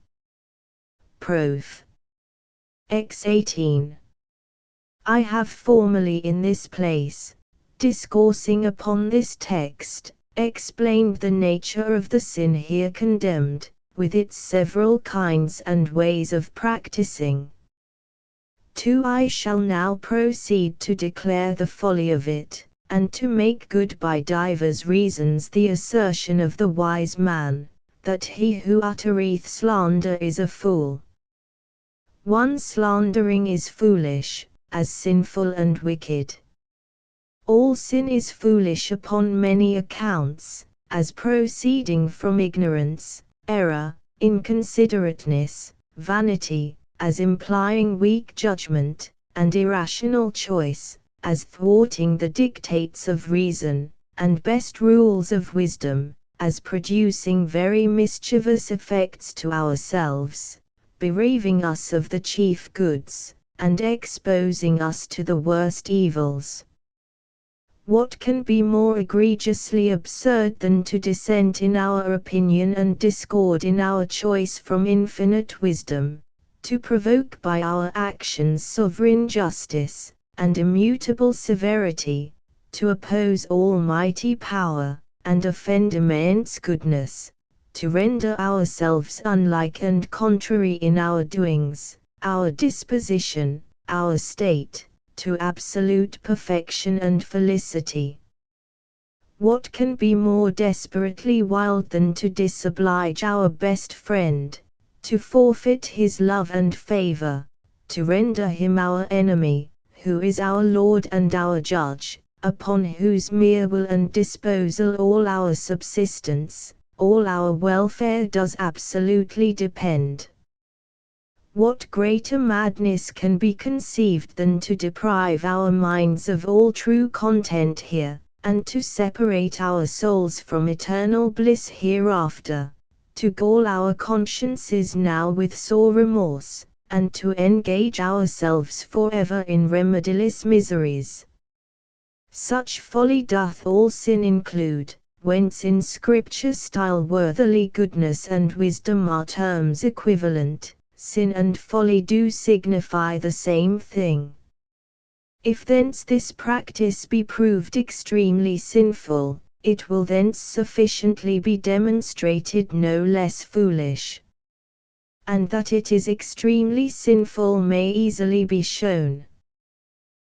Speaker 1: Proof. X 18. I have formerly in this place, discoursing upon this text, explained the nature of the sin here condemned, with its several kinds and ways of practicing. 2. I shall now proceed to declare the folly of it, and to make good by divers reasons the assertion of the wise man, that he who uttereth slander is a fool. 1. Slandering is foolish, as sinful and wicked. All sin is foolish upon many accounts, as proceeding from ignorance, error, inconsiderateness, vanity, as implying weak judgment, and irrational choice, as thwarting the dictates of reason, and best rules of wisdom, as producing very mischievous effects to ourselves, bereaving us of the chief goods, and exposing us to the worst evils. What can be more egregiously absurd than to dissent in our opinion and discord in our choice from infinite wisdom, to provoke by our actions sovereign justice, and immutable severity, to oppose almighty power, and offend immense goodness, to render ourselves unlike and contrary in our doings, our disposition, our state, to absolute perfection and felicity? What can be more desperately wild than to disoblige our best friend, to forfeit his love and favor, to render him our enemy, who is our Lord and our Judge, upon whose mere will and disposal all our subsistence, all our welfare does absolutely depend? What greater madness can be conceived than to deprive our minds of all true content here, and to separate our souls from eternal bliss hereafter, to gall our consciences now with sore remorse, and to engage ourselves forever in remediless miseries? Such folly doth all sin include, whence in Scripture style worthily goodness and wisdom are terms equivalent. Sin and folly do signify the same thing. If thence this practice be proved extremely sinful, it will thence sufficiently be demonstrated no less foolish. And that it is extremely sinful may easily be shown.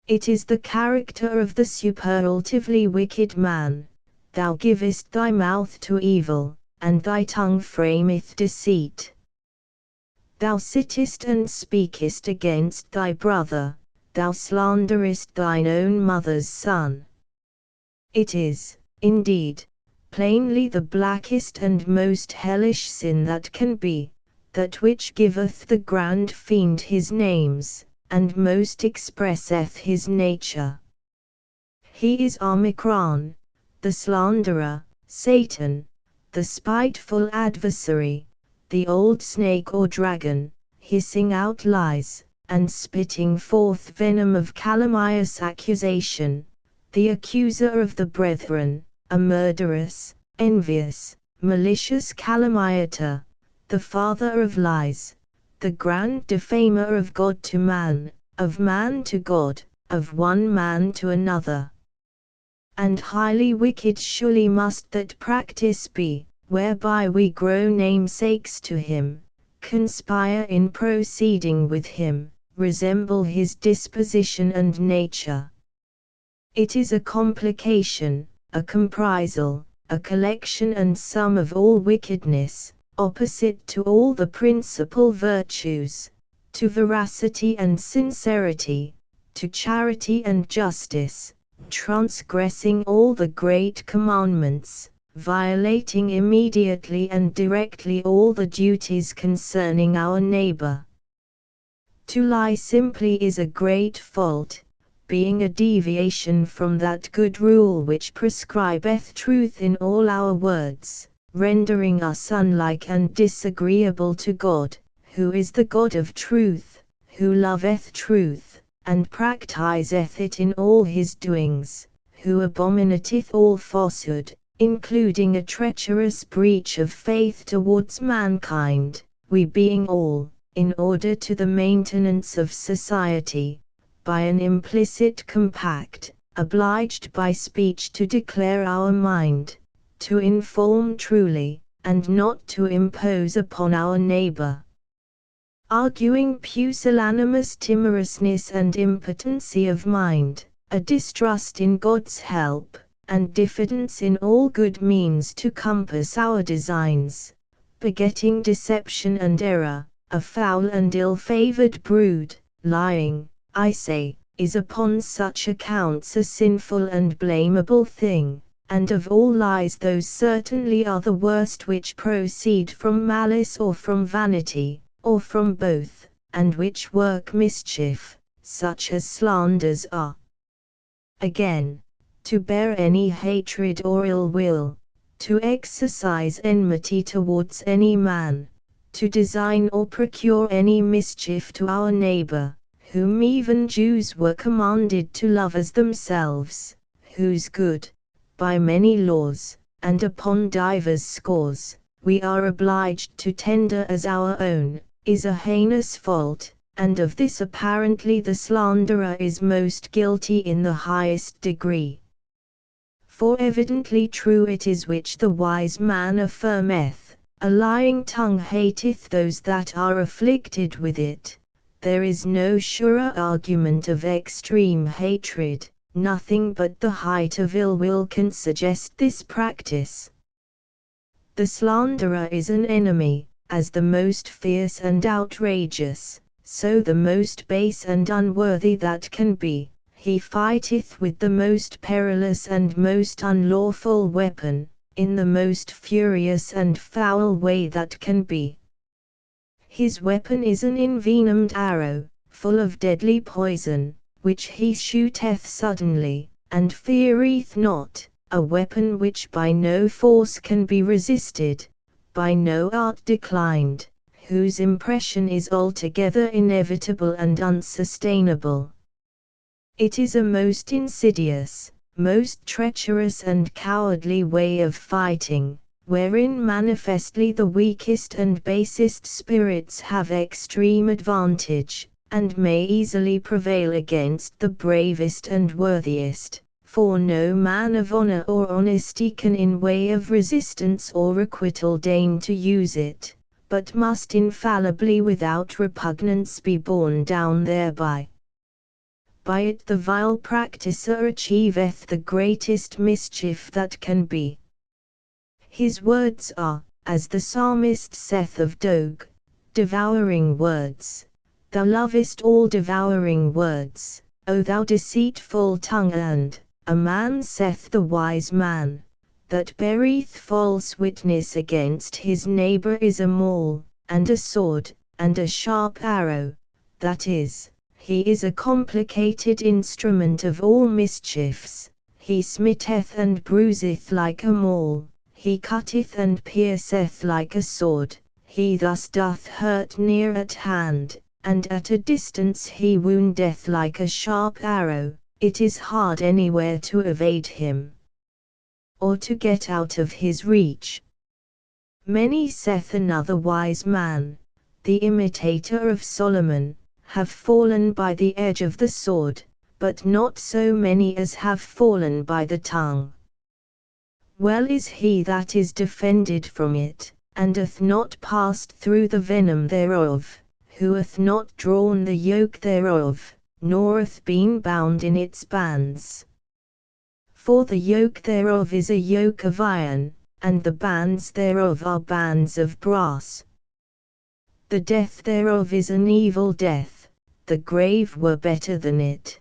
Speaker 1: It is the character of the superlatively wicked man. Thou givest thy mouth to evil, and thy tongue frameth deceit. Thou sittest and speakest against thy brother, thou slanderest thine own mother's son. It is, indeed, plainly the blackest and most hellish sin that can be, that which giveth the grand fiend his names, and most expresseth his nature. He is Omicron, the slanderer, Satan, the spiteful adversary, the old snake or dragon, hissing out lies, and spitting forth venom of calumnious accusation, the accuser of the brethren, a murderous, envious, malicious calumniator, the father of lies, the grand defamer of God to man, of man to God, of one man to another. And highly wicked surely must that practice be, whereby we grow namesakes to him, conspire in proceeding with him, resemble his disposition and nature. It is a complication, a comprisal, a collection and sum of all wickedness, opposite to all the principal virtues, to veracity and sincerity, to charity and justice, transgressing all the great commandments, violating immediately and directly all the duties concerning our neighbor. To lie simply is a great fault, being a deviation from that good rule which prescribeth truth in all our words, rendering us unlike and disagreeable to God, who is the God of truth, who loveth truth, and practiseth it in all his doings, who abominateth all falsehood, including a treacherous breach of faith towards mankind, we being all, in order to the maintenance of society, by an implicit compact, obliged by speech to declare our mind, to inform truly, and not to impose upon our neighbor. Arguing pusillanimous timorousness and impotency of mind, a distrust in God's help, and diffidence in all good means to compass our designs, begetting deception and error, a foul and ill-favored brood, lying, I say, is upon such accounts a sinful and blamable thing, and of all lies those certainly are the worst which proceed from malice or from vanity, or from both, and which work mischief, such as slanders are. Again, to bear any hatred or ill will, to exercise enmity towards any man, to design or procure any mischief to our neighbor, whom even Jews were commanded to love as themselves, whose good, by many laws, and upon divers scores, we are obliged to tender as our own, is a heinous fault, and of this apparently the slanderer is most guilty in the highest degree. For evidently true it is which the wise man affirmeth, a lying tongue hateth those that are afflicted with it. There is no surer argument of extreme hatred, nothing but the height of ill will can suggest this practice. The slanderer is an enemy, as the most fierce and outrageous, so the most base and unworthy that can be. He fighteth with the most perilous and most unlawful weapon, in the most furious and foul way that can be. His weapon is an envenomed arrow, full of deadly poison, which he shooteth suddenly, and feareth not, a weapon which by no force can be resisted, by no art declined, whose impression is altogether inevitable and unsustainable. It is a most insidious, most treacherous and cowardly way of fighting, wherein manifestly the weakest and basest spirits have extreme advantage, and may easily prevail against the bravest and worthiest, for no man of honor or honesty can in way of resistance or requital deign to use it, but must infallibly without repugnance be borne down thereby. By it the vile practicer achieveth the greatest mischief that can be. His words are, as the psalmist saith of Dog, devouring words. Thou lovest all devouring words, O thou deceitful tongue, and a man saith the wise man, that beareth false witness against his neighbor is a maul, and a sword, and a sharp arrow, that is, he is a complicated instrument of all mischiefs, he smiteth and bruiseth like a maul, he cutteth and pierceth like a sword, he thus doth hurt near at hand, and at a distance he woundeth like a sharp arrow, it is hard anywhere to evade him, or to get out of his reach. Many, saith another wise man, the imitator of Solomon, have fallen by the edge of the sword, but not so many as have fallen by the tongue. Well is he that is defended from it, and hath not passed through the venom thereof, who hath not drawn the yoke thereof, nor hath been bound in its bands. For the yoke thereof is a yoke of iron, and the bands thereof are bands of brass. The death thereof is an evil death, the grave were better than it.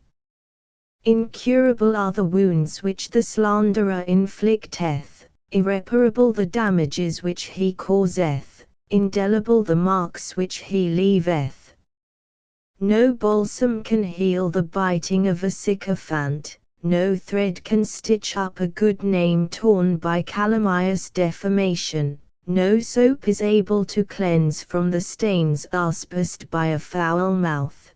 Speaker 1: Incurable are the wounds which the slanderer inflicteth, irreparable the damages which he causeth, indelible the marks which he leaveth. No balsam can heal the biting of a sycophant, no thread can stitch up a good name torn by calumnious defamation, no soap is able to cleanse from the stains aspersed by a foul mouth.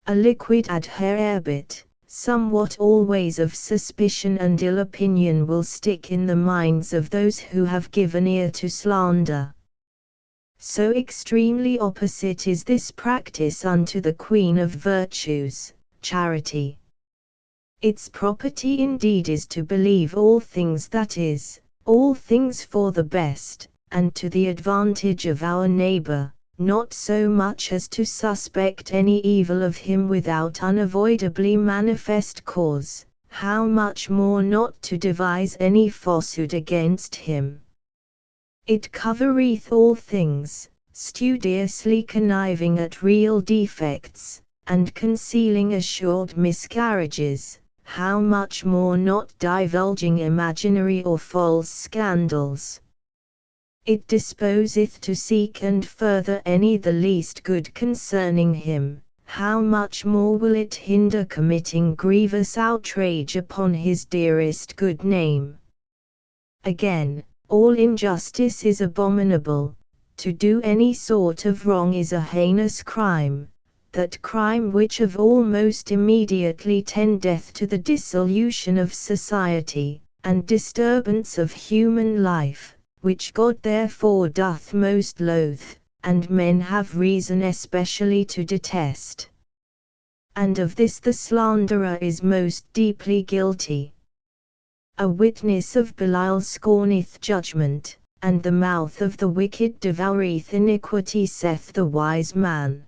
Speaker 1: A liquid adhaerebit, somewhat always of suspicion and ill opinion will stick in the minds of those who have given ear to slander. So extremely opposite is this practice unto the queen of virtues, charity. Its property indeed is to believe all things, that is, all things for the best, and to the advantage of our neighbor, not so much as to suspect any evil of him without unavoidably manifest cause, how much more not to devise any falsehood against him. It covereth all things, studiously conniving at real defects, and concealing assured miscarriages, how much more not divulging imaginary or false scandals. It disposeth to seek and further any the least good concerning him, how much more will it hinder committing grievous outrage upon his dearest good name? Again, all injustice is abominable. To do any sort of wrong is a heinous crime, that crime which of all most immediately tendeth to the dissolution of society, and disturbance of human life, which God therefore doth most loathe, and men have reason especially to detest. And of this the slanderer is most deeply guilty. A witness of Belial scorneth judgment, and the mouth of the wicked devoureth iniquity, saith the wise man.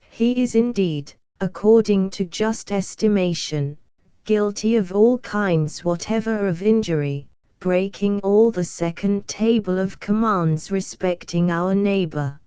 Speaker 1: He is indeed, according to just estimation, guilty of all kinds whatever of injury, breaking all the second table of commands respecting our neighbor.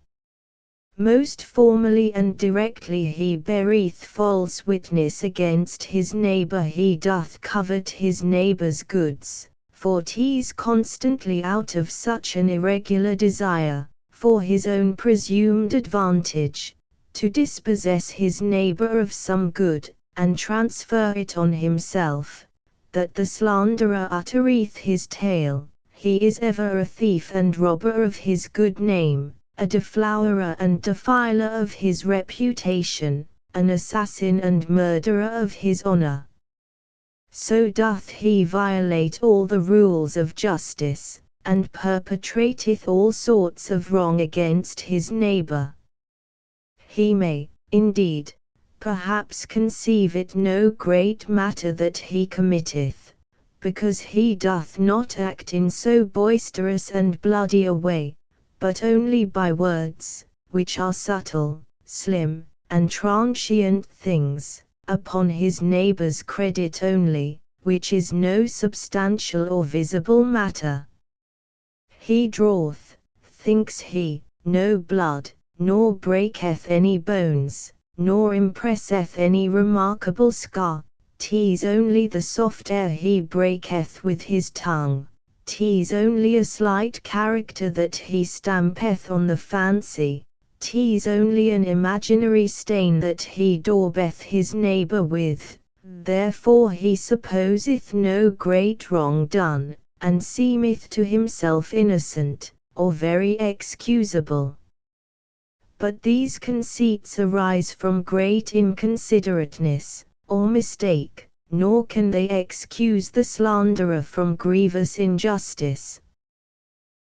Speaker 1: Most formally and directly he beareth false witness against his neighbor, he doth covet his neighbor's goods, for 'tis constantly out of such an irregular desire, for his own presumed advantage, to dispossess his neighbor of some good, and transfer it on himself, that the slanderer uttereth his tale. He is ever a thief and robber of his good name, a deflowerer and defiler of his reputation, an assassin and murderer of his honor. So doth he violate all the rules of justice, and perpetrateth all sorts of wrong against his neighbor. He may, indeed, perhaps conceive it no great matter that he committeth, because he doth not act in so boisterous and bloody a way, but only by words, which are subtle, slim, and transient things, upon his neighbor's credit only, which is no substantial or visible matter. He draweth, thinks he, no blood, nor breaketh any bones, nor impresseth any remarkable scar, 'tis only the soft air he breaketh with his tongue. 'Tis only a slight character that he stampeth on the fancy, 'tis only an imaginary stain that he daubeth his neighbor with, therefore he supposeth no great wrong done, and seemeth to himself innocent, or very excusable. But these conceits arise from great inconsiderateness, or mistake, nor can they excuse the slanderer from grievous injustice.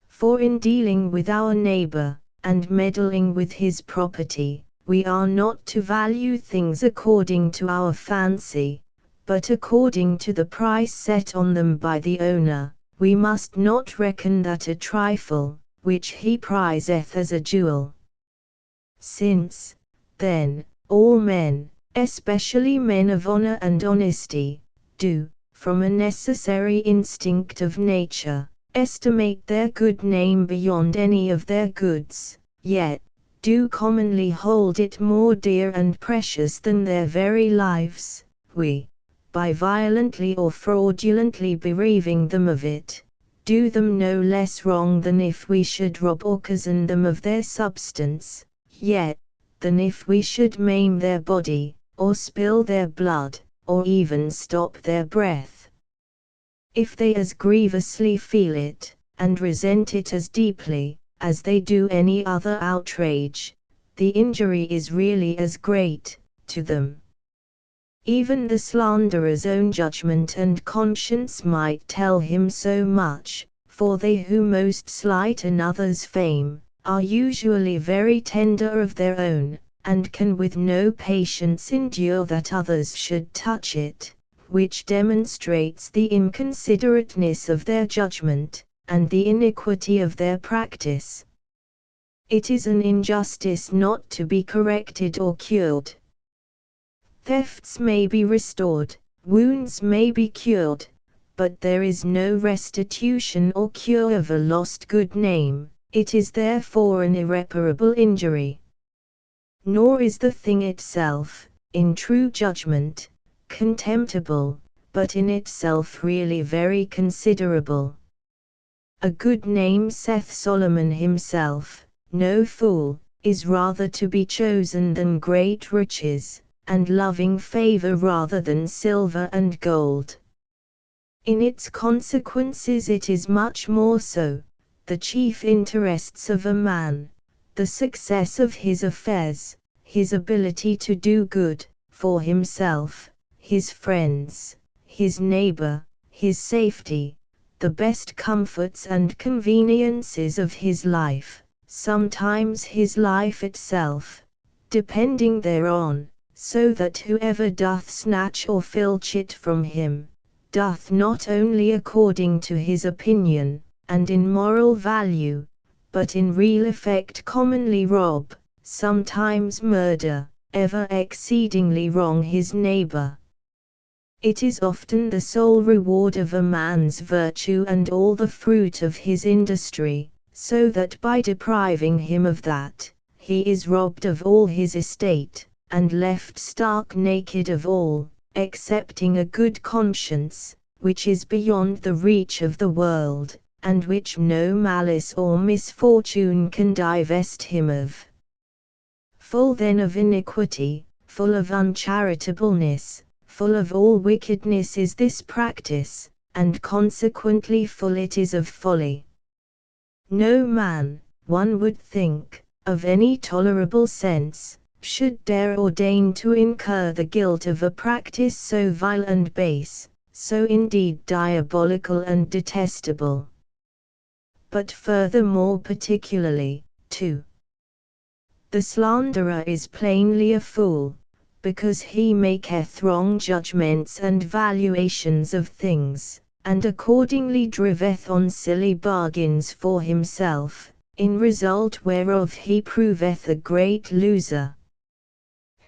Speaker 1: For in dealing with our neighbor, and meddling with his property, we are not to value things according to our fancy, but according to the price set on them by the owner. We must not reckon that a trifle, which he prizeth as a jewel. Since, then, all men, especially men of honor and honesty, do, from a necessary instinct of nature, estimate their good name beyond any of their goods, yet, do commonly hold it more dear and precious than their very lives, we, by violently or fraudulently bereaving them of it, do them no less wrong than if we should rob or cozen them of their substance, yet, than if we should maim their body, or spill their blood, or even stop their breath. If they as grievously feel it, and resent it as deeply, as they do any other outrage, the injury is really as great, to them. Even the slanderer's own judgment and conscience might tell him so much, for they who most slight another's fame, are usually very tender of their own, and can with no patience endure that others should touch it, which demonstrates the inconsiderateness of their judgment, and the iniquity of their practice. It is an injustice not to be corrected or cured. Thefts may be restored, wounds may be cured, but there is no restitution or cure of a lost good name. It is therefore an irreparable injury. Nor is the thing itself, in true judgment, contemptible, but in itself really very considerable. A good name, saith Solomon himself, no fool, is rather to be chosen than great riches, and loving favor rather than silver and gold. In its consequences it is much more so, the chief interests of a man, the success of his affairs, his ability to do good, for himself, his friends, his neighbor, his safety, the best comforts and conveniences of his life, sometimes his life itself, depending thereon, so that whoever doth snatch or filch it from him, doth not only according to his opinion, and in moral value, but in real effect commonly rob, sometimes murder, ever exceedingly wrong his neighbor. It is often the sole reward of a man's virtue and all the fruit of his industry, so that by depriving him of that, he is robbed of all his estate, and left stark naked of all, excepting a good conscience, which is beyond the reach of the world, and which no malice or misfortune can divest him of. Full then of iniquity, full of uncharitableness, full of all wickedness is this practice, and consequently full it is of folly. No man, one would think, of any tolerable sense, should dare ordain to incur the guilt of a practice so vile and base, so indeed diabolical and detestable. But furthermore particularly, too, the slanderer is plainly a fool, because he maketh wrong judgments and valuations of things, and accordingly driveth on silly bargains for himself, in result whereof he proveth a great loser.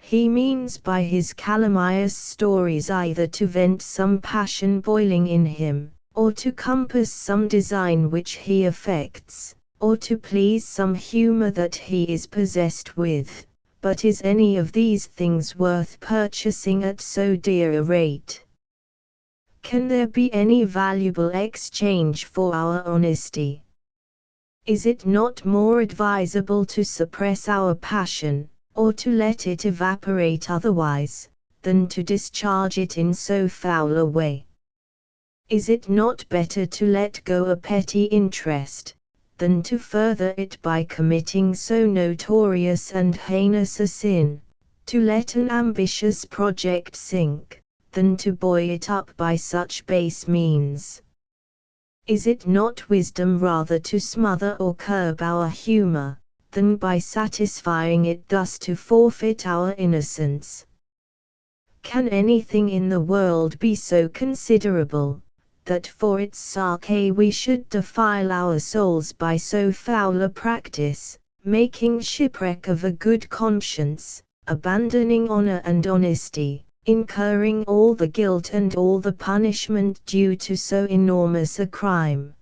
Speaker 1: He means by his calumnious stories either to vent some passion boiling in him, or to compass some design which he affects, or to please some humor that he is possessed with. But is any of these things worth purchasing at so dear a rate? Can there be any valuable exchange for our honesty? Is it not more advisable to suppress our passion, or to let it evaporate otherwise, than to discharge it in so foul a way? Is it not better to let go a petty interest, than to further it by committing so notorious and heinous a sin, to let an ambitious project sink, than to buoy it up by such base means? Is it not wisdom rather to smother or curb our humor, than by satisfying it thus to forfeit our innocence? Can anything in the world be so considerable, that for its sake we should defile our souls by so foul a practice, making shipwreck of a good conscience, abandoning honor and honesty, incurring all the guilt and all the punishment due to so enormous a crime?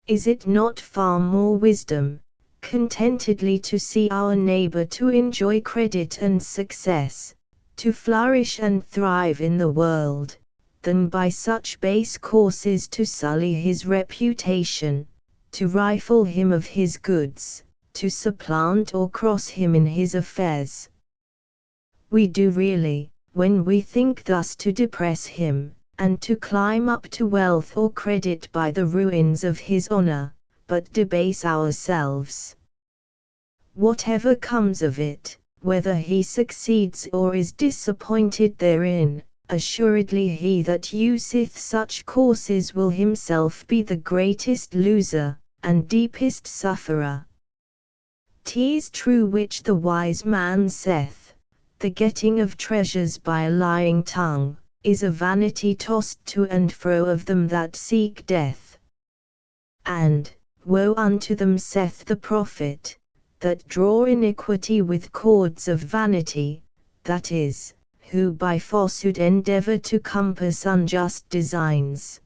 Speaker 1: Is it not far more wisdom, contentedly to see our neighbor to enjoy credit and success, to flourish and thrive in the world, than by such base courses to sully his reputation, to rifle him of his goods, to supplant or cross him in his affairs? We do really, when we think thus to depress him, and to climb up to wealth or credit by the ruins of his honor, but debase ourselves. Whatever comes of it, whether he succeeds or is disappointed therein, assuredly he that useth such courses will himself be the greatest loser, and deepest sufferer. 'Tis true which the wise man saith, the getting of treasures by a lying tongue, is a vanity tossed to and fro of them that seek death. And, woe unto them, saith the prophet, that draw iniquity with cords of vanity, that is, who by falsehood endeavor to compass unjust designs.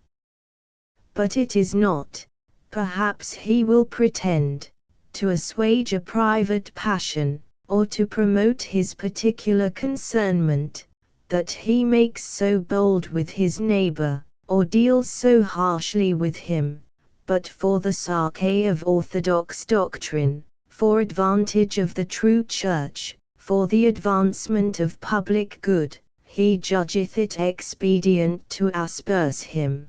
Speaker 1: But it is not, perhaps he will pretend, to assuage a private passion, or to promote his particular concernment, that he makes so bold with his neighbor, or deals so harshly with him, but for the sake of orthodox doctrine, for advantage of the true Church, for the advancement of public good, he judgeth it expedient to asperse him.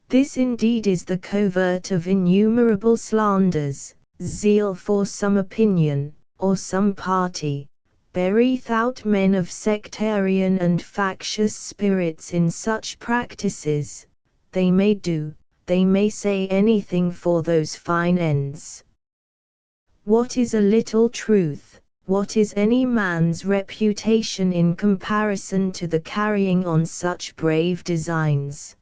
Speaker 1: This indeed is the covert of innumerable slanders. Zeal for some opinion, or some party, beareth out men of sectarian and factious spirits in such practices. They may do, they may say anything for those fine ends. What is a little truth, what is any man's reputation in comparison to the carrying on such brave designs?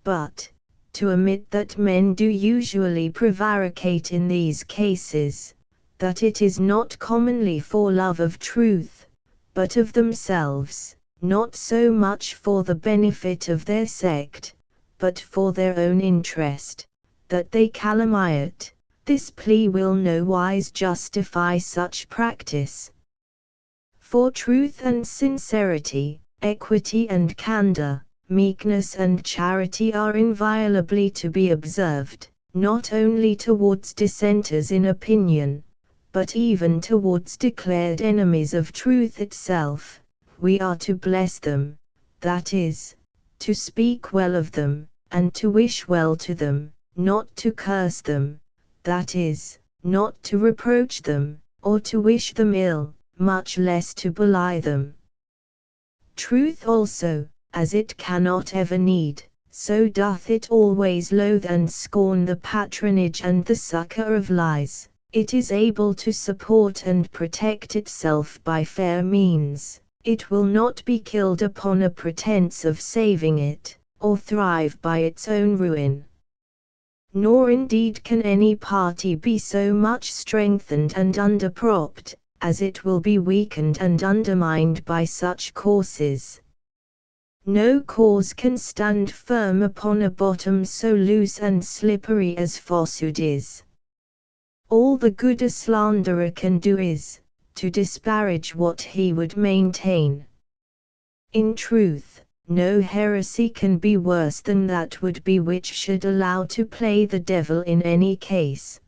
Speaker 1: But, to admit that men do usually prevaricate in these cases, that it is not commonly for love of truth, but of themselves, not so much for the benefit of their sect, but for their own interest, that they calumniate, this plea will no wise justify such practice. For truth and sincerity, equity and candor, meekness and charity are inviolably to be observed, not only towards dissenters in opinion, but even towards declared enemies of truth itself. We are to bless them, that is, to speak well of them, and to wish well to them, not to curse them, that is, not to reproach them, or to wish them ill, much less to belie them. Truth also, as it cannot ever need, so doth it always loathe and scorn the patronage and the succor of lies. It is able to support and protect itself by fair means. It will not be killed upon a pretense of saving it, or thrive by its own ruin. Nor indeed can any party be so much strengthened and underpropped, as it will be weakened and undermined by such courses. No cause can stand firm upon a bottom so loose and slippery as falsehood is. All the good a slanderer can do is, to disparage what he would maintain. In truth, no heresy can be worse than that would be which should allow to play the devil in any case.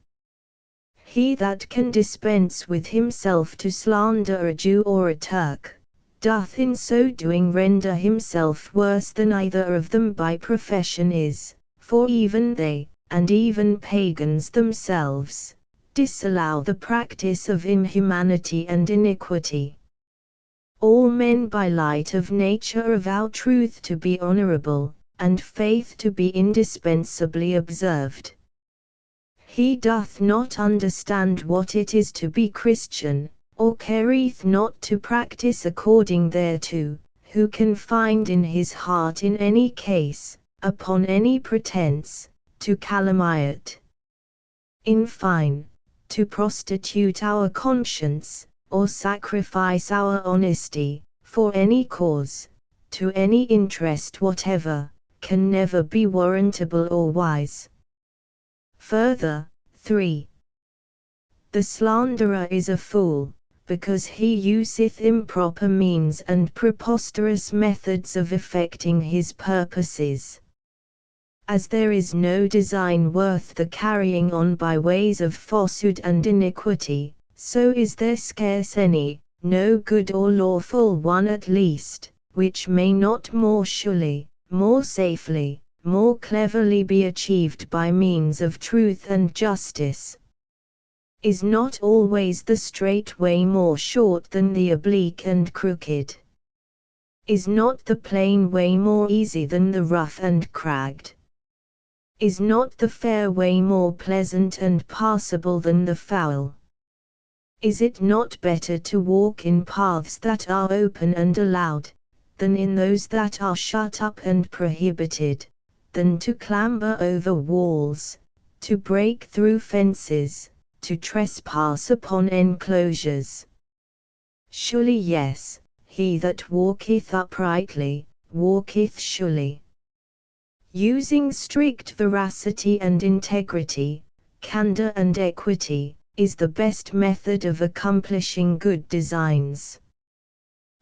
Speaker 1: He that can dispense with himself to slander a Jew or a Turk, doth in so doing render himself worse than either of them by profession is, for even they, and even pagans themselves, disallow the practice of inhumanity and iniquity. All men by light of nature avow truth to be honorable, and faith to be indispensably observed. He doth not understand what it is to be Christian, or careth not to practice according thereto, who can find in his heart in any case, upon any pretense, to calumniate. In fine, to prostitute our conscience, or sacrifice our honesty, for any cause, to any interest whatever, can never be warrantable or wise. Further, 3. The slanderer is a fool, because he useth improper means and preposterous methods of effecting his purposes. As there is no design worth the carrying on by ways of falsehood and iniquity, so is there scarce any, no good or lawful one at least, which may not more surely, more safely, more cleverly be achieved by means of truth and justice. Is not always the straight way more short than the oblique and crooked? Is not the plain way more easy than the rough and cragged? Is not the fair way more pleasant and passable than the foul? Is it not better to walk in paths that are open and allowed, than in those that are shut up and prohibited, than to clamber over walls, to break through fences, to trespass upon enclosures? Surely yes, he that walketh uprightly, walketh surely. Using strict veracity and integrity, candor and equity, is the best method of accomplishing good designs.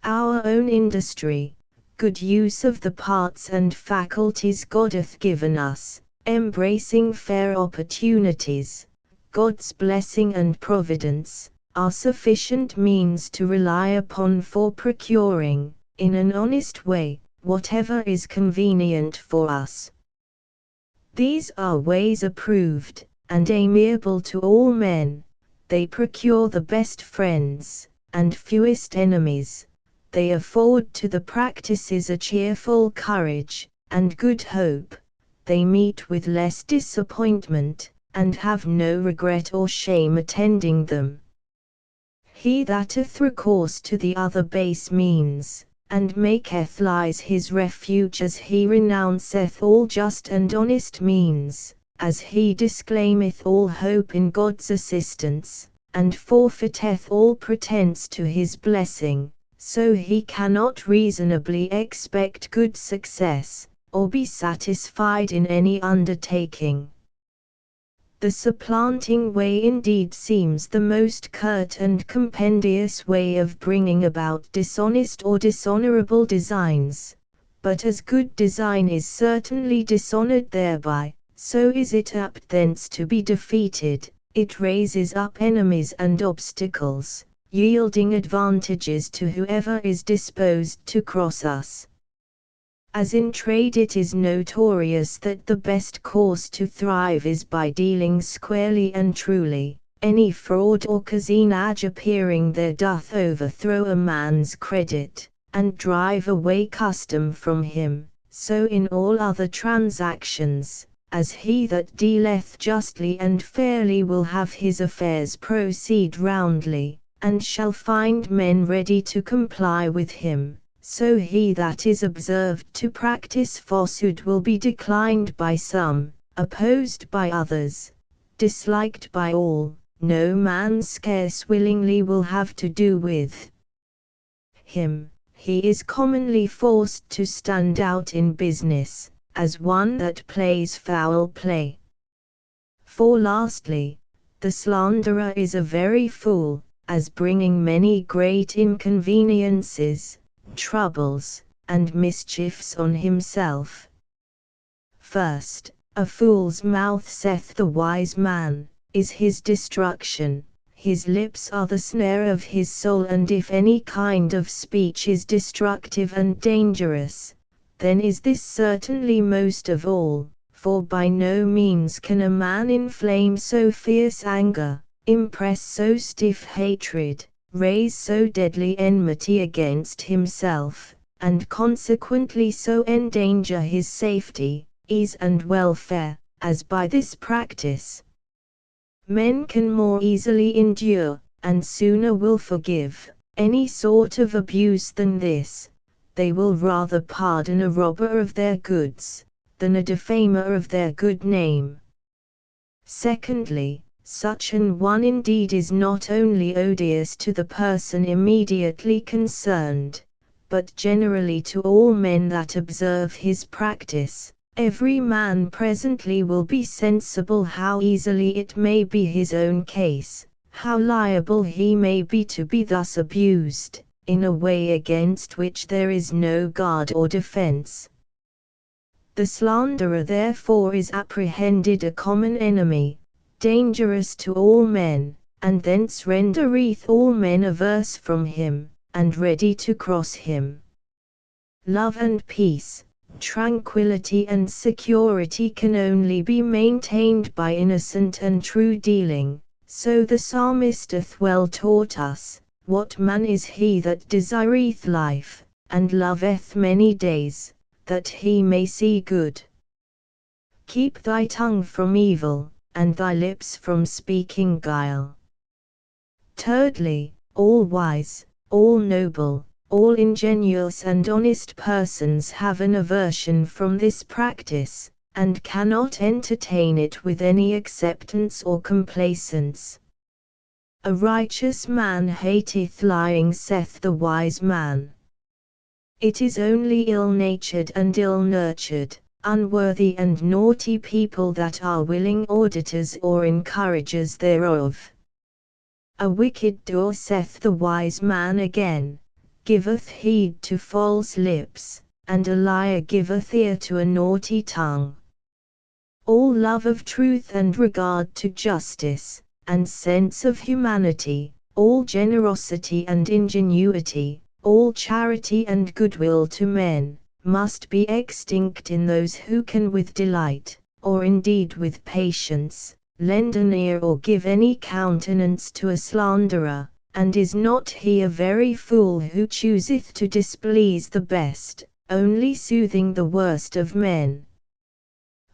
Speaker 1: Our own industry, good use of the parts and faculties God hath given us, embracing fair opportunities, God's blessing and providence, are sufficient means to rely upon for procuring, in an honest way, whatever is convenient for us. These are ways approved, and amiable to all men. They procure the best friends, and fewest enemies. They afford to the practices a cheerful courage, and good hope. They meet with less disappointment, and have no regret or shame attending them. He that hath recourse to the other base means, and maketh lies his refuge, as he renounceth all just and honest means, as he disclaimeth all hope in God's assistance, and forfeiteth all pretence to his blessing, so he cannot reasonably expect good success, or be satisfied in any undertaking. The supplanting way indeed seems the most curt and compendious way of bringing about dishonest or dishonorable designs, but as good design is certainly dishonored thereby, so is it apt thence to be defeated. It raises up enemies and obstacles, yielding advantages to whoever is disposed to cross us. As in trade, it is notorious that the best course to thrive is by dealing squarely and truly. Any fraud or cozenage appearing there doth overthrow a man's credit, and drive away custom from him. So in all other transactions, as he that dealeth justly and fairly will have his affairs proceed roundly, and shall find men ready to comply with him, so he that is observed to practice falsehood will be declined by some, opposed by others, disliked by all. No man scarce willingly will have to do with him. He is commonly forced to stand out in business, as one that plays foul play. For lastly, the slanderer is a very fool, as bringing many great inconveniences, troubles, and mischiefs on himself. First, a fool's mouth, saith the wise man, is his destruction. His lips are the snare of his soul, and if any kind of speech is destructive and dangerous, then is this certainly most of all, for by no means can a man inflame so fierce anger, impress so stiff hatred, raise so deadly enmity against himself, and consequently so endanger his safety, ease and welfare, as by this practice. Men can more easily endure, and sooner will forgive, any sort of abuse than this. They will rather pardon a robber of their goods, than a defamer of their good name. Secondly, such an one indeed is not only odious to the person immediately concerned, but generally to all men that observe his practice. Every man presently will be sensible how easily it may be his own case, how liable he may be to be thus abused, in a way against which there is no guard or defense. The slanderer therefore is apprehended a common enemy, dangerous to all men, and thence rendereth all men averse from him, and ready to cross him. Love and peace, tranquility and security can only be maintained by innocent and true dealing, so the psalmist hath well taught us, what man is he that desireth life, and loveth many days, that he may see good. Keep thy tongue from evil, and thy lips from speaking guile. Thirdly, all wise, all noble, all ingenious and honest persons have an aversion from this practice, and cannot entertain it with any acceptance or complacence. A righteous man hateth lying, saith the wise man. It is only ill-natured and ill-nurtured, unworthy and naughty people that are willing auditors or encouragers thereof. A wicked doer, saith the wise man again, giveth heed to false lips, and a liar giveth ear to a naughty tongue. all love of truth and regard to justice, and sense of humanity, all generosity and ingenuity, all charity and goodwill to men, must be extinct in those who can with delight, or indeed with patience, lend an ear or give any countenance to a slanderer. And is not he a very fool who chooseth to displease the best, only soothing the worst of men?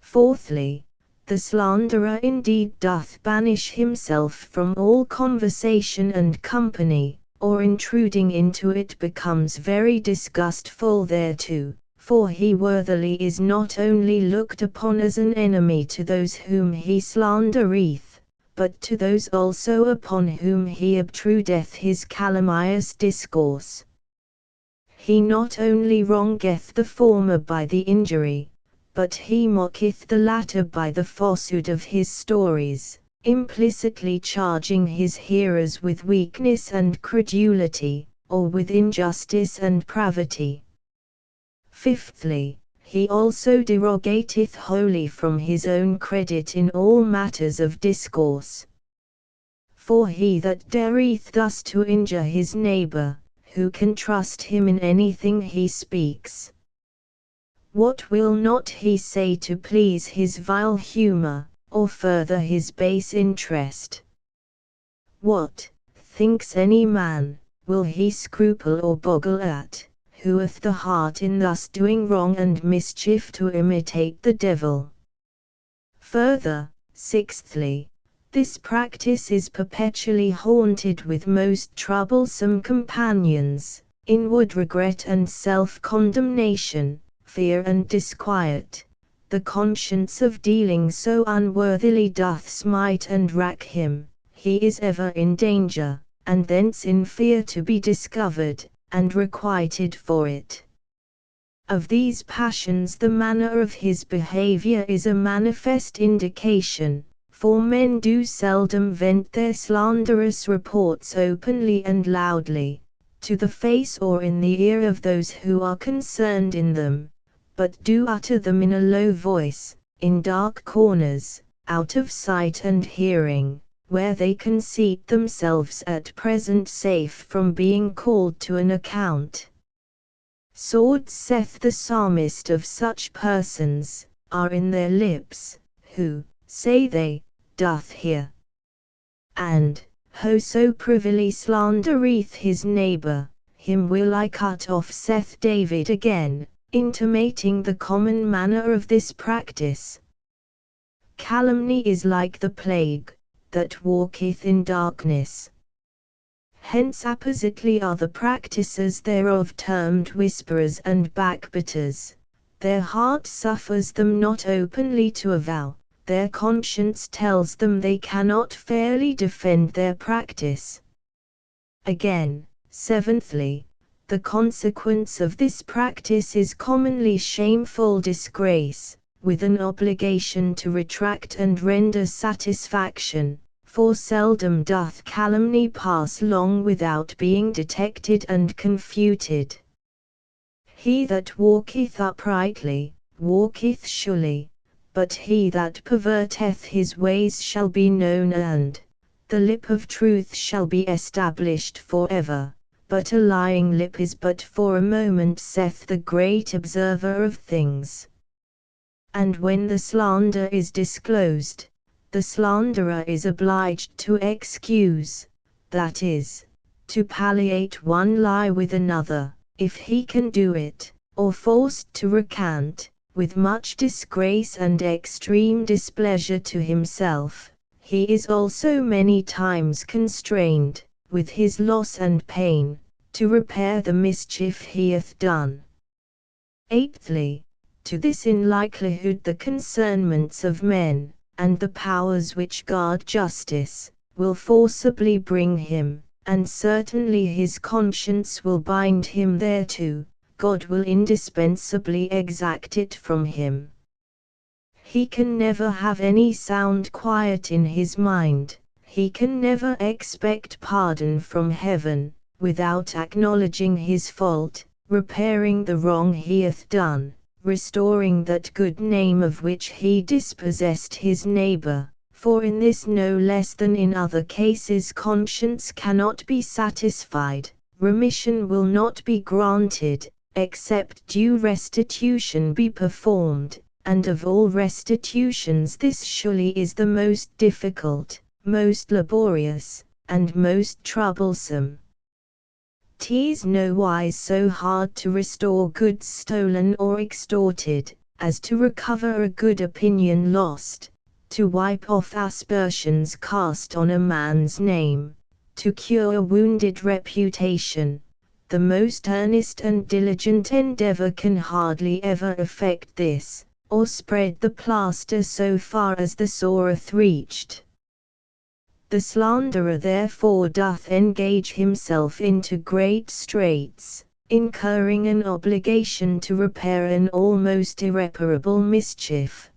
Speaker 1: Fourthly, the slanderer indeed doth banish himself from all conversation and company, or intruding into it becomes very disgustful thereto, for he worthily is not only looked upon as an enemy to those whom he slandereth, but to those also upon whom he obtrudeth his calumnious discourse. He not only wrongeth the former by the injury, but he mocketh the latter by the falsehood of his stories, implicitly charging his hearers with weakness and credulity, or with injustice and pravity. Fifthly, he also derogateth wholly from his own credit in all matters of discourse. For he that dareth thus to injure his neighbour, who can trust him in anything he speaks? What will not he say to please his vile humour, or further his base interest? What, thinks any man, will he scruple or boggle at, who hath the heart in thus doing wrong and mischief to imitate the devil? Further, sixthly, this practice is perpetually haunted with most troublesome companions, inward regret and self-condemnation, fear and disquiet. The conscience of dealing so unworthily doth smite and rack him, he is ever in danger, and thence in fear to be discovered, and requited for it. Of these passions the manner of his behavior is a manifest indication, for men do seldom vent their slanderous reports openly and loudly, to the face or in the ear of those who are concerned in them, but do utter them in a low voice, in dark corners, out of sight and hearing, where they conceit themselves at present safe from being called to an account. Swords, saith the psalmist of such persons, are in their lips, who, say they, doth hear. And, whoso privily slandereth his neighbour, him will I cut off, saith David again, intimating the common manner of this practice. Calumny is like the plague, that walketh in darkness. Hence appositely are the practisers thereof termed whisperers and backbiters. Their heart suffers them not openly to avow, their conscience tells them they cannot fairly defend their practice. Again, seventhly, the consequence of this practice is commonly shameful disgrace, with an obligation to retract and render satisfaction, for seldom doth calumny pass long without being detected and confuted. He that walketh uprightly, walketh surely, but he that perverteth his ways shall be known, and the lip of truth shall be established forever, but a lying lip is but for a moment, saith the great observer of things. And when the slander is disclosed, the slanderer is obliged to excuse, that is, to palliate one lie with another, if he can do it, or forced to recant, with much disgrace and extreme displeasure to himself. He is also many times constrained, with his loss and pain, to repair the mischief he hath done. Eighthly, to this in likelihood the concernments of men, and the powers which guard justice, will forcibly bring him, and certainly his conscience will bind him thereto. God will indispensably exact it from him. He can never have any sound quiet in his mind, he can never expect pardon from heaven, without acknowledging his fault, repairing the wrong he hath done, restoring that good name of which he dispossessed his neighbor. For in this no less than in other cases conscience cannot be satisfied, remission will not be granted, except due restitution be performed, and of all restitutions this surely is the most difficult, most laborious, and most troublesome. 'Tis nowise so hard to restore goods stolen or extorted, as to recover a good opinion lost, to wipe off aspersions cast on a man's name, to cure a wounded reputation. The most earnest and diligent endeavor can hardly ever effect this, or spread the plaster so far as the soreth reached. The slanderer therefore doth engage himself into great straits, incurring an obligation to repair an almost irreparable mischief.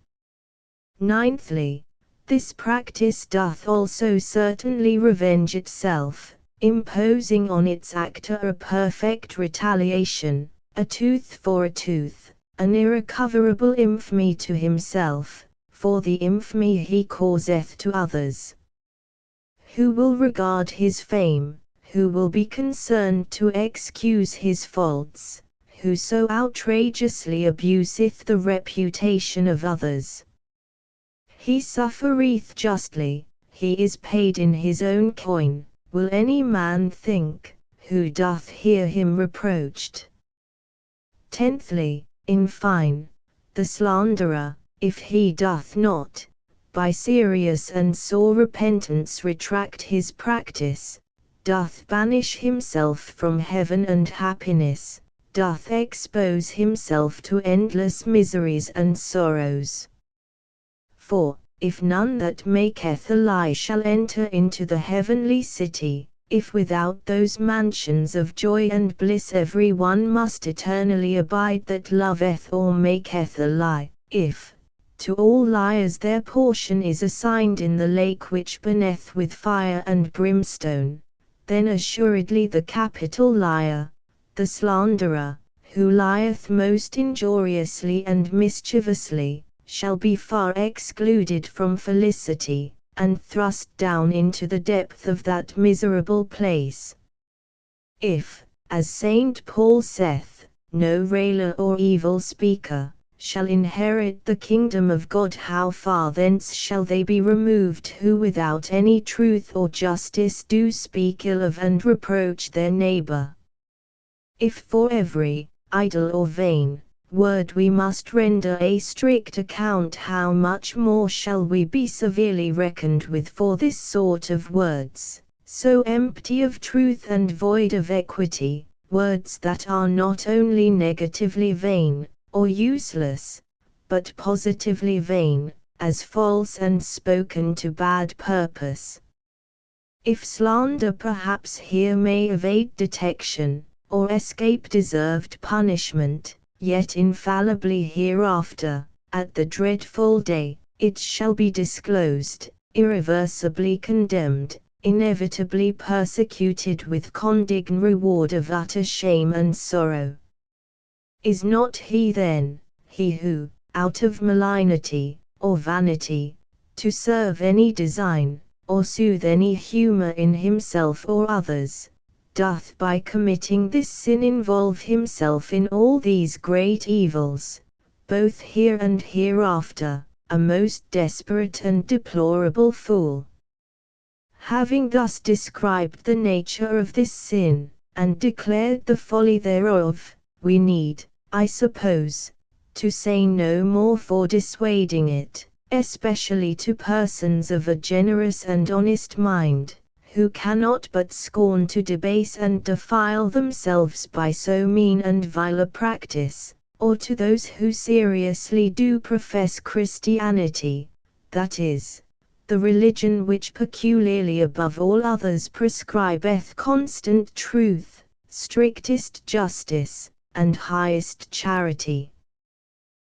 Speaker 1: Ninthly, this practice doth also certainly revenge itself, imposing on its actor a perfect retaliation, a tooth for a tooth, an irrecoverable infamy to himself, for the infamy he causeth to others. Who will regard his fame, who will be concerned to excuse his faults, who so outrageously abuseth the reputation of others? He suffereth justly, he is paid in his own coin. Will any man think, who doth hear him reproached? Tenthly, in fine, the slanderer, if he doth not, by serious and sore repentance retract his practice, doth banish himself from heaven and happiness, doth expose himself to endless miseries and sorrows. For, if none that maketh a lie shall enter into the heavenly city, if without those mansions of joy and bliss every one must eternally abide that loveth or maketh a lie, if, to all liars their portion is assigned in the lake which burneth with fire and brimstone, then assuredly the capital liar, the slanderer, who lieth most injuriously and mischievously, shall be far excluded from felicity, and thrust down into the depth of that miserable place. If, as St. Paul saith, no railer or evil speaker shall inherit the kingdom of God, how far thence shall they be removed who without any truth or justice do speak ill of and reproach their neighbor? If for every idle or vain word we must render a strict account, how much more shall we be severely reckoned with for this sort of words, so empty of truth and void of equity, words that are not only negatively vain, or useless, but positively vain, as false and spoken to bad purpose. If slander perhaps here may evade detection, or escape deserved punishment, yet infallibly hereafter, at the dreadful day, it shall be disclosed, irreversibly condemned, inevitably persecuted with condign reward of utter shame and sorrow. Is not he then, he who, out of malignity, or vanity, to serve any design, or soothe any humour in himself or others, doth by committing this sin involve himself in all these great evils, both here and hereafter, a most desperate and deplorable fool? Having thus described the nature of this sin, and declared the folly thereof, we need, I suppose, to say no more for dissuading it, especially to persons of a generous and honest mind, who cannot but scorn to debase and defile themselves by so mean and vile a practice, or to those who seriously do profess Christianity, that is, the religion which peculiarly above all others prescribeth constant truth, strictest justice, and highest charity.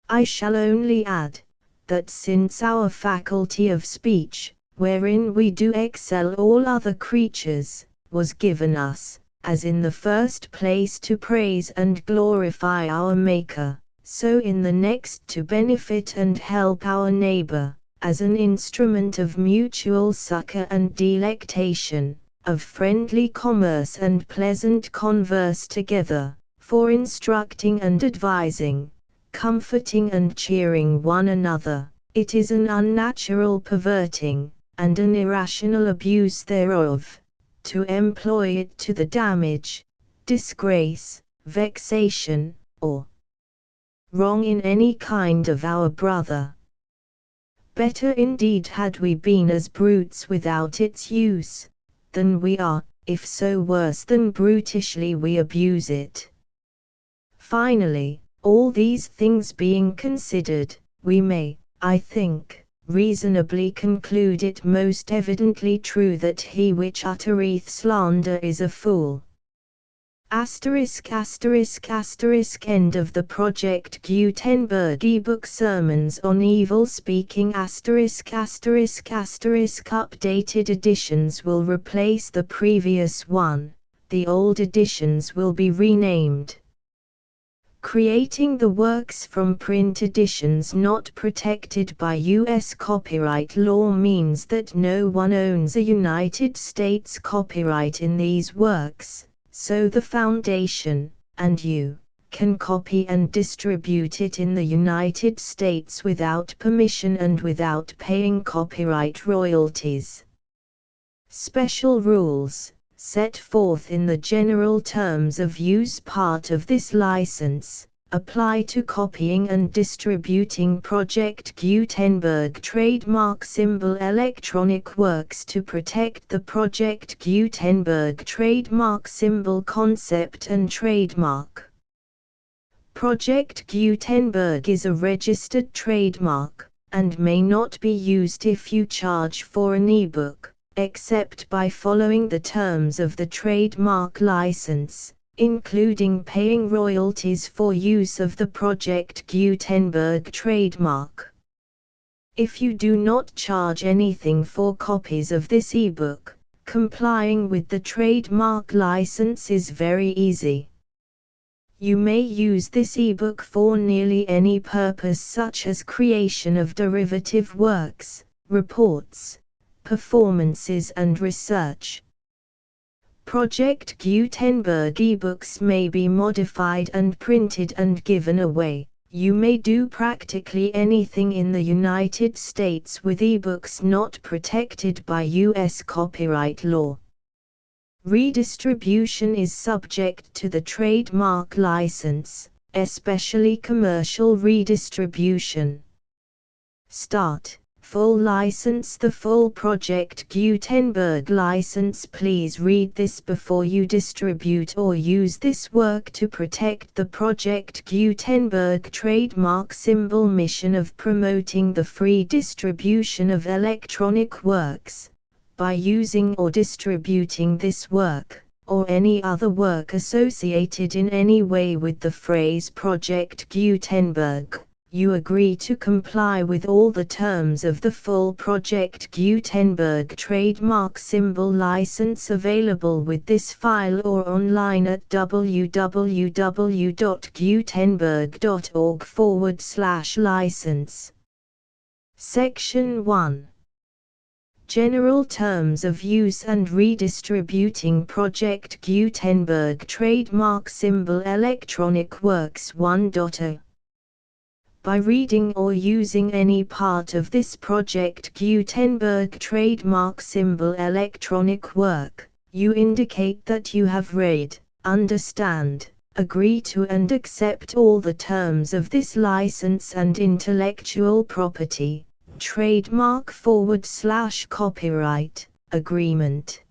Speaker 1: I shall only add, that since our faculty of speech, wherein we do excel all other creatures, was given us, as in the first place to praise and glorify our Maker, so in the next to benefit and help our neighbor, as an instrument of mutual succor and delectation, of friendly commerce and pleasant converse together, for instructing and advising, comforting and cheering one another. It is an unnatural perverting, and an irrational abuse thereof, to employ it to the damage, disgrace, vexation, or wrong in any kind of our brother. Better indeed had we been as brutes without its use, than we are, if so worse than brutishly we abuse it. Finally, all these things being considered, we may, I think, reasonably conclude it most evidently true that he which uttereth slander is a fool. Asterisk asterisk asterisk end of the Project Gutenberg ebook Sermons on Evil Speaking asterisk asterisk asterisk updated editions will replace the previous one, the old editions will be renamed. Creating the works from print editions not protected by U.S. copyright law means that no one owns a United States copyright in these works, so the Foundation, and you, can copy and distribute it in the United States without permission and without paying copyright royalties. Special rules, set forth in the general terms of use part of this license, apply to copying and distributing Project Gutenberg trademark symbol electronic works to protect the Project Gutenberg trademark symbol concept and trademark. Project Gutenberg is a registered trademark, and may not be used if you charge for an ebook, except by following the terms of the trademark license, including paying royalties for use of the Project Gutenberg trademark. If you do not charge anything for copies of this ebook, complying with the trademark license is very easy. You may use this ebook for nearly any purpose such as creation of derivative works, reports, performances and research. Project Gutenberg ebooks may be modified and printed and given away. You may do practically anything in the United States with ebooks not protected by U.S. copyright law. Redistribution is subject to the trademark license, especially commercial redistribution. Start. Full license. The full Project Gutenberg license. Please read this before you distribute or use this work to protect the Project Gutenberg trademark symbol mission of promoting the free distribution of electronic works, by using or distributing this work, or any other work associated in any way with the phrase Project Gutenberg. You agree to comply with all the terms of the full Project Gutenberg trademark symbol license available with this file or online at www.gutenberg.org/license. Section 1. General Terms of Use and Redistributing Project Gutenberg Trademark Symbol Electronic Works 1.0. By reading or using any part of this Project Gutenberg trademark symbol electronic work, you indicate that you have read, understand, agree to and accept all the terms of this license and intellectual property, trademark/copyright, agreement.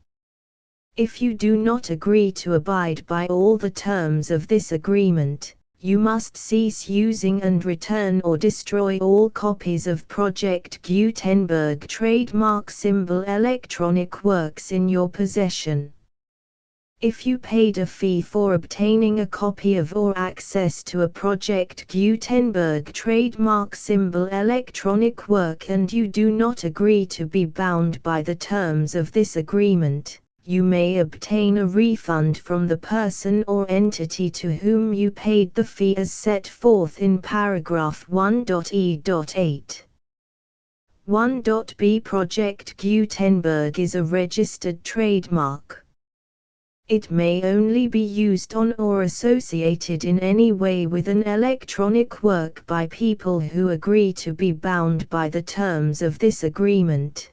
Speaker 1: If you do not agree to abide by all the terms of this agreement, you must cease using and return or destroy all copies of Project Gutenberg trademark symbol electronic works in your possession. If you paid a fee for obtaining a copy of or access to a Project Gutenberg trademark symbol electronic work and you do not agree to be bound by the terms of this agreement, you may obtain a refund from the person or entity to whom you paid the fee as set forth in paragraph 1.e.8. 1.b Project Gutenberg is a registered trademark. It may only be used on or associated in any way with an electronic work by people who agree to be bound by the terms of this agreement.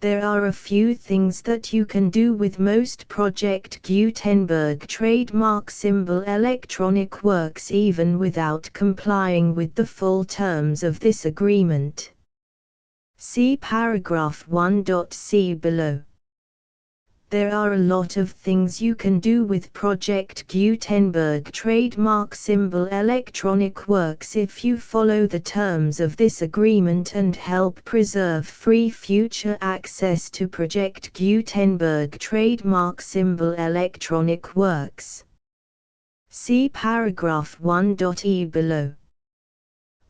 Speaker 1: There are a few things that you can do with most Project Gutenberg trademark symbol electronic works even without complying with the full terms of this agreement. See paragraph 1.c below. There are a lot of things you can do with Project Gutenberg trademark symbol electronic works if you follow the terms of this agreement and help preserve free future access to Project Gutenberg trademark symbol electronic works. See paragraph 1.e below.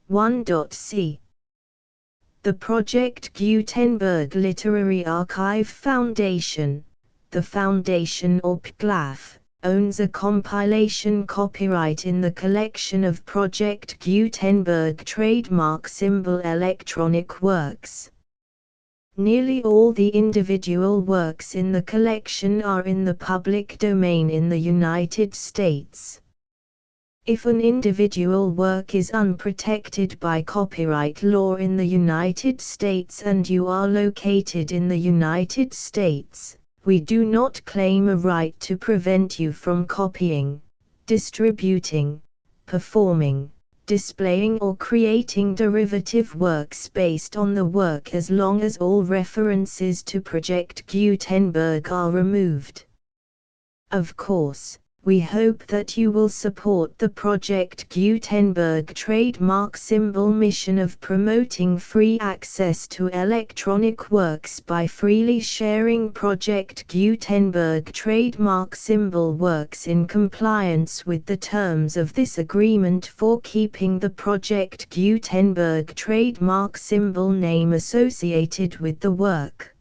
Speaker 1: 1.c The Project Gutenberg Literary Archive Foundation, the Foundation or PGLAF, owns a compilation copyright in the collection of Project Gutenberg trademark symbol electronic works. Nearly all the individual works in the collection are in the public domain in the United States. If an individual work is unprotected by copyright law in the United States and you are located in the United States, we do not claim a right to prevent you from copying, distributing, performing, displaying or creating derivative works based on the work as long as all references to Project Gutenberg are removed. Of course, we hope that you will support the Project Gutenberg trademark symbol mission of promoting free access to electronic works by freely sharing Project Gutenberg trademark symbol works in compliance with the terms of this agreement for keeping the Project Gutenberg trademark symbol name associated with the work.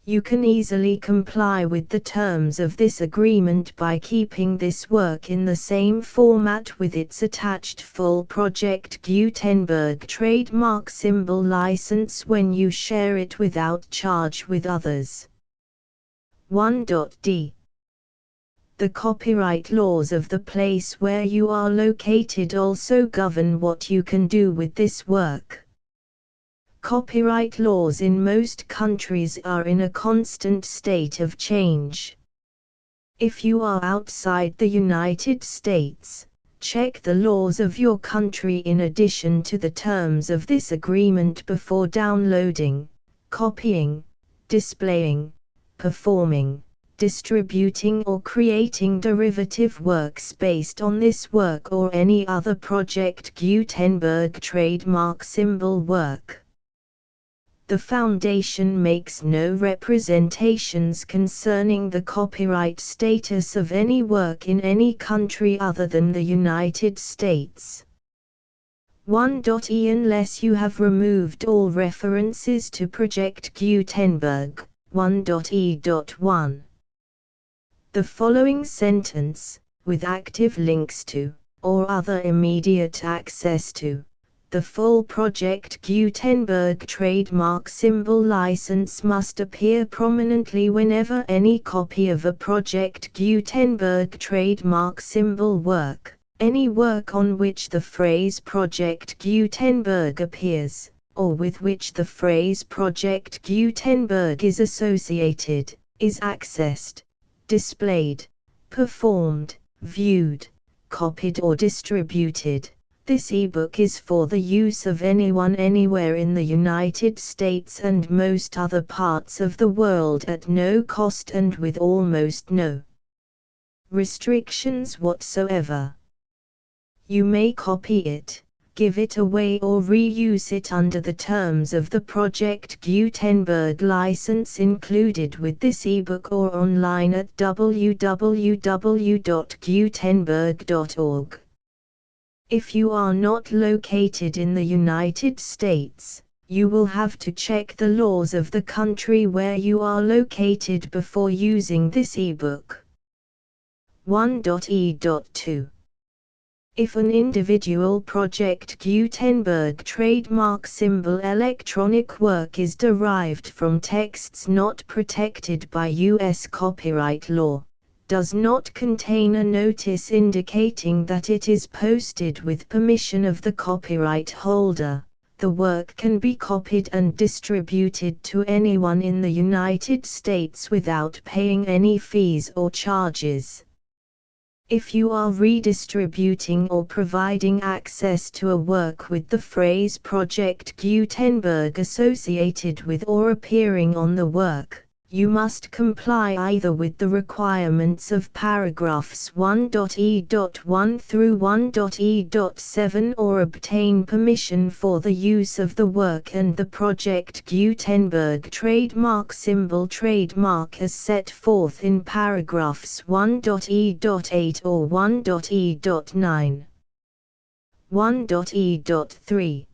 Speaker 1: You can easily comply with the terms of this agreement by keeping this work in the same format with its attached full Project Gutenberg trademark symbol license when you share it without charge with others. 1.d The copyright laws of the place where you are located also govern what you can do with this work. Copyright laws in most countries are in a constant state of change. If you are outside the United States, check the laws of your country in addition to the terms of this agreement before downloading, copying, displaying, performing, distributing or creating derivative works based on this work or any other Project Gutenberg trademark symbol work. The Foundation makes no representations concerning the copyright status of any work in any country other than the United States. 1.e Unless you have removed all references to Project Gutenberg, 1.e.1. The following sentence, with active links to, or other immediate access to, the full Project Gutenberg trademark symbol license must appear prominently whenever any copy of a Project Gutenberg trademark symbol work, any work on which the phrase Project Gutenberg appears, or with which the phrase Project Gutenberg is associated, is accessed, displayed, performed, viewed, copied or distributed. This ebook is for the use of anyone anywhere in the United States and most other parts of the world at no cost and with almost no restrictions whatsoever. You may copy it, give it away or reuse it under the terms of the Project Gutenberg license included with this ebook or online at www.gutenberg.org. If you are not located in the United States, you will have to check the laws of the country where you are located before using this ebook. 1.e.2 If an individual Project Gutenberg trademark symbol electronic work is derived from texts not protected by U.S. copyright law, does not contain a notice indicating that it is posted with permission of the copyright holder, the work can be copied and distributed to anyone in the United States without paying any fees or charges. If you are redistributing or providing access to a work with the phrase Project Gutenberg associated with or appearing on the work, you must comply either with the requirements of paragraphs 1.e.1 through 1.e.7 or obtain permission for the use of the work and the Project Gutenberg trademark symbol trademark as set forth in paragraphs 1.e.8 or 1.e.9. 1.e.3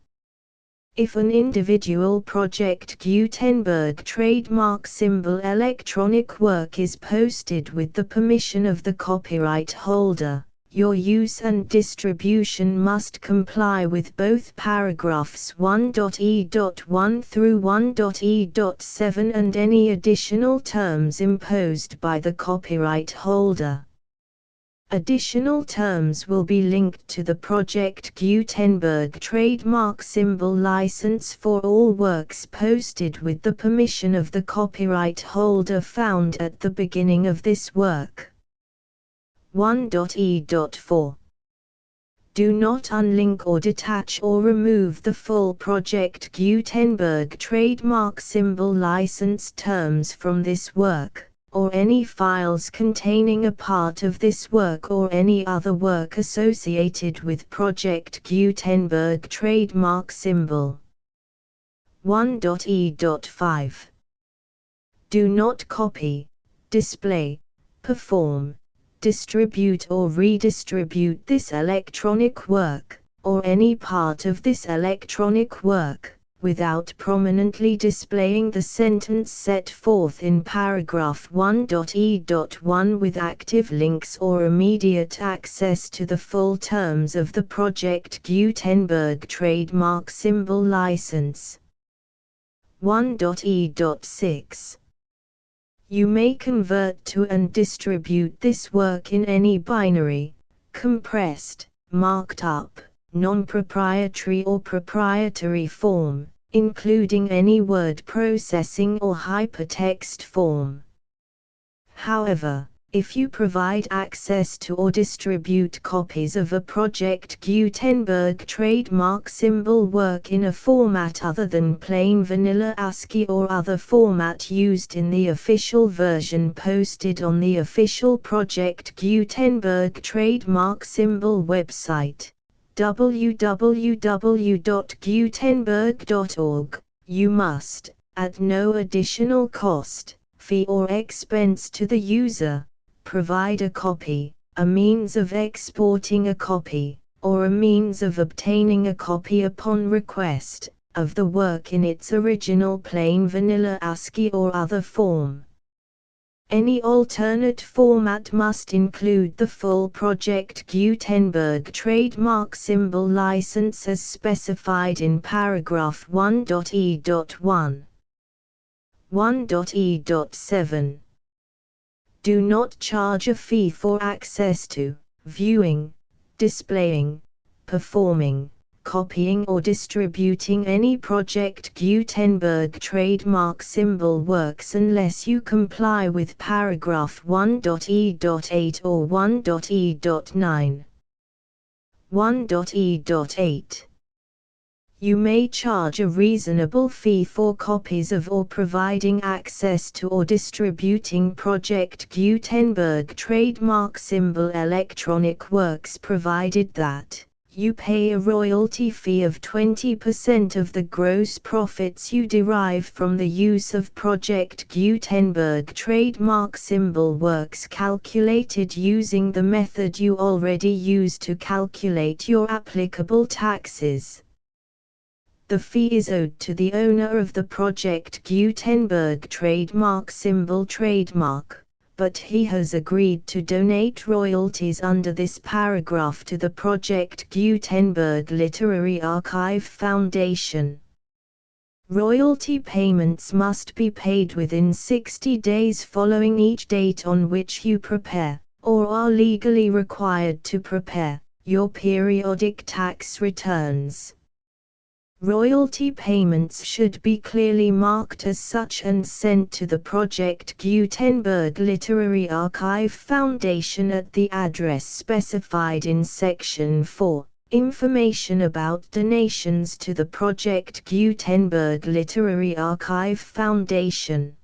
Speaker 1: If an individual Project Gutenberg trademark symbol electronic work is posted with the permission of the copyright holder, your use and distribution must comply with both paragraphs 1.e.1 through 1.e.7 and any additional terms imposed by the copyright holder. Additional terms will be linked to the Project Gutenberg trademark symbol license for all works posted with the permission of the copyright holder found at the beginning of this work. 1.e.4 Do not unlink or detach or remove the full Project Gutenberg trademark symbol license terms from this work, or any files containing a part of this work or any other work associated with Project Gutenberg trademark symbol. 1.e.5 Do not copy, display, perform, distribute or redistribute this electronic work, or any part of this electronic work, without prominently displaying the sentence set forth in paragraph 1.e.1 with active links or immediate access to the full terms of the Project Gutenberg trademark symbol license. 1.e.6 You may convert to and distribute this work in any binary, compressed, marked up, non-proprietary or proprietary form, including any word processing or hypertext form. However, if you provide access to or distribute copies of a Project Gutenberg trademark symbol work in a format other than plain vanilla ASCII or other format used in the official version posted on the official Project Gutenberg trademark symbol website, www.gutenberg.org, you must, at no additional cost, fee or expense to the user, provide a copy, a means of exporting a copy, or a means of obtaining a copy upon request, of the work in its original plain vanilla ASCII or other form. Any alternate format must include the full Project Gutenberg trademark symbol license as specified in paragraph 1.e.1. 1.e.7 Do not charge a fee for access to, viewing, displaying, performing, copying or distributing any Project Gutenberg trademark symbol works unless you comply with paragraph 1.e.8 or 1.e.9. 1.e.8 You may charge a reasonable fee for copies of or providing access to or distributing Project Gutenberg trademark symbol electronic works provided that you pay a royalty fee of 20% of the gross profits you derive from the use of Project Gutenberg trademark symbol works calculated using the method you already use to calculate your applicable taxes. The fee is owed to the owner of the Project Gutenberg trademark symbol trademark, but he has agreed to donate royalties under this paragraph to the Project Gutenberg Literary Archive Foundation. Royalty payments must be paid within 60 days following each date on which you prepare, or are legally required to prepare, your periodic tax returns. Royalty payments should be clearly marked as such and sent to the Project Gutenberg Literary Archive Foundation at the address specified in Section 4. Information about donations to the Project Gutenberg Literary Archive Foundation.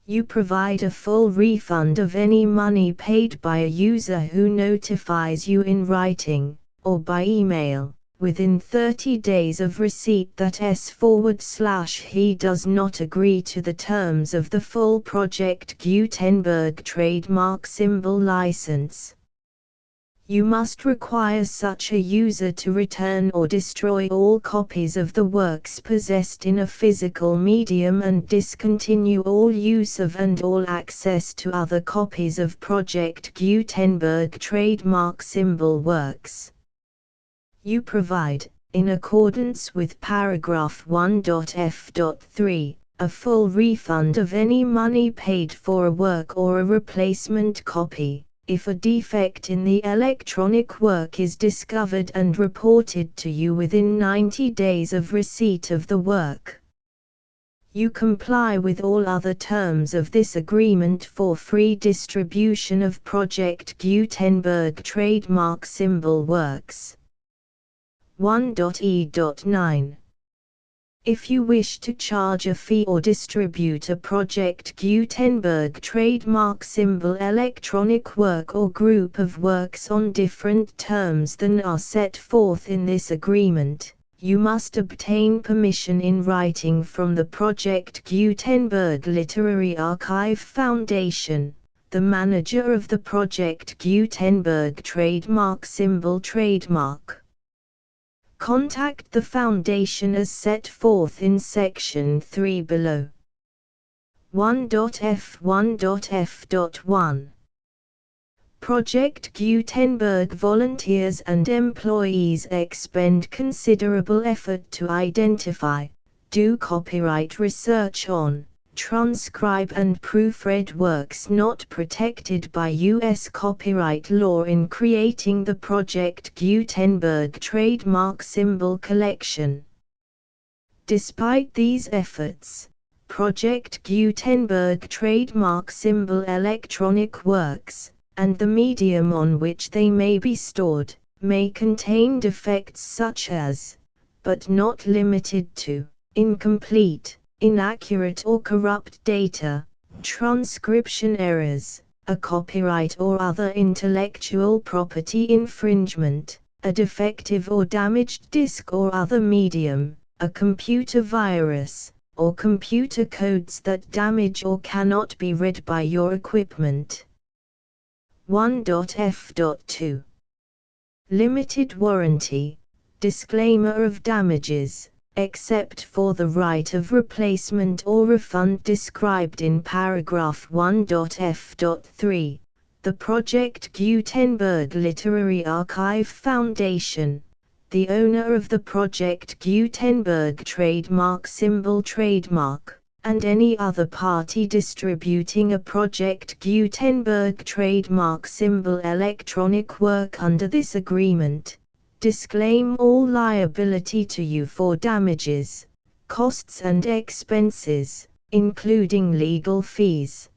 Speaker 1: You provide a full refund of any money paid by a user who notifies you in writing, or by email, within 30 days of receipt that he does not agree to the terms of the full Project Gutenberg trademark symbol license. You must require such a user to return or destroy all copies of the works possessed in a physical medium and discontinue all use of and all access to other copies of Project Gutenberg trademark symbol works. You provide, in accordance with paragraph 1.f.3, a full refund of any money paid for a work or a replacement copy, if a defect in the electronic work is discovered and reported to you within 90 days of receipt of the work. You comply with all other terms of this agreement for free distribution of Project Gutenberg trademark symbol works. 1.e.9. If you wish to charge a fee or distribute a Project Gutenberg trademark symbol electronic work or group of works on different terms than are set forth in this agreement, you must obtain permission in writing from the Project Gutenberg Literary Archive Foundation, the manager of the Project Gutenberg trademark symbol trademark. Contact the Foundation as set forth in Section 3 below. 1.f1.f.1 Project Gutenberg volunteers and employees expend considerable effort to identify, do copyright research on, transcribe and proofread works not protected by U.S. copyright law in creating the Project Gutenberg trademark symbol collection. Despite these efforts, Project Gutenberg trademark symbol electronic works, and the medium on which they may be stored, may contain defects such as, but not limited to, incomplete, inaccurate or corrupt data, transcription errors, a copyright or other intellectual property infringement, a defective or damaged disk or other medium, a computer virus, or computer codes that damage or cannot be read by your equipment. 1.f.2 Limited warranty, disclaimer of damages, except for the right of replacement or refund described in paragraph 1.f.3, the Project Gutenberg Literary Archive Foundation, the owner of the Project Gutenberg trademark symbol trademark, and any other party distributing a Project Gutenberg trademark symbol electronic work under this agreement, disclaim all liability to you for damages, costs and expenses, including legal fees.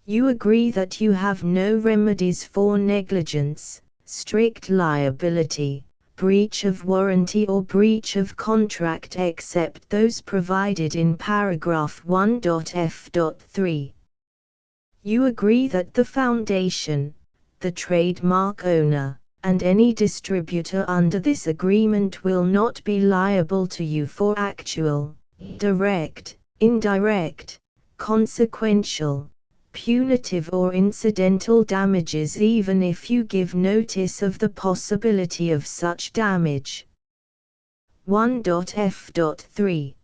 Speaker 1: You agree that you have no remedies for negligence, strict liability, breach of warranty or breach of contract except those provided in paragraph 1.f.3. You agree that the Foundation, the trademark owner, and any distributor under this agreement will not be liable to you for actual, direct, indirect, consequential, punitive or incidental damages even if you give notice of the possibility of such damage. 1.f.3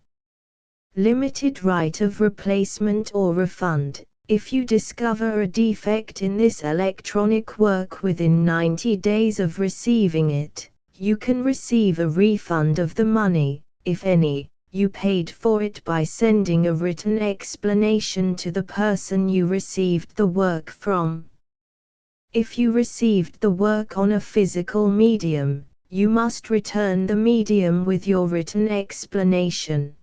Speaker 1: Limited right of replacement or refund. If you discover a defect in this electronic work within 90 days of receiving it, you can receive a refund of the money, if any, you paid for it by sending a written explanation to the person you received the work from. If you received the work on a physical medium, you must return the medium with your written explanation.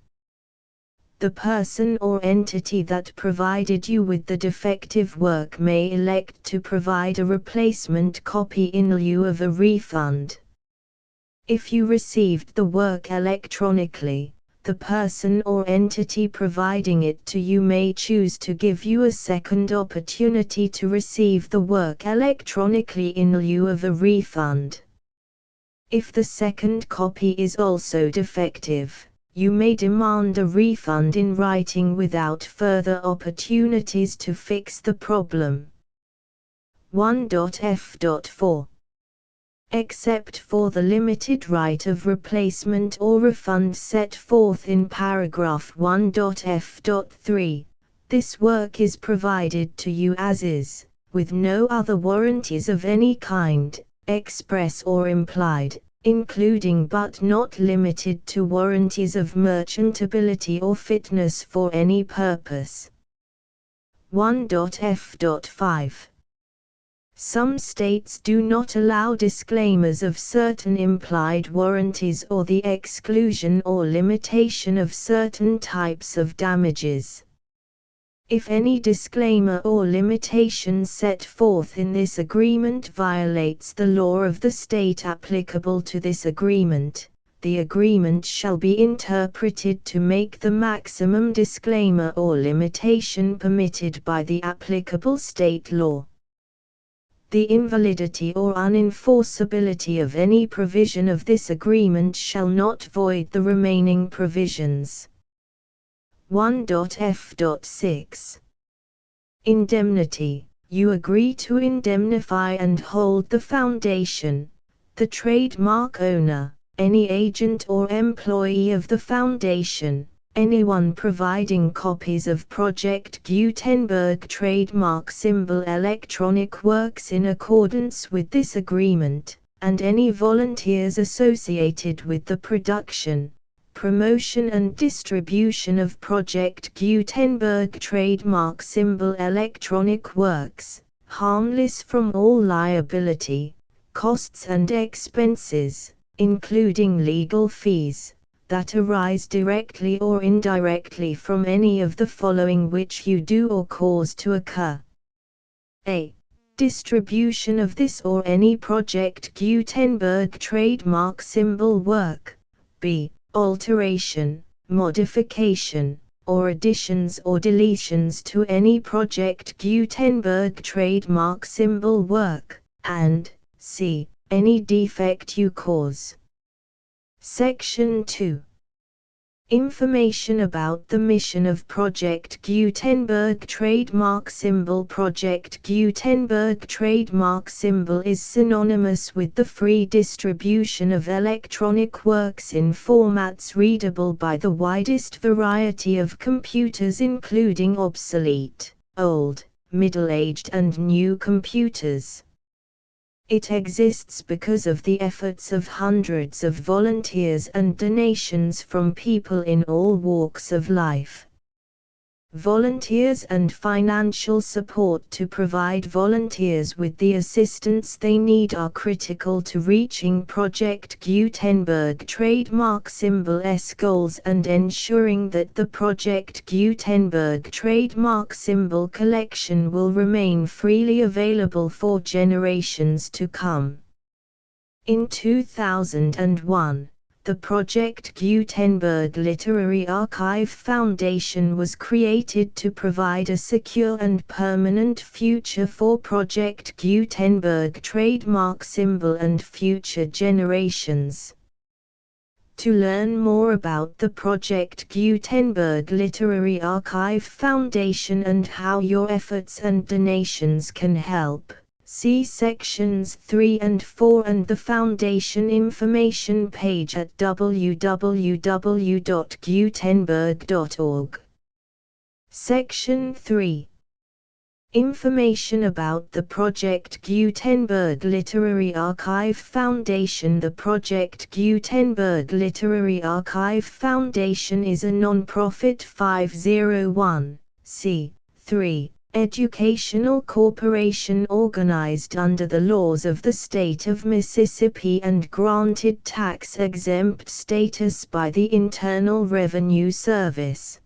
Speaker 1: The person or entity that provided you with the defective work may elect to provide a replacement copy in lieu of a refund. If you received the work electronically, the person or entity providing it to you may choose to give you a second opportunity to receive the work electronically in lieu of a refund. If the second copy is also defective, you may demand a refund in writing without further opportunities to fix the problem. 1.f.4 Except for the limited right of replacement or refund set forth in paragraph 1.f.3, this work is provided to you as is, with no other warranties of any kind, express or implied, including but not limited to warranties of merchantability or fitness for any purpose. 1.f.5 Some states do not allow disclaimers of certain implied warranties or the exclusion or limitation of certain types of damages. If any disclaimer or limitation set forth in this agreement violates the law of the state applicable to this agreement, the agreement shall be interpreted to make the maximum disclaimer or limitation permitted by the applicable state law. The invalidity or unenforceability of any provision of this agreement shall not void the remaining provisions. 1.f.6 Indemnity. You agree to indemnify and hold the foundation, the trademark owner, any agent or employee of the foundation, anyone providing copies of Project Gutenberg trademark symbol electronic works in accordance with this agreement, and any volunteers associated with the production, promotion and distribution of Project Gutenberg trademark symbol electronic works, harmless from all liability, costs and expenses, including legal fees, that arise directly or indirectly from any of the following which you do or cause to occur. A. Distribution of this or any Project Gutenberg trademark symbol work. B. Alteration, modification, or additions or deletions to any Project Gutenberg trademark symbol work, and C. Any defect you cause. Section 2. Information about the mission of Project Gutenberg trademark symbol. Project Gutenberg trademark symbol is synonymous with the free distribution of electronic works in formats readable by the widest variety of computers, including obsolete, old, middle-aged and new computers. It exists because of the efforts of hundreds of volunteers and donations from people in all walks of life. Volunteers and financial support to provide volunteers with the assistance they need are critical to reaching Project Gutenberg trademark symbol's goals and ensuring that the Project Gutenberg trademark symbol collection will remain freely available for generations to come. In 2001, the Project Gutenberg Literary Archive Foundation was created to provide a secure and permanent future for Project Gutenberg trademark symbol and future generations. To learn more about the Project Gutenberg Literary Archive Foundation and how your efforts and donations can help, See sections 3 and 4 and the Foundation information page at www.gutenberg.org. Section 3. Information about the Project Gutenberg Literary Archive Foundation. The Project Gutenberg Literary Archive Foundation is a non-profit 501(c)(3) educational corporation organized under the laws of the state of Mississippi and granted tax-exempt status by the Internal Revenue Service.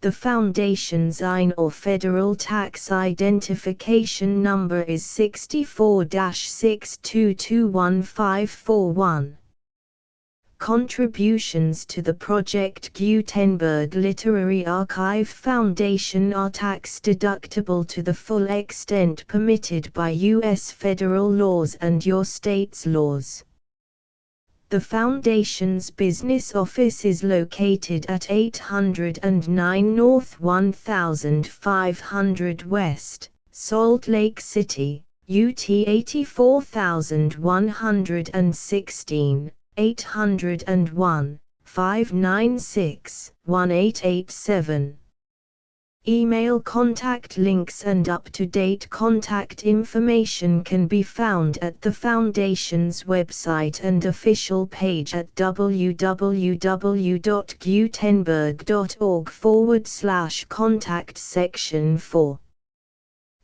Speaker 1: The Foundation's IN or Federal Tax Identification Number is 64-6221541. Contributions to the Project Gutenberg Literary Archive Foundation are tax-deductible to the full extent permitted by U.S. federal laws and your state's laws. The Foundation's business office is located at 809 North 1500 West, Salt Lake City, UT 84116, 801-596-1887. Email contact links and up-to-date contact information can be found at the Foundation's website and official page at www.gutenberg.org/contact section 4.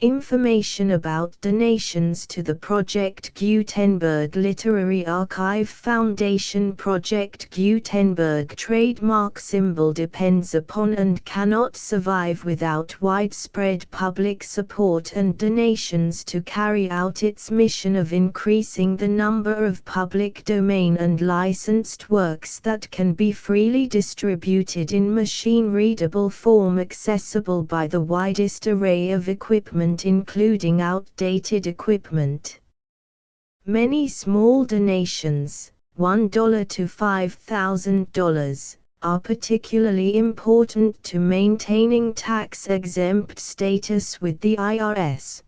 Speaker 1: Information about donations to the Project Gutenberg Literary Archive Foundation. Project Gutenberg trademark symbol depends upon and cannot survive without widespread public support and donations to carry out its mission of increasing the number of public domain and licensed works that can be freely distributed in machine-readable form accessible by the widest array of equipment including outdated equipment. Many small donations, $1 to $5,000, are particularly important to maintaining tax-exempt status with the IRS.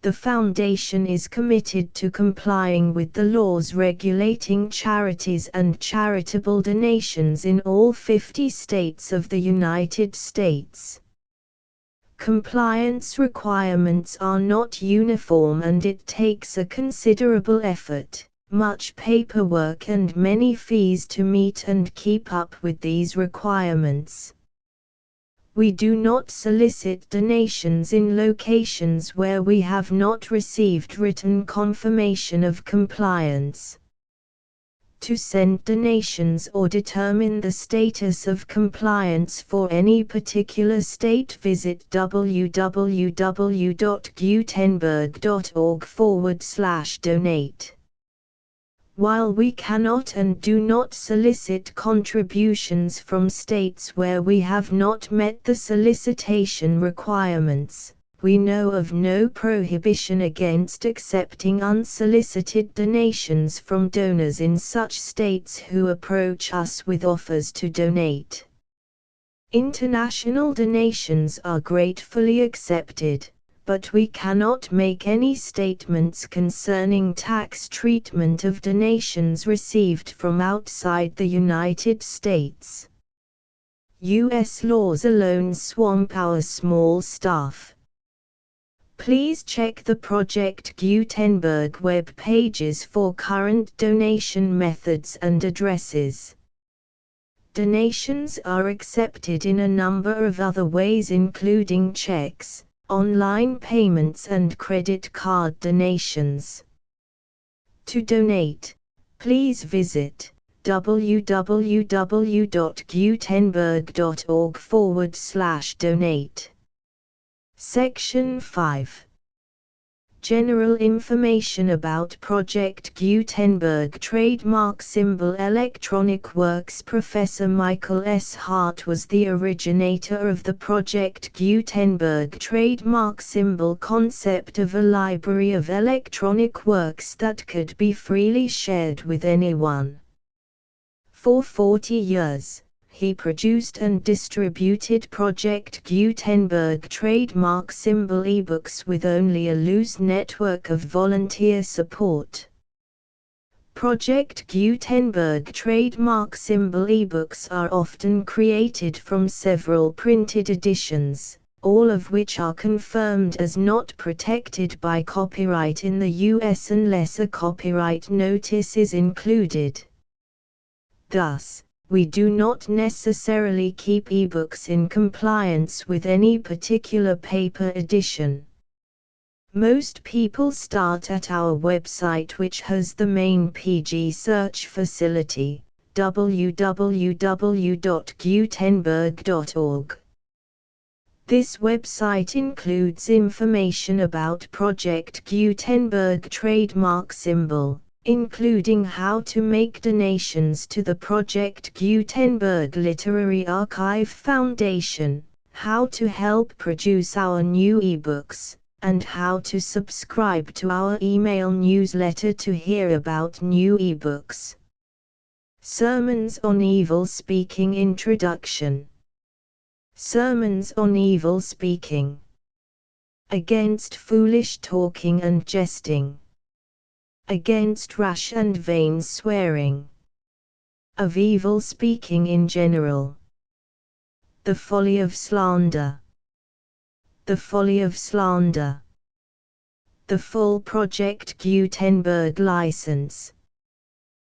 Speaker 1: The Foundation is committed to complying with the laws regulating charities and charitable donations in all 50 states of the United States. Compliance requirements are not uniform and it takes a considerable effort, much paperwork and many fees to meet and keep up with these requirements. We do not solicit donations in locations where we have not received written confirmation of compliance. To send donations or determine the status of compliance for any particular state, visit www.gutenberg.org/donate. While we cannot and do not solicit contributions from states where we have not met the solicitation requirements, we know of no prohibition against accepting unsolicited donations from donors in such states who approach us with offers to donate. International donations are gratefully accepted, but we cannot make any statements concerning tax treatment of donations received from outside the United States. U.S. laws alone swamp our small staff. Please check the Project Gutenberg web pages for current donation methods and addresses. Donations are accepted in a number of other ways including checks, online payments and credit card donations. To donate, please visit www.gutenberg.org/donate. Section 5. General information about Project Gutenberg trademark symbol electronic works. Professor Michael S. Hart was the originator of the Project Gutenberg trademark symbol concept of a library of electronic works that could be freely shared with anyone. For 40 years, He produced and distributed Project Gutenberg trademark symbol ebooks with only a loose network of volunteer support. Project Gutenberg trademark symbol ebooks are often created from several printed editions, all of which are confirmed as not protected by copyright in the US unless a copyright notice is included. Thus, we do not necessarily keep ebooks in compliance with any particular paper edition. Most people start at our website, which has the main PG search facility, www.gutenberg.org. This website includes information about Project Gutenberg trademark symbol, including how to make donations to the Project Gutenberg Literary Archive Foundation, how to help produce our new ebooks, and how to subscribe to our email newsletter to hear about new ebooks. Sermons on Evil Speaking Introduction. Sermons on Evil Speaking. Against foolish talking and jesting. Against rash and vain swearing. Of evil speaking in general. The folly of slander. The folly of slander. The full Project Gutenberg license.